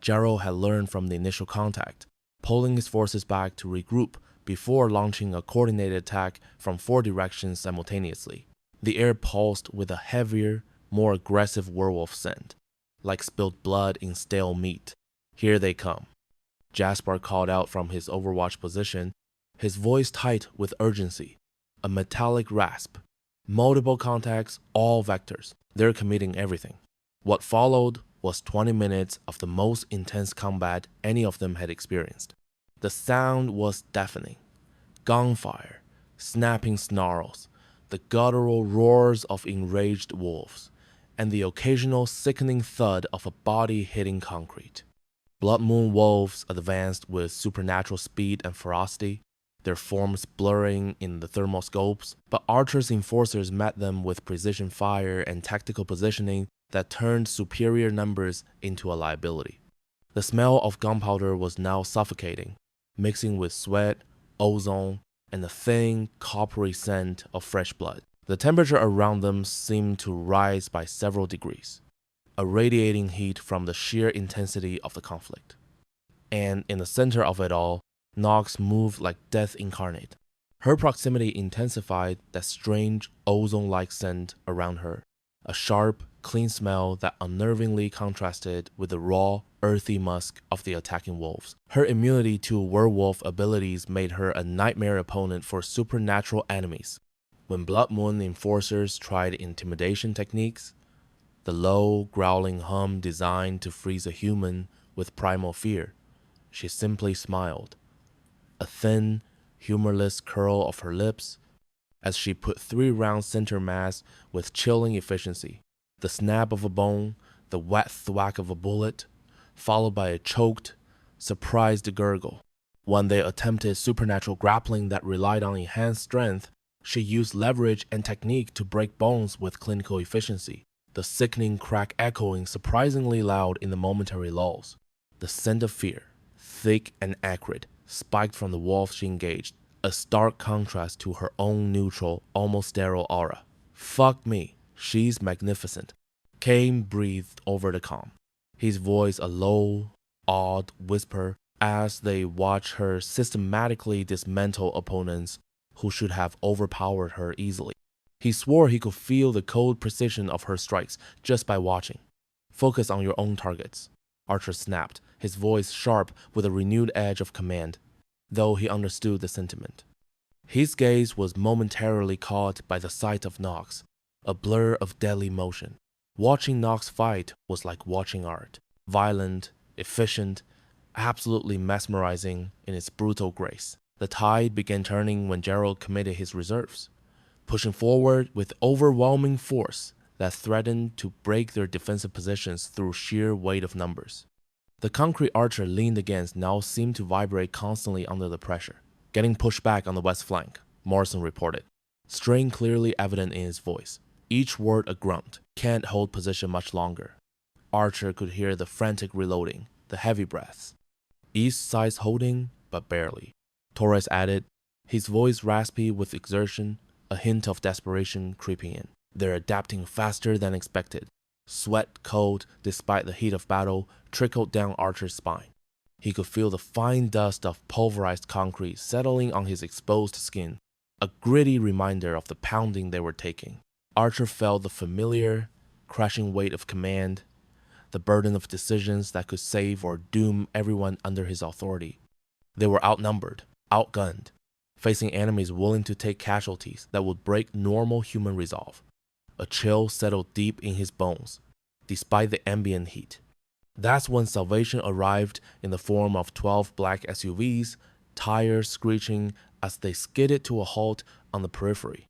[SPEAKER 1] Gerald had learned from the initial contact, pulling his forces back to regroup before launching a coordinated attack from 4 directions simultaneously. The air pulsed with a heavier, more aggressive werewolf scent, like spilled blood in stale meat. Here they come. Jasper called out from his overwatch position, his voice tight with urgency, a metallic rasp. Multiple contacts, all vectors. They're committing everything. What followed was 20 minutes of the most intense combat any of them had experienced. The sound was deafening. Gunfire, snapping snarls, the guttural roars of enraged wolves, and the occasional sickening thud of a body hitting concrete. Blood Moon wolves advanced with supernatural speed and ferocity, their forms blurring in the thermoscopes, but Archer's enforcers met them with precision fire and tactical positioning that turned superior numbers into a liability. The smell of gunpowder was now suffocating, mixing with sweat, ozone, and the thin, coppery scent of fresh blood. The temperature around them seemed to rise by several degrees, a radiating heat from the sheer intensity of the conflict. And in the center of it all, Nox moved like death incarnate. Her proximity intensified that strange ozone-like scent around her, a sharp, clean smell that unnervingly contrasted with the raw, earthy musk of the attacking wolves. Her immunity to werewolf abilities made her a nightmare opponent for supernatural enemies. When Blood Moon enforcers tried intimidation techniques, the low, growling hum designed to freeze a human with primal fear, she simply smiled. A thin, humorless curl of her lips as she put 3 rounds center mass with chilling efficiency. The snap of a bone, the wet thwack of a bullet, followed by a choked, surprised gurgle. When they attempted supernatural grappling that relied on enhanced strength, she used leverage and technique to break bones with clinical efficiency, the sickening crack echoing surprisingly loud in the momentary lulls. The scent of fear, thick and acrid, spiked from the wolf she engaged, a stark contrast to her own neutral, almost sterile aura. Fuck me, she's magnificent. Kane breathed over the comm, his voice a low, awed whisper as they watched her systematically dismantle opponents who should have overpowered her easily. He swore he could feel the cold precision of her strikes just by watching. Focus on your own targets, Archer snapped, his voice sharp with a renewed edge of command, though he understood the sentiment. His gaze was momentarily caught by the sight of Nox, a blur of deadly motion. Watching Nox fight was like watching art, violent, efficient, absolutely mesmerizing in its brutal grace. The tide began turning when Gerald committed his reserves, pushing forward with overwhelming force that threatened to break their defensive positions through sheer weight of numbers. The concrete Archer leaned against now seemed to vibrate constantly under the pressure. Getting pushed back on the west flank, Morrison reported, strain clearly evident in his voice. Each word a grunt. Can't hold position much longer. Archer could hear the frantic reloading, the heavy breaths. East side's holding, but barely. Torres added, his voice raspy with exertion, a hint of desperation creeping in. They're adapting faster than expected. Sweat cold despite the heat of battle trickled down Archer's spine. He could feel the fine dust of pulverized concrete settling on his exposed skin, a gritty reminder of the pounding they were taking. Archer felt the familiar, crashing weight of command, the burden of decisions that could save or doom everyone under his authority. They were outnumbered, outgunned, facing enemies willing to take casualties that would break normal human resolve. A chill settled deep in his bones, despite the ambient heat. That's when salvation arrived in the form of 12 black SUVs, tires screeching as they skidded to a halt on the periphery.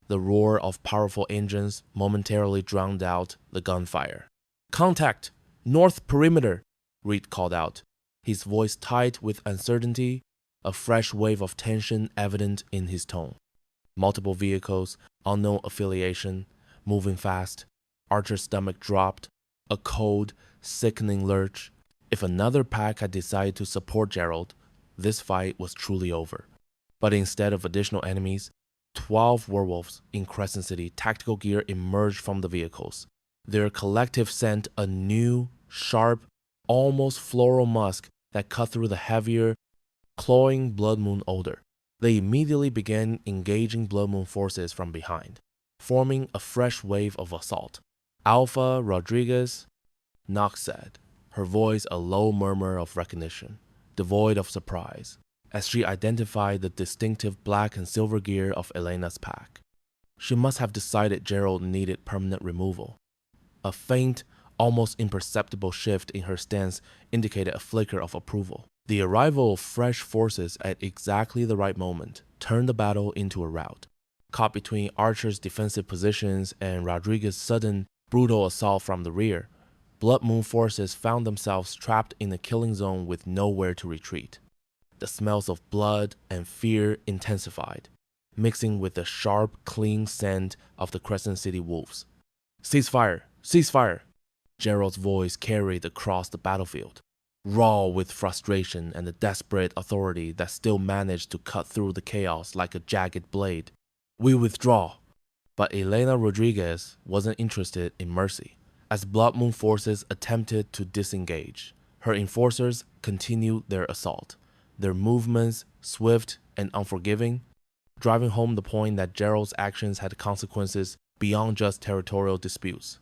[SPEAKER 1] The roar of powerful engines momentarily drowned out the gunfire. "Contact! North perimeter!" Reed called out, his voice tight with uncertainty, a fresh wave of tension evident in his tone. Multiple vehicles, unknown affiliation, moving fast. Archer's stomach dropped, a cold, sickening lurch. If another pack had decided to support Gerald, this fight was truly over. But instead of additional enemies, 12 werewolves in Crescent City tactical gear emerged from the vehicles. Their collective scent a new, sharp, almost floral musk that cut through the heavier, cloying Blood Moon odor. They immediately began engaging Blood Moon forces from behind, forming a fresh wave of assault. "Alpha Rodriguez," Knox said, her voice a low murmur of recognition, devoid of surprise, as she identified the distinctive black and silver gear of Elena's pack. She must have decided Gerald needed permanent removal. A faint, almost imperceptible shift in her stance indicated a flicker of approval. The arrival of fresh forces at exactly the right moment turned the battle into a rout. Caught between Archer's defensive positions and Rodriguez's sudden, brutal assault from the rear, Blood Moon forces found themselves trapped in a killing zone with nowhere to retreat. The smells of blood and fear intensified, mixing with the sharp, clean scent of the Crescent City wolves. "Ceasefire! Ceasefire!" Gerald's voice carried across the battlefield, raw with frustration and the desperate authority that still managed to cut through the chaos like a jagged blade. "We withdraw." But Elena Rodriguez wasn't interested in mercy. As Blood Moon forces attempted to disengage, her enforcers continued their assault, their movements swift and unforgiving, driving home the point that Gerald's actions had consequences beyond just territorial disputes.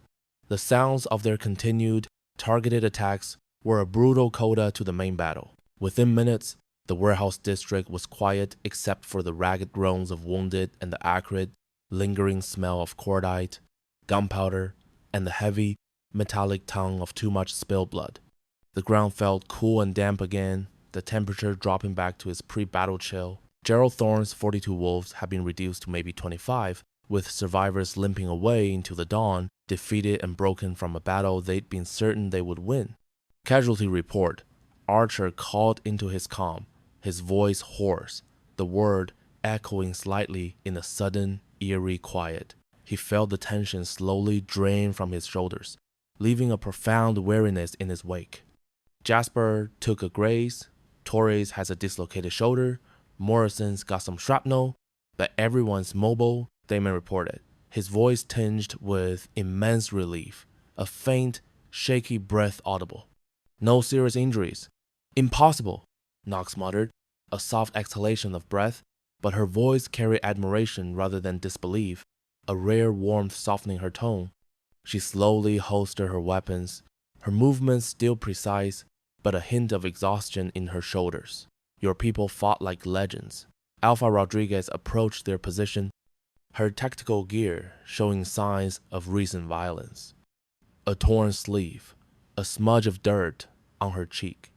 [SPEAKER 1] The sounds of their continued, targeted attacks were a brutal coda to the main battle. Within minutes, the warehouse district was quiet except for the ragged groans of wounded and the acrid, lingering smell of cordite, gunpowder, and the heavy, metallic tongue of too much spilled blood. The ground felt cool and damp again, the temperature dropping back to its pre-battle chill. Gerald Thorne's 42 wolves had been reduced to maybe 25, with survivors limping away into the dawn, defeated and broken from a battle they'd been certain they would win. "Casualty report," Archer called into his comm, his voice hoarse, the word echoing slightly in a sudden, eerie quiet. He felt the tension slowly drain from his shoulders, leaving a profound weariness in his wake. "Jasper took a graze, Torres has a dislocated shoulder, Morrison's got some shrapnel, but everyone's mobile," Damon reported, his voice tinged with immense relief, a faint, shaky breath audible. "No serious injuries." "Impossible," Knox muttered, a soft exhalation of breath, but her voice carried admiration rather than disbelief, a rare warmth softening her tone. She slowly holstered her weapons, her movements still precise, but a hint of exhaustion in her shoulders. "Your people fought like legends." Alpha Rodriguez approached their position, her tactical gear showing signs of recent violence. A torn sleeve, a smudge of dirt on her cheek.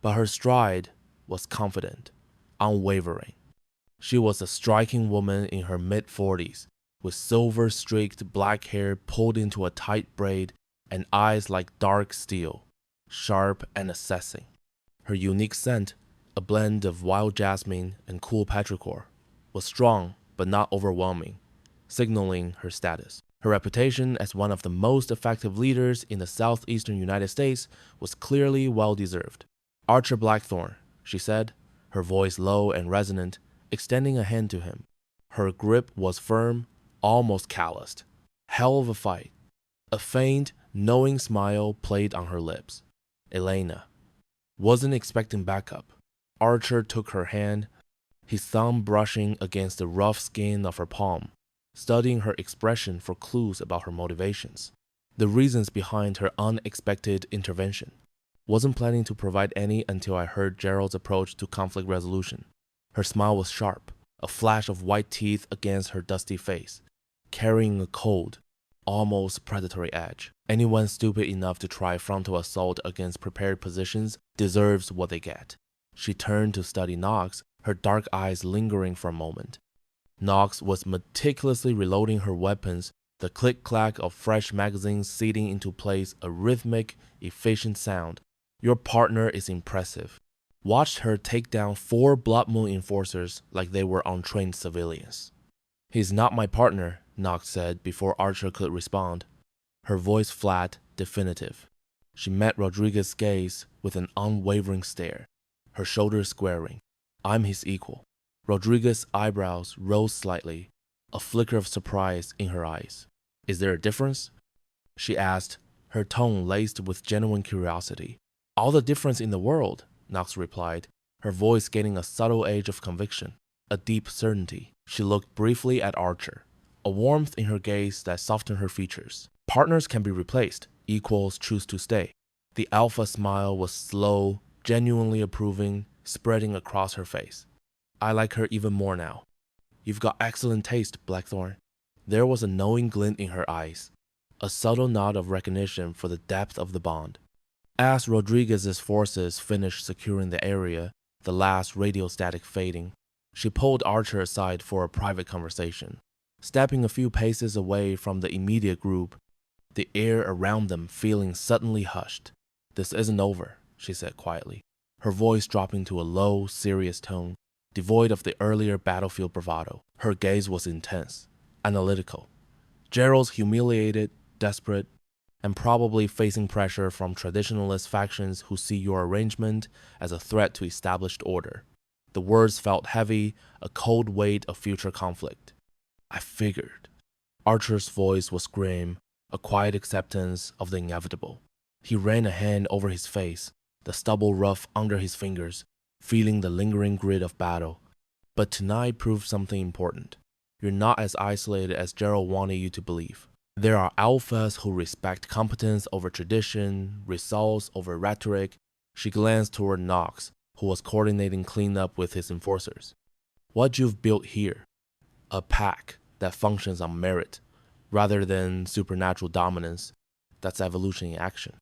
[SPEAKER 1] But her stride was confident, unwavering. She was a striking woman in her mid-40s, with silver-streaked black hair pulled into a tight braid and eyes like dark steel, sharp and assessing. Her unique scent, a blend of wild jasmine and cool petrichor, was strong but not overwhelming, signaling her status. Her reputation as one of the most effective leaders in the southeastern United States was clearly well-deserved. "Archer Blackthorne," she said, her voice low and resonant, extending a hand to him. Her grip was firm, almost calloused. "Hell of a fight." A faint, Knowing smile played on her lips. Elena. Wasn't expecting backup. Archer took her hand, his thumb brushing against the rough skin of her palm, studying her expression for clues about her motivations, the reasons behind her unexpected intervention. Wasn't planning to provide any until I heard Gerald's approach to conflict resolution. Her smile was sharp, a flash of white teeth against her dusty face, carrying a cold, almost predatory edge. Anyone stupid enough to try frontal assault against prepared positions deserves what they get. She turned to study Knox, her dark eyes lingering for a moment. Knox was meticulously reloading her weapons, the click-clack of fresh magazines seating into place a rhythmic, efficient sound. Your partner is impressive. Watched her take down 4 Blood Moon enforcers like they were untrained civilians. He's not my partner, Knox said before Archer could respond. Her voice flat, definitive. She met Rodriguez's gaze with an unwavering stare, her shoulders squaring. I'm his equal. Rodriguez's eyebrows rose slightly, a flicker of surprise in her eyes. Is there a difference? She asked, her tone laced with genuine curiosity. All the difference in the world, Knox replied, her voice gaining a subtle edge of conviction, a deep certainty. She looked briefly at Archer, a warmth in her gaze that softened her features. Partners can be replaced, equals choose to stay. The alpha smile was slow, genuinely approving, spreading across her face. I like her even more now. You've got excellent taste, Blackthorn. There was a knowing glint in her eyes, a subtle nod of recognition for the depth of the bond. As Rodriguez's forces finished securing the area, the last radio static fading, she pulled Archer aside for a private conversation. Stepping a few paces away from the immediate group, the air around them feeling suddenly hushed. This isn't over, she said quietly, her voice dropping to a low, serious tone, devoid of the earlier battlefield bravado. Her gaze was intense, analytical. Gerald's humiliated, desperate, and probably facing pressure from traditionalist factions who see your arrangement as a threat to established order. The words felt heavy, a cold weight of future conflict. I figured. Archer's voice was grim, a quiet acceptance of the inevitable. He ran a hand over his face, the stubble rough under his fingers, feeling the lingering grit of battle. But tonight proved something important. You're not as isolated as Gerald wanted you to believe. There are alphas who respect competence over tradition, results over rhetoric. She glanced toward Knox, who was coordinating cleanup with his enforcers. What you've built here, a pack that functions on merit, rather than supernatural dominance, that's evolution in action.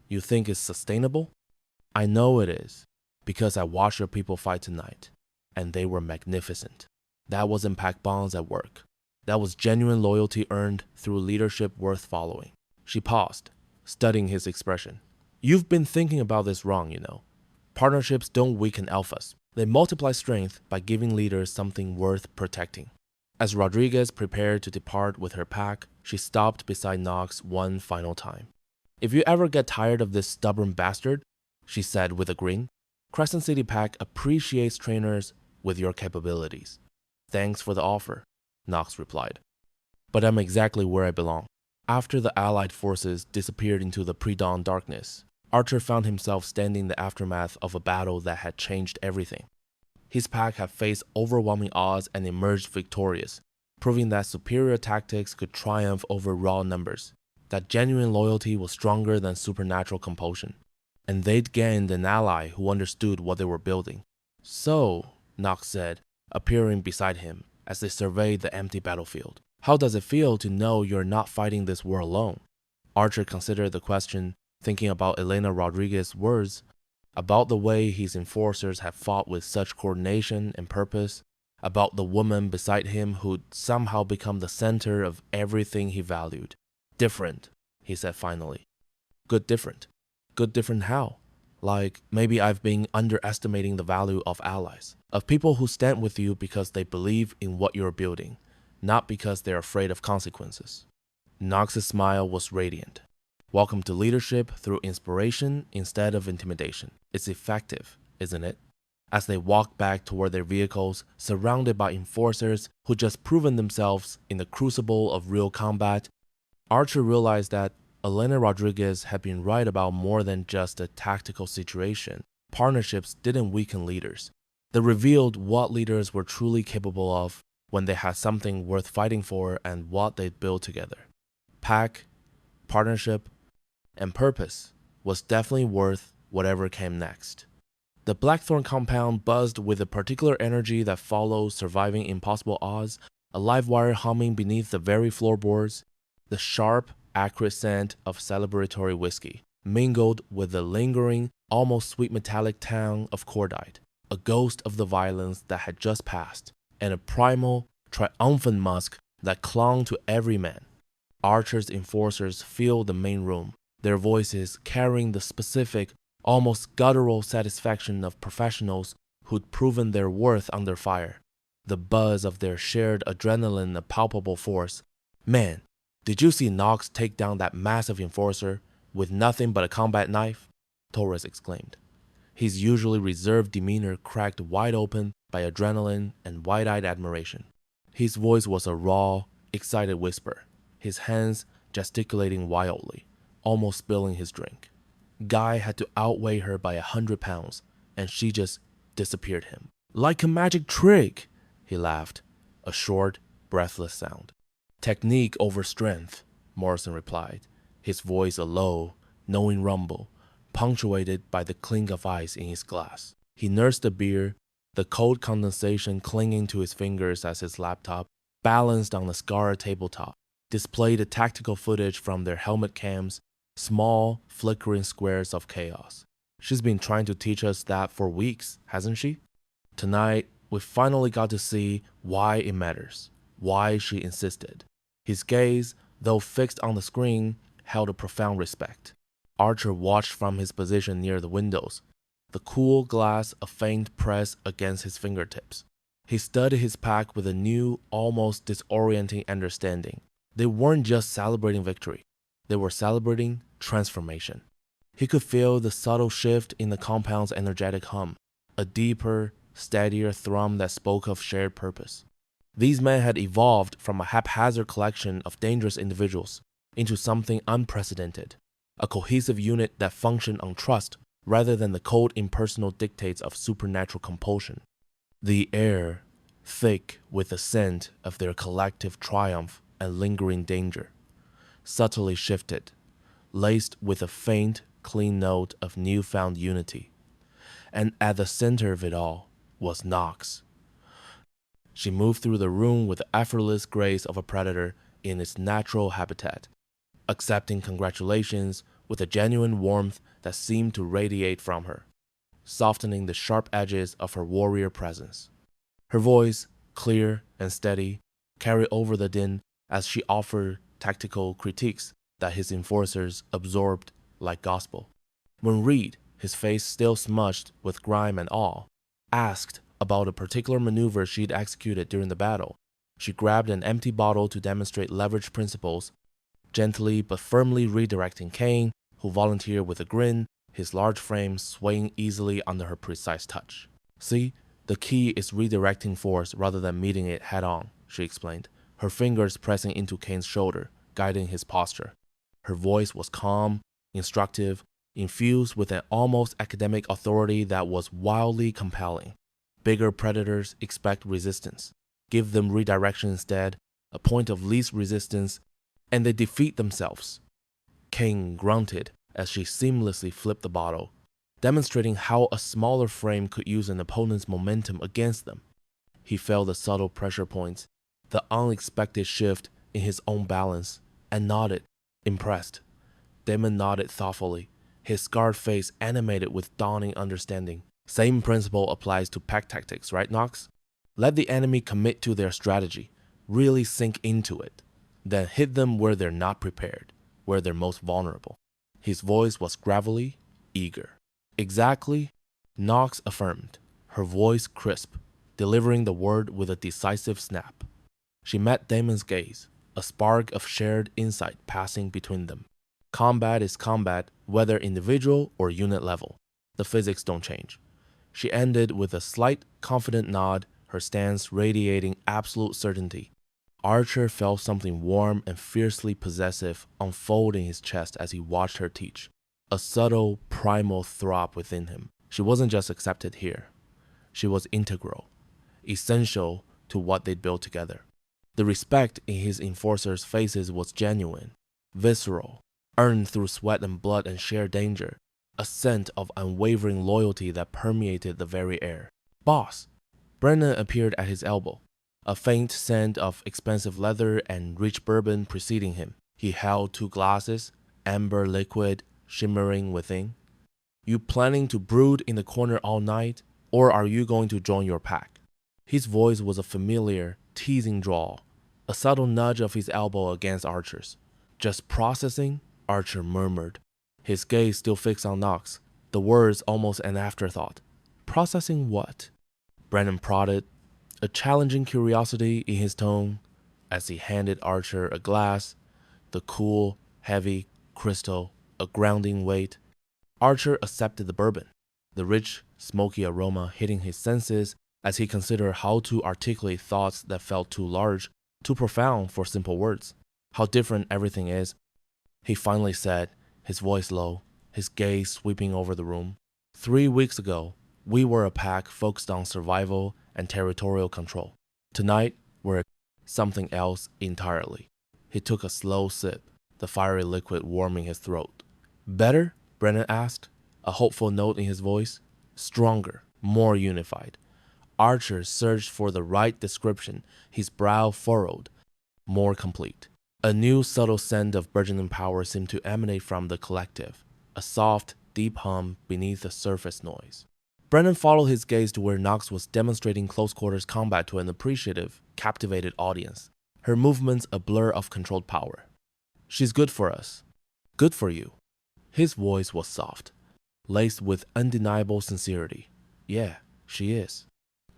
[SPEAKER 1] You think it's sustainable? I know it is, because I watched your people fight tonight, and they were magnificent. That wasn't pack bonds at work. That was genuine loyalty earned through leadership worth following. She paused, studying his expression. You've been thinking about this wrong, you know. Partnerships don't weaken alphas. They multiply strength by giving leaders something worth protecting. As Rodriguez prepared to depart with her pack, she stopped beside Knox one final time. If you ever get tired of this stubborn bastard, she said with a grin, Crescent City Pack appreciates trainers with your capabilities. Thanks for the offer, Knox replied. But I'm exactly where I belong. After the Allied forces disappeared into the pre-dawn darkness, Archer found himself standing in the aftermath of a battle that had changed everything. His pack had faced overwhelming odds and emerged victorious, proving that superior tactics could triumph over raw numbers, that genuine loyalty was stronger than supernatural compulsion, and they'd gained an ally who understood what they were building. So, Knox said, appearing beside him as they surveyed the empty battlefield, how does it feel to know you're not fighting this war alone? Archer considered the question, thinking about Elena Rodriguez's words, about the way his enforcers had fought with such coordination and purpose, about the woman beside him who'd somehow become the center of everything he valued. Different, he said finally. Good different. Good different how? Like, maybe I've been underestimating the value of allies, of people who stand with you because they believe in what you're building, not because they're afraid of consequences. Knox's smile was radiant. Welcome to leadership through inspiration instead of intimidation. It's effective, isn't it? As they walked back toward their vehicles, surrounded by enforcers who'd just proven themselves in the crucible of real combat, Archer realized that, Elena Rodriguez had been right about more than just a tactical situation. Partnerships didn't weaken leaders. They revealed what leaders were truly capable of when they had something worth fighting for and what they'd built together. Pack, partnership, and purpose was definitely worth whatever came next. The Blackthorn compound buzzed with a particular energy that follows surviving impossible odds, a live wire humming beneath the very floorboards, the sharp, acrid scent of celebratory whiskey, mingled with the lingering, almost sweet metallic tang of cordite, a ghost of the violence that had just passed, and a primal, triumphant musk that clung to every man. Archer's enforcers filled the main room, their voices carrying the specific, almost guttural satisfaction of professionals who'd proven their worth under fire. The buzz of their shared adrenaline a palpable force. Man, did you see Knox take down that massive enforcer with nothing but a combat knife? Torres exclaimed. His usually reserved demeanor cracked wide open by adrenaline and wide-eyed admiration. His voice was a raw, excited whisper, his hands gesticulating wildly, almost spilling his drink. Guy had to outweigh her by 100 pounds, and she just disappeared him. Like a magic trick, he laughed, a short, breathless sound. Technique over strength, Morrison replied, his voice a low, knowing rumble, punctuated by the clink of ice in his glass. He nursed the beer, the cold condensation clinging to his fingers as his laptop, balanced on the scarred tabletop, displayed the tactical footage from their helmet cams, small, flickering squares of chaos. She's been trying to teach us that for weeks, hasn't she? Tonight, we finally got to see why it matters, why she insisted. His gaze, though fixed on the screen, held a profound respect. Archer watched from his position near the windows, the cool glass a faint press against his fingertips. He studied his pack with a new, almost disorienting understanding. They weren't just celebrating victory. They were celebrating transformation. He could feel the subtle shift in the compound's energetic hum, a deeper, steadier thrum that spoke of shared purpose. These men had evolved from a haphazard collection of dangerous individuals into something unprecedented, a cohesive unit that functioned on trust rather than the cold impersonal dictates of supernatural compulsion. The air, thick with the scent of their collective triumph and lingering danger, subtly shifted, laced with a faint, clean note of newfound unity. And at the center of it all was Knox. She moved through the room with the effortless grace of a predator in its natural habitat, accepting congratulations with a genuine warmth that seemed to radiate from her, softening the sharp edges of her warrior presence. Her voice, clear and steady, carried over the din as she offered tactical critiques that his enforcers absorbed like gospel. When Reed, his face still smudged with grime and awe, asked about a particular maneuver she'd executed during the battle, she grabbed an empty bottle to demonstrate leverage principles, gently but firmly redirecting Kane, who volunteered with a grin, his large frame swaying easily under her precise touch. See, the key is redirecting force rather than meeting it head-on, she explained, her fingers pressing into Kane's shoulder, guiding his posture. Her voice was calm, instructive, infused with an almost academic authority that was wildly compelling. Bigger predators expect resistance. Give them redirection instead, a point of least resistance, and they defeat themselves. Kane grunted as she seamlessly flipped the bottle, demonstrating how a smaller frame could use an opponent's momentum against them. He felt the subtle pressure points, the unexpected shift in his own balance, and nodded, impressed. Damon nodded thoughtfully, his scarred face animated with dawning understanding. Same principle applies to pack tactics, right, Knox? Let the enemy commit to their strategy, really sink into it, then hit them where they're not prepared, where they're most vulnerable. His voice was gravelly, eager. Exactly, Knox affirmed, her voice crisp, delivering the word with a decisive snap. She met Damon's gaze, a spark of shared insight passing between them. Combat is combat, whether individual or unit level. The physics don't change. She ended with a slight, confident nod, her stance radiating absolute certainty. Archer felt something warm and fiercely possessive unfold in his chest as he watched her teach. A subtle, primal throb within him. She wasn't just accepted here. She was integral, essential to what they'd built together. The respect in his enforcers' faces was genuine, visceral, earned through sweat and blood and shared danger, a scent of unwavering loyalty that permeated the very air. "Boss!" Brennan appeared at his elbow, a faint scent of expensive leather and rich bourbon preceding him. He held 2 glasses, amber liquid shimmering within. "You planning to brood in the corner all night, or are you going to join your pack?" His voice was a familiar, teasing drawl, a subtle nudge of his elbow against Archer's. "Just processing?" Archer murmured, his gaze still fixed on Knox, the words almost an afterthought. "Processing what?" Brennan prodded, a challenging curiosity in his tone, as he handed Archer a glass, the cool, heavy crystal, a grounding weight. Archer accepted the bourbon, the rich, smoky aroma hitting his senses as he considered how to articulate thoughts that felt too large, too profound for simple words. How different everything is, he finally said, his voice low, his gaze sweeping over the room. 3 weeks ago, we were a pack focused on survival and territorial control. Tonight, we're something else entirely. He took a slow sip, the fiery liquid warming his throat. "Better?" Brennan asked, a hopeful note in his voice. "Stronger, more unified." Archer searched for the right description, his brow furrowed. "More complete." A new subtle scent of burgeoning power seemed to emanate from the collective, a soft, deep hum beneath the surface noise. Brennan followed his gaze to where Knox was demonstrating close-quarters combat to an appreciative, captivated audience, her movements a blur of controlled power. "She's good for us. Good for you." His voice was soft, laced with undeniable sincerity. "Yeah, she is."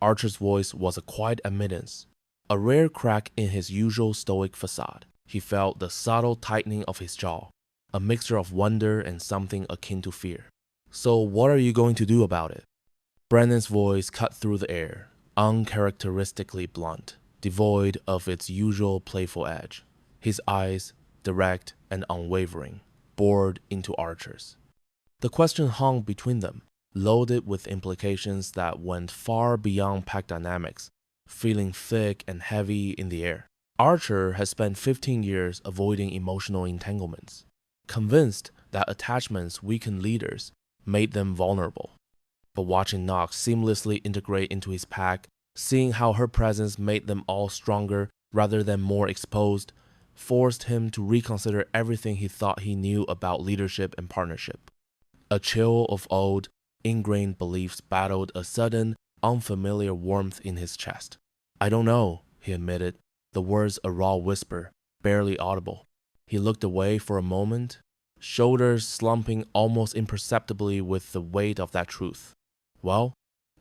[SPEAKER 1] Archer's voice was a quiet admittance, a rare crack in his usual stoic facade. He felt the subtle tightening of his jaw, a mixture of wonder and something akin to fear. "So what are you going to do about it?" Brennan's voice cut through the air, uncharacteristically blunt, devoid of its usual playful edge. His eyes, direct and unwavering, bored into Archer's. The question hung between them, loaded with implications that went far beyond pack dynamics, feeling thick and heavy in the air. Archer had spent 15 years avoiding emotional entanglements, convinced that attachments weakened leaders, made them vulnerable. But watching Knox seamlessly integrate into his pack, seeing how her presence made them all stronger rather than more exposed, forced him to reconsider everything he thought he knew about leadership and partnership. A chill of old, ingrained beliefs battled a sudden, unfamiliar warmth in his chest. "I don't know," he admitted, the words a raw whisper, barely audible. He looked away for a moment, shoulders slumping almost imperceptibly with the weight of that truth. "Well,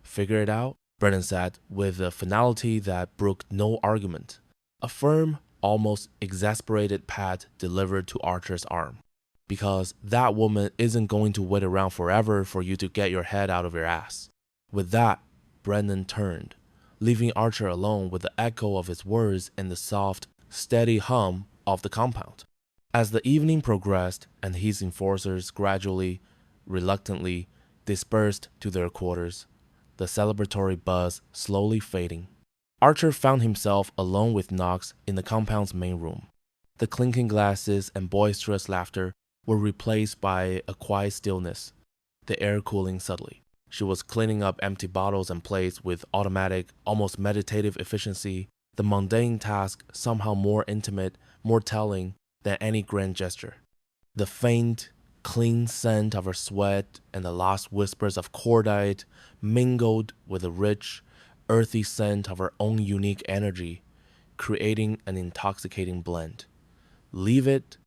[SPEAKER 1] figure it out," Brennan said, with a finality that brooked no argument. A firm, almost exasperated pat delivered to Archer's arm. "Because that woman isn't going to wait around forever for you to get your head out of your ass." With that, Brennan turned, leaving Archer alone with the echo of his words and the soft, steady hum of the compound. As the evening progressed and his enforcers gradually, reluctantly, dispersed to their quarters, the celebratory buzz slowly fading, Archer found himself alone with Knox in the compound's main room. The clinking glasses and boisterous laughter were replaced by a quiet stillness, the air cooling subtly. She was cleaning up empty bottles and plates with automatic, almost meditative efficiency, the mundane task somehow more intimate, more telling than any grand gesture. The faint, clean scent of her sweat and the last whispers of cordite mingled with the rich, earthy scent of her own unique energy, creating an intoxicating blend. "Leave it,"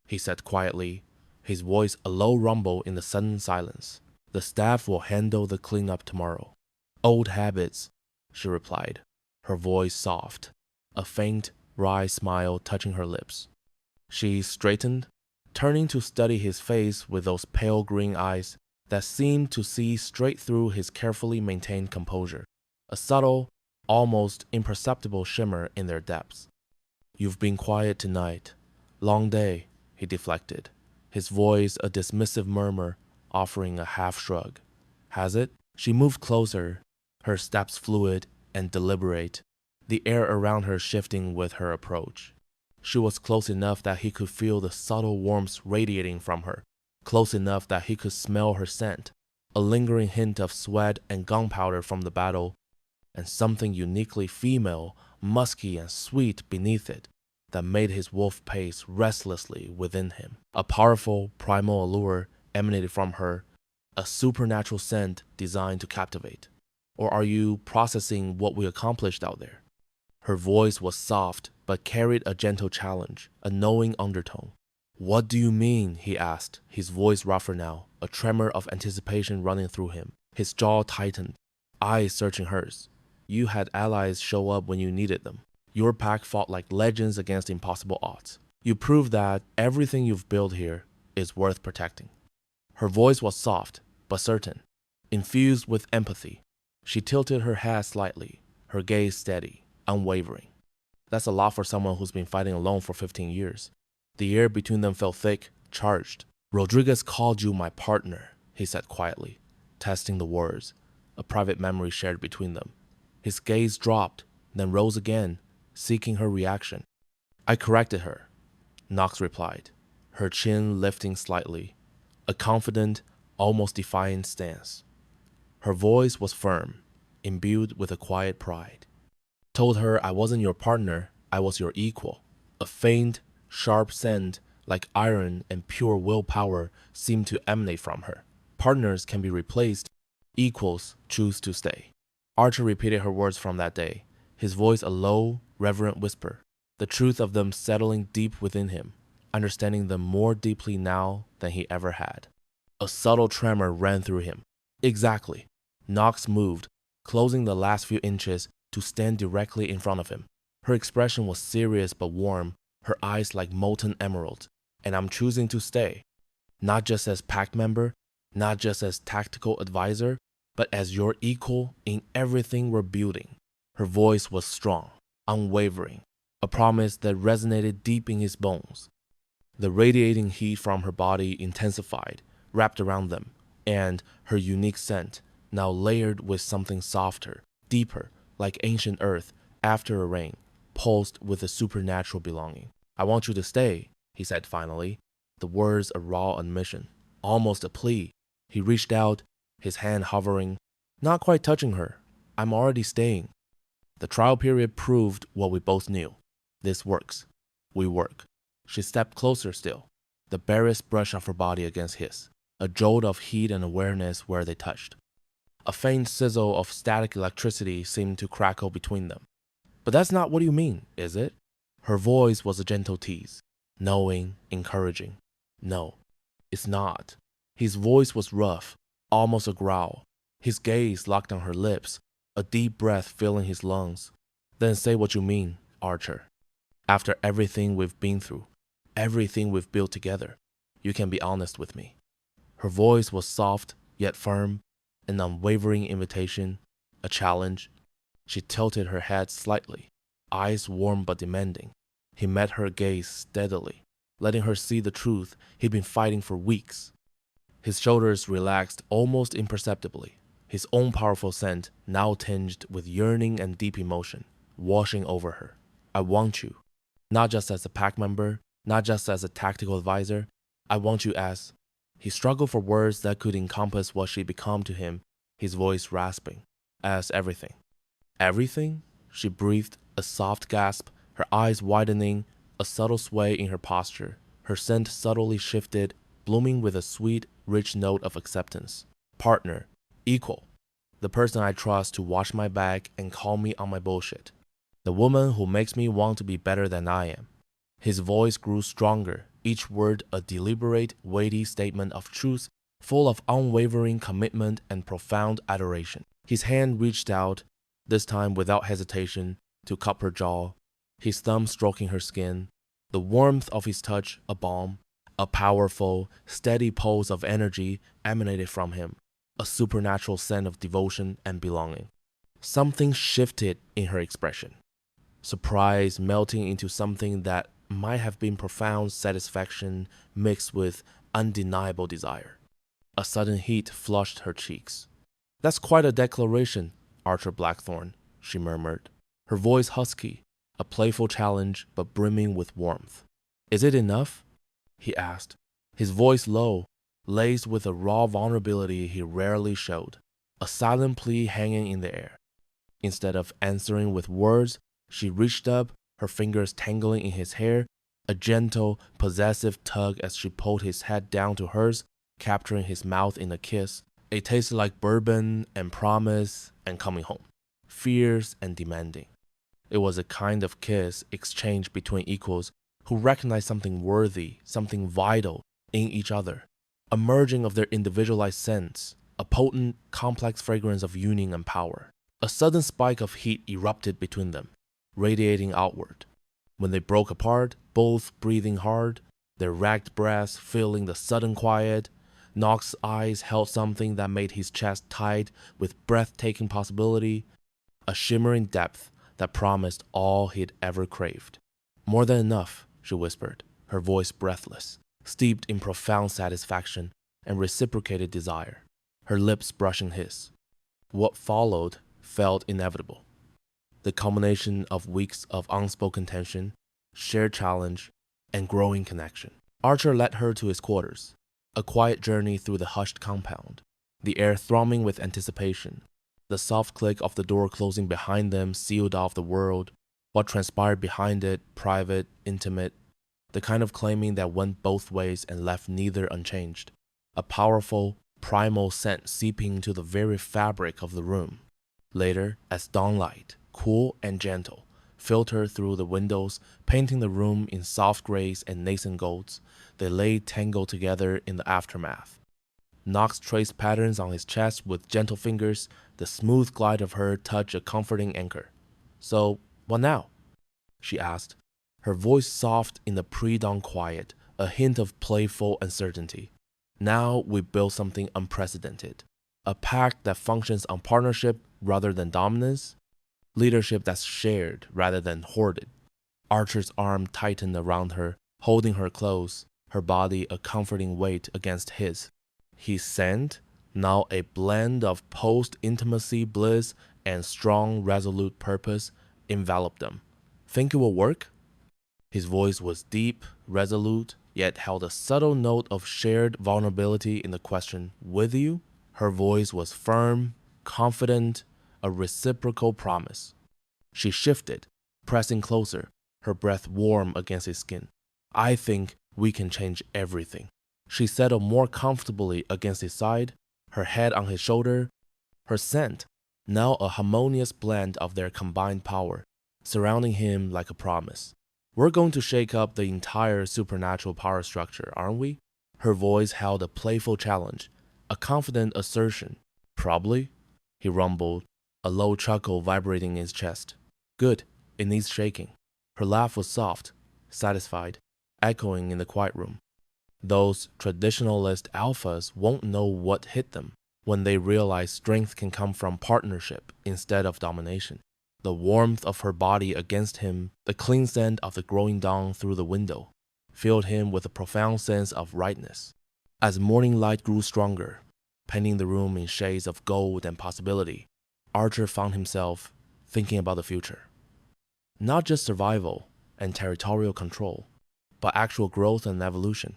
[SPEAKER 1] he said quietly, his voice a low rumble in the sudden silence. "The staff will handle the cleanup tomorrow." "Old habits," she replied, her voice soft, a faint, wry smile touching her lips. She straightened, turning to study his face with those pale green eyes that seemed to see straight through his carefully maintained composure, a subtle, almost imperceptible shimmer in their depths. You've been quiet tonight. Long day, he deflected, his voice a dismissive murmur, offering a half shrug. Has it? She moved closer, her steps fluid and deliberate, the air around her shifting with her approach. She was close enough that he could feel the subtle warmth radiating from her, close enough that he could smell her scent, a lingering hint of sweat and gunpowder from the battle, and something uniquely female, musky and sweet beneath it, that made his wolf pace restlessly within him. A powerful, primal allure emanated from her, a supernatural scent designed to captivate. Or are you processing what we accomplished out there? Her voice was soft, but carried a gentle challenge, a knowing undertone. What do you mean? He asked, his voice rougher now, a tremor of anticipation running through him. His jaw tightened, eyes searching hers. You had allies show up when you needed them. Your pack fought like legends against impossible odds. You proved that everything you've built here is worth protecting. Her voice was soft, but certain, infused with empathy. She tilted her head slightly, her gaze steady, unwavering. That's a lot for someone who's been fighting alone for 15 years. The air between them felt thick, charged. Rodriguez called you my partner, he said quietly, testing the words, a private memory shared between them. His gaze dropped, then rose again, seeking her reaction. I corrected her, Knox replied, her chin lifting slightly, a confident, almost defiant stance. Her voice was firm, imbued with a quiet pride. Told her I wasn't your partner, I was your equal. A faint, sharp scent like iron and pure willpower seemed to emanate from her. Partners can be replaced, equals choose to stay. Archer repeated her words from that day, his voice a low, reverent whisper, the truth of them settling deep within him, understanding them more deeply now than he ever had. A subtle tremor ran through him. Exactly. Knox moved, closing the last few inches to stand directly in front of him. Her expression was serious but warm, her eyes like molten emeralds. And I'm choosing to stay. Not just as pack member, not just as tactical advisor, but as your equal in everything we're building. Her voice was strong, unwavering, a promise that resonated deep in his bones. The radiating heat from her body intensified, wrapped around them, and her unique scent, now layered with something softer, deeper, like ancient earth after a rain, pulsed with a supernatural belonging. I want you to stay, he said finally, the words a raw admission, almost a plea. He reached out, his hand hovering, not quite touching her. I'm already staying. The trial period proved what we both knew. This works. We work. She stepped closer still, the barest brush of her body against his, a jolt of heat and awareness where they touched. A faint sizzle of static electricity seemed to crackle between them. But that's not what you mean, is it? Her voice was a gentle tease, knowing, encouraging. No, it's not. His voice was rough, almost a growl. His gaze locked on her lips, a deep breath filling his lungs. Then say what you mean, Archer. After everything we've been through, everything we've built together, you can be honest with me. Her voice was soft, yet firm, an unwavering invitation, a challenge. She tilted her head slightly, eyes warm but demanding. He met her gaze steadily, letting her see the truth he'd been fighting for weeks. His shoulders relaxed almost imperceptibly, his own powerful scent now tinged with yearning and deep emotion, washing over her. I want you, not just as a pack member, not just as a tactical advisor. I want you as... He struggled for words that could encompass what she'd become to him, his voice rasping. As everything. Everything? She breathed, a soft gasp, her eyes widening, a subtle sway in her posture. Her scent subtly shifted, blooming with a sweet, rich note of acceptance. Partner. Equal. The person I trust to watch my back and call me on my bullshit. The woman who makes me want to be better than I am. His voice grew stronger, each word a deliberate, weighty statement of truth, full of unwavering commitment and profound adoration. His hand reached out, this time without hesitation, to cup her jaw, his thumb stroking her skin, the warmth of his touch a balm. A powerful, steady pulse of energy emanated from him, a supernatural sense of devotion and belonging. Something shifted in her expression. surprise melting into something that might have been profound satisfaction mixed with undeniable desire. A sudden heat flushed her cheeks. "That's quite a declaration, Archer Blackthorne," she murmured, her voice husky, a playful challenge but brimming with warmth. "Is it enough?" he asked, his voice low, laced with a raw vulnerability he rarely showed, a silent plea hanging in the air. Instead of answering with words, she reached up, her fingers tangling in his hair, a gentle, possessive tug as she pulled his head down to hers, capturing his mouth in a kiss. It tasted like bourbon and promise and coming home, fierce and demanding. It was a kind of kiss exchanged between equals who recognized something worthy, something vital in each other, a merging of their individualized sense, a potent, complex fragrance of union and power. A sudden spike of heat erupted between them, radiating outward. When they broke apart, both breathing hard, their ragged breaths filling the sudden quiet, Knox's eyes held something that made his chest tight with breathtaking possibility, a shimmering depth that promised all he'd ever craved. "More than enough," she whispered, her voice breathless, steeped in profound satisfaction and reciprocated desire, her lips brushing his. What followed felt inevitable. The culmination of weeks of unspoken tension, shared challenge, and growing connection. Archer led her to his quarters, a quiet journey through the hushed compound, the air thrumming with anticipation. The soft click of the door closing behind them sealed off the world, what transpired behind it, private, intimate, the kind of claiming that went both ways and left neither unchanged. A powerful, primal scent seeping into the very fabric of the room. Later, as dawnlight, cool and gentle, filtered through the windows, painting the room in soft grays and nascent golds, they lay tangled together in the aftermath. Knox traced patterns on his chest with gentle fingers, the smooth glide of her touch a comforting anchor. "So, what now?" she asked, her voice soft in the pre-dawn quiet, a hint of playful uncertainty. "Now we build something unprecedented. A pact that functions on partnership rather than dominance, leadership that's shared rather than hoarded." Archer's arm tightened around her, holding her close, her body a comforting weight against his. His scent, now a blend of post-intimacy bliss and strong, resolute purpose, enveloped them. "Think it will work?" His voice was deep, resolute, yet held a subtle note of shared vulnerability in the question, "With you?" Her voice was firm, confident, a reciprocal promise. She shifted, pressing closer, her breath warm against his skin. "I think we can change everything." She settled more comfortably against his side, her head on his shoulder, her scent, now a harmonious blend of their combined power, surrounding him like a promise. "We're going to shake up the entire supernatural power structure, aren't we?" Her voice held a playful challenge, a confident assertion. "Probably," he rumbled, a low chuckle vibrating in his chest. "Good, it needs shaking." Her laugh was soft, satisfied, echoing in the quiet room. Those traditionalist alphas won't know what hit them when they realize strength can come from partnership instead of domination. The warmth of her body against him, the clean scent of the growing dawn through the window, filled him with a profound sense of rightness. As morning light grew stronger, painting the room in shades of gold and possibility, Archer found himself thinking about the future. Not just survival and territorial control, but actual growth and evolution.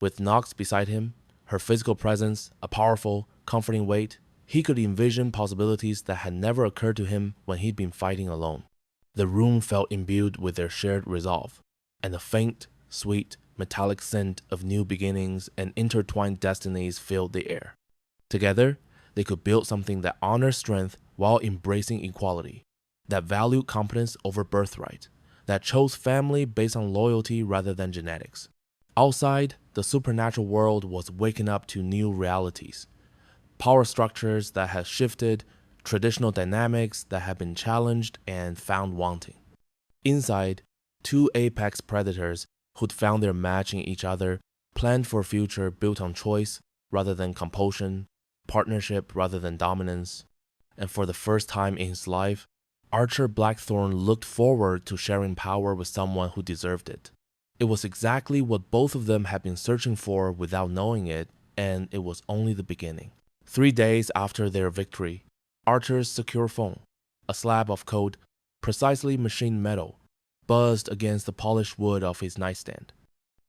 [SPEAKER 1] With Knox beside him, her physical presence, a powerful, comforting weight, he could envision possibilities that had never occurred to him when he'd been fighting alone. The room felt imbued with their shared resolve, and a faint, sweet, metallic scent of new beginnings and intertwined destinies filled the air. Together, they could build something that honored strength while embracing equality, that valued competence over birthright, that chose family based on loyalty rather than genetics. Outside, the supernatural world was waking up to new realities. Power structures that had shifted, traditional dynamics that had been challenged and found wanting. Inside, two apex predators who'd found their match in each other, planned for a future built on choice rather than compulsion, partnership rather than dominance. And for the first time in his life, Archer Blackthorn looked forward to sharing power with someone who deserved it. It was exactly what both of them had been searching for without knowing it, and it was only the beginning. 3 days after their victory, Archer's secure phone, a slab of cold, precisely machined metal, buzzed against the polished wood of his nightstand.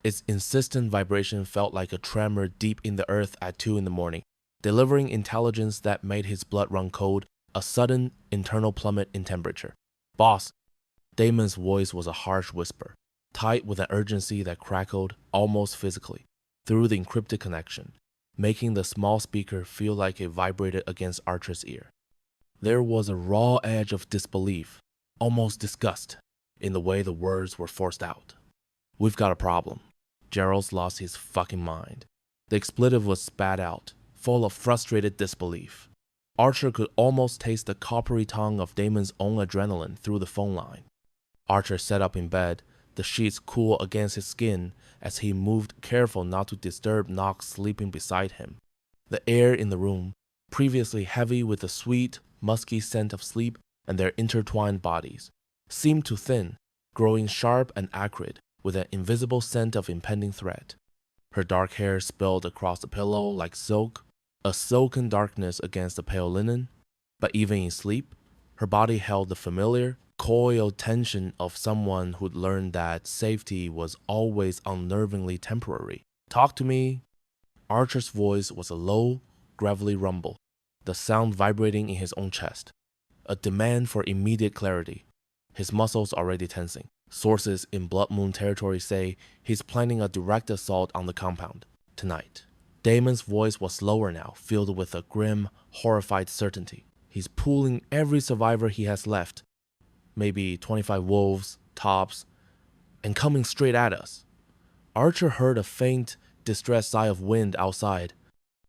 [SPEAKER 1] Its insistent vibration felt like a tremor deep in the earth at 2 in the morning, delivering intelligence that made his blood run cold, a sudden internal plummet in temperature. "Boss," Damon's voice was a harsh whisper, tight with an urgency that crackled, almost physically, through the encrypted connection, making the small speaker feel like it vibrated against Archer's ear. There was a raw edge of disbelief, almost disgust, in the way the words were forced out. "We've got a problem." Gerald's lost his fucking mind. The expletive was spat out, full of frustrated disbelief. Archer could almost taste the coppery tongue of Damon's own adrenaline through the phone line. Archer sat up in bed, the sheets cool against his skin as he moved, careful not to disturb Knox sleeping beside him. The air in the room, previously heavy with the sweet, musky scent of sleep and their intertwined bodies, seemed to thin, growing sharp and acrid with an invisible scent of impending threat. Her dark hair spilled across the pillow like silk, a silken darkness against the pale linen, but even in sleep, her body held the familiar, coiled tension of someone who'd learned that safety was always unnervingly temporary. "Talk to me." Archer's voice was a low, gravelly rumble, the sound vibrating in his own chest, a demand for immediate clarity, his muscles already tensing. Sources in Blood Moon territory say he's planning a direct assault on the compound, tonight. Damon's voice was slower now, filled with a grim, horrified certainty. He's pulling every survivor he has left, maybe 25 wolves, tops, and coming straight at us. Archer heard a faint, distressed sigh of wind outside,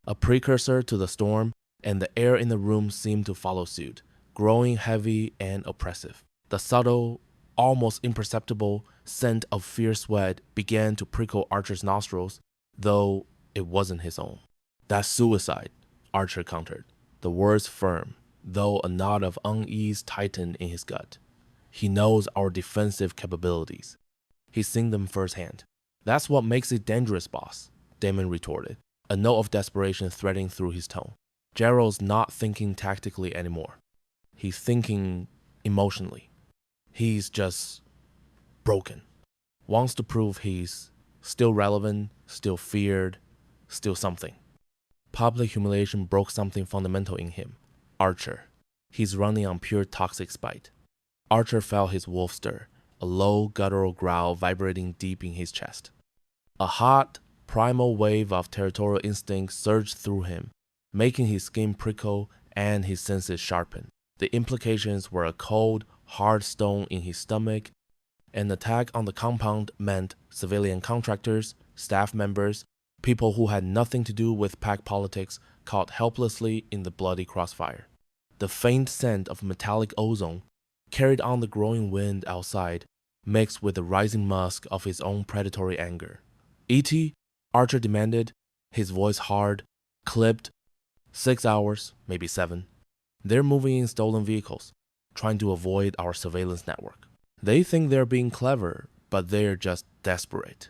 [SPEAKER 1] a precursor to the storm, and the air in the room seemed to follow suit, growing heavy and oppressive. The subtle, almost imperceptible scent of fierce sweat began to prickle Archer's nostrils, though it wasn't his own. "That's suicide," Archer countered, the words firm, though a knot of unease tightened in his gut. "He knows our defensive capabilities. He's seen them firsthand." "That's what makes it dangerous, boss," Damon retorted, a note of desperation threading through his tone. "Gerald's not thinking tactically anymore. He's thinking emotionally. He's just broken. Wants to prove he's still relevant, still feared, still something." Public humiliation broke something fundamental in him. Archer. He's running on pure toxic spite. Archer felt his wolf stir, a low, guttural growl vibrating deep in his chest. A hot, primal wave of territorial instinct surged through him, making his skin prickle and his senses sharpen. The implications were a cold, hard stone in his stomach. An attack on the compound meant civilian contractors, staff members, people who had nothing to do with pack politics caught helplessly in the bloody crossfire. The faint scent of metallic ozone carried on the growing wind outside, mixed with the rising musk of his own predatory anger. "E.T.?" Archer demanded, his voice hard, clipped. 6 hours, maybe 7. They're moving in stolen vehicles, trying to avoid our surveillance network. They think they're being clever, but they're just desperate.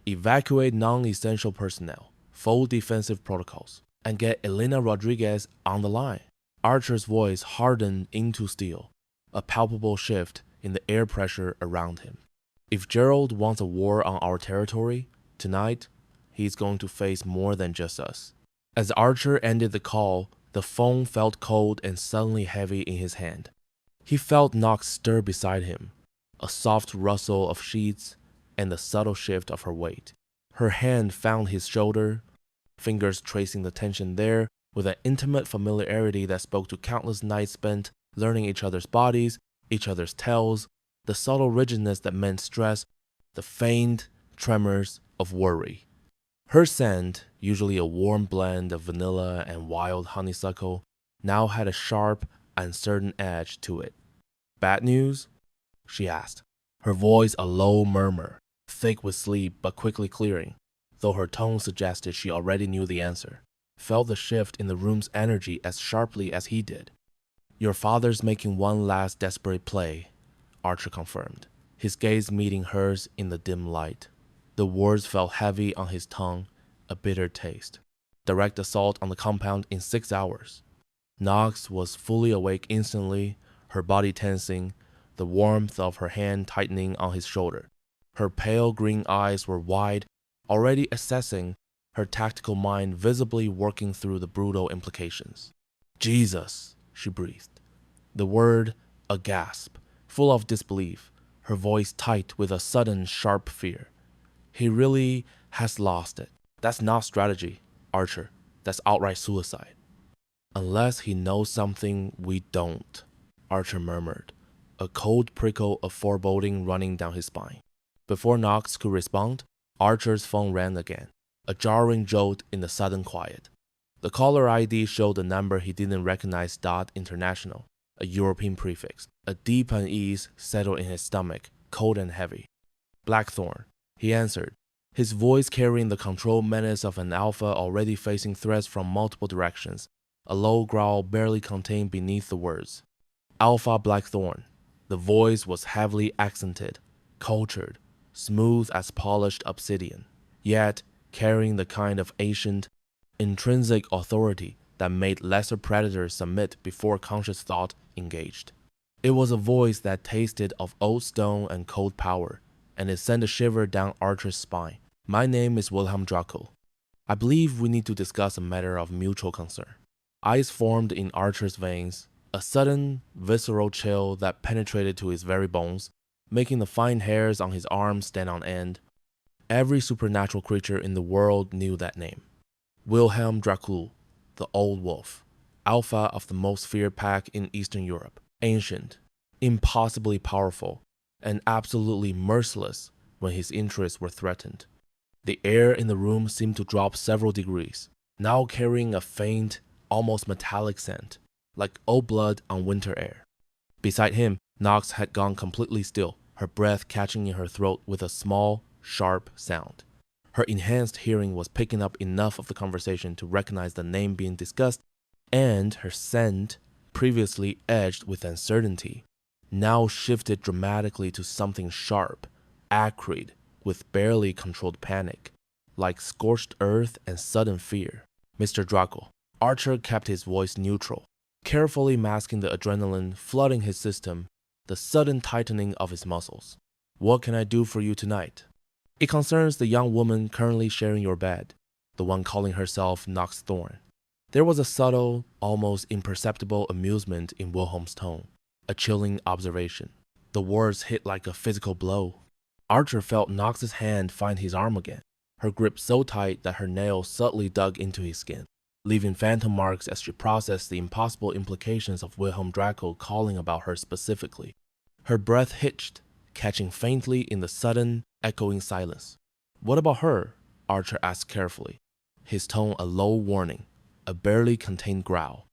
[SPEAKER 1] Evacuate non-essential personnel, full defensive protocols, and get Elena Rodriguez on the line." Archer's voice hardened into steel, a palpable shift in the air pressure around him. "If Gerald wants a war on our territory, tonight, he's going to face more than just us." As Archer ended the call, the phone felt cold and suddenly heavy in his hand. He felt Knox stir beside him, a soft rustle of sheets and the subtle shift of her weight. Her hand found his shoulder, fingers tracing the tension there with an intimate familiarity that spoke to countless nights spent learning each other's bodies, each other's tells, the subtle rigidness that meant stress, the faint tremors of worry. Her scent, usually a warm blend of vanilla and wild honeysuckle, now had a sharp, uncertain edge to it. "Bad news?" she asked, her voice a low murmur, thick with sleep but quickly clearing, though her tone suggested she already knew the answer, felt the shift in the room's energy as sharply as he did. Your father's making one last desperate play, Archer confirmed, his gaze meeting hers in the dim light. The words felt heavy on his tongue, a bitter taste. Direct assault on the compound in 6 hours. Nyx was fully awake instantly, her body tensing, the warmth of her hand tightening on his shoulder. Her pale green eyes were wide, already assessing, her tactical mind visibly working through the brutal implications. Jesus, she breathed. The word, a gasp, full of disbelief, her voice tight with a sudden sharp fear. He really has lost it. That's not strategy, Archer. That's outright suicide. Unless he knows something we don't, Archer murmured, a cold prickle of foreboding running down his spine. Before Nyx could respond, Archer's phone rang again, a jarring jolt in the sudden quiet. The caller ID showed a number he didn't recognize. International, a European prefix. A deep unease settled in his stomach, cold and heavy. Blackthorn, he answered, his voice carrying the controlled menace of an alpha already facing threats from multiple directions, a low growl barely contained beneath the words. Alpha Blackthorn. The voice was heavily accented, cultured, smooth as polished obsidian, yet carrying the kind of ancient, intrinsic authority that made lesser predators submit before conscious thought engaged. It was a voice that tasted of old stone and cold power, and it sent a shiver down Archer's spine. My name is Wilhelm Draco. I believe we need to discuss a matter of mutual concern. Ice formed in Archer's veins, a sudden, visceral chill that penetrated to his very bones, making the fine hairs on his arms stand on end. Every supernatural creature in the world knew that name. Wilhelm Draco, the Old Wolf, alpha of the most feared pack in Eastern Europe, ancient, impossibly powerful, and absolutely merciless when his interests were threatened. The air in the room seemed to drop several degrees, now carrying a faint, almost metallic scent, like old blood on winter air. Beside him, Nyx had gone completely still, her breath catching in her throat with a small, sharp sound. Her enhanced hearing was picking up enough of the conversation to recognize the name being discussed, and her scent, previously edged with uncertainty, now shifted dramatically to something sharp, acrid, with barely controlled panic, like scorched earth and sudden fear. Mr. Draco. Archer kept his voice neutral, carefully masking the adrenaline flooding his system, the sudden tightening of his muscles. What can I do for you tonight? It concerns the young woman currently sharing your bed, the one calling herself Nyx Thorn. There was a subtle, almost imperceptible amusement in Wilhelm's tone, a chilling observation. The words hit like a physical blow. Archer felt Nyx's hand find his arm again, her grip so tight that her nails subtly dug into his skin, leaving phantom marks as she processed the impossible implications of Wilhelm Draco calling about her specifically. Her breath hitched, catching faintly in the sudden, echoing silence. What about her? Archer asked carefully, his tone a low warning, a barely contained growl.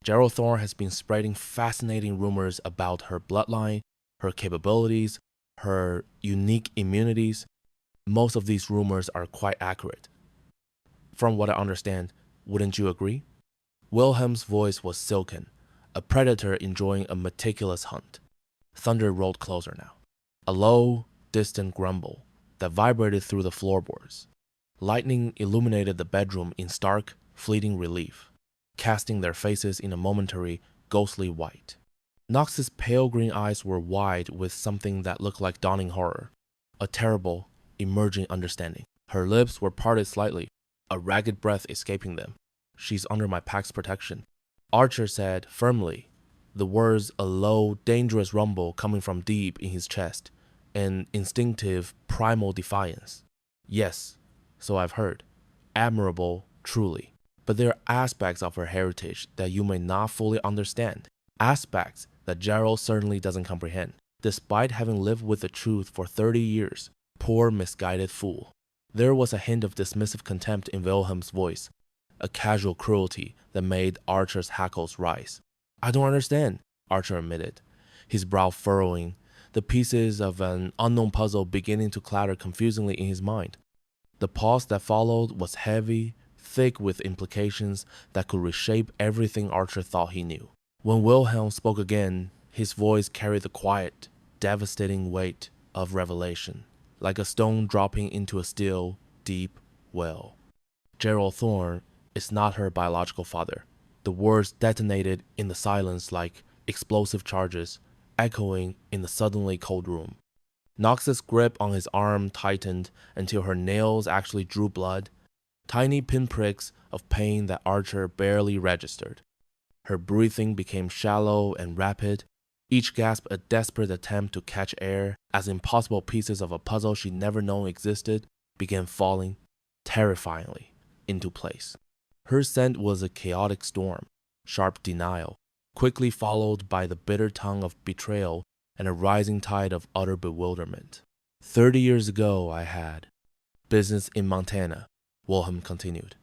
[SPEAKER 1] Gerald Thorne has been spreading fascinating rumors about her bloodline, her capabilities, her unique immunities. Most of these rumors are quite accurate. From what I understand, wouldn't you agree? Wilhelm's voice was silken, a predator enjoying a meticulous hunt. Thunder rolled closer now, a low, distant grumble that vibrated through the floorboards. Lightning illuminated the bedroom in stark, fleeting relief, casting their faces in a momentary, ghostly white. Nyx's pale green eyes were wide with something that looked like dawning horror, a terrible, emerging understanding. Her lips were parted slightly, a ragged breath escaping them. She's under my pack's protection, Archer said firmly, the words a low, dangerous rumble coming from deep in his chest, an instinctive, primal defiance. Yes, so I've heard. Admirable, truly. But there are aspects of her heritage that you may not fully understand. Aspects that Gerald certainly doesn't comprehend, despite having lived with the truth for 30 years. Poor misguided fool. There was a hint of dismissive contempt in Wilhelm's voice, a casual cruelty that made Archer's hackles rise. I don't understand, Archer admitted, his brow furrowing, the pieces of an unknown puzzle beginning to clatter confusingly in his mind. The pause that followed was heavy, thick with implications that could reshape everything Archer thought he knew. When Wilhelm spoke again, his voice carried the quiet, devastating weight of revelation, like a stone dropping into a still, deep well. Gerald Thorne is not her biological father. The words detonated in the silence like explosive charges, echoing in the suddenly cold room. Knox's grip on his arm tightened until her nails actually drew blood, tiny pinpricks of pain that Archer barely registered. Her breathing became shallow and rapid, each gasp a desperate attempt to catch air as impossible pieces of a puzzle she'd never known existed began falling, terrifyingly, into place. Her scent was a chaotic storm, sharp denial, quickly followed by the bitter tongue of betrayal and a rising tide of utter bewilderment. 30 years ago I had business in Montana, Wilhelm continued.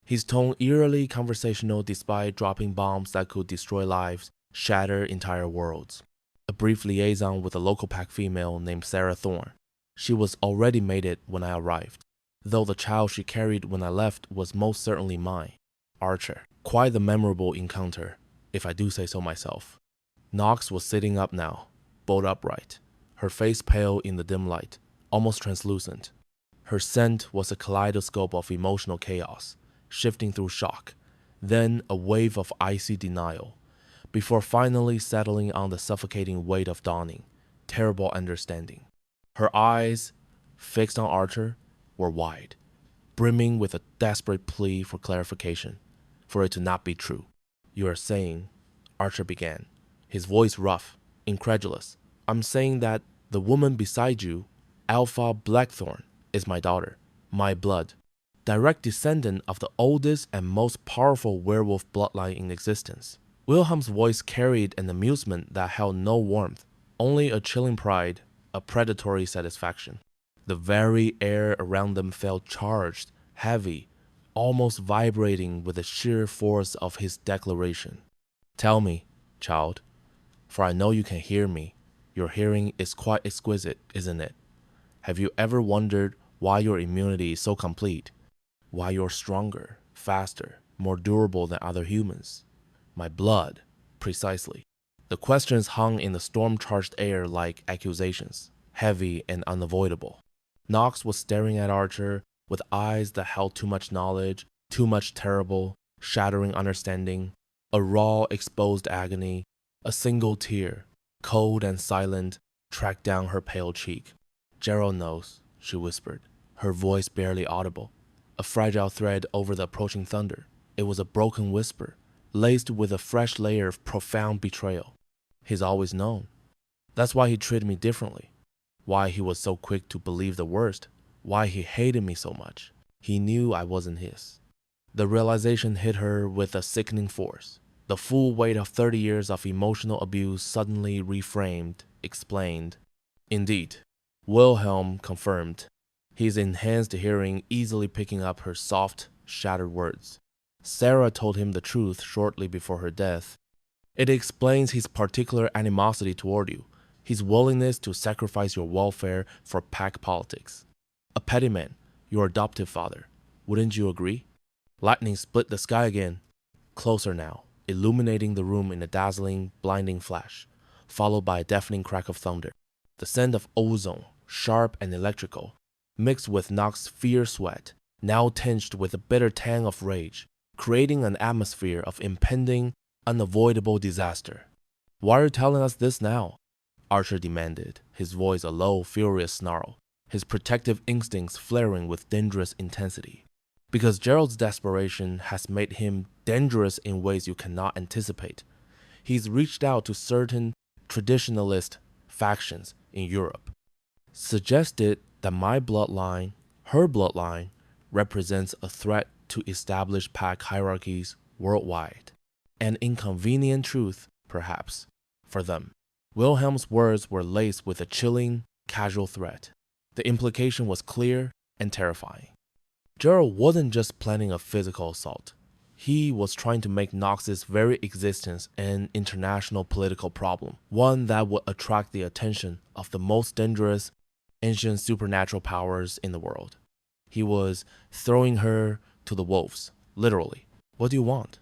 [SPEAKER 1] His tone eerily conversational despite dropping bombs that could destroy lives, shatter entire worlds. A brief liaison with a local pack female named Sarah Thorne. She was already mated when I arrived, though the child she carried when I left was most certainly mine, Archer. Quite the memorable encounter, if I do say so myself. Knox was sitting up now, bolt upright, her face pale in the dim light, almost translucent. Her scent was a kaleidoscope of emotional chaos, shifting through shock, then a wave of icy denial, before finally settling on the suffocating weight of dawning, terrible understanding. Her eyes, fixed on Archer, were wide, brimming with a desperate plea for clarification, for it to not be true. You are saying, Archer began, his voice rough, incredulous. I'm saying that the woman beside you, Alpha Blackthorn, is my daughter, my blood, direct descendant of the oldest and most powerful werewolf bloodline in existence. Wilhelm's voice carried an amusement that held no warmth, only a chilling pride, a predatory satisfaction. The very air around them felt charged, heavy, almost vibrating with the sheer force of his declaration. Tell me, child, for I know you can hear me. Your hearing is quite exquisite, isn't it? Have you ever wondered why your immunity is so complete? Why you're stronger, faster, more durable than other humans? My blood, precisely. The questions hung in the storm-charged air like accusations, heavy and unavoidable. Knox was staring at Archer with eyes that held too much knowledge, too much terrible, shattering understanding, a raw, exposed agony, a single tear, cold and silent, tracked down her pale cheek. Gerald knows, she whispered, her voice barely audible, a fragile thread over the approaching thunder. It was a broken whisper, laced with a fresh layer of profound betrayal. He's always known. That's why he treated me differently. Why he was so quick to believe the worst. Why he hated me so much. He knew I wasn't his. The realization hit her with a sickening force. The full weight of 30 years of emotional abuse suddenly reframed, explained. Indeed, Wilhelm confirmed, his enhanced hearing easily picking up her soft, shattered words. Sarah told him the truth shortly before her death. It explains his particular animosity toward you, his willingness to sacrifice your welfare for pack politics. A petty man, your adoptive father. Wouldn't you agree? Lightning split the sky again, closer now, illuminating the room in a dazzling, blinding flash, followed by a deafening crack of thunder. The scent of ozone, sharp and electrical, mixed with Knox's fierce sweat, now tinged with a bitter tang of rage, creating an atmosphere of impending, unavoidable disaster. Why are you telling us this now? Archer demanded, his voice a low, furious snarl, his protective instincts flaring with dangerous intensity. Because Gerald's desperation has made him dangerous in ways you cannot anticipate. He's reached out to certain traditionalist factions in Europe, suggested that my bloodline, her bloodline, represents a threat to established pack hierarchies worldwide. An inconvenient truth, perhaps, for them. Wilhelm's words were laced with a chilling, casual threat. The implication was clear and terrifying. Gerald wasn't just planning a physical assault. He was trying to make Knox's very existence an international political problem, one that would attract the attention of the most dangerous, ancient supernatural powers in the world. He was throwing her to the wolves, literally. What do you want?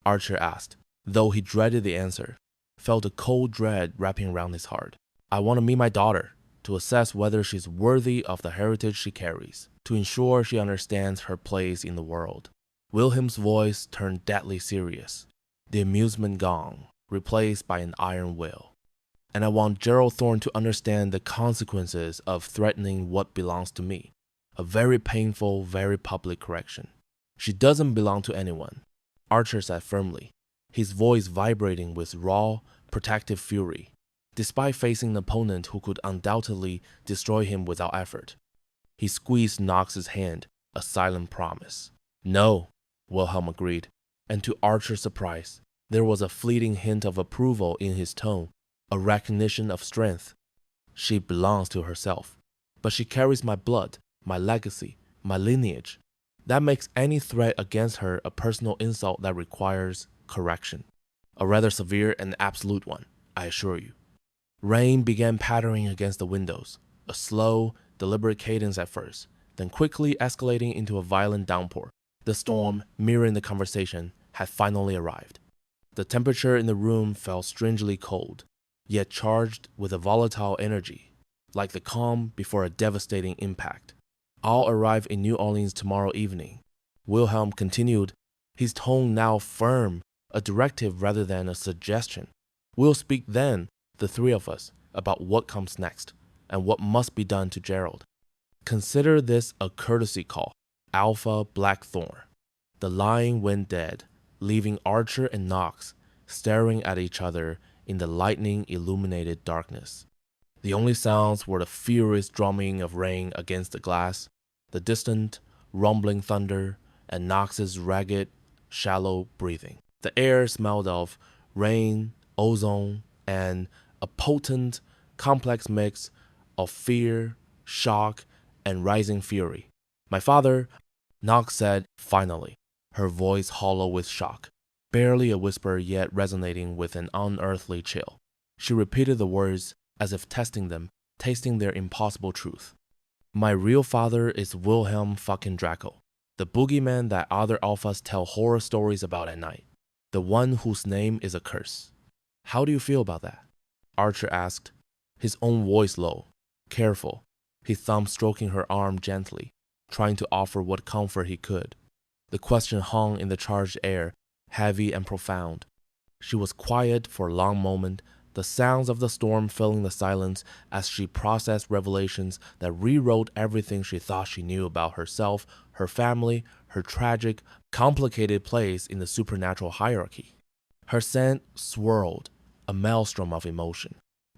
[SPEAKER 1] Archer asked, though he dreaded the answer, felt a cold dread wrapping around his heart. I want to meet my daughter, to assess whether she's worthy of the heritage she carries, to ensure she understands her place in the world. Wilhelm's voice turned deadly serious, the amusement gone, replaced by an iron will. And I want Gerald Thorne to understand the consequences of threatening what belongs to me. A very painful, very public correction. She doesn't belong to anyone, Archer said firmly, his voice vibrating with raw, protective fury, despite facing an opponent who could undoubtedly destroy him without effort. He squeezed Knox's hand, a silent promise. No, Wilhelm agreed, and to Archer's surprise, there was a fleeting hint of approval in his tone, a recognition of strength. She belongs to herself, but she carries my blood, my legacy, my lineage. That makes any threat against her a personal insult that requires correction. A rather severe and absolute one, I assure you. Rain began pattering against the windows, a slow, deliberate cadence at first, then quickly escalating into a violent downpour. The storm, mirroring the conversation, had finally arrived. The temperature in the room felt strangely cold, yet charged with a volatile energy, like the calm before a devastating impact. I'll arrive in New Orleans tomorrow evening, Wilhelm continued, his tone now firm, a directive rather than a suggestion. We'll speak then, the three of us, about what comes next, and what must be done to Gerald. Consider this a courtesy call, Alpha Blackthorn. The line went dead, leaving Archer and Knox staring at each other in the lightning-illuminated darkness. The only sounds were the furious drumming of rain against the glass, the distant, rumbling thunder, and Knox's ragged, shallow breathing. The air smelled of rain, ozone, and a potent, complex mix of fear, shock, and rising fury. My father, Knox said finally, her voice hollow with shock, barely a whisper yet resonating with an unearthly chill. She repeated the words as if testing them, tasting their impossible truth. My real father is Wilhelm fucking Draco, the boogeyman that other alphas tell horror stories about at night, the one whose name is a curse. How do you feel about that? Archer asked, his own voice low, careful, his thumb stroking her arm gently, trying to offer what comfort he could. The question hung in the charged air, heavy and profound. She was quiet for a long moment, the sounds of the storm filling the silence as she processed revelations that rewrote everything she thought she knew about herself, her family, her tragic, complicated place in the supernatural hierarchy. Her scent swirled, a maelstrom of emotion.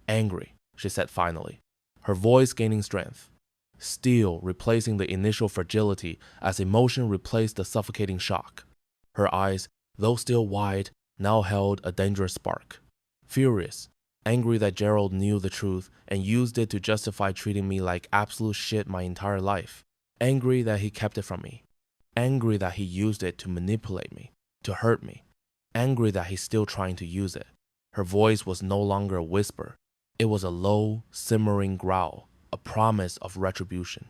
[SPEAKER 1] Angry, she said finally, her voice gaining strength. Steel replacing the initial fragility as emotion replaced the suffocating shock. Her eyes, though still wide, now held a dangerous spark. Furious, angry that Gerald knew the truth and used it to justify treating me like absolute shit my entire life. Angry that he kept it from me. Angry that he used it to manipulate me, to hurt me. Angry that he's still trying to use it. Her voice was no longer a whisper. It was a low, simmering growl, a promise of retribution.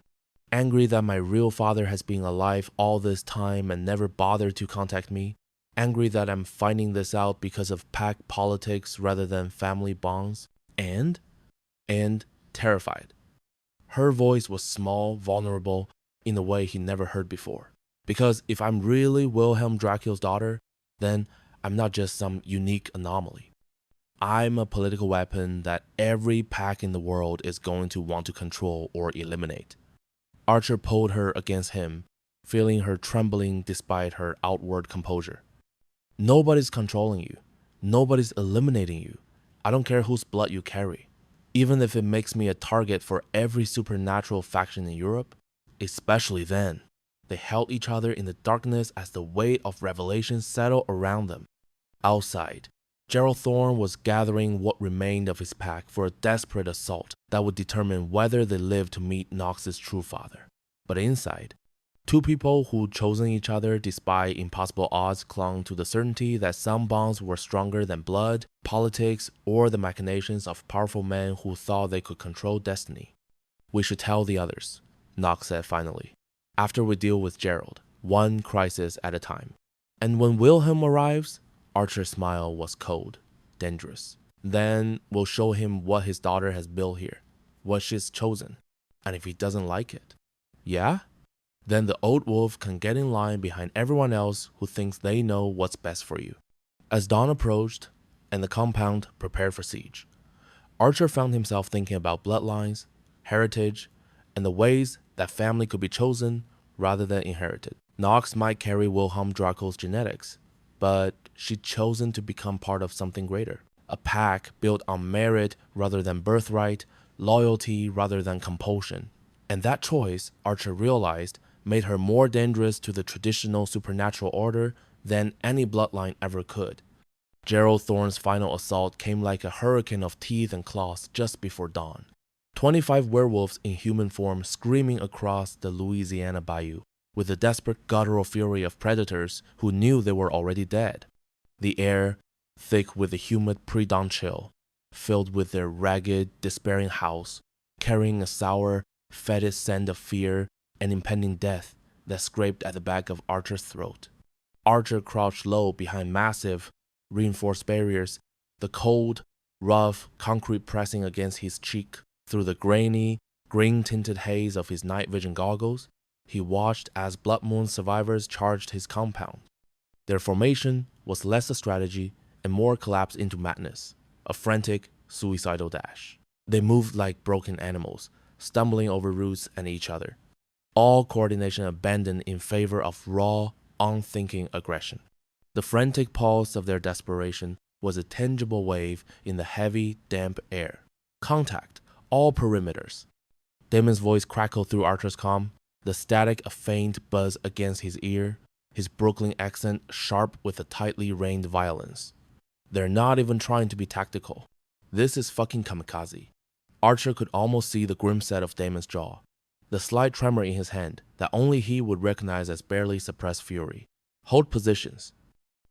[SPEAKER 1] Angry that my real father has been alive all this time and never bothered to contact me. Angry that I'm finding this out because of pack politics rather than family bonds. And terrified. Her voice was small, vulnerable, in a way he never heard before. Because if I'm really Wilhelm Dracula's daughter, then I'm not just some unique anomaly. I'm a political weapon that every pack in the world is going to want to control or eliminate. Archer pulled her against him, feeling her trembling despite her outward composure. Nobody's controlling you. Nobody's eliminating you. I don't care whose blood you carry. Even if it makes me a target for every supernatural faction in Europe, especially then. They held each other in the darkness as the weight of revelation settled around them. Outside, Gerald Thorne was gathering what remained of his pack for a desperate assault that would determine whether they lived to meet Knox's true father. But inside, two people who'd chosen each other despite impossible odds clung to the certainty that some bonds were stronger than blood, politics, or the machinations of powerful men who thought they could control destiny. We should tell the others, Knox said finally, after we deal with Gerald, one crisis at a time. And when Wilhelm arrives, Archer's smile was cold, dangerous. Then we'll show him what his daughter has built here, what she's chosen. And if he doesn't like it, yeah? Then the old wolf can get in line behind everyone else who thinks they know what's best for you. As dawn approached and the compound prepared for siege, Archer found himself thinking about bloodlines, heritage, and the ways that family could be chosen rather than inherited. Nox might carry Wilhelm Draco's genetics, but she'd chosen to become part of something greater. A pack built on merit rather than birthright, loyalty rather than compulsion. And that choice, Archer realized, made her more dangerous to the traditional supernatural order than any bloodline ever could. Gerald Thorne's final assault came like a hurricane of teeth and claws just before dawn. 25 werewolves in human form screaming across the Louisiana bayou, with the desperate guttural fury of predators who knew they were already dead. The air, thick with the humid pre-dawn chill, filled with their ragged, despairing howls, carrying a sour, fetid scent of fear and impending death that scraped at the back of Archer's throat. Archer crouched low behind massive, reinforced barriers, the cold, rough concrete pressing against his cheek. Through the grainy, green-tinted haze of his night vision goggles, he watched as Blood Moon survivors charged his compound. Their formation was less a strategy and more collapsed into madness, a frantic, suicidal dash. They moved like broken animals, stumbling over roots and each other, all coordination abandoned in favor of raw, unthinking aggression. The frantic pulse of their desperation was a tangible wave in the heavy, damp air. Contact all perimeters. Damon's voice crackled through Archer's comm, the static a faint buzz against his ear, his Brooklyn accent sharp with a tightly reined violence. They're not even trying to be tactical. This is fucking kamikaze. Archer could almost see the grim set of Damon's jaw, the slight tremor in his hand that only he would recognize as barely suppressed fury. Hold positions.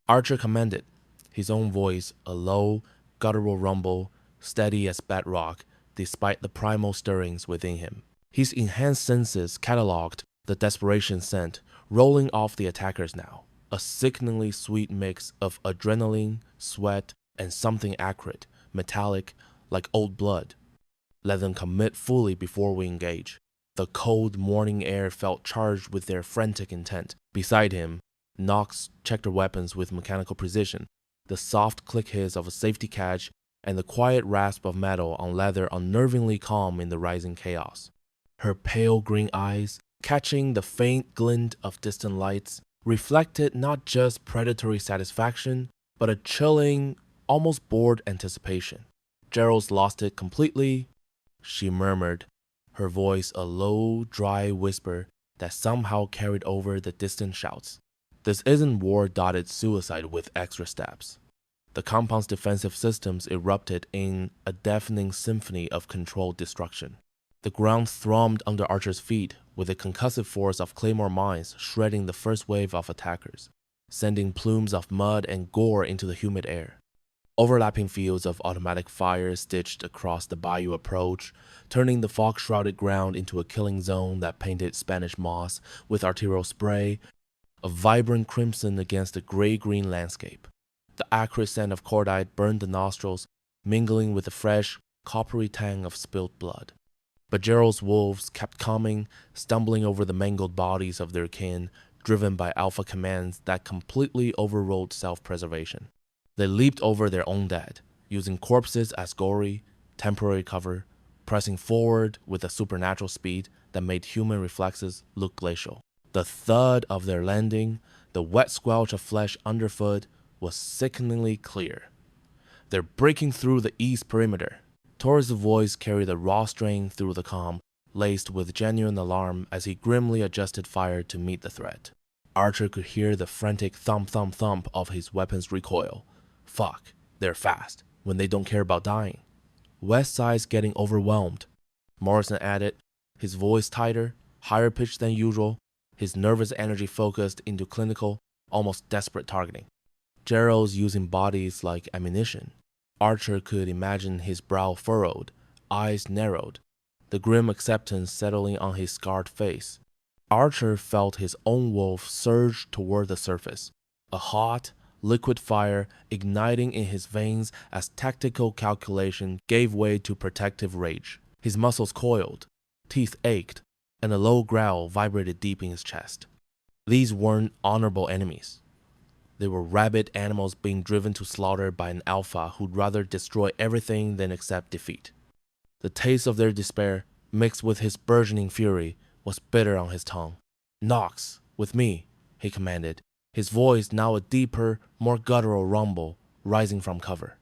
[SPEAKER 1] Archer commanded, his own voice a low, guttural rumble, steady as bedrock, despite the primal stirrings within him. His enhanced senses cataloged the desperation scent rolling off the attackers now, a sickeningly sweet mix of adrenaline, sweat, and something acrid, metallic, like old blood. Let them commit fully before we engage. The cold morning air felt charged with their frantic intent. Beside him, Nox checked her weapons with mechanical precision, the soft click hiss of a safety catch and the quiet rasp of metal on leather unnervingly calm in the rising chaos. Her pale green eyes, catching the faint glint of distant lights, reflected not just predatory satisfaction, but a chilling, almost bored anticipation. Gerald's lost it completely, she murmured, her voice a low, dry whisper that somehow carried over the distant shouts. This isn't war-dotted suicide with extra steps. The compound's defensive systems erupted in a deafening symphony of controlled destruction. The ground thrummed under Archer's feet with the concussive force of claymore mines shredding the first wave of attackers, sending plumes of mud and gore into the humid air. Overlapping fields of automatic fire stitched across the bayou approach, turning the fog-shrouded ground into a killing zone that painted Spanish moss with arterial spray, a vibrant crimson against the gray-green landscape. The acrid scent of cordite burned the nostrils, mingling with the fresh, coppery tang of spilled blood. But Gerald's wolves kept coming, stumbling over the mangled bodies of their kin, driven by alpha commands that completely overrode self-preservation. They leaped over their own dead, using corpses as gory, temporary cover, pressing forward with a supernatural speed that made human reflexes look glacial. The thud of their landing, the wet squelch of flesh underfoot, was sickeningly clear. They're breaking through the east perimeter. Torres' voice carried a raw strain through the comm, laced with genuine alarm as he grimly adjusted fire to meet the threat. Archer could hear the frantic thump-thump-thump of his weapon's recoil. Fuck, they're fast, when they don't care about dying. West Side's getting overwhelmed, Morrison added, his voice tighter, higher pitched than usual, his nervous energy focused into clinical, almost desperate targeting. Gerald's using bodies like ammunition. Archer could imagine his brow furrowed, eyes narrowed, the grim acceptance settling on his scarred face. Archer felt his own wolf surge toward the surface, a hot, liquid fire igniting in his veins as tactical calculation gave way to protective rage. His muscles coiled, teeth ached, and a low growl vibrated deep in his chest. These weren't honorable enemies. They were rabid animals being driven to slaughter by an alpha who'd rather destroy everything than accept defeat. The taste of their despair, mixed with his burgeoning fury, was bitter on his tongue. "Nyx, with me," he commanded, his voice now a deeper, more guttural rumble rising from cover.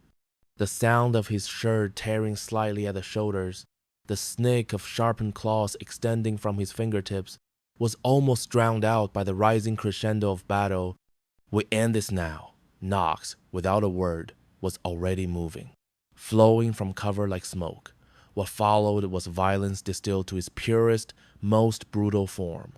[SPEAKER 1] The sound of his shirt tearing slightly at the shoulders, the snick of sharpened claws extending from his fingertips, was almost drowned out by the rising crescendo of battle. "We end this now." Nyx, without a word, was already moving, flowing from cover like smoke. What followed was violence distilled to its purest, most brutal form.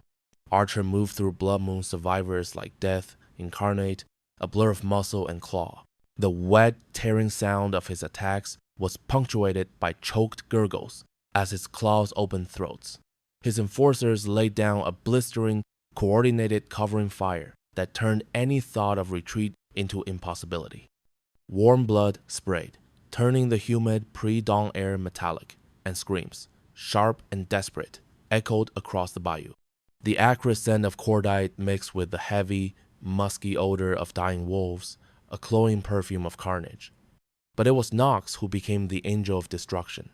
[SPEAKER 1] Archer moved through Blood Moon survivors like death incarnate, a blur of muscle and claw. The wet, tearing sound of his attacks was punctuated by choked gurgles as his claws opened throats. His enforcers laid down a blistering, coordinated covering fire that turned any thought of retreat into impossibility. Warm blood sprayed, turning the humid pre-dawn air metallic, and screams, sharp and desperate, echoed across the bayou. The acrid scent of cordite mixed with the heavy, musky odor of dying wolves, a cloying perfume of carnage. But it was Nyx who became the angel of destruction.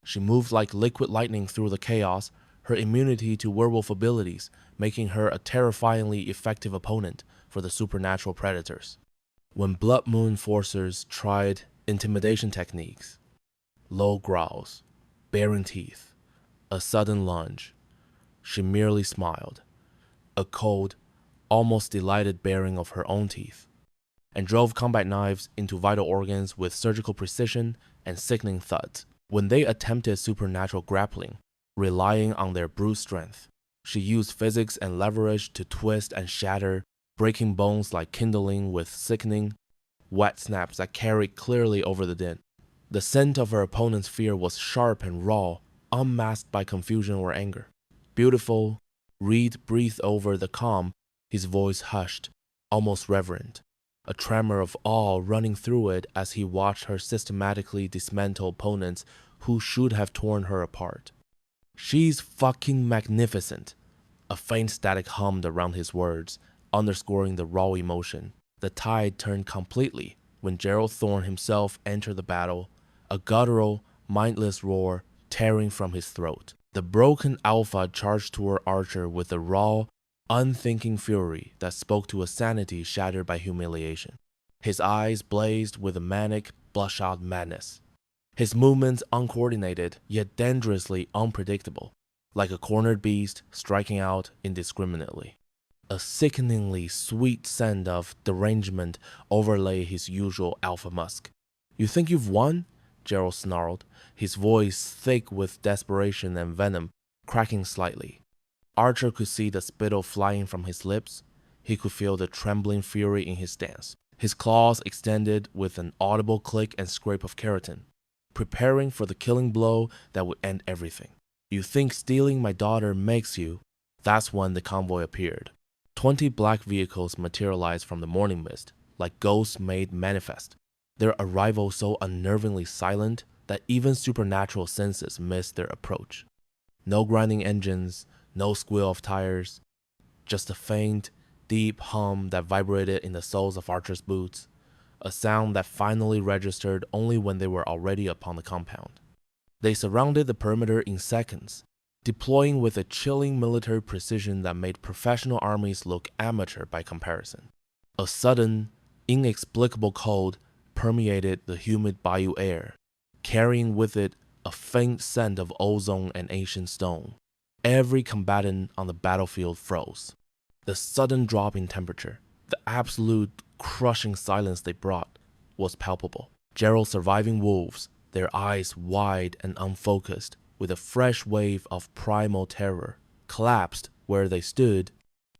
[SPEAKER 1] She moved like liquid lightning through the chaos, her immunity to werewolf abilities making her a terrifyingly effective opponent for the supernatural predators. When Blood Moon enforcers tried intimidation techniques, low growls, baring teeth, a sudden lunge, she merely smiled, a cold, almost delighted baring of her own teeth, and drove combat knives into vital organs with surgical precision and sickening thuds. When they attempted supernatural grappling, relying on their brute strength, she used physics and leverage to twist and shatter, breaking bones like kindling with sickening, wet snaps that carried clearly over the din. The scent of her opponent's fear was sharp and raw, unmasked by confusion or anger. "Beautiful," Reed breathed over the calm, his voice hushed, almost reverent, a tremor of awe running through it as he watched her systematically dismantle opponents who should have torn her apart. "She's fucking magnificent." A faint static hummed around his words, underscoring the raw emotion. The tide turned completely when Gerald Thorne himself entered the battle, a guttural, mindless roar tearing from his throat. The broken alpha charged toward Archer with a raw, unthinking fury that spoke to a sanity shattered by humiliation. His eyes blazed with a manic, bloodshot madness. His movements uncoordinated, yet dangerously unpredictable, like a cornered beast striking out indiscriminately. A sickeningly sweet scent of derangement overlay his usual alpha musk. "You think you've won?" Gerald snarled, his voice thick with desperation and venom, cracking slightly. Archer could see the spittle flying from his lips. He could feel the trembling fury in his stance. His claws extended with an audible click and scrape of keratin, preparing for the killing blow that would end everything. "You think stealing my daughter makes you?" That's when the convoy appeared. 20 black vehicles materialized from the morning mist, like ghosts made manifest. Their arrival so unnervingly silent that even supernatural senses missed their approach. No grinding engines, no squeal of tires, just a faint, deep hum that vibrated in the soles of Archer's boots, a sound that finally registered only when they were already upon the compound. They surrounded the perimeter in seconds, deploying with a chilling military precision that made professional armies look amateur by comparison. A sudden, inexplicable cold permeated the humid bayou air, carrying with it a faint scent of ozone and ancient stone. Every combatant on the battlefield froze. The sudden drop in temperature, the absolute crushing silence they brought, was palpable. Gerald's surviving wolves, their eyes wide and unfocused, with a fresh wave of primal terror, collapsed where they stood,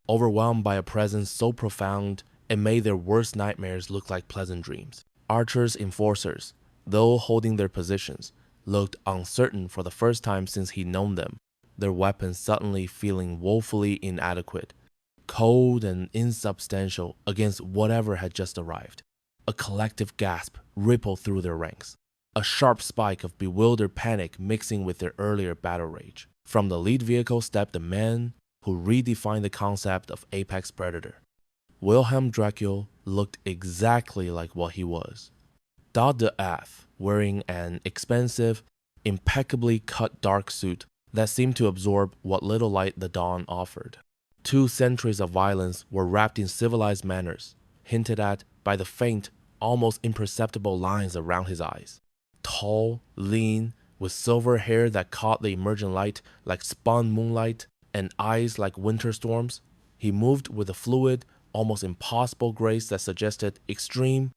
[SPEAKER 1] overwhelmed by a presence so profound it made their worst nightmares look like pleasant dreams. Archer's enforcers, though holding their positions, looked uncertain for the first time since he'd known them, their weapons suddenly feeling woefully inadequate. cold and insubstantial against whatever had just arrived. A collective gasp rippled through their ranks, a sharp spike of bewildered panic mixing with their earlier battle rage. From the lead vehicle stepped a man who redefined the concept of apex predator. Wilhelm Dracul looked exactly like what he was. Dot the Ath, wearing an expensive, impeccably cut dark suit that seemed to absorb what little light the dawn offered. 2 centuries of violence were wrapped in civilized manners, hinted at by the faint, almost imperceptible lines around his eyes. Tall, lean, with silver hair that caught the emergent light like spun moonlight and eyes like winter storms, he moved with a fluid, almost impossible grace that suggested extreme,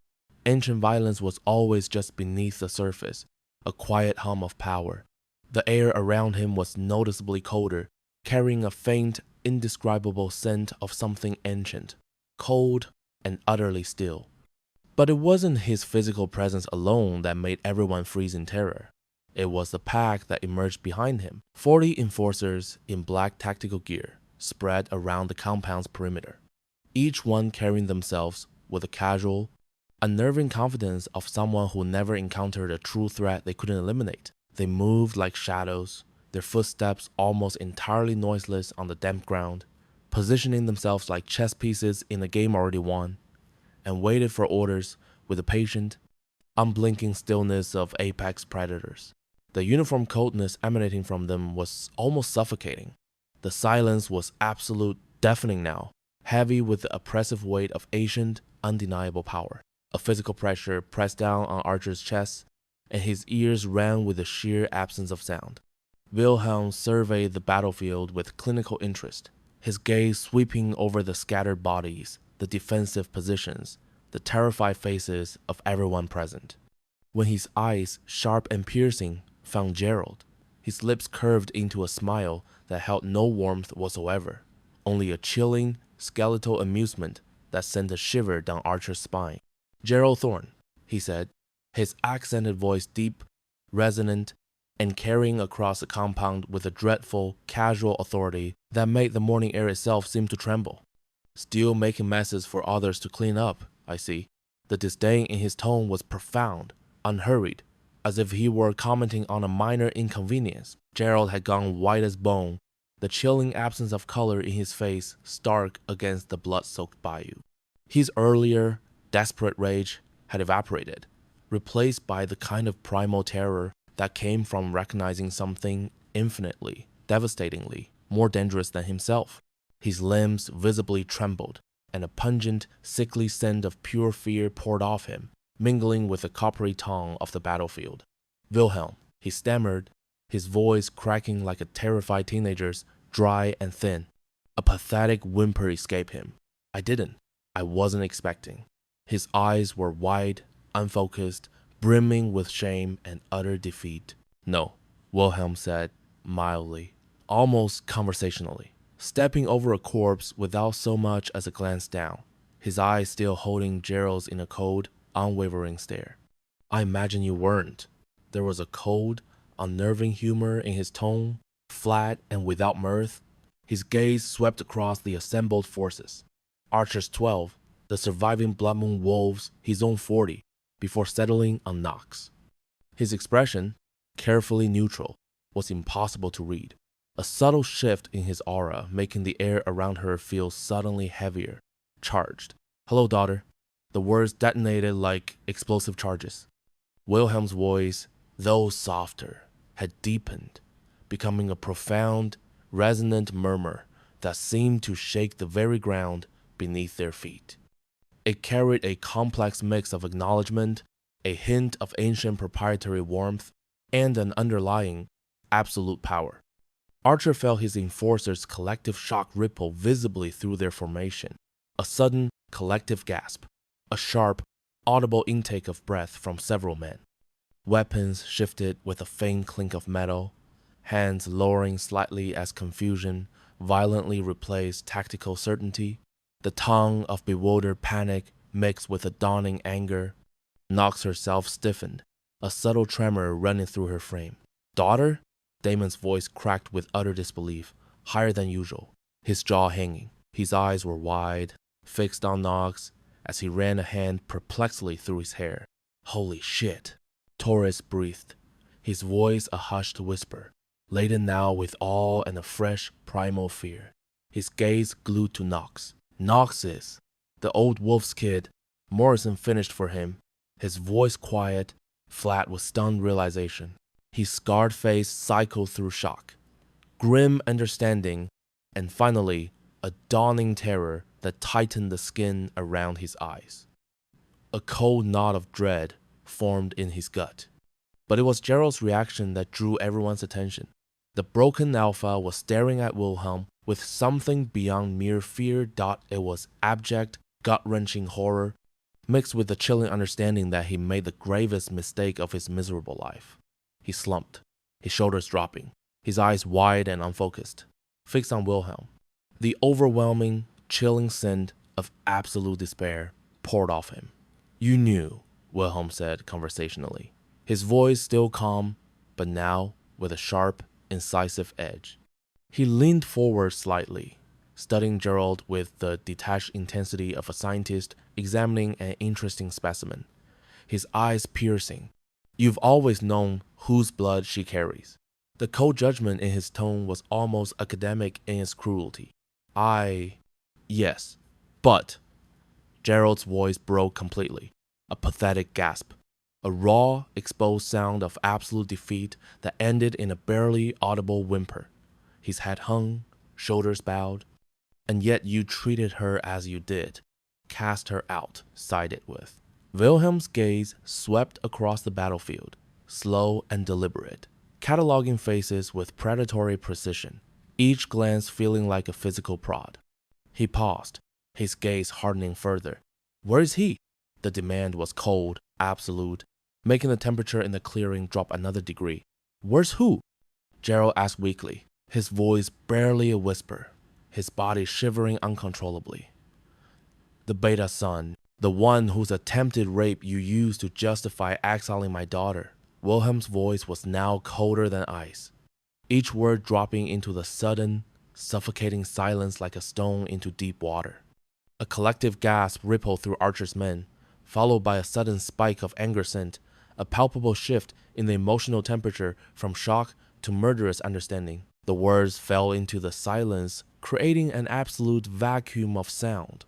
[SPEAKER 1] ancient violence was always just beneath the surface, a quiet hum of power. The air around him was noticeably colder, carrying a faint, indescribable scent of something ancient, cold, and utterly still. But it wasn't his physical presence alone that made everyone freeze in terror. It was the pack that emerged behind him, 40 enforcers in black tactical gear, spread around the compound's perimeter, each one carrying themselves with a casual, unnerving confidence of someone who never encountered a true threat they couldn't eliminate. They moved like shadows, their footsteps almost entirely noiseless on the damp ground, positioning themselves like chess pieces in a game already won, and waited for orders with the patient, unblinking stillness of apex predators. The uniform coldness emanating from them was almost suffocating. The silence was absolute, deafening now, heavy with the oppressive weight of ancient, undeniable power. A physical pressure pressed down on Archer's chest, and his ears rang with the sheer absence of sound. Wilhelm surveyed the battlefield with clinical interest, his gaze sweeping over the scattered bodies, the defensive positions, the terrified faces of everyone present. When his eyes, sharp and piercing, found Gerald, his lips curved into a smile that held no warmth whatsoever, only a chilling, skeletal amusement that sent a shiver down Archer's spine. "Gerald Thorne," he said, his accented voice deep, resonant, and carrying across the compound with a dreadful, casual authority that made the morning air itself seem to tremble. "Still making messes for others to clean up, I see." The disdain in his tone was profound, unhurried, as if he were commenting on a minor inconvenience. Gerald had gone white as bone, the chilling absence of color in his face stark against the blood-soaked bayou. His earlier, desperate rage had evaporated, replaced by the kind of primal terror that came from recognizing something infinitely, devastatingly more dangerous than himself. His limbs visibly trembled, and a pungent, sickly scent of pure fear poured off him, mingling with the coppery tongue of the battlefield. "Wilhelm," he stammered, his voice cracking like a terrified teenager's, dry and thin. A pathetic whimper escaped him. I wasn't expecting." His eyes were wide, unfocused, brimming with shame and utter defeat. "No," Wilhelm said, mildly, almost conversationally, stepping over a corpse without so much as a glance down, his eyes still holding Gerald's in a cold, unwavering stare. "I imagine you weren't." There was a cold, unnerving humor in his tone, flat and without mirth. His gaze swept across the assembled forces. Archer's 12, the surviving Blood Moon wolves, his own 40, before settling on Knox. His expression, carefully neutral, was impossible to read. A subtle shift in his aura, making the air around her feel suddenly heavier, charged. "Hello, daughter." The words detonated like explosive charges. Wilhelm's voice, though softer, had deepened, becoming a profound, resonant murmur that seemed to shake the very ground beneath their feet. It carried a complex mix of acknowledgement, a hint of ancient proprietary warmth, and an underlying, absolute power. Archer felt his enforcers' collective shock ripple visibly through their formation, a sudden, collective gasp, a sharp, audible intake of breath from several men. Weapons shifted with a faint clink of metal, hands lowering slightly as confusion violently replaced tactical certainty. The tongue of bewildered panic mixed with a dawning anger. Knox herself stiffened, a subtle tremor running through her frame. "Daughter?" Damon's voice cracked with utter disbelief, higher than usual, his jaw hanging. His eyes were wide, fixed on Knox, as he ran a hand perplexedly through his hair. Holy shit, Torres breathed, his voice a hushed whisper, laden now with awe and a fresh, primal fear. His gaze glued to Knox. Knox's, the old wolf's kid. Morrison finished for him, his voice quiet, flat with stunned realization. His scarred face cycled through shock, grim understanding, and finally, a dawning terror that tightened the skin around his eyes. A cold knot of dread formed in his gut. But it was Gerald's reaction that drew everyone's attention. The broken alpha was staring at Wilhelm with something beyond mere fear. It was abject, gut-wrenching horror, mixed with the chilling understanding that he made the gravest mistake of his miserable life. He slumped, his shoulders dropping, his eyes wide and unfocused, fixed on Wilhelm. The overwhelming, chilling scent of absolute despair poured off him. You knew, Wilhelm said conversationally, his voice still calm, but now with a sharp, incisive edge. He leaned forward slightly, studying Gerald with the detached intensity of a scientist examining an interesting specimen, his eyes piercing. You've always known whose blood she carries. The cold judgment in his tone was almost academic in its cruelty. Yes, but Gerald's voice broke completely, a pathetic gasp, a raw, exposed sound of absolute defeat that ended in a barely audible whimper. His head hung, shoulders bowed. And yet you treated her as you did, cast her out, sided with. Wilhelm's gaze swept across the battlefield, slow and deliberate, cataloging faces with predatory precision, each glance feeling like a physical prod. He paused, his gaze hardening further. Where is he? The demand was cold, absolute, making the temperature in the clearing drop another degree. Where's who? Gerald asked weakly, his voice barely a whisper, his body shivering uncontrollably. The beta son, the one whose attempted rape you used to justify exiling my daughter. Wilhelm's voice was now colder than ice, each word dropping into the sudden, suffocating silence like a stone into deep water. A collective gasp rippled through Archer's men, followed by a sudden spike of anger scent, a palpable shift in the emotional temperature from shock to murderous understanding. The words fell into the silence, creating an absolute vacuum of sound.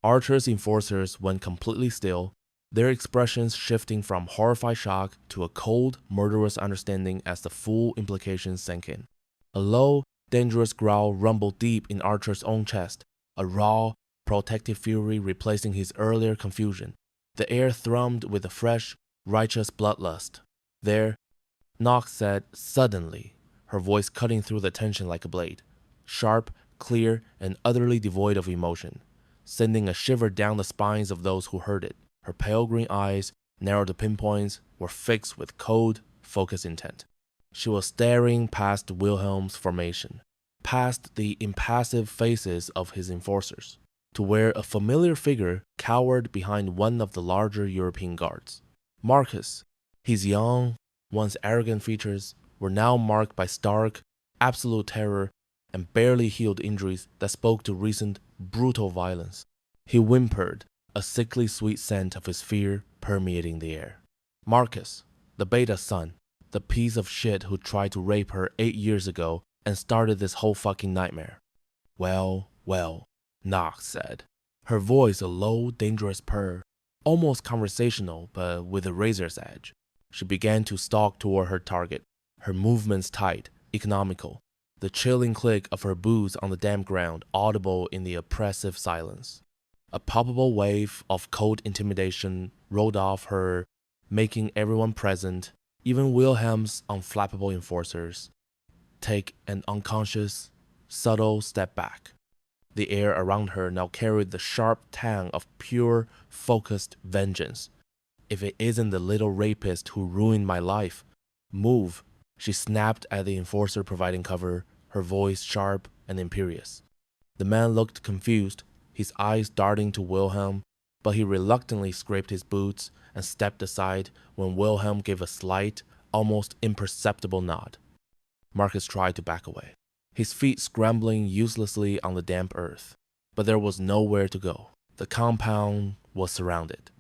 [SPEAKER 1] Archer's enforcers went completely still, their expressions shifting from horrified shock to a cold, murderous understanding as the full implications sank in. A low, dangerous growl rumbled deep in Archer's own chest, a raw, protective fury replacing his earlier confusion. The air thrummed with a fresh, righteous bloodlust. There, Knox said suddenly, her voice cutting through the tension like a blade, sharp, clear, and utterly devoid of emotion, sending a shiver down the spines of those who heard it. Her pale green eyes, narrowed to pinpoints, were fixed with cold, focused intent. She was staring past Wilhelm's formation, past the impassive faces of his enforcers, to where a familiar figure cowered behind one of the larger European guards. Marcus, his young, once arrogant features, were now marked by stark, absolute terror and barely healed injuries that spoke to recent, brutal violence. He whimpered, a sickly sweet scent of his fear permeating the air. Marcus, the beta son, the piece of shit who tried to rape her 8 years ago and started this whole fucking nightmare. Well, Knox said, her voice a low, dangerous purr, almost conversational but with a razor's edge. She began to stalk toward her target, her movements tight, economical, the chilling click of her boots on the damp ground audible in the oppressive silence. A palpable wave of cold intimidation rolled off her, making everyone present, even Wilhelm's unflappable enforcers, take an unconscious, subtle step back. The air around her now carried the sharp tang of pure, focused vengeance. If it isn't the little rapist who ruined my life, move, she snapped at the enforcer providing cover, her voice sharp and imperious. The man looked confused, his eyes darting to Wilhelm, but he reluctantly scraped his boots and stepped aside when Wilhelm gave a slight, almost imperceptible nod. Marcus tried to back away, his feet scrambling uselessly on the damp earth. but there was nowhere to go. The compound was surrounded.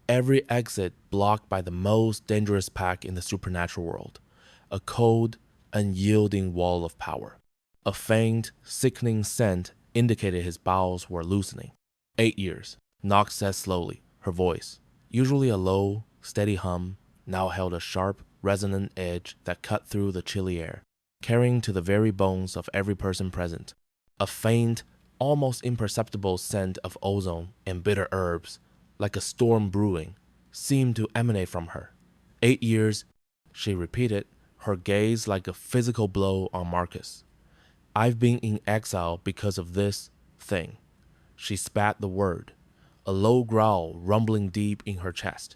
[SPEAKER 1] Every exit blocked by the most dangerous pack in the supernatural world. A cold, unyielding wall of power. A faint, sickening scent indicated his bowels were loosening. 8 years, Nox said slowly, her voice, usually a low, steady hum, now held a sharp, resonant edge that cut through the chilly air, carrying to the very bones of every person present. A faint, almost imperceptible scent of ozone and bitter herbs, like a storm brewing, seemed to emanate from her. 8 years, she repeated, her gaze like a physical blow on Marcus. I've been in exile because of this thing. She spat the word, a low growl rumbling deep in her chest.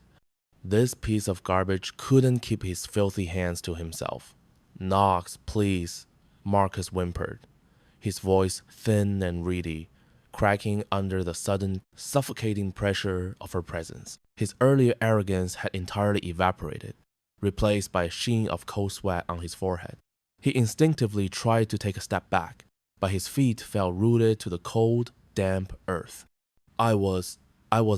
[SPEAKER 1] This piece of garbage couldn't keep his filthy hands to himself. Nox, please, Marcus whimpered, his voice thin and reedy, cracking under the sudden, suffocating pressure of her presence. His earlier arrogance had entirely evaporated, replaced by a sheen of cold sweat on his forehead. He instinctively tried to take a step back, but his feet felt rooted to the cold, damp earth. I was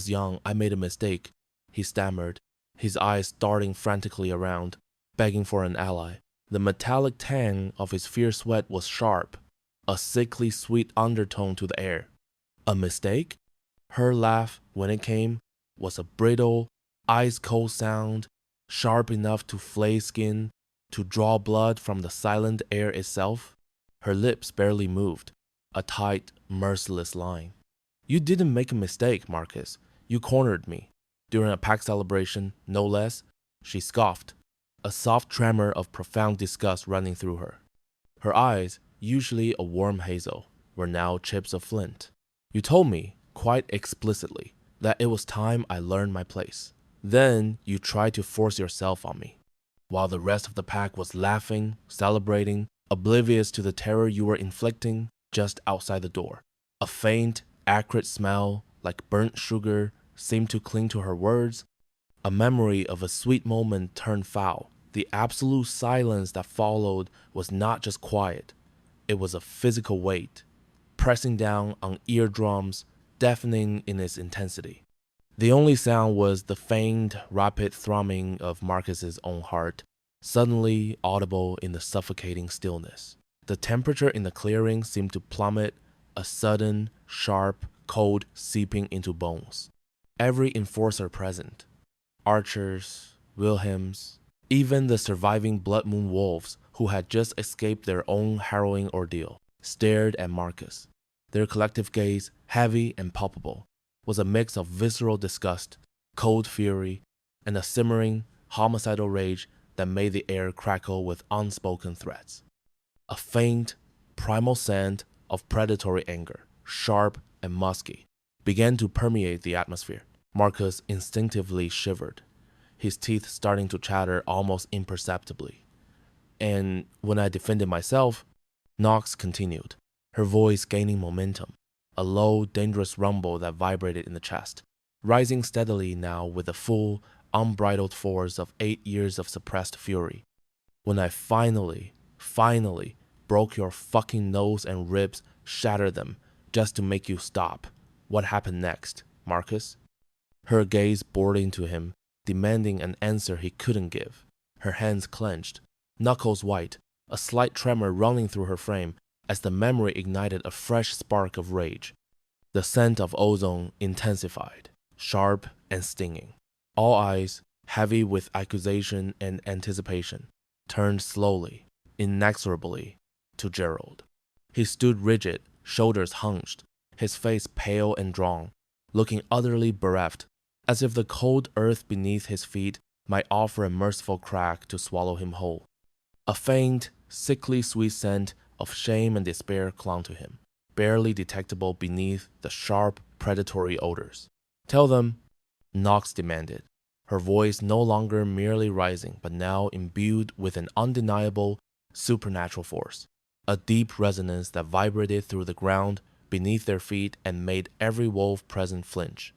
[SPEAKER 1] young, I made a mistake, he stammered, his eyes darting frantically around, begging for an ally. The metallic tang of his fierce sweat was sharp, a sickly sweet undertone to the air. A mistake? Her laugh, when it came, was a brittle, ice-cold sound, sharp enough to flay skin, to draw blood from the silent air itself. Her lips barely moved, a tight, merciless line. You didn't make a mistake, Marcus. You cornered me. During a pack celebration, no less, she scoffed, a soft tremor of profound disgust running through her. Her eyes, usually a warm hazel, were now chips of flint. You told me, quite explicitly, that it was time I learned my place. Then you tried to force yourself on me. While the rest of the pack was laughing, celebrating, oblivious to the terror you were inflicting just outside the door. A faint, acrid smell, like burnt sugar, seemed to cling to her words. A memory of a sweet moment turned foul. The absolute silence that followed was not just quiet. It was a physical weight, pressing down on eardrums, deafening in its intensity. The only sound was the faint, rapid throbbing of Marcus's own heart, suddenly audible in the suffocating stillness. The temperature in the clearing seemed to plummet, a sudden, sharp, cold seeping into bones. Every enforcer present, archers, Wilhelms, even the surviving Blood Moon wolves who had just escaped their own harrowing ordeal, stared at Marcus. Their collective gaze, heavy and palpable, was a mix of visceral disgust, cold fury, and a simmering, homicidal rage that made the air crackle with unspoken threats. A faint, primal scent of predatory anger, sharp and musky, began to permeate the atmosphere. Marcus instinctively shivered, his teeth starting to chatter almost imperceptibly. And when I defended myself, Nox continued, her voice gaining momentum, a low, dangerous rumble that vibrated in the chest, rising steadily now with the full, unbridled force of 8 years of suppressed fury. When I finally broke your fucking nose and ribs, shattered them, just to make you stop, what happened next, Marcus? Her gaze bored into him, demanding an answer he couldn't give. Her hands clenched, knuckles white, a slight tremor running through her frame as the memory ignited a fresh spark of rage. The scent of ozone intensified, sharp and stinging. All eyes, heavy with accusation and anticipation, turned slowly, inexorably, to Gerald. He stood rigid, shoulders hunched, his face pale and drawn, looking utterly bereft, as if the cold earth beneath his feet might offer a merciful crack to swallow him whole. A faint, sickly sweet scent of shame and despair clung to him, barely detectable beneath the sharp, predatory odors. Tell them, Nox demanded, her voice no longer merely rising but now imbued with an undeniable, supernatural force, a deep resonance that vibrated through the ground beneath their feet and made every wolf present flinch.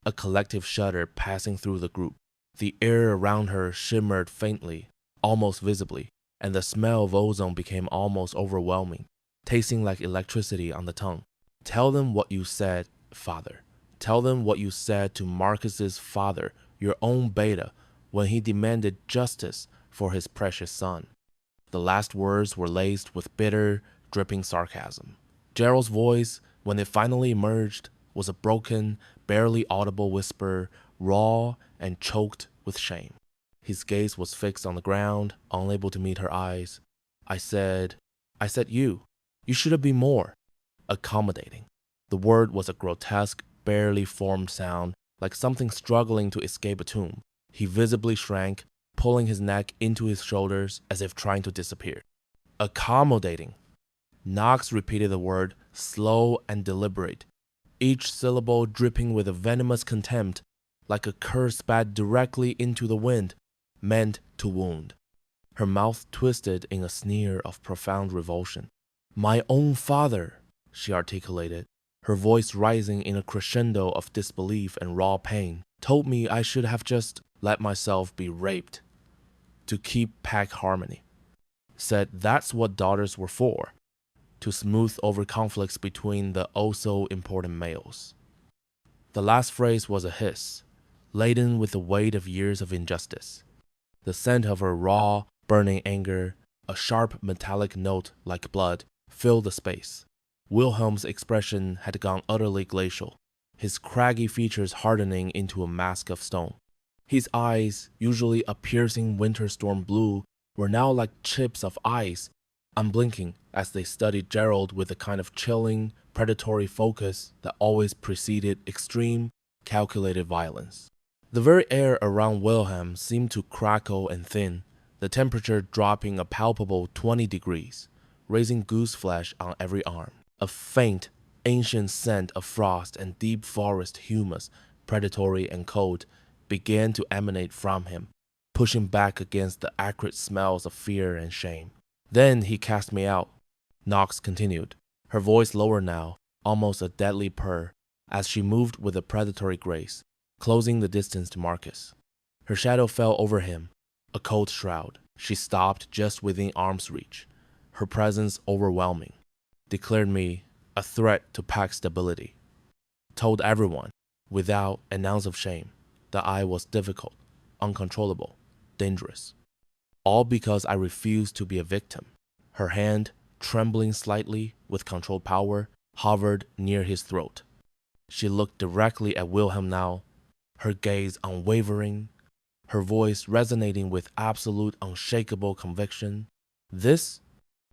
[SPEAKER 1] A collective shudder passing through the group. The air around her shimmered faintly, almost visibly, and the smell of ozone became almost overwhelming, tasting like electricity on the tongue. Tell them what you said, father. Tell them what you said to Marcus's father, your own beta, when he demanded justice for his precious son. The last words were laced with bitter, dripping sarcasm. Gerald's voice, when it finally emerged, was a broken, barely audible whisper, raw and choked with shame. His gaze was fixed on the ground, unable to meet her eyes. I said, you should have been more accommodating. The word was a grotesque, barely formed sound, like something struggling to escape a tomb. He visibly shrank, pulling his neck into his shoulders as if trying to disappear. Accommodating. Knox repeated the word, slow and deliberate, each syllable dripping with a venomous contempt, like a curse spat directly into the wind, meant to wound. Her mouth twisted in a sneer of profound revulsion. My own father, she articulated, her voice rising in a crescendo of disbelief and raw pain, told me I should have just let myself be raped to keep pack harmony. Said that's what daughters were for, to smooth over conflicts between the oh-so-important males. The last phrase was a hiss, laden with the weight of years of injustice. The scent of her raw, burning anger, a sharp metallic note like blood, filled the space. Wilhelm's expression had gone utterly glacial, his craggy features hardening into a mask of stone. His eyes, usually a piercing winter storm blue, were now like chips of ice, unblinking as they studied Gerald with the kind of chilling, predatory focus that always preceded extreme, calculated violence. The very air around Wilhelm seemed to crackle and thin, the temperature dropping a palpable 20 degrees, raising goose flesh on every arm. A faint, ancient scent of frost and deep forest humus, predatory and cold, began to emanate from him, pushing back against the acrid smells of fear and shame. Then he cast me out, Knox continued, her voice lower now, almost a deadly purr, as she moved with a predatory grace, closing the distance to Marcus. Her shadow fell over him, a cold shroud. She stopped just within arm's reach, her presence overwhelming. Declared me a threat to pack stability. Told everyone, without an ounce of shame, that I was difficult, uncontrollable, dangerous. All because I refused to be a victim. Her hand, trembling slightly with controlled power, hovered near his throat. She looked directly at Wilhelm now, her gaze unwavering, her voice resonating with absolute unshakable conviction. This,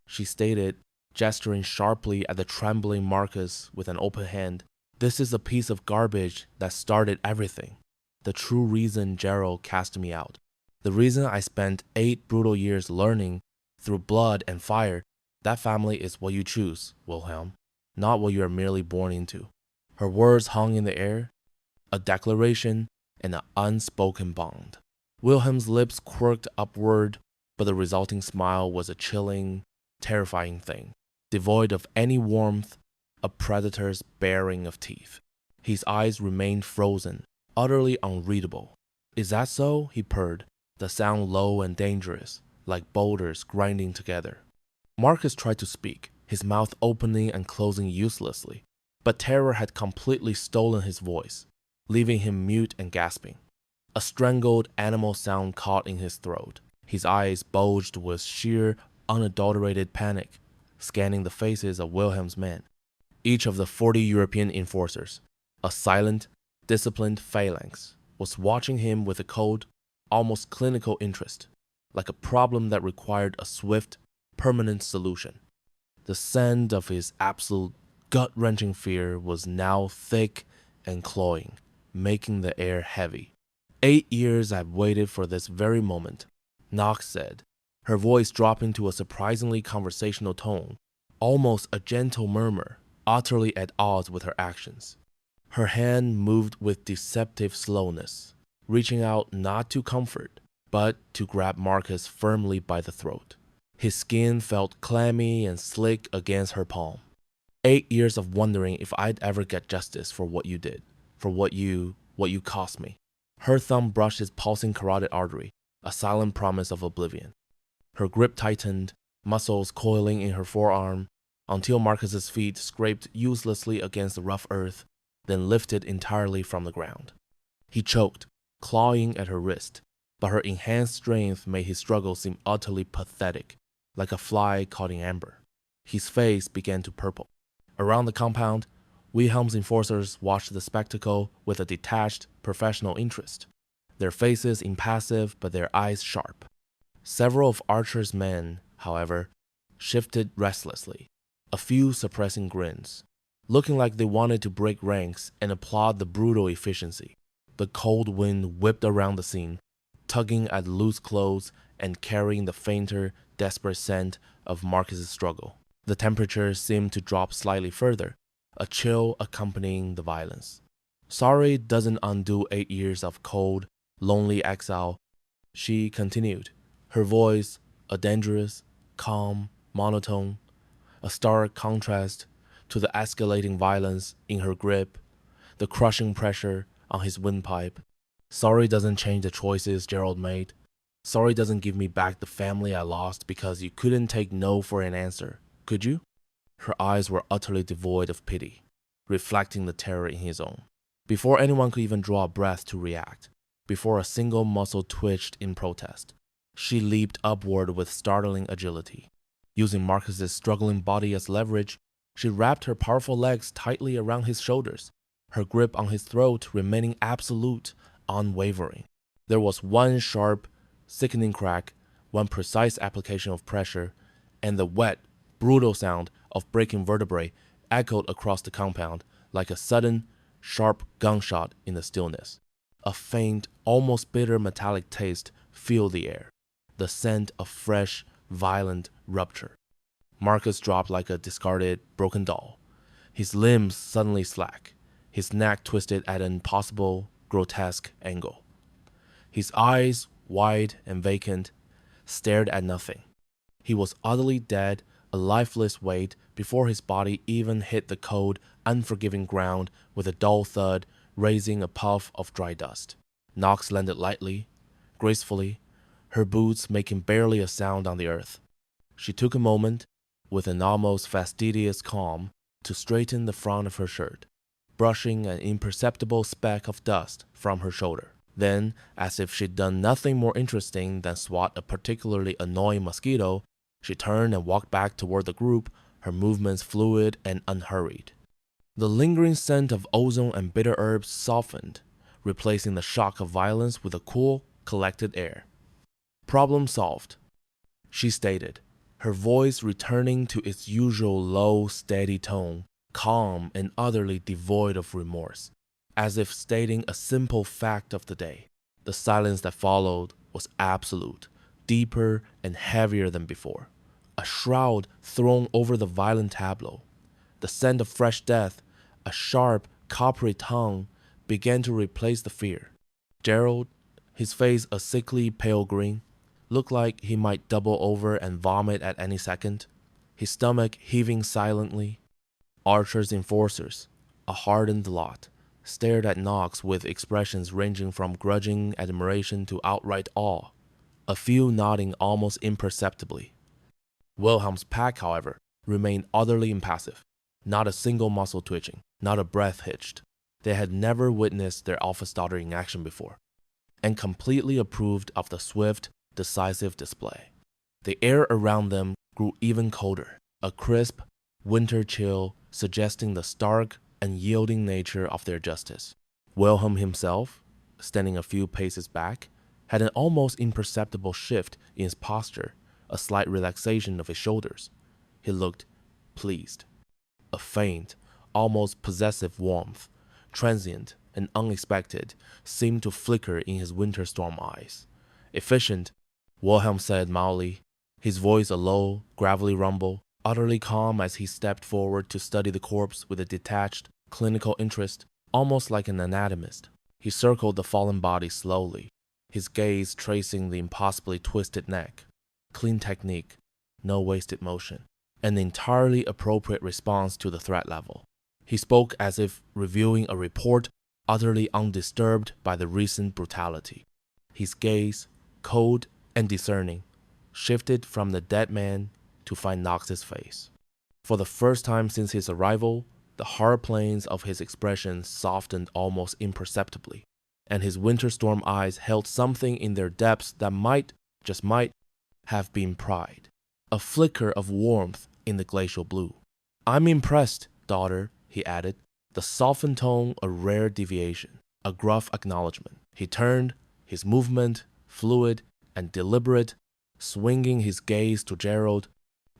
[SPEAKER 1] she stated, gesturing sharply at the trembling Marcus with an open hand, this is a piece of garbage that started everything. The true reason Gerald cast me out. The reason I spent 8 brutal years learning through blood and fire. That family is what you choose, Wilhelm, not what you are merely born into. Her words hung in the air, a declaration and an unspoken bond. Wilhelm's lips quirked upward, but the resulting smile was a chilling, terrifying thing, devoid of any warmth, a predator's baring of teeth. His eyes remained frozen, utterly unreadable. Is that so? He purred, the sound low and dangerous, like boulders grinding together. Marcus tried to speak, his mouth opening and closing uselessly, but terror had completely stolen his voice, leaving him mute and gasping. A strangled animal sound caught in his throat. His eyes bulged with sheer, unadulterated panic, scanning the faces of Wilhelm's men. Each of the 40 European enforcers, a silent, disciplined phalanx, was watching him with a cold, almost clinical interest, like a problem that required a swift, permanent solution. The scent of his absolute, gut-wrenching fear was now thick and cloying, making the air heavy. 8 years I've waited for this very moment, Knox said, her voice dropping to a surprisingly conversational tone, almost a gentle murmur, utterly at odds with her actions. Her hand moved with deceptive slowness, reaching out not to comfort, but to grab Marcus firmly by the throat. His skin felt clammy and slick against her palm. 8 years of wondering if I'd ever get justice for what you did, for what you cost me. Her thumb brushed his pulsing carotid artery, a silent promise of oblivion. Her grip tightened, muscles coiling in her forearm, until Marcus's feet scraped uselessly against the rough earth, then lifted entirely from the ground. He choked, clawing at her wrist, but her enhanced strength made his struggle seem utterly pathetic, like a fly caught in amber. His face began to purple. Around the compound, Wilhelm's enforcers watched the spectacle with a detached, professional interest, their faces impassive but their eyes sharp. Several of Archer's men, however, shifted restlessly, a few suppressing grins, looking like they wanted to break ranks and applaud the brutal efficiency. The cold wind whipped around the scene, tugging at loose clothes and carrying the fainter, desperate scent of Marcus's struggle. The temperature seemed to drop slightly further, a chill accompanying the violence. Sorry doesn't undo 8 years of cold, lonely exile, she continued, her voice a dangerous, calm monotone, a stark contrast to the escalating violence in her grip, the crushing pressure on his windpipe. Sorry doesn't change the choices Gerald made. Sorry doesn't give me back the family I lost because you couldn't take no for an answer, could you? Her eyes were utterly devoid of pity, reflecting the terror in his own. Before anyone could even draw a breath to react, before a single muscle twitched in protest, she leaped upward with startling agility. Using Marcus's struggling body as leverage, she wrapped her powerful legs tightly around his shoulders, her grip on his throat remaining absolute, unwavering. There was one sharp, sickening crack, one precise application of pressure, and the wet, brutal sound of breaking vertebrae echoed across the compound like a sudden, sharp gunshot in the stillness. A faint, almost bitter metallic taste filled the air, the scent of fresh, violent rupture. Marcus dropped like a discarded, broken doll, his limbs suddenly slack, his neck twisted at an impossible, grotesque angle. His eyes, wide and vacant, stared at nothing. He was utterly dead, a lifeless weight before his body even hit the cold, unforgiving ground with a dull thud, raising a puff of dry dust. Knox landed lightly, gracefully, her boots making barely a sound on the earth. She took a moment, with an almost fastidious calm, to straighten the front of her shirt, brushing an imperceptible speck of dust from her shoulder. Then, as if she'd done nothing more interesting than swat a particularly annoying mosquito, she turned and walked back toward the group, her movements fluid and unhurried. The lingering scent of ozone and bitter herbs softened, replacing the shock of violence with a cool, collected air. Problem solved, she stated, her voice returning to its usual low, steady tone, calm and utterly devoid of remorse, as if stating a simple fact of the day. The silence that followed was absolute, deeper and heavier than before, a shroud thrown over the violent tableau. The scent of fresh death, a sharp, coppery tongue, began to replace the fear. Gerald, his face a sickly pale green, looked like he might double over and vomit at any second, his stomach heaving silently. Archer's enforcers, a hardened lot, stared at Knox with expressions ranging from grudging admiration to outright awe, a few nodding almost imperceptibly. Wilhelm's pack, however, remained utterly impassive, not a single muscle twitching, not a breath hitched. They had never witnessed their alpha's daughter in action before, and completely approved of the swift, decisive display. The air around them grew even colder, a crisp, winter chill suggesting the stark, unyielding nature of their justice. Wilhelm himself, standing a few paces back, had an almost imperceptible shift in his posture, a slight relaxation of his shoulders. He looked pleased. A faint, almost possessive warmth, transient and unexpected, seemed to flicker in his winter storm eyes. Efficient, Wilhelm said mildly, his voice a low, gravelly rumble, utterly calm as he stepped forward to study the corpse with a detached, clinical interest, almost like an anatomist. He circled the fallen body slowly, his gaze tracing the impossibly twisted neck. Clean technique, no wasted motion. An entirely appropriate response to the threat level. He spoke as if reviewing a report, utterly undisturbed by the recent brutality. His gaze, cold and discerning, shifted from the dead man to find Knox's face. For the first time since his arrival, the hard planes of his expression softened almost imperceptibly, and his winter storm eyes held something in their depths that might, just might, have been pride. A flicker of warmth in the glacial blue. "I'm impressed, daughter," he added, the softened tone a rare deviation, a gruff acknowledgement. He turned, his movement fluid and deliberate, swinging his gaze to Gerald.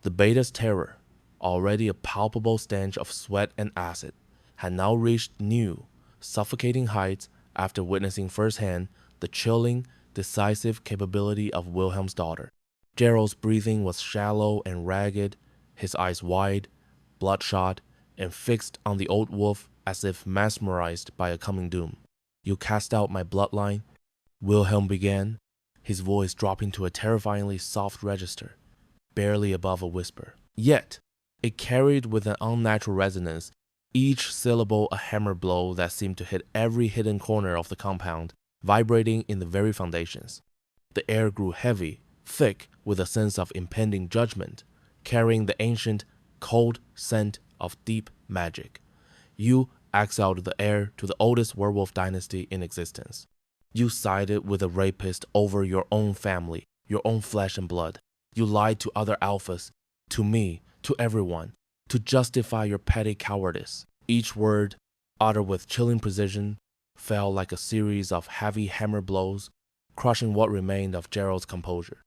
[SPEAKER 1] The beta's terror, already a palpable stench of sweat and acid, had now reached new, suffocating heights after witnessing firsthand the chilling, decisive capability of Wilhelm's daughter. Gerald's breathing was shallow and ragged, his eyes wide, bloodshot, and fixed on the old wolf as if mesmerized by a coming doom. "You cast out my bloodline," Wilhelm began, his voice dropping to a terrifyingly soft register, barely above a whisper. Yet, it carried with an unnatural resonance, each syllable a hammer blow that seemed to hit every hidden corner of the compound, vibrating in the very foundations. The air grew heavy, thick with a sense of impending judgment, carrying the ancient, cold scent of deep magic. "You exiled the heir to the oldest werewolf dynasty in existence. You sided with a rapist over your own family, your own flesh and blood. You lied to other alphas, to me, to everyone, to justify your petty cowardice." Each word, uttered with chilling precision, fell like a series of heavy hammer blows, crushing what remained of Gerald's composure.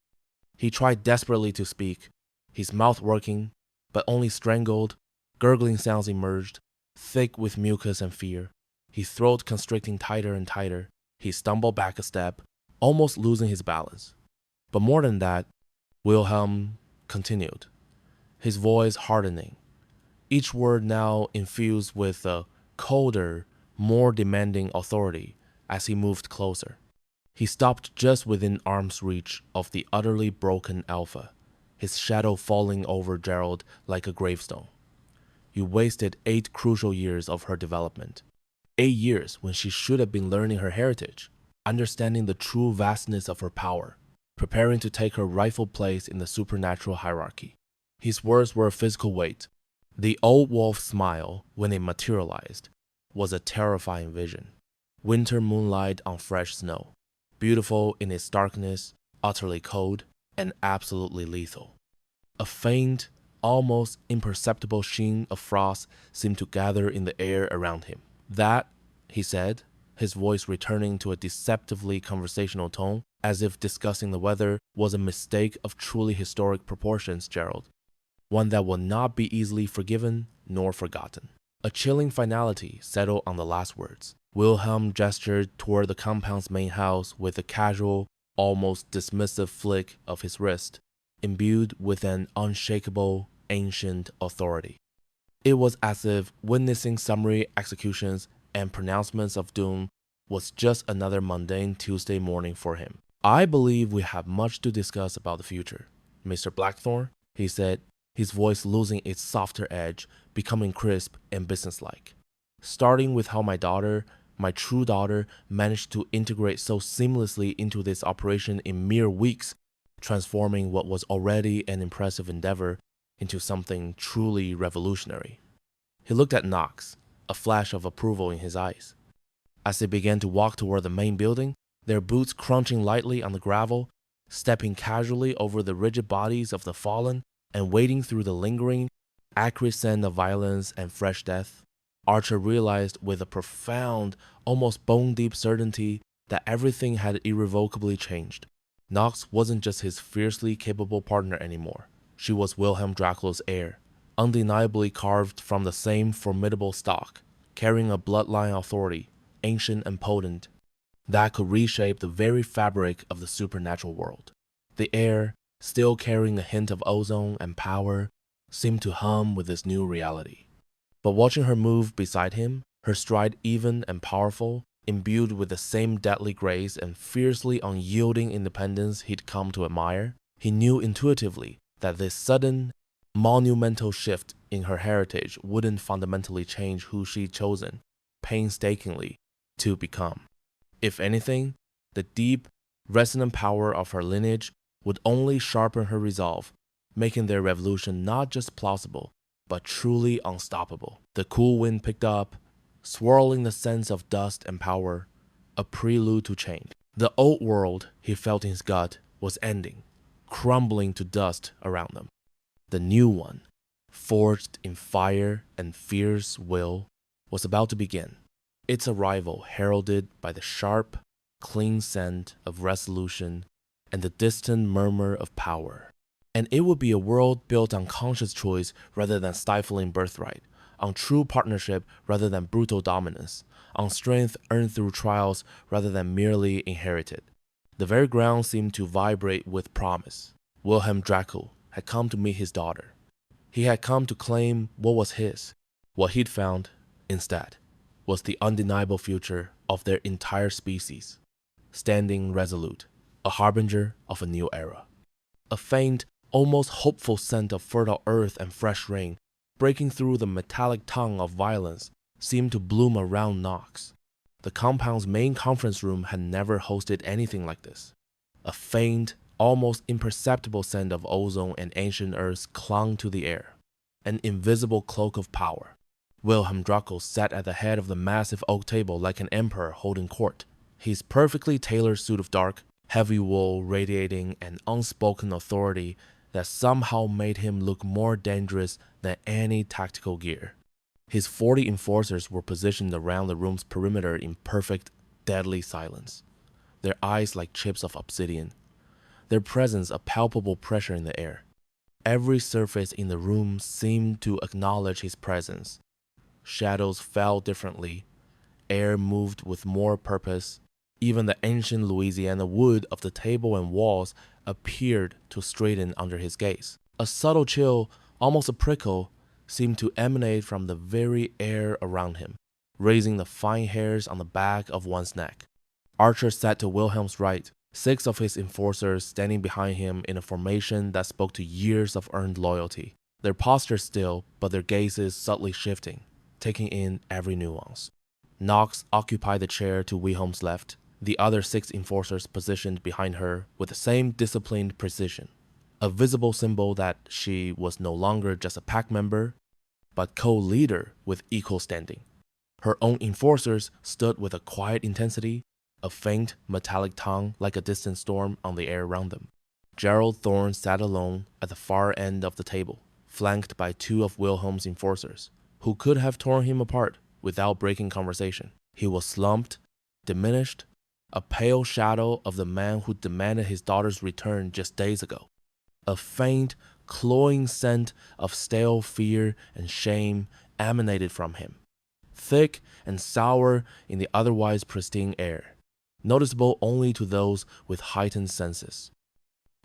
[SPEAKER 1] He tried desperately to speak, his mouth working, but only strangled, gurgling sounds emerged, thick with mucus and fear, his throat constricting tighter and tighter. He stumbled back a step, almost losing his balance. But more than that, Wilhelm continued, his voice hardening, each word now infused with a colder, more demanding authority as he moved closer. He stopped just within arm's reach of the utterly broken alpha, his shadow falling over Gerald like a gravestone. "You wasted 8 crucial years of her development. 8 years when she should have been learning her heritage, understanding the true vastness of her power, preparing to take her rightful place in the supernatural hierarchy." His words were a physical weight. The old wolf's smile, when it materialized, was a terrifying vision. Winter moonlight on fresh snow, beautiful in its darkness, utterly cold, and absolutely lethal. A faint, almost imperceptible sheen of frost seemed to gather in the air around him. "That," he said, his voice returning to a deceptively conversational tone, as if discussing the weather, "was a mistake of truly historic proportions, Gerald. One that will not be easily forgiven nor forgotten." A chilling finality settled on the last words. Wilhelm gestured toward the compound's main house with a casual, almost dismissive flick of his wrist, imbued with an unshakable, ancient authority. It was as if witnessing summary executions and pronouncements of doom was just another mundane Tuesday morning for him. "I believe we have much to discuss about the future, Mr. Blackthorne," he said, his voice losing its softer edge, becoming crisp and businesslike. "Starting with how my daughter, my true daughter, managed to integrate so seamlessly into this operation in mere weeks, transforming what was already an impressive endeavor into something truly revolutionary." He looked at Knox, a flash of approval in his eyes. As they began to walk toward the main building, their boots crunching lightly on the gravel, stepping casually over the rigid bodies of the fallen, and wading through the lingering, acrid scent of violence and fresh death, Archer realized with a profound, almost bone-deep certainty that everything had irrevocably changed. Knox wasn't just his fiercely capable partner anymore. She was Wilhelm Dracula's heir, undeniably carved from the same formidable stock, carrying a bloodline authority, ancient and potent, that could reshape the very fabric of the supernatural world. The air, still carrying a hint of ozone and power, seemed to hum with this new reality. But watching her move beside him, her stride even and powerful, imbued with the same deadly grace and fiercely unyielding independence he'd come to admire, he knew intuitively that this sudden, monumental shift in her heritage wouldn't fundamentally change who she'd chosen, painstakingly, to become. If anything, the deep, resonant power of her lineage would only sharpen her resolve, making their revolution not just plausible, but truly unstoppable. The cool wind picked up, swirling the sense of dust and power, a prelude to change. The old world, he felt in his gut, was ending, crumbling to dust around them. The new one, forged in fire and fierce will, was about to begin. Its arrival heralded by the sharp, clean scent of resolution and the distant murmur of power. And it would be a world built on conscious choice rather than stifling birthright, on true partnership rather than brutal dominance, on strength earned through trials rather than merely inherited. The very ground seemed to vibrate with promise. Wilhelm Draco had come to meet his daughter. He had come to claim what was his. What he'd found, instead, was the undeniable future of their entire species, standing resolute, a harbinger of a new era. A faint, almost hopeful scent of fertile earth and fresh rain, breaking through the metallic tongue of violence, seemed to bloom around Knox. The compound's main conference room had never hosted anything like this. A faint, almost imperceptible scent of ozone and ancient earths clung to the air, an invisible cloak of power. Wilhelm Draco sat at the head of the massive oak table like an emperor holding court, his perfectly tailored suit of dark, heavy wool radiating an unspoken authority that somehow made him look more dangerous than any tactical gear. His 40 enforcers were positioned around the room's perimeter in perfect, deadly silence, their eyes like chips of obsidian, their presence a palpable pressure in the air. Every surface in the room seemed to acknowledge his presence. Shadows fell differently, air moved with more purpose. Even the ancient Louisiana wood of the table and walls appeared to straighten under his gaze. A subtle chill, almost a prickle, seemed to emanate from the very air around him, raising the fine hairs on the back of one's neck. Archer sat to Wilhelm's right, 6 of his enforcers standing behind him in a formation that spoke to years of earned loyalty, their postures still, but their gazes subtly shifting, taking in every nuance. Knox occupied the chair to Wilhelm's left, the other 6 enforcers positioned behind her with the same disciplined precision, a visible symbol that she was no longer just a pack member, but co-leader with equal standing. Her own enforcers stood with a quiet intensity, a faint metallic tongue like a distant storm on the air around them. Gerald Thorne sat alone at the far end of the table, flanked by 2 of Wilhelm's enforcers, who could have torn him apart without breaking conversation. He was slumped, diminished, a pale shadow of the man who demanded his daughter's return just days ago. A faint, cloying scent of stale fear and shame emanated from him, thick and sour in the otherwise pristine air, noticeable only to those with heightened senses.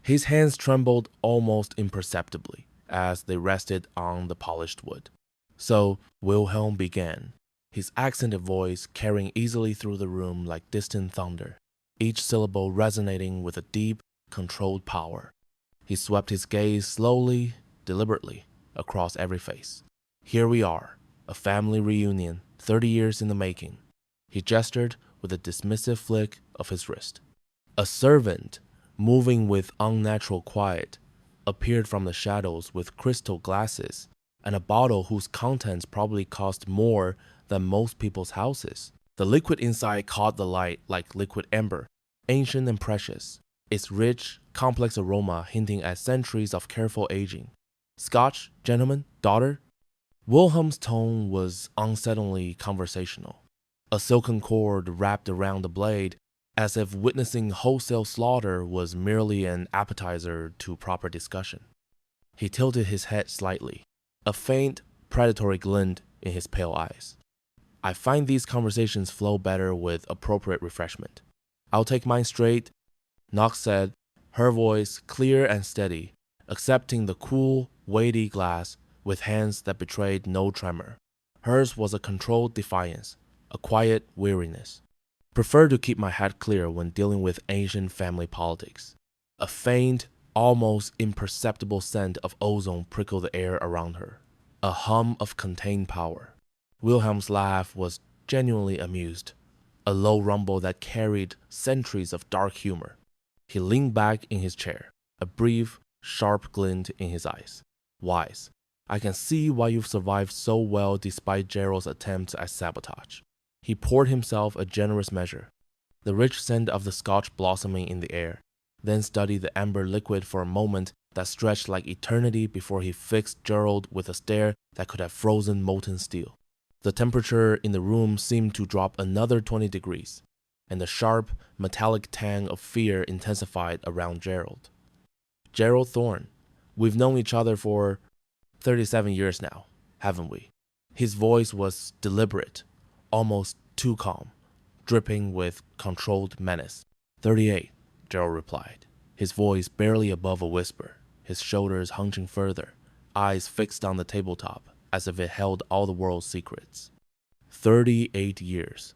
[SPEAKER 1] His hands trembled almost imperceptibly as they rested on the polished wood. So Wilhelm began, his accented voice carrying easily through the room like distant thunder, each syllable resonating with a deep, controlled power. He swept his gaze slowly, deliberately, across every face. Here we are, a family reunion, 30 years in the making. He gestured with a dismissive flick of his wrist. A servant, moving with unnatural quiet, appeared from the shadows with crystal glasses and a bottle whose contents probably cost more than most people's houses. The liquid inside caught the light like liquid amber, ancient and precious, its rich, complex aroma hinting at centuries of careful aging. Scotch, gentlemen, daughter? Wilhelm's tone was unsettlingly conversational, a silken cord wrapped around the blade, as if witnessing wholesale slaughter was merely an appetizer to proper discussion. He tilted his head slightly, a faint, predatory glint in his pale eyes. I find these conversations flow better with appropriate refreshment. I'll take mine straight, Knox said, her voice clear and steady, accepting the cool, weighty glass with hands that betrayed no tremor. Hers was a controlled defiance, a quiet weariness. Prefer to keep my head clear when dealing with ancient family politics. A faint, almost imperceptible scent of ozone prickled the air around her, a hum of contained power. Wilhelm's laugh was genuinely amused, a low rumble that carried centuries of dark humor. He leaned back in his chair, a brief, sharp glint in his eyes. Wise. I can see why you've survived so well despite Gerald's attempts at sabotage. He poured himself a generous measure, the rich scent of the scotch blossoming in the air, then studied the amber liquid for a moment that stretched like eternity before he fixed Gerald with a stare that could have frozen molten steel. The temperature in the room seemed to drop another 20 degrees, and the sharp, metallic tang of fear intensified around Gerald. Gerald Thorne, we've known each other for 37 years now, haven't we? His voice was deliberate, almost too calm, dripping with controlled menace. 38, Gerald replied, his voice barely above a whisper, his shoulders hunching further, eyes fixed on the tabletop as if it held all the world's secrets. 38 years.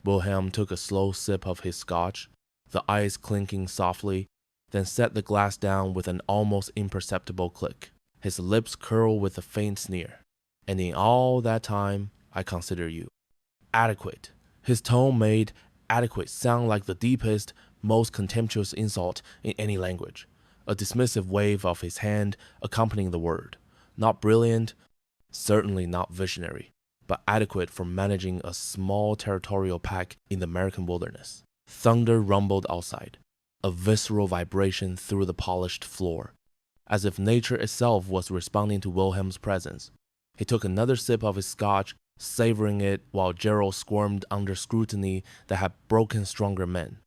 [SPEAKER 1] Wilhelm took a slow sip of his scotch, the ice clinking softly, then set the glass down with an almost imperceptible click. His lips curled with a faint sneer. And in all that time, I consider you adequate. His tone made adequate sound like the deepest, most contemptuous insult in any language. A dismissive wave of his hand accompanying the word. Not brilliant, certainly not visionary, but adequate for managing a small territorial pack in the American wilderness. Thunder rumbled outside, a visceral vibration through the polished floor, as if nature itself was responding to Wilhelm's presence. He took another sip of his scotch, savoring it while Gerald squirmed under scrutiny that had broken stronger men.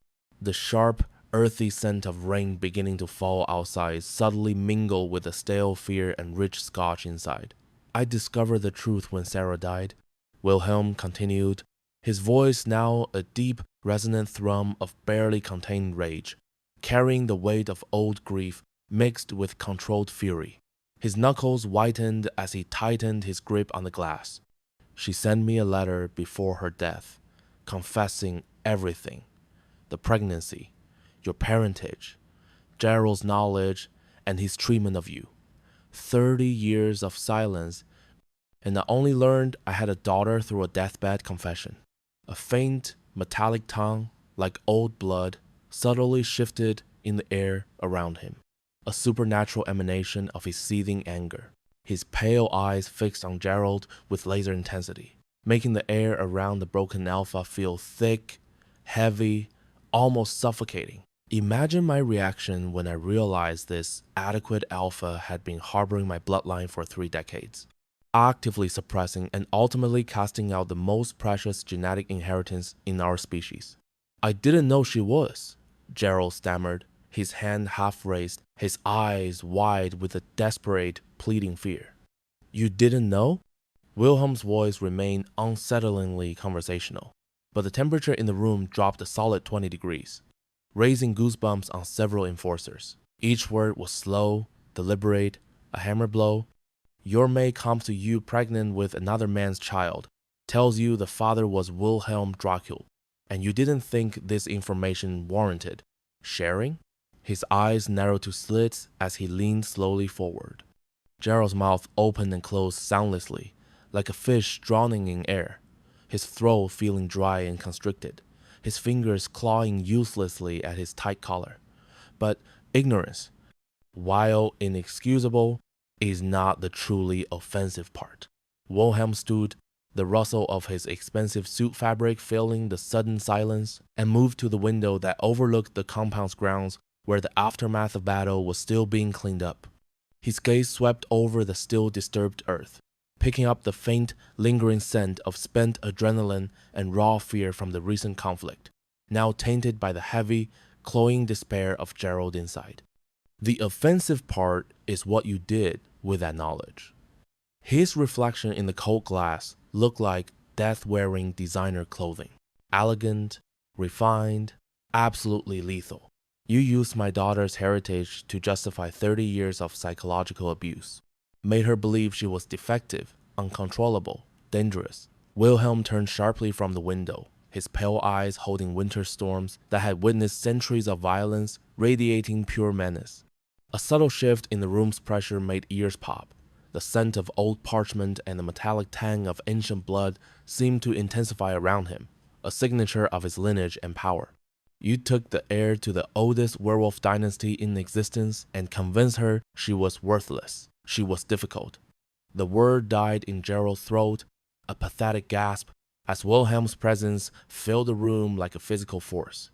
[SPEAKER 1] The sharp, earthy scent of rain beginning to fall outside subtly mingled with the stale fear and rich scotch inside. I discovered the truth when Sarah died, Wilhelm continued, his voice now a deep, resonant thrum of barely contained rage, carrying the weight of old grief mixed with controlled fury. His knuckles whitened as he tightened his grip on the glass. She sent me a letter before her death, confessing everything. The pregnancy, your parentage, Gerald's knowledge, and his treatment of you. 30 years of silence, and I only learned I had a daughter through a deathbed confession. A faint, metallic tongue, like old blood, subtly shifted in the air around him, a supernatural emanation of his seething anger. His pale eyes fixed on Gerald with laser intensity, making the air around the broken alpha feel thick, heavy, almost suffocating. Imagine my reaction when I realized this adequate alpha had been harboring my bloodline for 3 decades, actively suppressing and ultimately casting out the most precious genetic inheritance in our species. I didn't know she was, Gerald stammered, his hand half raised, his eyes wide with a desperate, pleading fear. You didn't know? Wilhelm's voice remained unsettlingly conversational, but the temperature in the room dropped a solid 20 degrees, raising goosebumps on several enforcers. Each word was slow, deliberate, a hammer blow. Your maid comes to you pregnant with another man's child, tells you the father was Wilhelm Dracul, and you didn't think this information warranted sharing? His eyes narrowed to slits as he leaned slowly forward. Gerald's mouth opened and closed soundlessly, like a fish drowning in air, his throat feeling dry and constricted, his fingers clawing uselessly at his tight collar. But ignorance, while inexcusable, is not the truly offensive part. Wilhelm stood, the rustle of his expensive suit fabric filling the sudden silence, and moved to the window that overlooked the compound's grounds where the aftermath of battle was still being cleaned up. His gaze swept over the still disturbed earth, picking up the faint, lingering scent of spent adrenaline and raw fear from the recent conflict, now tainted by the heavy, cloying despair of Gerald inside. The offensive part is what you did with that knowledge. His reflection in the cold glass looked like death-wearing designer clothing, elegant, refined, absolutely lethal. You used my daughter's heritage to justify 30 years of psychological abuse, made her believe she was defective, uncontrollable, dangerous. Wilhelm turned sharply from the window, his pale eyes holding winter storms that had witnessed centuries of violence, radiating pure menace. A subtle shift in the room's pressure made ears pop. The scent of old parchment and the metallic tang of ancient blood seemed to intensify around him, a signature of his lineage and power. You took the heir to the oldest werewolf dynasty in existence and convinced her she was worthless. She was difficult. The word died in Gerald's throat, a pathetic gasp, as Wilhelm's presence filled the room like a physical force.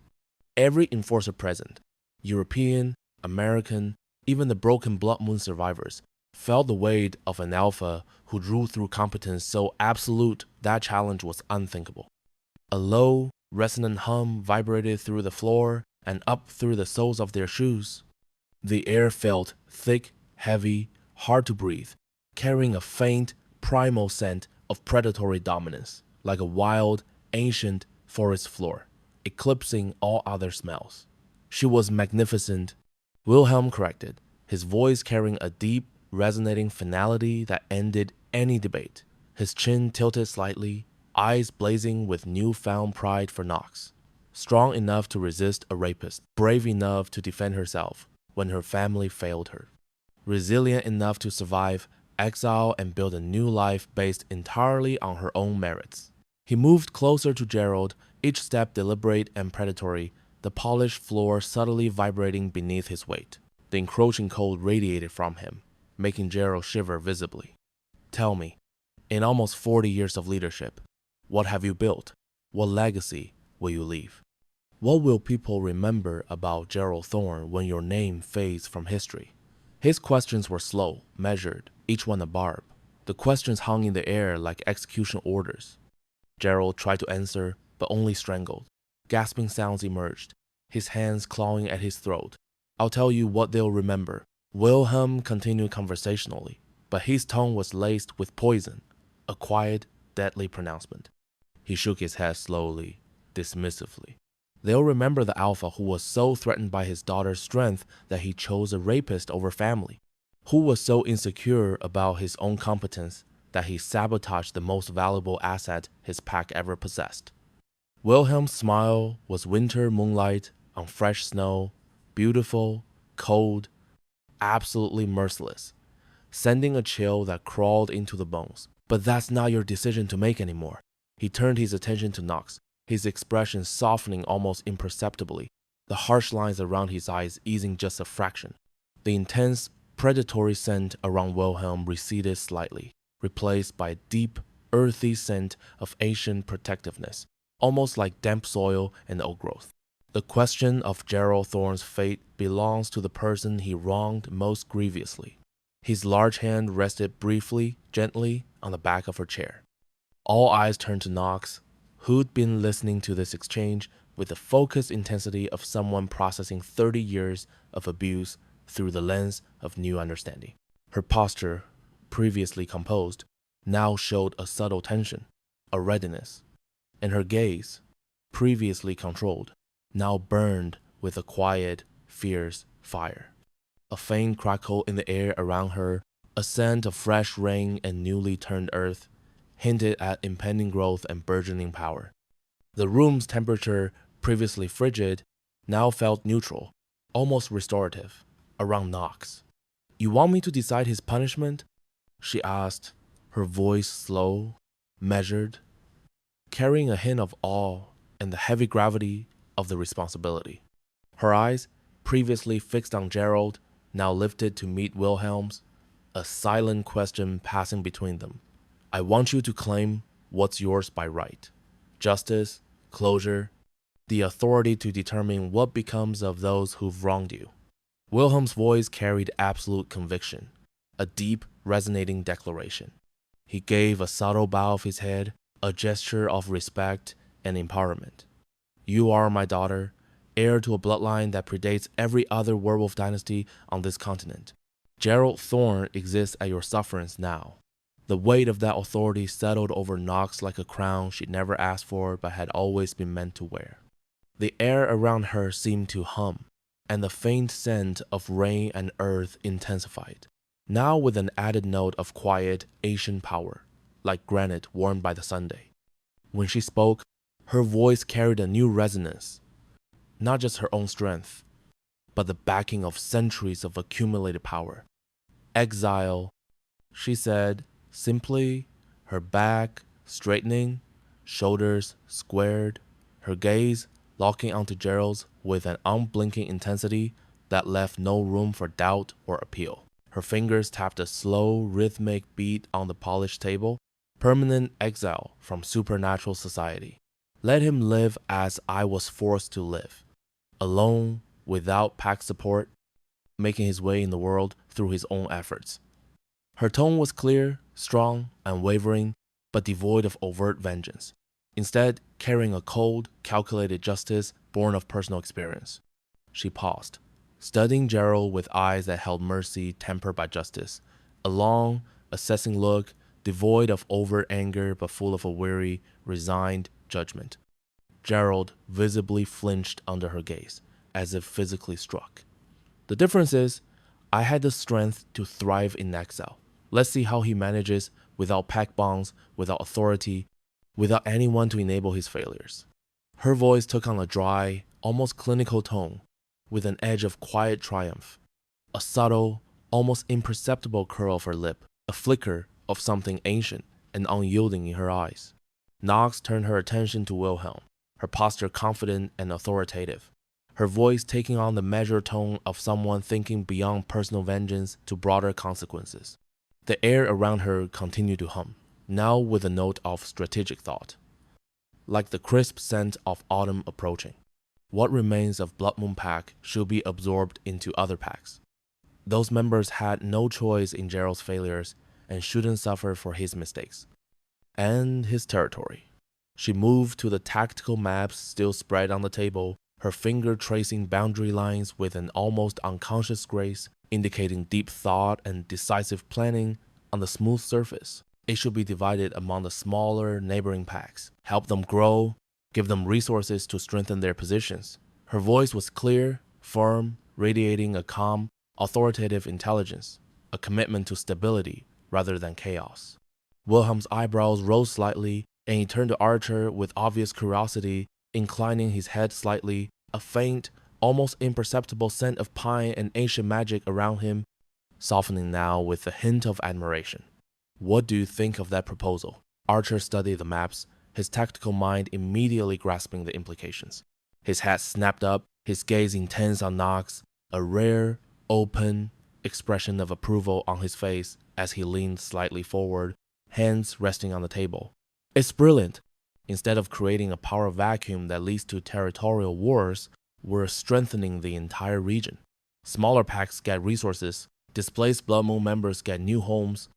[SPEAKER 1] Every enforcer present, European, American, even the broken Blood Moon survivors, felt the weight of an alpha who drew through competence so absolute that challenge was unthinkable. A low, resonant hum vibrated through the floor and up through the soles of their shoes. The air felt thick, heavy, hard to breathe, carrying a faint, primal scent of predatory dominance, like a wild, ancient forest floor, eclipsing all other smells. She was magnificent, Wilhelm corrected, his voice carrying a deep, resonating finality that ended any debate. His chin tilted slightly, eyes blazing with newfound pride for Knox. Strong enough to resist a rapist, brave enough to defend herself when her family failed her. Resilient enough to survive exile and build a new life based entirely on her own merits. He moved closer to Gerald, each step deliberate and predatory, the polished floor subtly vibrating beneath his weight. The encroaching cold radiated from him, making Gerald shiver visibly. Tell me, in almost 40 years of leadership, what have you built? What legacy will you leave? What will people remember about Gerald Thorne when your name fades from history? His questions were slow, measured, each one a barb. The questions hung in the air like execution orders. Gerald tried to answer, but only strangled. Gasping sounds emerged, his hands clawing at his throat. I'll tell you what they'll remember. Wilhelm continued conversationally, but his tone was laced with poison, a quiet, deadly pronouncement. He shook his head slowly, dismissively. They'll remember the alpha who was so threatened by his daughter's strength that he chose a rapist over family, who was so insecure about his own competence that he sabotaged the most valuable asset his pack ever possessed. Wilhelm's smile was winter moonlight on fresh snow, beautiful, cold, absolutely merciless, sending a chill that crawled into the bones. But that's not your decision to make anymore. He turned his attention to Knox, his expression softening almost imperceptibly, the harsh lines around his eyes easing just a fraction. The intense, predatory scent around Wilhelm receded slightly, replaced by a deep, earthy scent of ancient protectiveness, almost like damp soil and old growth. The question of Gerald Thorne's fate belongs to the person he wronged most grievously. His large hand rested briefly, gently, on the back of her chair. All eyes turned to Knox, who'd been listening to this exchange with the focused intensity of someone processing 30 years of abuse through the lens of new understanding. Her posture, previously composed, now showed a subtle tension, a readiness, and her gaze, previously controlled, now burned with a quiet, fierce fire. A faint crackle in the air around her, a scent of fresh rain and newly turned earth, hinted at impending growth and burgeoning power. The room's temperature, previously frigid, now felt neutral, almost restorative, around Knox. You want me to decide his punishment? She asked, her voice slow, measured, carrying a hint of awe and the heavy gravity of the responsibility. Her eyes, previously fixed on Gerald, now lifted to meet Wilhelm's, a silent question passing between them. I want you to claim what's yours by right. Justice, closure, the authority to determine what becomes of those who've wronged you. Wilhelm's voice carried absolute conviction, a deep, resonating declaration. He gave a subtle bow of his head, a gesture of respect and empowerment. You are my daughter, heir to a bloodline that predates every other werewolf dynasty on this continent. Gerald Thorne exists at your sufferance now. The weight of that authority settled over Knox like a crown she'd never asked for but had always been meant to wear. The air around her seemed to hum, and the faint scent of rain and earth intensified, now with an added note of quiet, ancient power, like granite warmed by the Sunday. When she spoke, her voice carried a new resonance, not just her own strength, but the backing of centuries of accumulated power. Exile, she said, simply, her back straightening, shoulders squared, her gaze locking onto Gerald's with an unblinking intensity that left no room for doubt or appeal. Her fingers tapped a slow, rhythmic beat on the polished table. Permanent exile from supernatural society. Let him live as I was forced to live. Alone, without pack support, making his way in the world through his own efforts. Her tone was clear, strong, unwavering, but devoid of overt vengeance. Instead, carrying a cold, calculated justice born of personal experience. She paused, studying Gerald with eyes that held mercy tempered by justice. A long, assessing look, devoid of overt anger but full of a weary, resigned judgment. Gerald visibly flinched under her gaze, as if physically struck. The difference is, I had the strength to thrive in exile. Let's see how he manages without pack bonds, without authority, without anyone to enable his failures. Her voice took on a dry, almost clinical tone, with an edge of quiet triumph. A subtle, almost imperceptible curl of her lip, a flicker of something ancient and unyielding in her eyes. Knox turned her attention to Wilhelm, her posture confident and authoritative, her voice taking on the measured tone of someone thinking beyond personal vengeance to broader consequences. The air around her continued to hum, now with a note of strategic thought. Like the crisp scent of autumn approaching. What remains of Blood Moon Pack should be absorbed into other packs. Those members had no choice in Gerald's failures and shouldn't suffer for his mistakes. And his territory. She moved to the tactical maps still spread on the table, her finger tracing boundary lines with an almost unconscious grace, indicating deep thought and decisive planning on the smooth surface. It should be divided among the smaller neighboring packs, help them grow, give them resources to strengthen their positions. Her voice was clear, firm, radiating a calm, authoritative intelligence, a commitment to stability rather than chaos. Wilhelm's eyebrows rose slightly, and he turned to Archer with obvious curiosity, inclining his head slightly, a faint, almost imperceptible scent of pine and ancient magic around him, softening now with a hint of admiration. What do you think of that proposal? Archer studied the maps, his tactical mind immediately grasping the implications. His head snapped up, his gaze intense on Knox, a rare, open expression of approval on his face as he leaned slightly forward, hands resting on the table. It's brilliant. Instead of creating a power vacuum that leads to territorial wars, we're strengthening the entire region. Smaller packs get resources, displaced Blood Moon members get new homes,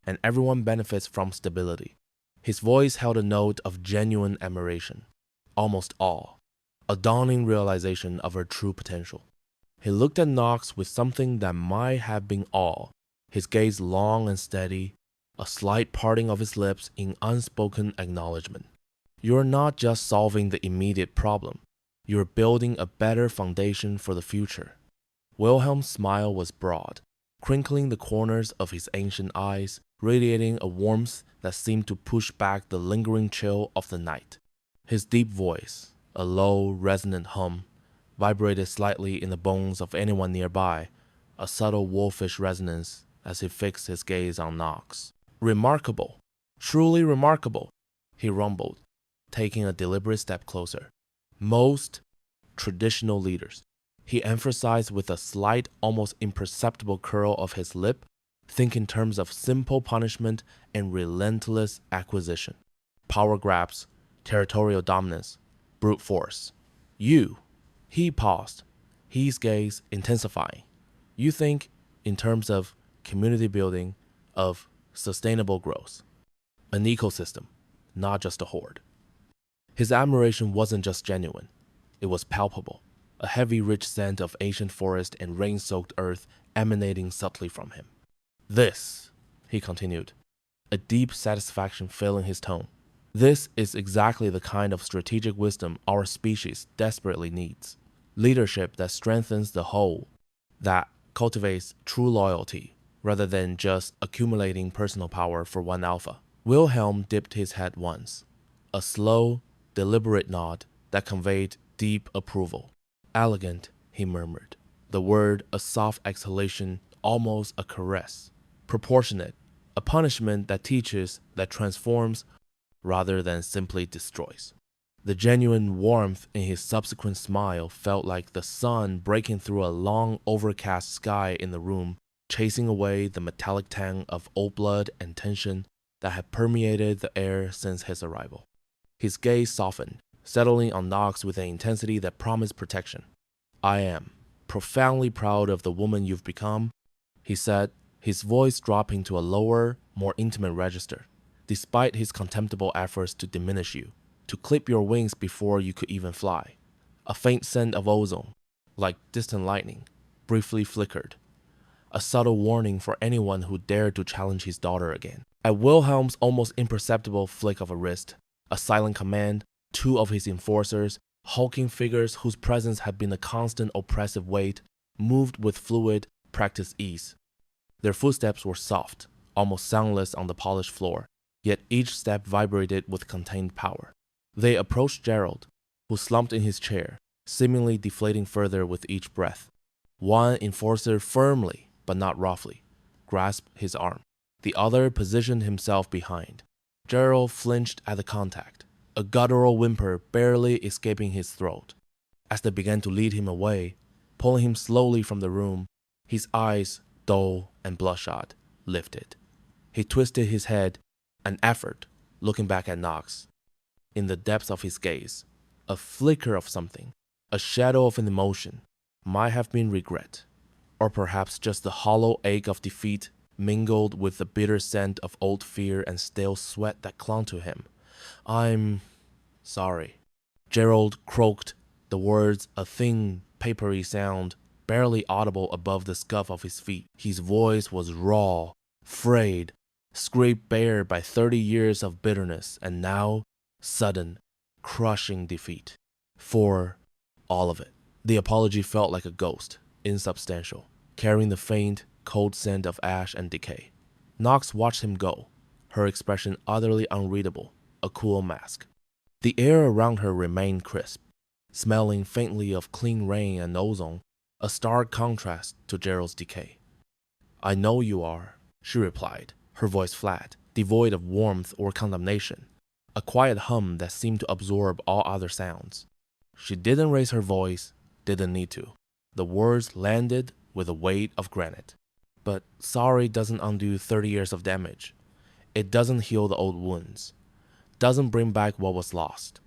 [SPEAKER 1] and everyone benefits from stability. His voice held a note of genuine admiration, almost awe, a dawning realization of her true potential. He looked at Knox with something that might have been awe, his gaze long and steady, a slight parting of his lips in unspoken acknowledgement. You're not just solving the immediate problem, you're building a better foundation for the future. Wilhelm's smile was broad, crinkling the corners of his ancient eyes, radiating a warmth that seemed to push back the lingering chill of the night. His deep voice, a low, resonant hum, vibrated slightly in the bones of anyone nearby, a subtle wolfish resonance as he fixed his gaze on Knox. Remarkable, truly remarkable, he rumbled, taking a deliberate step closer. Most traditional leaders, he emphasized with a slight, almost imperceptible curl of his lip, think in terms of simple punishment and relentless acquisition. Power grabs, territorial dominance, brute force. He paused, his gaze intensifying. You think in terms of community building, of sustainable growth. An ecosystem, not just a horde. His admiration wasn't just genuine, it was palpable, a heavy rich scent of ancient forest and rain-soaked earth emanating subtly from him. This, he continued, a deep satisfaction filling his tone. This is exactly the kind of strategic wisdom our species desperately needs. Leadership that strengthens the whole, that cultivates true loyalty, rather than just accumulating personal power for one alpha. Wilhelm dipped his head once, a slow, deliberate nod that conveyed deep approval. Elegant, he murmured, the word a soft exhalation, almost a caress. Proportionate, a punishment that teaches, that transforms, rather than simply destroys. The genuine warmth in his subsequent smile felt like the sun breaking through a long overcast sky in the room chasing away the metallic tang of old blood and tension that had permeated the air since his arrival. His gaze softened, settling on Knox with an intensity that promised protection. "I am profoundly proud of the woman you've become," he said, his voice dropping to a lower, more intimate register. "Despite his contemptible efforts to diminish you, to clip your wings before you could even fly." A faint scent of ozone, like distant lightning, briefly flickered, a subtle warning for anyone who dared to challenge his daughter again. At Wilhelm's almost imperceptible flick of a wrist, a silent command, two of his enforcers, hulking figures whose presence had been a constant oppressive weight, moved with fluid, practiced ease. Their footsteps were soft, almost soundless on the polished floor, yet each step vibrated with contained power. They approached Gerald, who slumped in his chair, seemingly deflating further with each breath. One enforcer firmly, but not roughly, grasped his arm. The other positioned himself behind. Gerald flinched at the contact, a guttural whimper barely escaping his throat. As they began to lead him away, pulling him slowly from the room, his eyes, dull and bloodshot, lifted. He twisted his head, an effort, looking back at Knox. In the depths of his gaze, a flicker of something, a shadow of an emotion, might have been regret, or perhaps just the hollow ache of defeat mingled with the bitter scent of old fear and stale sweat that clung to him. "I'm sorry." Gerald croaked the words, a thin, papery sound, barely audible above the scuff of his feet. His voice was raw, frayed, scraped bare by 30 years of bitterness, and now, sudden, crushing defeat. For all of it. The apology felt like a ghost, insubstantial, carrying the faint, cold scent of ash and decay. Knox watched him go, her expression utterly unreadable, a cool mask. The air around her remained crisp, smelling faintly of clean rain and ozone, a stark contrast to Gerald's decay. "I know you are," she replied, her voice flat, devoid of warmth or condemnation, a quiet hum that seemed to absorb all other sounds. She didn't raise her voice, didn't need to. The words landed with the weight of granite. But sorry doesn't undo 30 years of damage. It doesn't heal the old wounds. Doesn't bring back what was lost.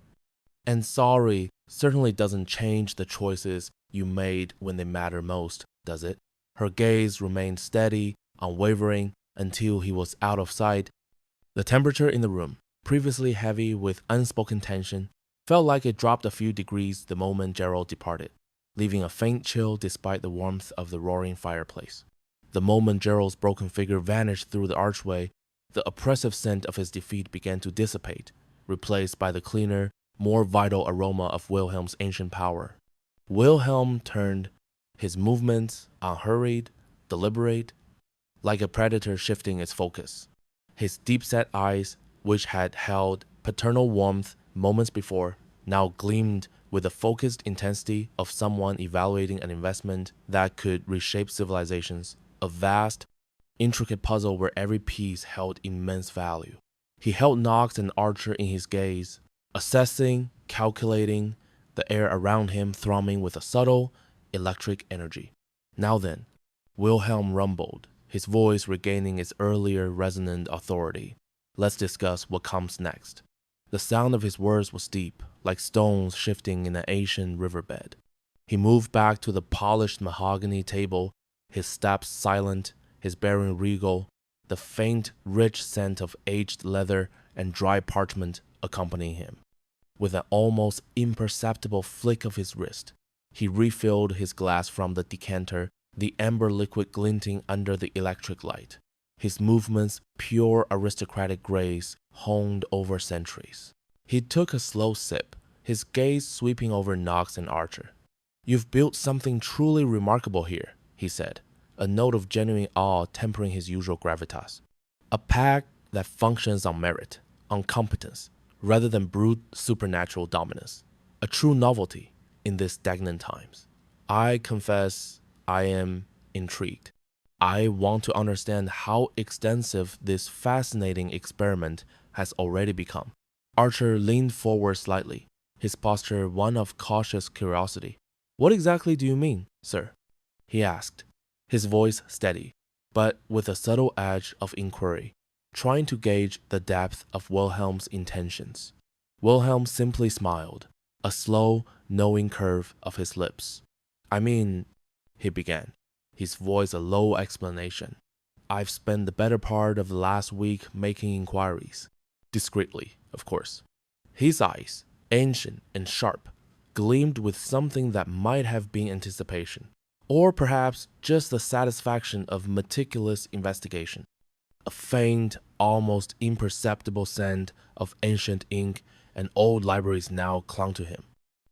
[SPEAKER 1] And sorry certainly doesn't change the choices you made when they matter most, does it? Her gaze remained steady, unwavering, until he was out of sight. The temperature in the room, previously heavy with unspoken tension, felt like it dropped a few degrees the moment Gerald departed, leaving a faint chill despite the warmth of the roaring fireplace. The moment Gerald's broken figure vanished through the archway, the oppressive scent of his defeat began to dissipate, replaced by the cleaner, more vital aroma of Wilhelm's ancient power. Wilhelm turned, his movements unhurried, deliberate, like a predator shifting its focus. His deep-set eyes, which had held paternal warmth moments before, now gleamed with the focused intensity of someone evaluating an investment that could reshape civilizations, a vast, intricate puzzle where every piece held immense value. He held Knox and Archer in his gaze, assessing, calculating, the air around him thrumming with a subtle, electric energy. "Now then," Wilhelm rumbled, his voice regaining its earlier resonant authority. "Let's discuss what comes next." The sound of his words was deep, like stones shifting in an ancient riverbed. He moved back to the polished mahogany table, his steps silent, his bearing regal, the faint, rich scent of aged leather and dry parchment accompanying him. With an almost imperceptible flick of his wrist, he refilled his glass from the decanter, the amber liquid glinting under the electric light. His movements pure aristocratic grace honed over centuries. He took a slow sip, his gaze sweeping over Knox and Archer. "You've built something truly remarkable here," he said, a note of genuine awe tempering his usual gravitas. "A pack that functions on merit, on competence, rather than brute supernatural dominance. A true novelty in these stagnant times. I confess I am intrigued. I want to understand how extensive this fascinating experiment has already become." Archer leaned forward slightly, his posture one of cautious curiosity. "What exactly do you mean, sir?" he asked, his voice steady. but with a subtle edge of inquiry, trying to gauge the depth of Wilhelm's intentions. Wilhelm simply smiled, a slow, knowing curve of his lips. I mean, he began, his voice a low explanation. I've spent the better part of the last week making inquiries. Discreetly, of course. His eyes, ancient and sharp, gleamed with something that might have been anticipation, or perhaps just the satisfaction of meticulous investigation. A faint, almost imperceptible scent of ancient ink and old libraries now clung to him.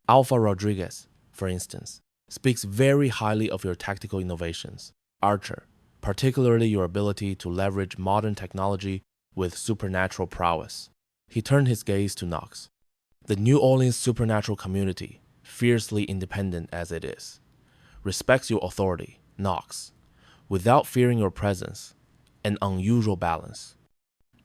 [SPEAKER 1] Alpha Rodriguez, for instance, speaks very highly of your tactical innovations, Archer, particularly your ability to leverage modern technology with supernatural prowess. He turned his gaze to Knox. The New Orleans supernatural community, fiercely independent as it is, respects your authority, Knox, without fearing your presence, an unusual balance.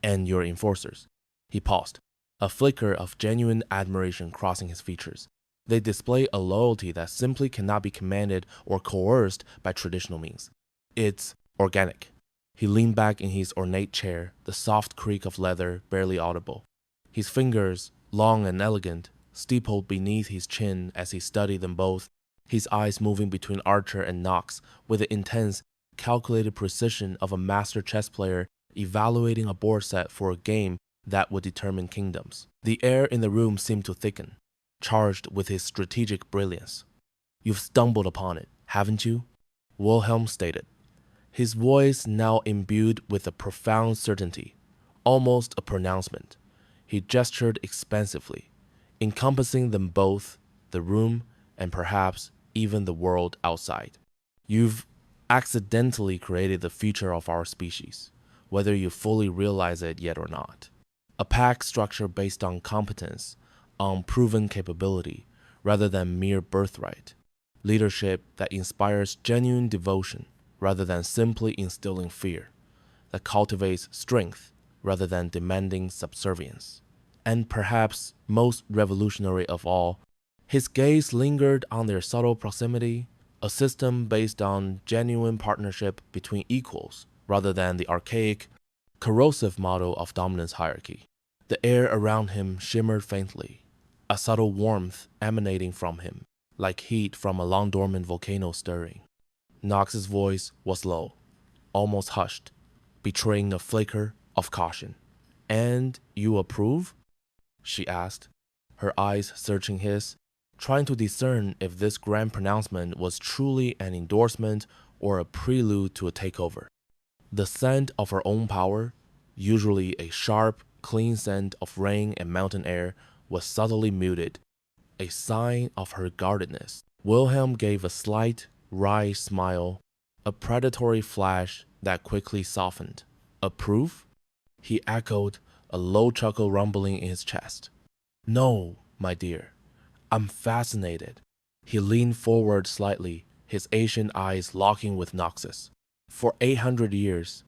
[SPEAKER 1] And your enforcers. He paused, a flicker of genuine admiration crossing his features. They display a loyalty that simply cannot be commanded or coerced by traditional means. It's organic. He leaned back in his ornate chair, the soft creak of leather barely audible. His fingers, long and elegant, steepled beneath his chin as he studied them both, his eyes moving between Archer and Knox with the intense, calculated precision of a master chess player evaluating a board set for a game that would determine kingdoms. The air in the room seemed to thicken, charged with his strategic brilliance. You've stumbled upon it, haven't you? Wilhelm stated, his voice now imbued with a profound certainty, almost a pronouncement. He gestured expansively, encompassing them both, the room, and perhaps even the world outside. You've accidentally created the future of our species, whether you fully realize it yet or not. A pack structure based on competence, on proven capability, rather than mere birthright. Leadership that inspires genuine devotion, rather than simply instilling fear. That cultivates strength, rather than demanding subservience. And perhaps most revolutionary of all, his gaze lingered on their subtle proximity, a system based on genuine partnership between equals, rather than the archaic, corrosive model of dominance hierarchy. The air around him shimmered faintly, a subtle warmth emanating from him, like heat from a long-dormant volcano stirring. Knox's voice was low, almost hushed, betraying a flicker of caution. And you approve? She asked, her eyes searching his, trying to discern if this grand pronouncement was truly an endorsement or a prelude to a takeover. The scent of her own power, usually a sharp, clean scent of rain and mountain air, was subtly muted, a sign of her guardedness. Wilhelm gave a slight, wry smile, a predatory flash that quickly softened. Approve? He echoed, a low chuckle rumbling in his chest. No, my dear. I'm fascinated. He leaned forward slightly, his Asian eyes locking with Knox's. For 800 years,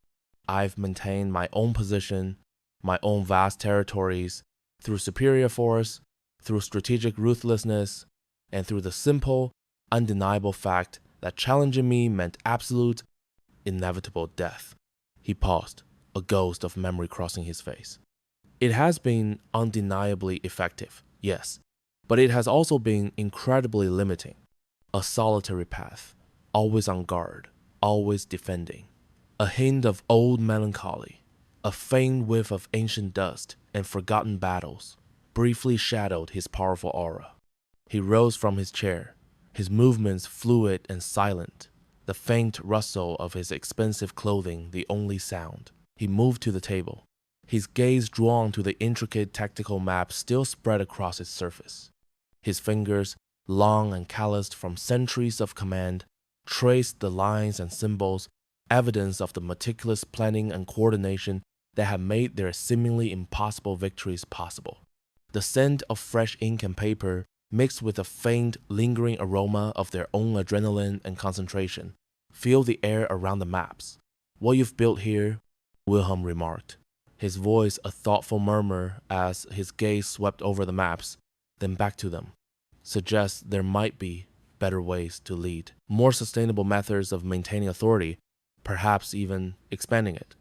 [SPEAKER 1] I've maintained my own position, my own vast territories, through superior force, through strategic ruthlessness, and through the simple, undeniable fact that challenging me meant absolute, inevitable death. He paused, a ghost of memory crossing his face. It has been undeniably effective, yes, but it has also been incredibly limiting. A solitary path, always on guard, always defending. A hint of old melancholy, a faint whiff of ancient dust and forgotten battles, briefly shadowed his powerful aura. He rose from his chair, his movements fluid and silent, the faint rustle of his expensive clothing the only sound. He moved to the table, his gaze drawn to the intricate tactical map still spread across its surface. His fingers, long and calloused from centuries of command, traced the lines and symbols, evidence of the meticulous planning and coordination that had made their seemingly impossible victories possible. The scent of fresh ink and paper, mixed with a faint, lingering aroma of their own adrenaline and concentration, filled the air around the maps. What you've built here, Wilhelm remarked, his voice a thoughtful murmur as his gaze swept over the maps, then back to them, suggests there might be better ways to lead, more sustainable methods of maintaining authority, perhaps even expanding it.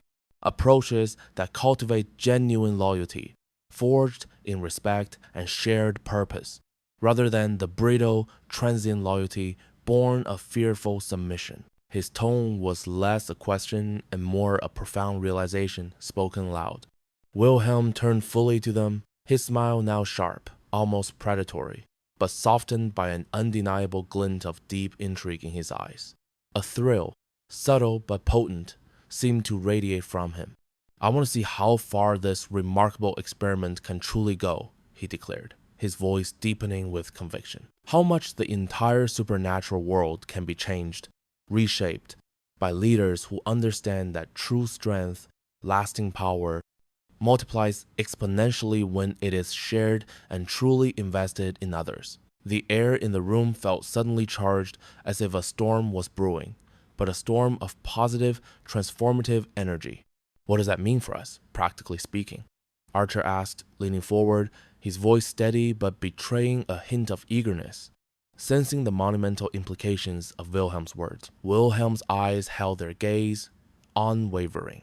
[SPEAKER 1] Approaches that cultivate genuine loyalty, forged in respect and shared purpose, rather than the brittle, transient loyalty born of fearful submission. His tone was less a question and more a profound realization spoken loud. Wilhelm turned fully to them, his smile now sharp, almost predatory, but softened by an undeniable glint of deep intrigue in his eyes. A thrill, subtle but potent, seemed to radiate from him. "I want to see how far this remarkable experiment can truly go," he declared, his voice deepening with conviction. "How much the entire supernatural world can be changed, reshaped, by leaders who understand that true strength, lasting power, multiplies exponentially when it is shared and truly invested in others." The air in the room felt suddenly charged as if a storm was brewing, but a storm of positive, transformative energy. "What does that mean for us, practically speaking?" Archer asked, leaning forward, his voice steady but betraying a hint of eagerness. Sensing the monumental implications of Wilhelm's words, Wilhelm's eyes held their gaze, unwavering.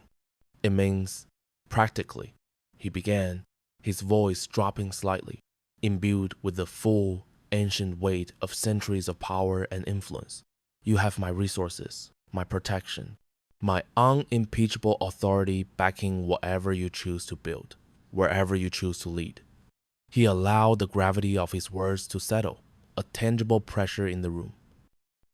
[SPEAKER 1] "It means, practically," he began, his voice dropping slightly, imbued with the full, ancient weight of centuries of power and influence. "You have my resources, my protection, my unimpeachable authority backing whatever you choose to build, wherever you choose to lead." He allowed the gravity of his words to settle, a tangible pressure in the room.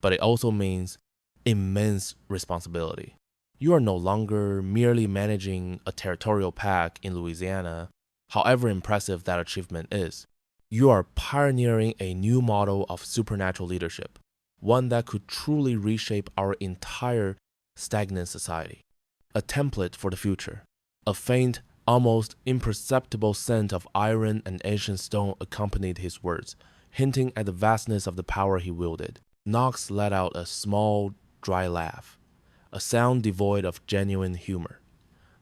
[SPEAKER 1] "But it also means immense responsibility. You are no longer merely managing a territorial pack in Louisiana, however impressive that achievement is. You are pioneering a new model of supernatural leadership, one that could truly reshape our entire stagnant society. A template for the future." A faint, almost imperceptible scent of iron and ancient stone accompanied his words, hinting at the vastness of the power he wielded. Knox let out a small, dry laugh, a sound devoid of genuine humor.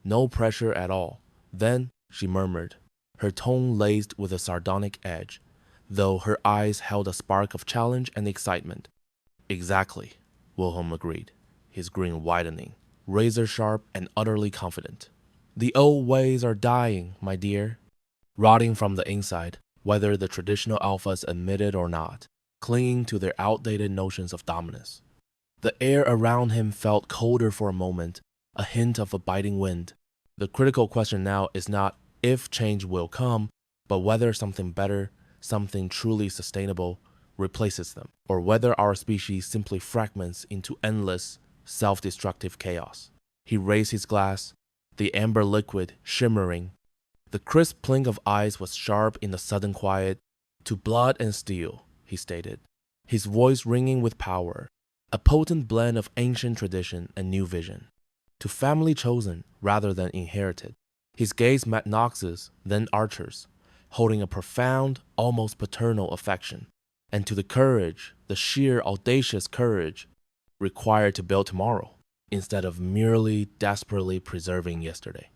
[SPEAKER 1] "No pressure at all, then," she murmured, her tone laced with a sardonic edge, though her eyes held a spark of challenge and excitement. "Exactly," Wilhelm agreed, his grin widening, razor-sharp and utterly confident. "The old ways are dying, my dear, rotting from the inside, whether the traditional alphas admit it or not, clinging to their outdated notions of dominance." The air around him felt colder for a moment, a hint of a biting wind. The critical question now is not if change will come, but whether something better, something truly sustainable, replaces them, or whether our species simply fragments into endless, self-destructive chaos. He raised his glass, the amber liquid shimmering. The crisp clink of ice was sharp in the sudden quiet. "To blood and steel," he stated, his voice ringing with power, a potent blend of ancient tradition and new vision. "To family chosen rather than inherited." His gaze met Knox's, then Archer's, holding a profound, almost paternal affection. "And to the courage, the sheer audacious courage, required to build tomorrow, instead of merely desperately preserving yesterday."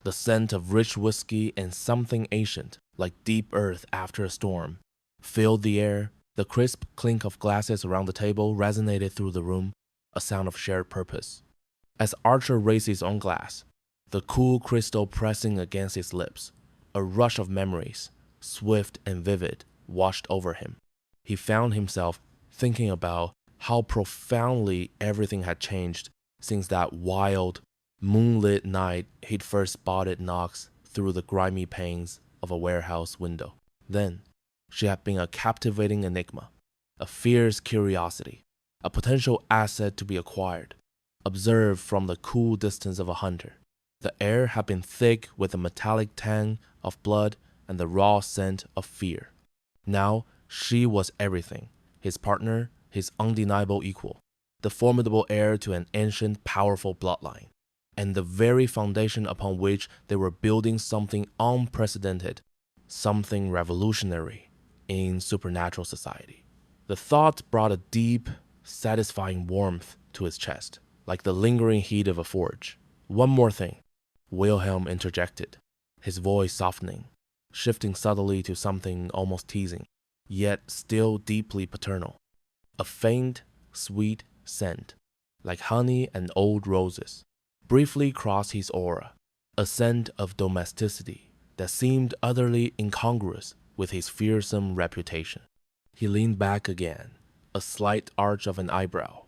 [SPEAKER 1] The scent of rich whiskey and something ancient, like deep earth after a storm, filled the air. The crisp clink of glasses around the table resonated through the room, a sound of shared purpose. As Archer raised his own glass, the cool crystal pressing against his lips, a rush of memories, swift and vivid, washed over him. He found himself thinking about how profoundly everything had changed since that wild, moonlit night he'd first spotted Knox through the grimy panes of a warehouse window. Then, she had been a captivating enigma, a fierce curiosity, a potential asset to be acquired, observed from the cool distance of a hunter. The air had been thick with the metallic tang of blood and the raw scent of fear. Now, she was everything, his partner, his undeniable equal, the formidable heir to an ancient, powerful bloodline, and the very foundation upon which they were building something unprecedented, something revolutionary in supernatural society. The thought brought a deep, satisfying warmth to his chest, like the lingering heat of a forge. "One more thing," Wilhelm interjected, his voice softening, shifting subtly to something almost teasing, yet still deeply paternal. A faint, sweet scent, like honey and old roses, briefly crossed his aura, a scent of domesticity that seemed utterly incongruous with his fearsome reputation. He leaned back again, a slight arch of an eyebrow.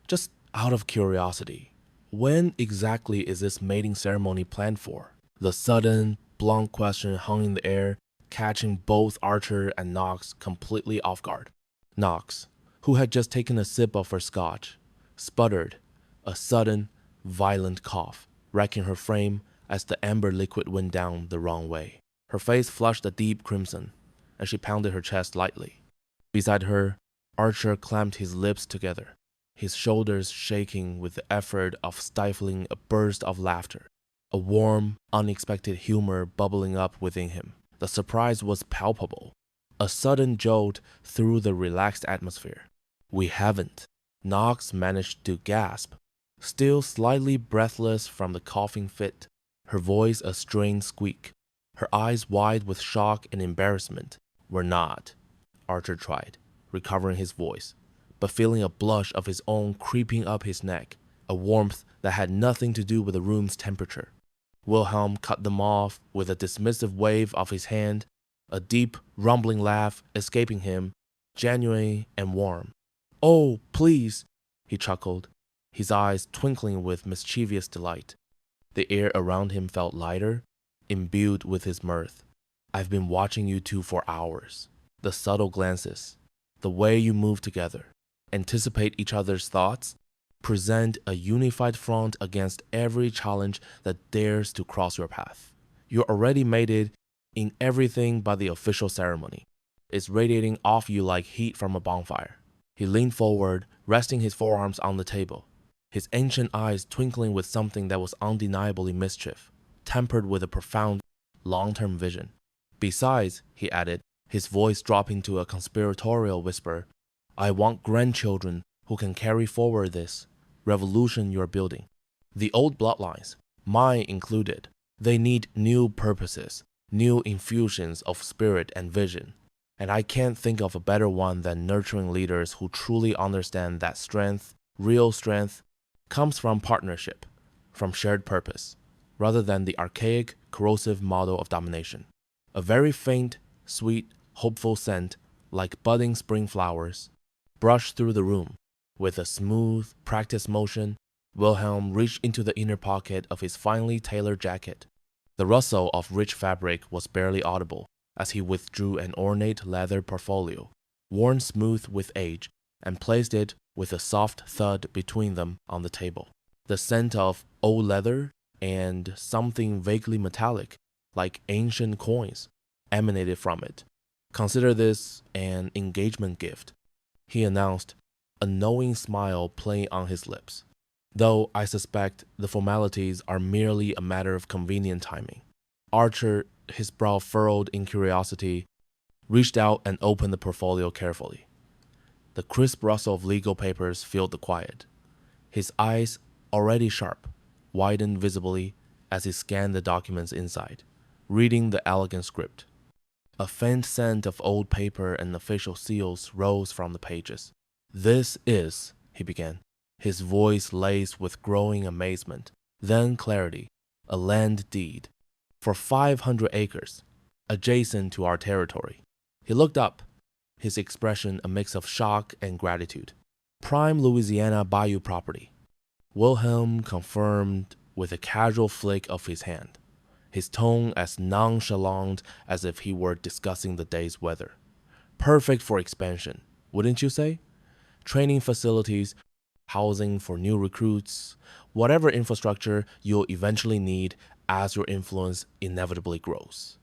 [SPEAKER 1] Just out of curiosity, when exactly is this mating ceremony planned for? The sudden, blunt question hung in the air, catching both Archer and Knox completely off guard. Knox, who had just taken a sip of her scotch, sputtered, a sudden, violent cough, wrecking her frame as the amber liquid went down the wrong way. Her face flushed a deep crimson, and she pounded her chest lightly. Beside her, Archer clamped his lips together, his shoulders shaking with the effort of stifling a burst of laughter, a warm, unexpected humor bubbling up within him. The surprise was palpable, a sudden jolt through the relaxed atmosphere. "We haven't." Knox managed to gasp, still slightly breathless from the coughing fit, her voice a strained squeak, her eyes wide with shock and embarrassment. "We're not." Archer tried, recovering his voice, but feeling a blush of his own creeping up his neck, a warmth that had nothing to do with the room's temperature. Wilhelm cut them off with a dismissive wave of his hand, a deep, rumbling laugh escaping him, genuine and warm. "Oh, please," he chuckled, his eyes twinkling with mischievous delight. The air around him felt lighter, imbued with his mirth. "I've been watching you two for hours. The subtle glances, the way you move together, anticipate each other's thoughts, present a unified front against every challenge that dares to cross your path. You're already mated in everything but the official ceremony. It's radiating off you like heat from a bonfire." He leaned forward, resting his forearms on the table, his ancient eyes twinkling with something that was undeniably mischief, tempered with a profound, long-term vision. "Besides," he added, his voice dropping to a conspiratorial whisper, "I want grandchildren who can carry forward this revolution you're building. The old bloodlines, mine included, they need new purposes, new infusions of spirit and vision. And I can't think of a better one than nurturing leaders who truly understand that strength, real strength, comes from partnership, from shared purpose, rather than the archaic, corrosive model of domination." A very faint, sweet, hopeful scent, like budding spring flowers, brushed through the room. With a smooth, practiced motion, Wilhelm reached into the inner pocket of his finely tailored jacket. The rustle of rich fabric was barely audible as he withdrew an ornate leather portfolio, worn smooth with age, and placed it with a soft thud between them on the table. The scent of old leather and something vaguely metallic, like ancient coins, emanated from it. "Consider this an engagement gift," he announced, a knowing smile playing on his lips. "Though I suspect the formalities are merely a matter of convenient timing." Archer, his brow furrowed in curiosity, reached out and opened the portfolio carefully. The crisp rustle of legal papers filled the quiet. His eyes, already sharp, widened visibly as he scanned the documents inside, reading the elegant script. A faint scent of old paper and official seals rose from the pages. "This is," he began, his voice laced with growing amazement, then clarity, "a land deed for 500 acres, adjacent to our territory." He looked up, his expression a mix of shock and gratitude. "Prime Louisiana bayou property," Wilhelm confirmed with a casual flick of his hand, his tone as nonchalant as if he were discussing the day's weather. "Perfect for expansion, wouldn't you say? Training facilities, housing for new recruits, whatever infrastructure you'll eventually need as your influence inevitably grows."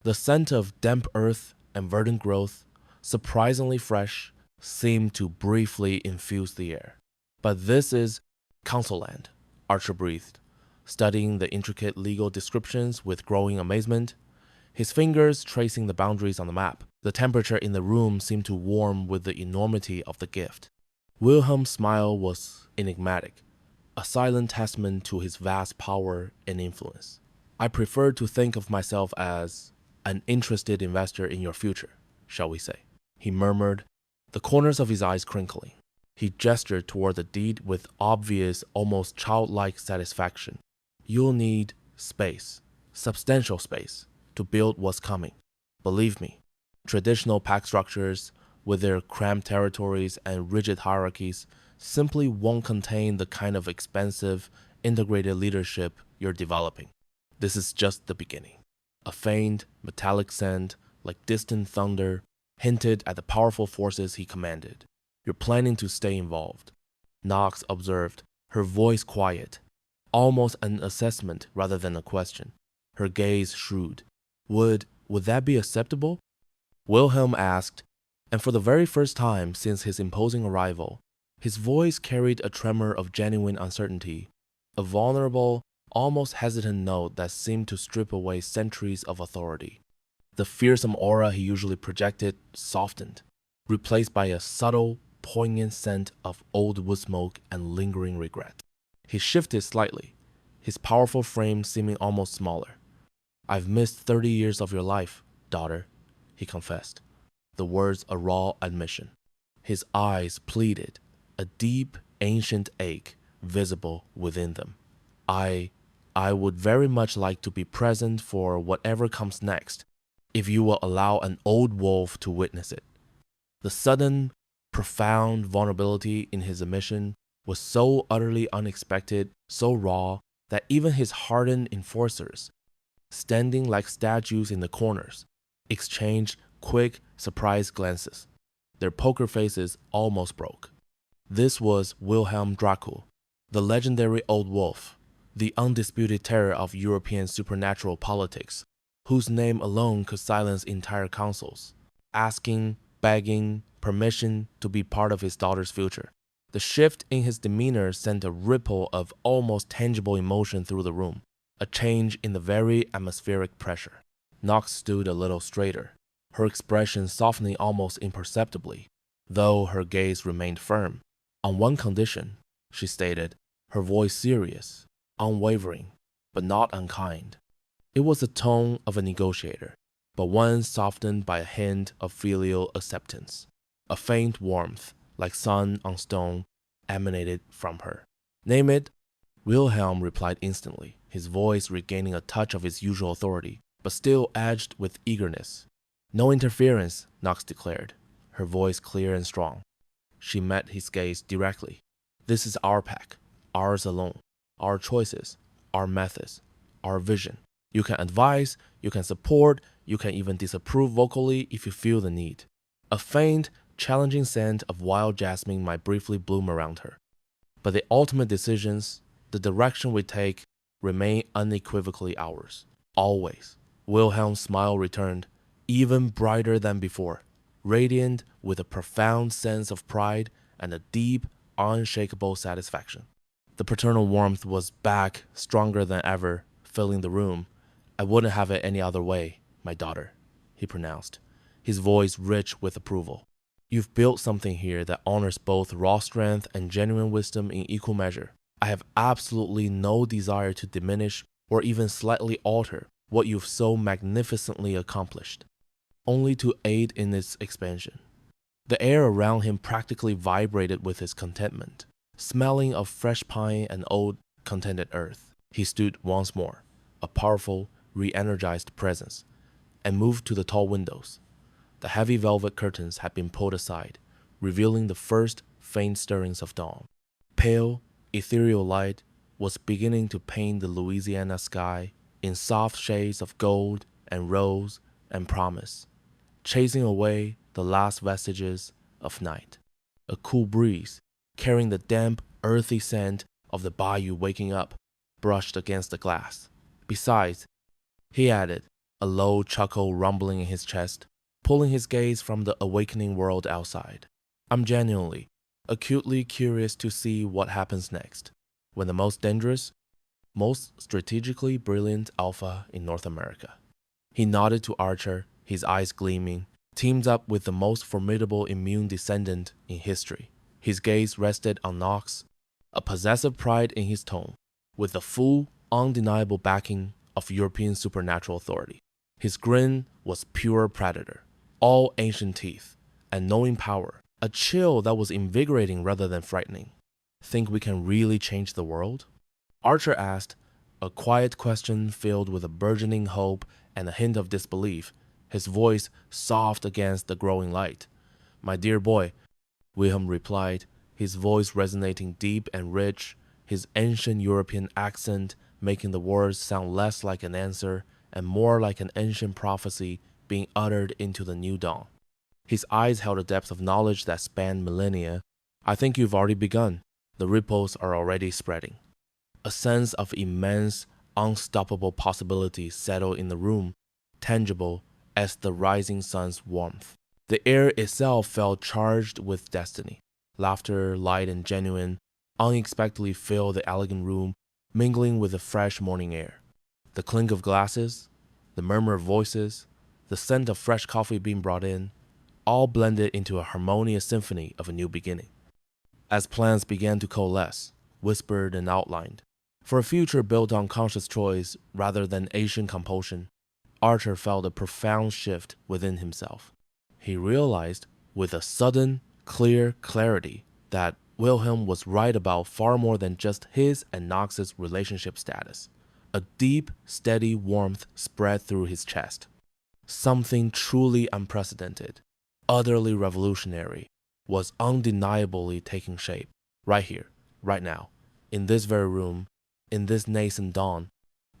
[SPEAKER 1] The scent of damp earth and verdant growth, surprisingly fresh, seemed to briefly infuse the air. "But this is council land," Archer breathed, studying the intricate legal descriptions with growing amazement, his fingers tracing the boundaries on the map. The temperature in the room seemed to warm with the enormity of the gift. Wilhelm's smile was enigmatic, a silent testament to his vast power and influence. "I prefer to think of myself as an interested investor in your future, shall we say," he murmured, the corners of his eyes crinkling. He gestured toward the deed with obvious, almost childlike satisfaction. You'll need space, substantial space, to build what's coming. Believe me, traditional pack structures, with their cramped territories and rigid hierarchies, simply won't contain the kind of expensive, integrated leadership you're developing. This is just the beginning. A faint, metallic scent, like distant thunder, hinted at the powerful forces he commanded. You're planning to stay involved. Knox observed, her voice quiet, almost an assessment rather than a question. Her gaze shrewd. Would that be acceptable? Wilhelm asked, and for the very first time since his imposing arrival, his voice carried a tremor of genuine uncertainty, a vulnerable, almost hesitant note that seemed to strip away centuries of authority. The fearsome aura he usually projected softened, replaced by a subtle, poignant scent of old wood smoke and lingering regret. He shifted slightly, his powerful frame seeming almost smaller. I've missed 30 years of your life, daughter, he confessed, the words a raw admission. His eyes pleaded, a deep, ancient ache visible within them. I would very much like to be present for whatever comes next, if you will allow an old wolf to witness it. The sudden, profound vulnerability in his admission was so utterly unexpected, so raw, that even his hardened enforcers, standing like statues in the corners, exchanged quick, surprised glances. Their poker faces almost broke. This was Wilhelm Dracul, the legendary old wolf, the undisputed terror of European supernatural politics, whose name alone could silence entire councils, asking, begging, permission to be part of his daughter's future. The shift in his demeanor sent a ripple of almost tangible emotion through the room, a change in the very atmospheric pressure. Knox stood a little straighter, her expression softening almost imperceptibly, though her gaze remained firm. On one condition, she stated, her voice serious, unwavering, but not unkind. It was the tone of a negotiator, but one softened by a hint of filial acceptance. A faint warmth, like sun on stone, emanated from her. Name it? Wilhelm replied instantly, his voice regaining a touch of its usual authority, but still edged with eagerness. No interference, Knox declared, her voice clear and strong. She met his gaze directly. This is our pack, ours alone, our choices, our methods, our vision. You can advise, you can support, you can even disapprove vocally if you feel the need. A faint, challenging scent of wild jasmine might briefly bloom around her. But the ultimate decisions, the direction we take, remain unequivocally ours. Always. Wilhelm's smile returned, even brighter than before, radiant with a profound sense of pride and a deep, unshakable satisfaction. The paternal warmth was back, stronger than ever, filling the room. I wouldn't have it any other way, my daughter, he pronounced, his voice rich with approval. You've built something here that honors both raw strength and genuine wisdom in equal measure. I have absolutely no desire to diminish or even slightly alter what you've so magnificently accomplished, only to aid in its expansion. The air around him practically vibrated with his contentment, smelling of fresh pine and old, contented earth. He stood once more, a powerful, re-energized presence, and moved to the tall windows. The heavy velvet curtains had been pulled aside, revealing the first faint stirrings of dawn. Pale, ethereal light was beginning to paint the Louisiana sky in soft shades of gold and rose and promise, chasing away the last vestiges of night. A cool breeze, carrying the damp, earthy scent of the bayou waking up, brushed against the glass. Besides, he added, a low chuckle rumbling in his chest, pulling his gaze from the awakening world outside. I'm genuinely, acutely curious to see what happens next, when the most dangerous, most strategically brilliant alpha in North America. He nodded to Archer, his eyes gleaming, teamed up with the most formidable immune descendant in history. His gaze rested on Knox, a possessive pride in his tone, with the full, undeniable backing of European supernatural authority. His grin was pure predator, all ancient teeth, and knowing power, A chill that was invigorating rather than frightening. Think we can really change the world? Archer asked, a quiet question filled with a burgeoning hope and a hint of disbelief, his voice soft against the growing light. My dear boy, Wilhelm replied, his voice resonating deep and rich, his ancient European accent making the words sound less like an answer and more like an ancient prophecy being uttered into the new dawn. His eyes held a depth of knowledge that spanned millennia. I think you've already begun. The ripples are already spreading. A sense of immense, unstoppable possibilities settled in the room, tangible as the rising sun's warmth. The air itself felt charged with destiny. Laughter, light and genuine, unexpectedly filled the elegant room, mingling with the fresh morning air. The clink of glasses, the murmur of voices, the scent of fresh coffee being brought in, all blended into a harmonious symphony of a new beginning. As plans began to coalesce, whispered and outlined, for a future built on conscious choice rather than ancient compulsion, Archer felt a profound shift within himself. He realized, with a sudden, clear clarity, that Wilhelm was right about far more than just his and Knox's relationship status. A deep, steady warmth spread through his chest. Something truly unprecedented, utterly revolutionary, was undeniably taking shape, right here, right now, in this very room, in this nascent dawn.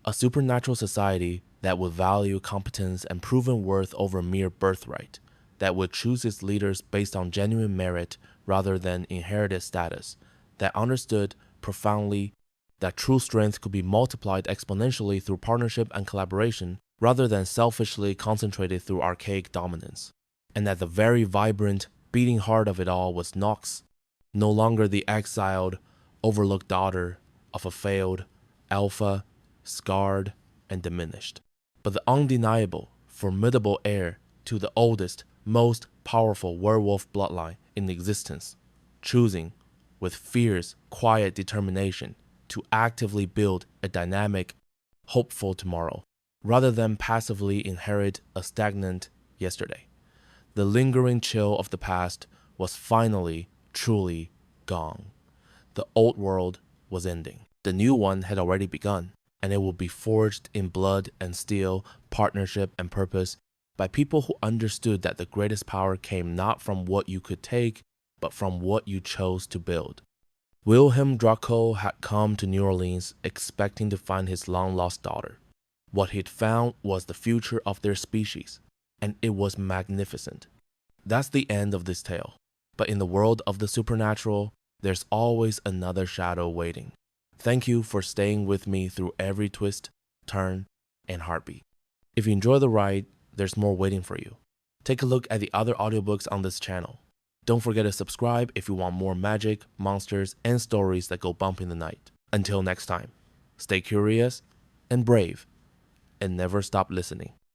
[SPEAKER 1] A supernatural society that would value competence and proven worth over mere birthright, that would choose its leaders based on genuine merit rather than inherited status, that understood profoundly that true strength could be multiplied exponentially through partnership and collaboration rather than selfishly concentrated through archaic dominance. And at the very vibrant, beating heart of it all was Nyx, no longer the exiled, overlooked daughter of a failed, alpha, scarred, and diminished, but the undeniable, formidable heir to the oldest, most powerful werewolf bloodline in existence, choosing, with fierce, quiet determination, to actively build a dynamic, hopeful tomorrow, rather than passively inherit a stagnant yesterday. The lingering chill of the past was finally, truly gone. The old world was ending. The new one had already begun, and it would be forged in blood and steel, partnership and purpose, by people who understood that the greatest power came not from what you could take, but from what you chose to build. Wilhelm Draco had come to New Orleans expecting to find his long-lost daughter. What he'd found was the future of their species, and it was magnificent. That's the end of this tale. But in the world of the supernatural, there's always another shadow waiting. Thank you for staying with me through every twist, turn, and heartbeat. If you enjoy the ride, there's more waiting for you. Take a look at the other audiobooks on this channel. Don't forget to subscribe if you want more magic, monsters, and stories that go bump in the night. Until next time, stay curious and brave, and never stop listening.